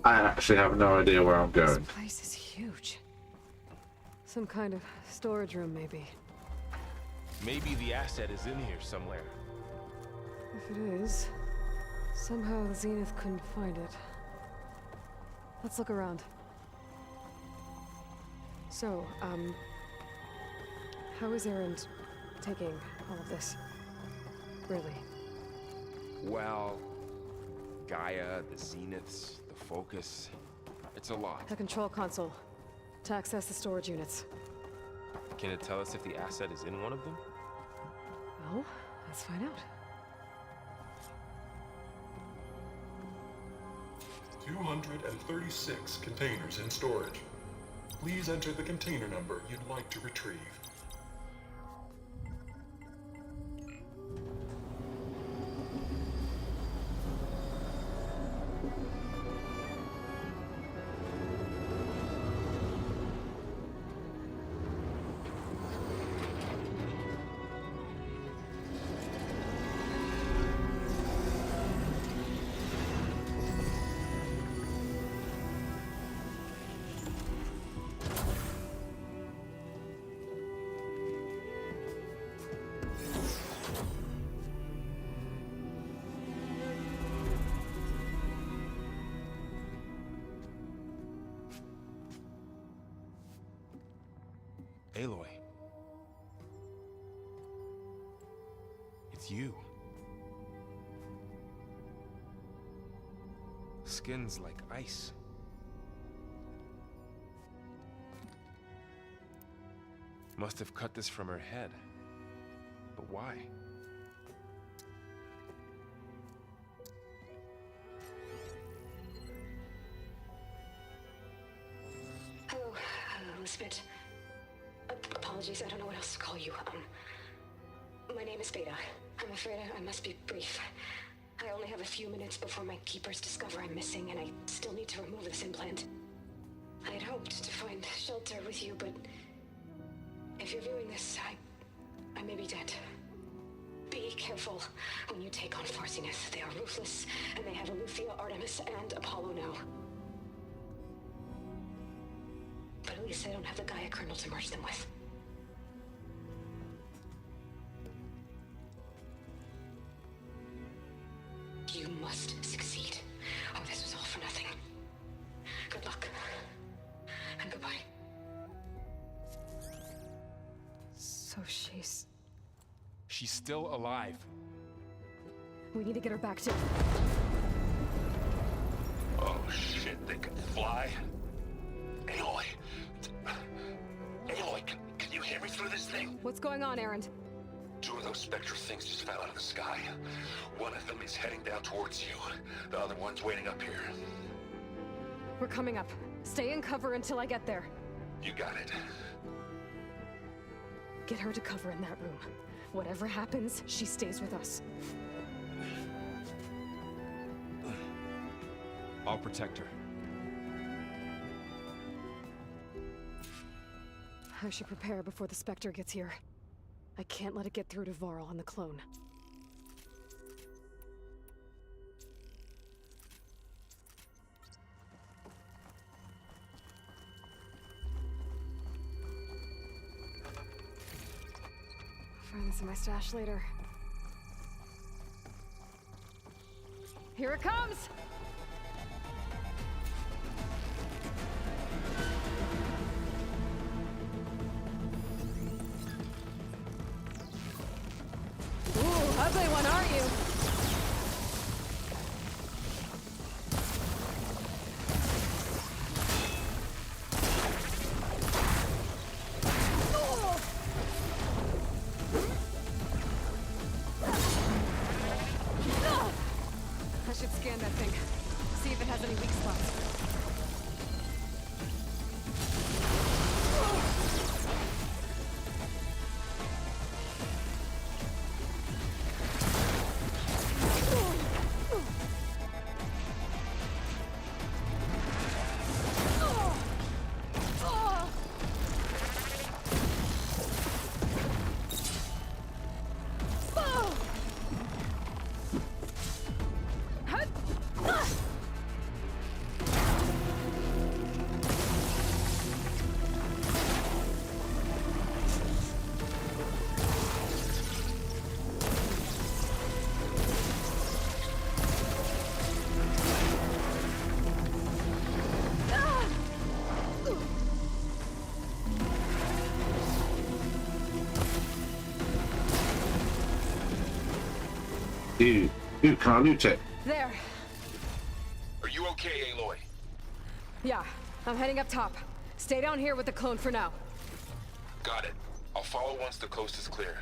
I actually have no idea where I'm going. This place is huge. Some kind of storage room, maybe. Maybe the asset is in here somewhere. If it is, somehow the Zenith couldn't find it. Let's look around. So, how is Erend taking all of this? Really? Well, Gaia, the Zeniths, the Focus. It's a lot. The control console. To access the storage units. Can it tell us if the asset is in one of them? Well, let's find out. 236 containers in storage. Please enter the container number you'd like to retrieve. Aloy. It's you. Skin's like ice. Must have cut this from her head. But why? Hello, Elizabeth. Apologies, I don't know what else to call you. My name is Beta. I'm afraid I must be brief. I only have a few minutes before my keepers discover I'm missing, and I still need to remove this implant. I had hoped to find shelter with you, but if you're viewing this, I may be dead. Be careful when you take on Far Zenith. They are ruthless, and they have Eleuthia, Artemis, and Apollo now. But at least I don't have the Gaia kernel to merge them with. You must succeed, or this was all for nothing. Good luck. And goodbye. So she's... She's still alive. We need to get her back to... Oh shit, they can fly? Aloy. Aloy, can you hear me through this thing? What's going on, Erend? Two of those spectral things just fell out of the sky. One of them is heading down towards you. The other one's waiting up here. We're coming up. Stay in cover until I get there. You got it. Get her to cover in that room. Whatever happens, she stays with us. I'll protect her. I should prepare before the Spectre gets here. I can't let it get through to Varl and the clone. I'll find this in my stash later. Here it comes! Ooh, ugly one, aren't you? I should scan that thing. See if it has any weak spots. You can't loot it. There. Are you okay, Aloy? Yeah, I'm heading up top. Stay down here with the clone for now. Got it. I'll follow once the coast is clear.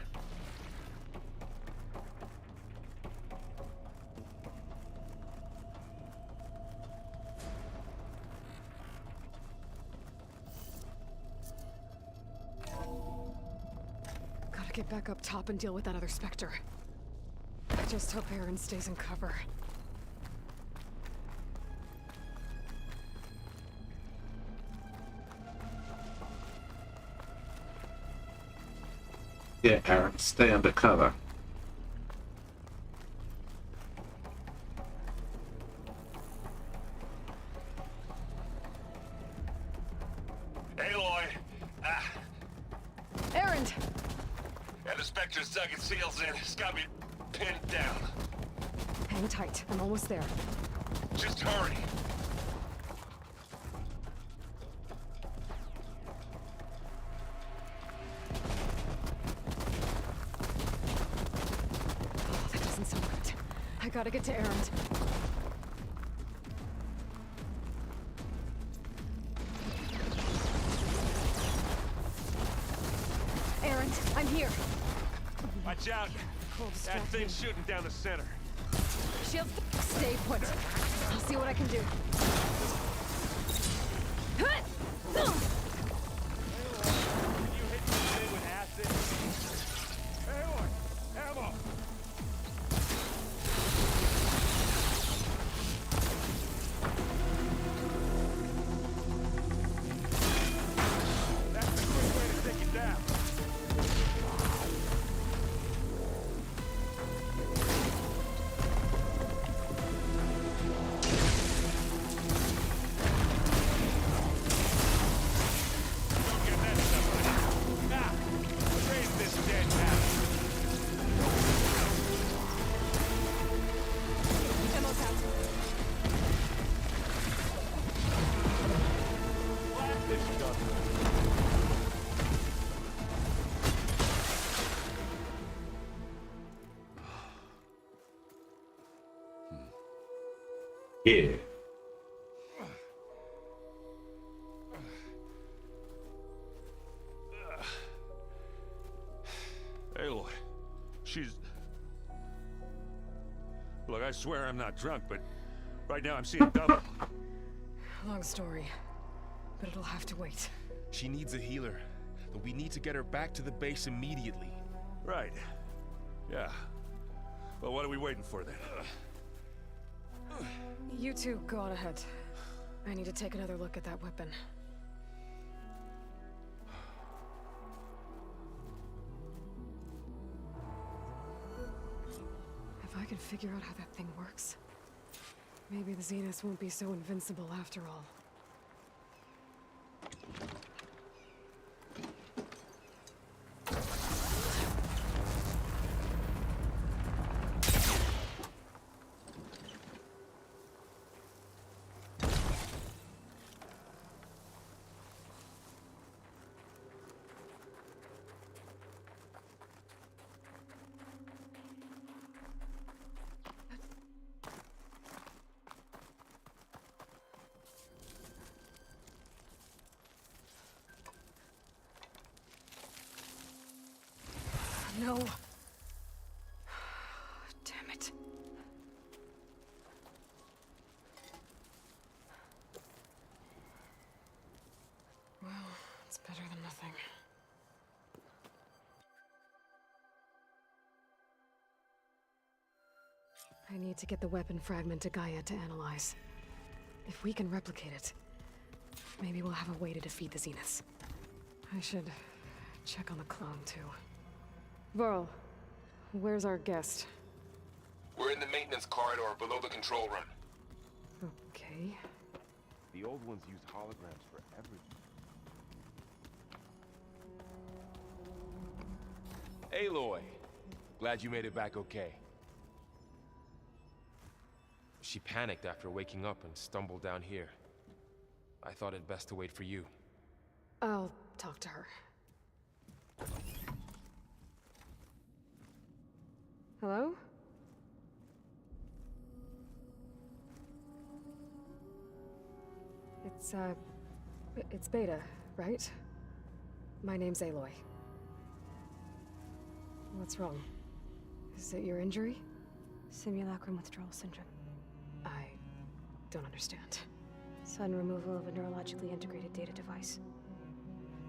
Gotta get back up top and deal with that other Spectre. I just hope Aaron stays in cover. Yeah, Aaron, stay under cover. Aloy! Aaron! Yeah, the Spectre's dug its heels in. It's got me pinned down. Hang tight. I'm almost there. Just hurry. Oh, that doesn't sound good. I gotta get to Aaron. Aaron, I'm here. Watch out! That thing's shooting down the center. Shield, stay put. I'll see what I can do. You hit the thing with acid? Aloy! Ammo! That's a quick way to take it down. Yeah. Aloy, she's... Look, I swear I'm not drunk, but right now I'm seeing double. Long story, but it'll have to wait. She needs a healer, but we need to get her back to the base immediately. Right. Yeah. Well, what are we waiting for then? You two go on ahead. I need to take another look at that weapon. If I can figure out how that thing works, maybe the Zeniths won't be so invincible after all. No. Damn it. Well, it's better than nothing. I need to get the weapon fragment to Gaia to analyze. If we can replicate it, maybe we'll have a way to defeat the Zeniths. I should check on the clone, too. Varl, where's our guest? We're in the maintenance corridor below the control room. Okay. The old ones use holograms for everything. Aloy! Glad you made it back okay. She panicked after waking up and stumbled down here. I thought it best to wait for you. I'll talk to her. Hello? It's Beta, right? My name's Aloy. What's wrong? Is it your injury? Simulacrum withdrawal syndrome. I don't understand. Sudden removal of a neurologically integrated data device.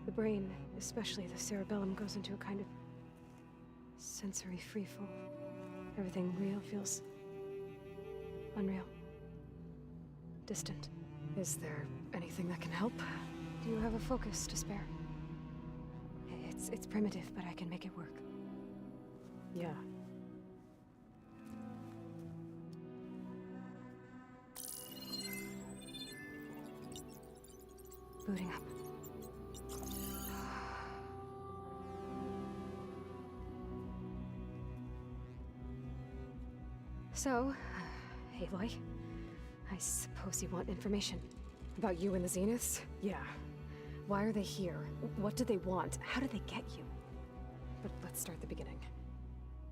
The brain, especially the cerebellum, goes into a kind of sensory freefall. Everything real feels unreal. Distant. Is there anything that can help? Do you have a focus to spare? It's primitive, but I can make it work. Yeah. Booting up. So, Aloy, I suppose you want information. About you and the Zeniths? Yeah. Why are they here? What do they want? How did they get you? But let's start at the beginning.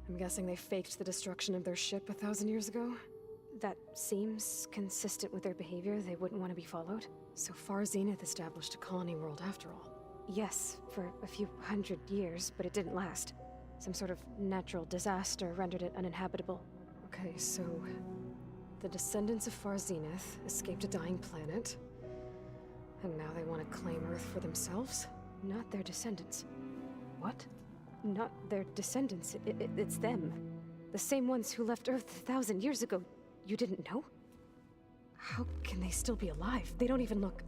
I'm guessing they faked the destruction of their ship 1,000 years ago? That seems consistent with their behavior. They wouldn't want to be followed. So far, Zenith established a colony world after all. Yes, for a few hundred years, but it didn't last. Some sort of natural disaster rendered it uninhabitable. Okay, so the descendants of Far Zenith escaped a dying planet, and now they want to claim Earth for themselves? Not their descendants. What? Not their descendants. It's them. The same ones who left Earth 1,000 years ago. You didn't know? How can they still be alive? They don't even look...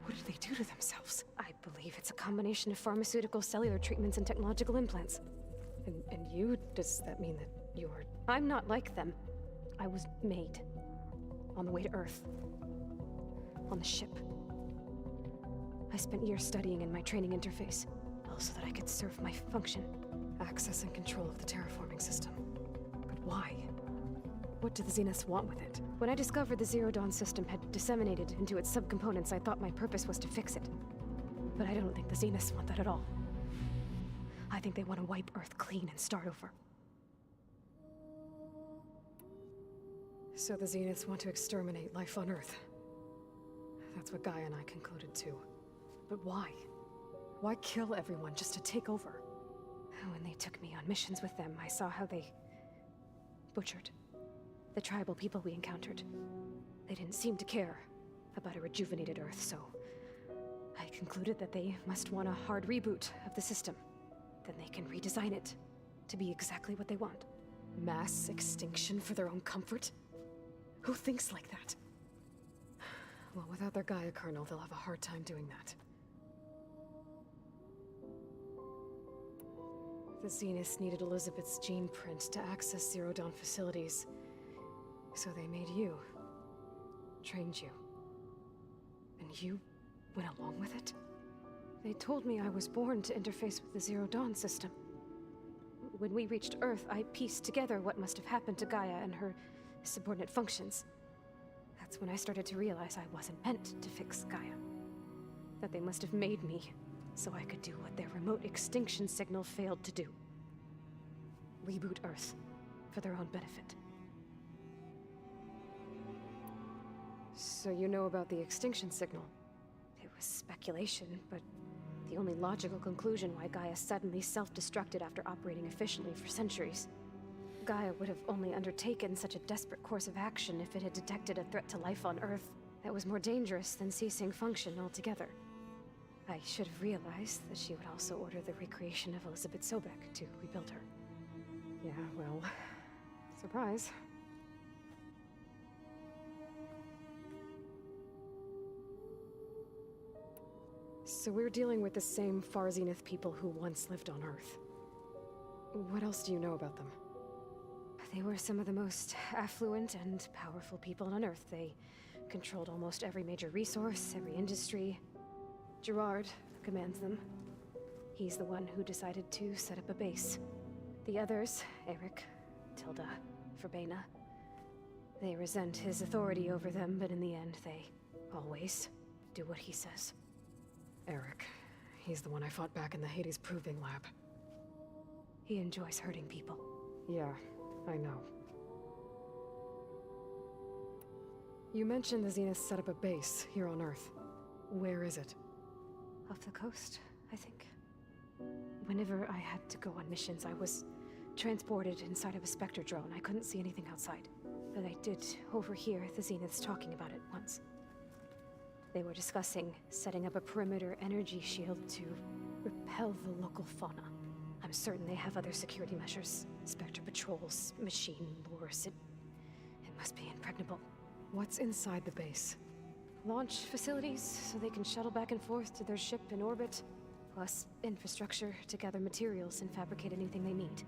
What did they do to themselves? I believe it's a combination of pharmaceutical, cellular treatments, and technological implants. And you? Does that mean that you're... I'm not like them. I was made. On the way to Earth. On the ship. I spent years studying in my training interface, so that I could serve my function. Access and control of the terraforming system. But why? What do the Zeniths want with it? When I discovered the Zero Dawn system had disseminated into its subcomponents, I thought my purpose was to fix it. But I don't think the Zeniths want that at all. I think they want to wipe Earth clean and start over. So the Zeniths want to exterminate life on Earth. That's what Gaia and I concluded too. But why? Why kill everyone just to take over? When they took me on missions with them, I saw how they butchered the tribal people we encountered. They didn't seem to care about a rejuvenated Earth, so I concluded that they must want a hard reboot of the system. Then they can redesign it to be exactly what they want. Mass extinction for their own comfort? Who thinks like that? Well, without their Gaia kernel, they'll have a hard time doing that. The Zeniths needed Elizabeth's gene print to access Zero Dawn facilities. So they made you. Trained you. And you went along with it? They told me I was born to interface with the Zero Dawn system. When we reached Earth, I pieced together what must have happened to Gaia and her subordinate functions. That's when I started to realize I wasn't meant to fix Gaia. That they must have made me so I could do what their remote extinction signal failed to do. Reboot Earth for their own benefit. So you know about the extinction signal? It was speculation, but the only logical conclusion why Gaia suddenly self-destructed after operating efficiently for centuries. Gaia would have only undertaken such a desperate course of action if it had detected a threat to life on Earth that was more dangerous than ceasing function altogether. I should have realized that she would also order the recreation of Elizabeth Sobek to rebuild her. Yeah, well, surprise. So we're dealing with the same Far Zenith people who once lived on Earth. What else do you know about them? They were some of the most affluent and powerful people on Earth. They controlled almost every major resource, every industry. Gerard commands them. He's the one who decided to set up a base. The others, Eric, Tilda, Verbena, they resent his authority over them, but in the end, they always do what he says. Eric. He's the one I fought back in the Hades Proving Lab. He enjoys hurting people. Yeah, I know. You mentioned the Zeniths set up a base here on Earth. Where is it? Off the coast, I think. Whenever I had to go on missions, I was transported inside of a Spectre drone. I couldn't see anything outside. But I did overhear the Zeniths talking about it once. They were discussing setting up a perimeter energy shield to repel the local fauna. I'm certain they have other security measures. Spectre patrols, machine lures. It must be impregnable. What's inside the base? Launch facilities, so they can shuttle back and forth to their ship in orbit. Plus infrastructure to gather materials and fabricate anything they need.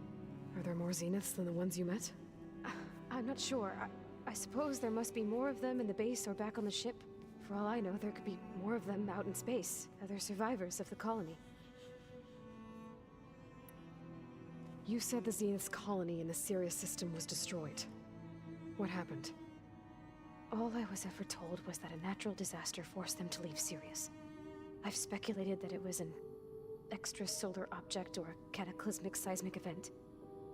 Are there more Zeniths than the ones you met? I'm not sure. I suppose there must be more of them in the base or back on the ship. For all I know, there could be more of them out in space, other survivors of the colony. You said the Zenith's colony in the Sirius system was destroyed. What happened? All I was ever told was that a natural disaster forced them to leave Sirius. I've speculated that it was an extrasolar object or a cataclysmic seismic event.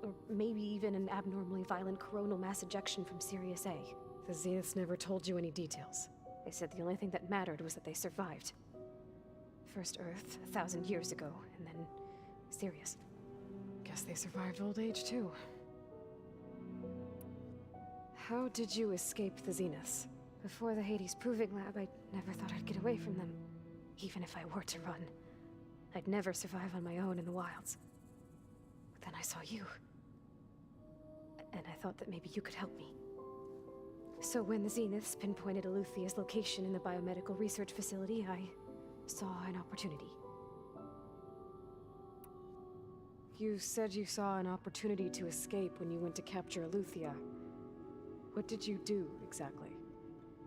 Or maybe even an abnormally violent coronal mass ejection from Sirius A. The Zeniths never told you any details. They said the only thing that mattered was that they survived. First Earth, 1,000 years ago, and then Sirius. Guess they survived old age, too. How did you escape the Zeniths? Before the Hades Proving Lab, I never thought I'd get away from them. Even if I were to run. I'd never survive on my own in the wilds. But then I saw you. And I thought that maybe you could help me. So when the Zeniths pinpointed Eluthia's location in the biomedical research facility, I saw an opportunity. You said you saw an opportunity to escape when you went to capture Eluthia. What did you do, exactly?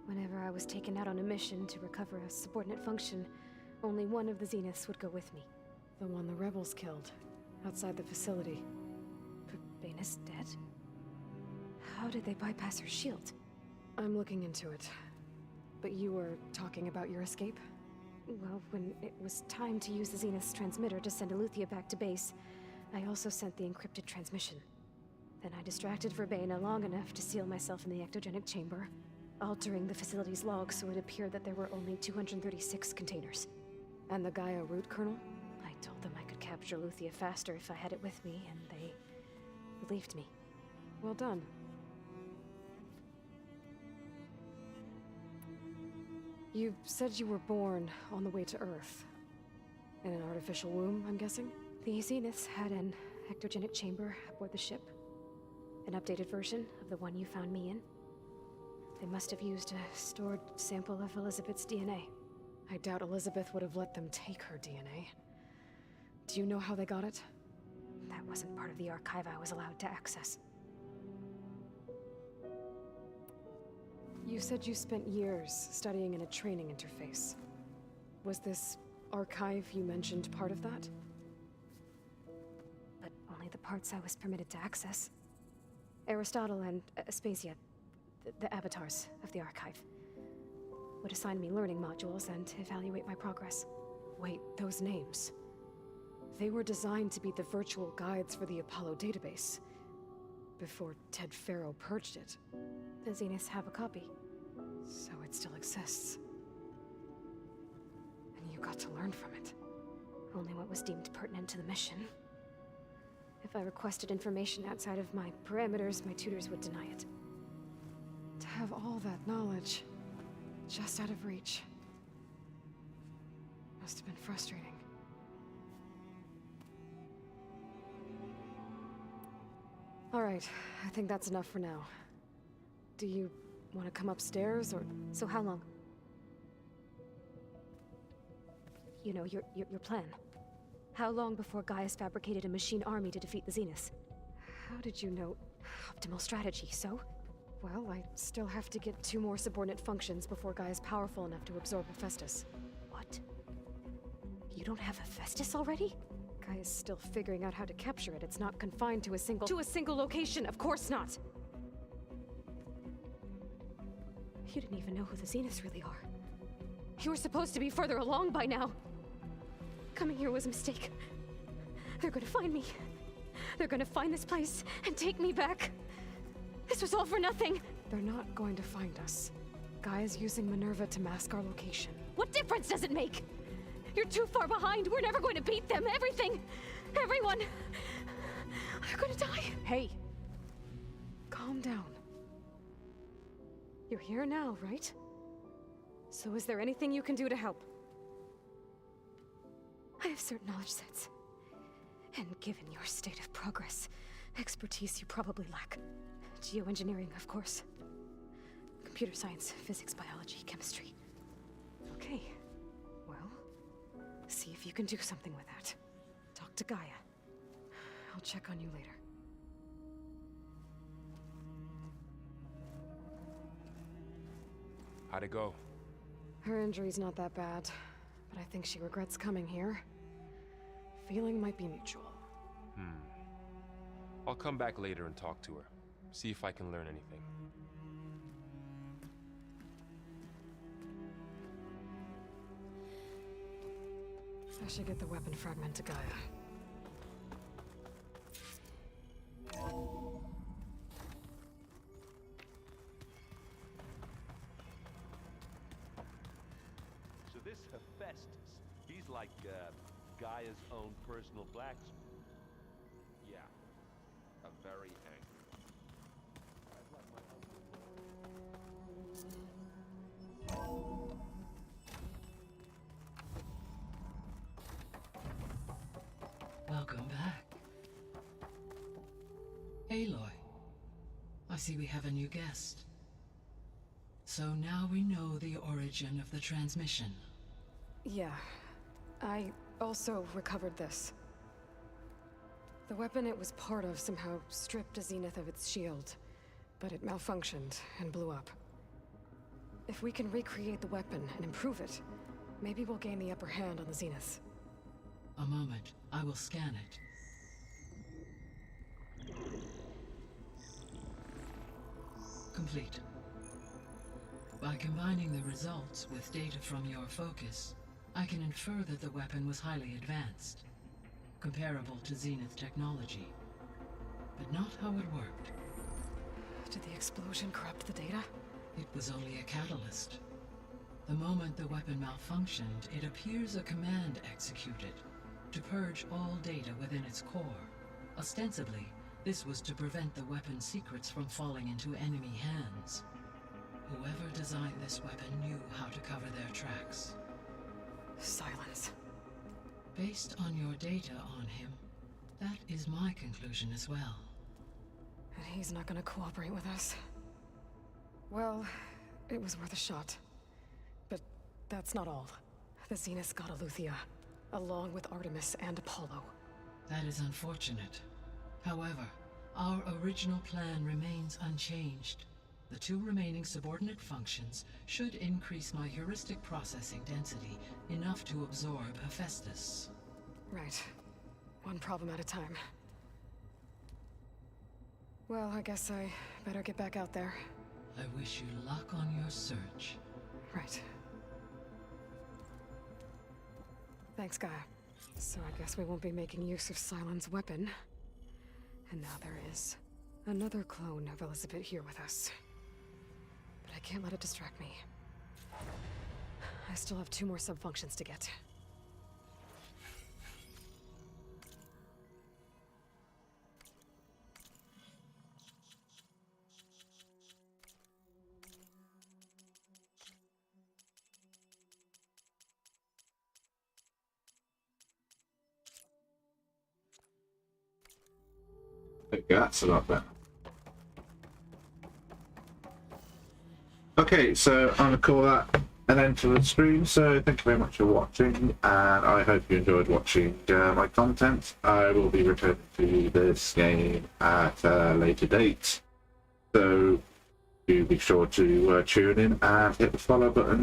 Whenever I was taken out on a mission to recover a subordinate function, only one of the Zeniths would go with me. The one the rebels killed, outside the facility. Verbena's dead? How did they bypass her shield? I'm looking into it. But you were talking about your escape? Well, when it was time to use the Zenith's transmitter to send Eluthia back to base, I also sent the encrypted transmission. Then I distracted Verbena long enough to seal myself in the ectogenic chamber, altering the facility's log so it appeared that there were only 236 containers. And the Gaia root kernel? I told them I could capture Eluthia faster if I had it with me, and they believed me. Well done. You said you were born on the way to Earth. In an artificial womb, I'm guessing? The Zeniths had an ectogenic chamber aboard the ship. An updated version of the one you found me in. They must have used a stored sample of Elizabeth's DNA. I doubt Elizabeth would have let them take her DNA. Do you know how they got it? That wasn't part of the archive I was allowed to access. You said you spent years studying in a training interface. Was this archive you mentioned part of that? But only the parts I was permitted to access. Aristotle and Aspasia, the avatars of the archive, would assign me learning modules and evaluate my progress. Wait, those names. They were designed to be the virtual guides for the Apollo database. Before Ted Faro purged it. The Zeniths have a copy. So it still exists. And you got to learn from it. Only what was deemed pertinent to the mission. If I requested information outside of my parameters, my tutors would deny it. To have all that knowledge, just out of reach. Must have been frustrating. All right, I think that's enough for now. Do you want to come upstairs, or...? So how long? You know, your plan. How long before Gaius fabricated a machine army to defeat the Zeniths? How did you know? Optimal strategy, so? Well, I still have to get 2 more subordinate functions before Gaia's powerful enough to absorb Hephaestus. What? You don't have Hephaestus already? Gaia's still figuring out how to capture it. It's not confined to a single... To a single location, of course not! You didn't even know who the Zeniths really are. You were supposed to be further along by now! Coming here was a mistake. They're gonna find me. They're gonna find this place and take me back. This was all for nothing! They're not going to find us. Gaia's using Minerva to mask our location. What difference does it make? You're too far behind. We're never going to beat them. Everything, everyone, are gonna die. Hey, calm down. You're here now, right? So is there anything you can do to help? I have certain knowledge sets. And given your state of progress, expertise you probably lack. Geoengineering, of course. Computer science, physics, biology, chemistry. Okay. Well, see if you can do something with that. Talk to Gaia. I'll check on you later. How'd it go? Her injury's not that bad, but I think she regrets coming here. Feeling might be mutual. I'll come back later and talk to her. See if I can learn anything. I should get the weapon fragment to Gaia. So this Hephaestus, he's like, Gaia's own personal blacksmith. Yeah. A very angry one. Welcome back. Aloy, I see we have a new guest. So now we know the origin of the transmission. Yeah. I also recovered this. The weapon it was part of somehow stripped a Zenith of its shield, but it malfunctioned and blew up. If we can recreate the weapon and improve it, maybe we'll gain the upper hand on the Zeniths. A moment, I will scan it. Complete. By combining the results with data from your focus, I can infer that the weapon was highly advanced, comparable to Zenith technology, but not how it worked. Did the explosion corrupt the data? It was only a catalyst. The moment the weapon malfunctioned, it appears a command executed to purge all data within its core. Ostensibly, this was to prevent the weapon's secrets from falling into enemy hands. Whoever designed this weapon knew how to cover their tracks. Silence. Based on your data on him, that is my conclusion as well. And he's not gonna cooperate with us. Well, it was worth a shot. But that's not all. The Zeniths got Aletheia, along with Artemis and Apollo. That is unfortunate. However, our original plan remains unchanged. The 2 remaining subordinate functions should increase my heuristic processing density enough to absorb Hephaestus. Right. One problem at a time. Well, I guess I better get back out there. I wish you luck on your search. Right. Thanks, Gaia. So I guess we won't be making use of Cylon's weapon. And now there is another clone of Elizabeth here with us. But I can't let it distract me. I still have 2 more sub-functions to get. Okay, that's a lot better. Okay, so I'm going to call that an end to the stream. So thank you very much for watching, and I hope you enjoyed watching my content. I will be returning to this game at a later date, so do be sure to tune in and hit the follow button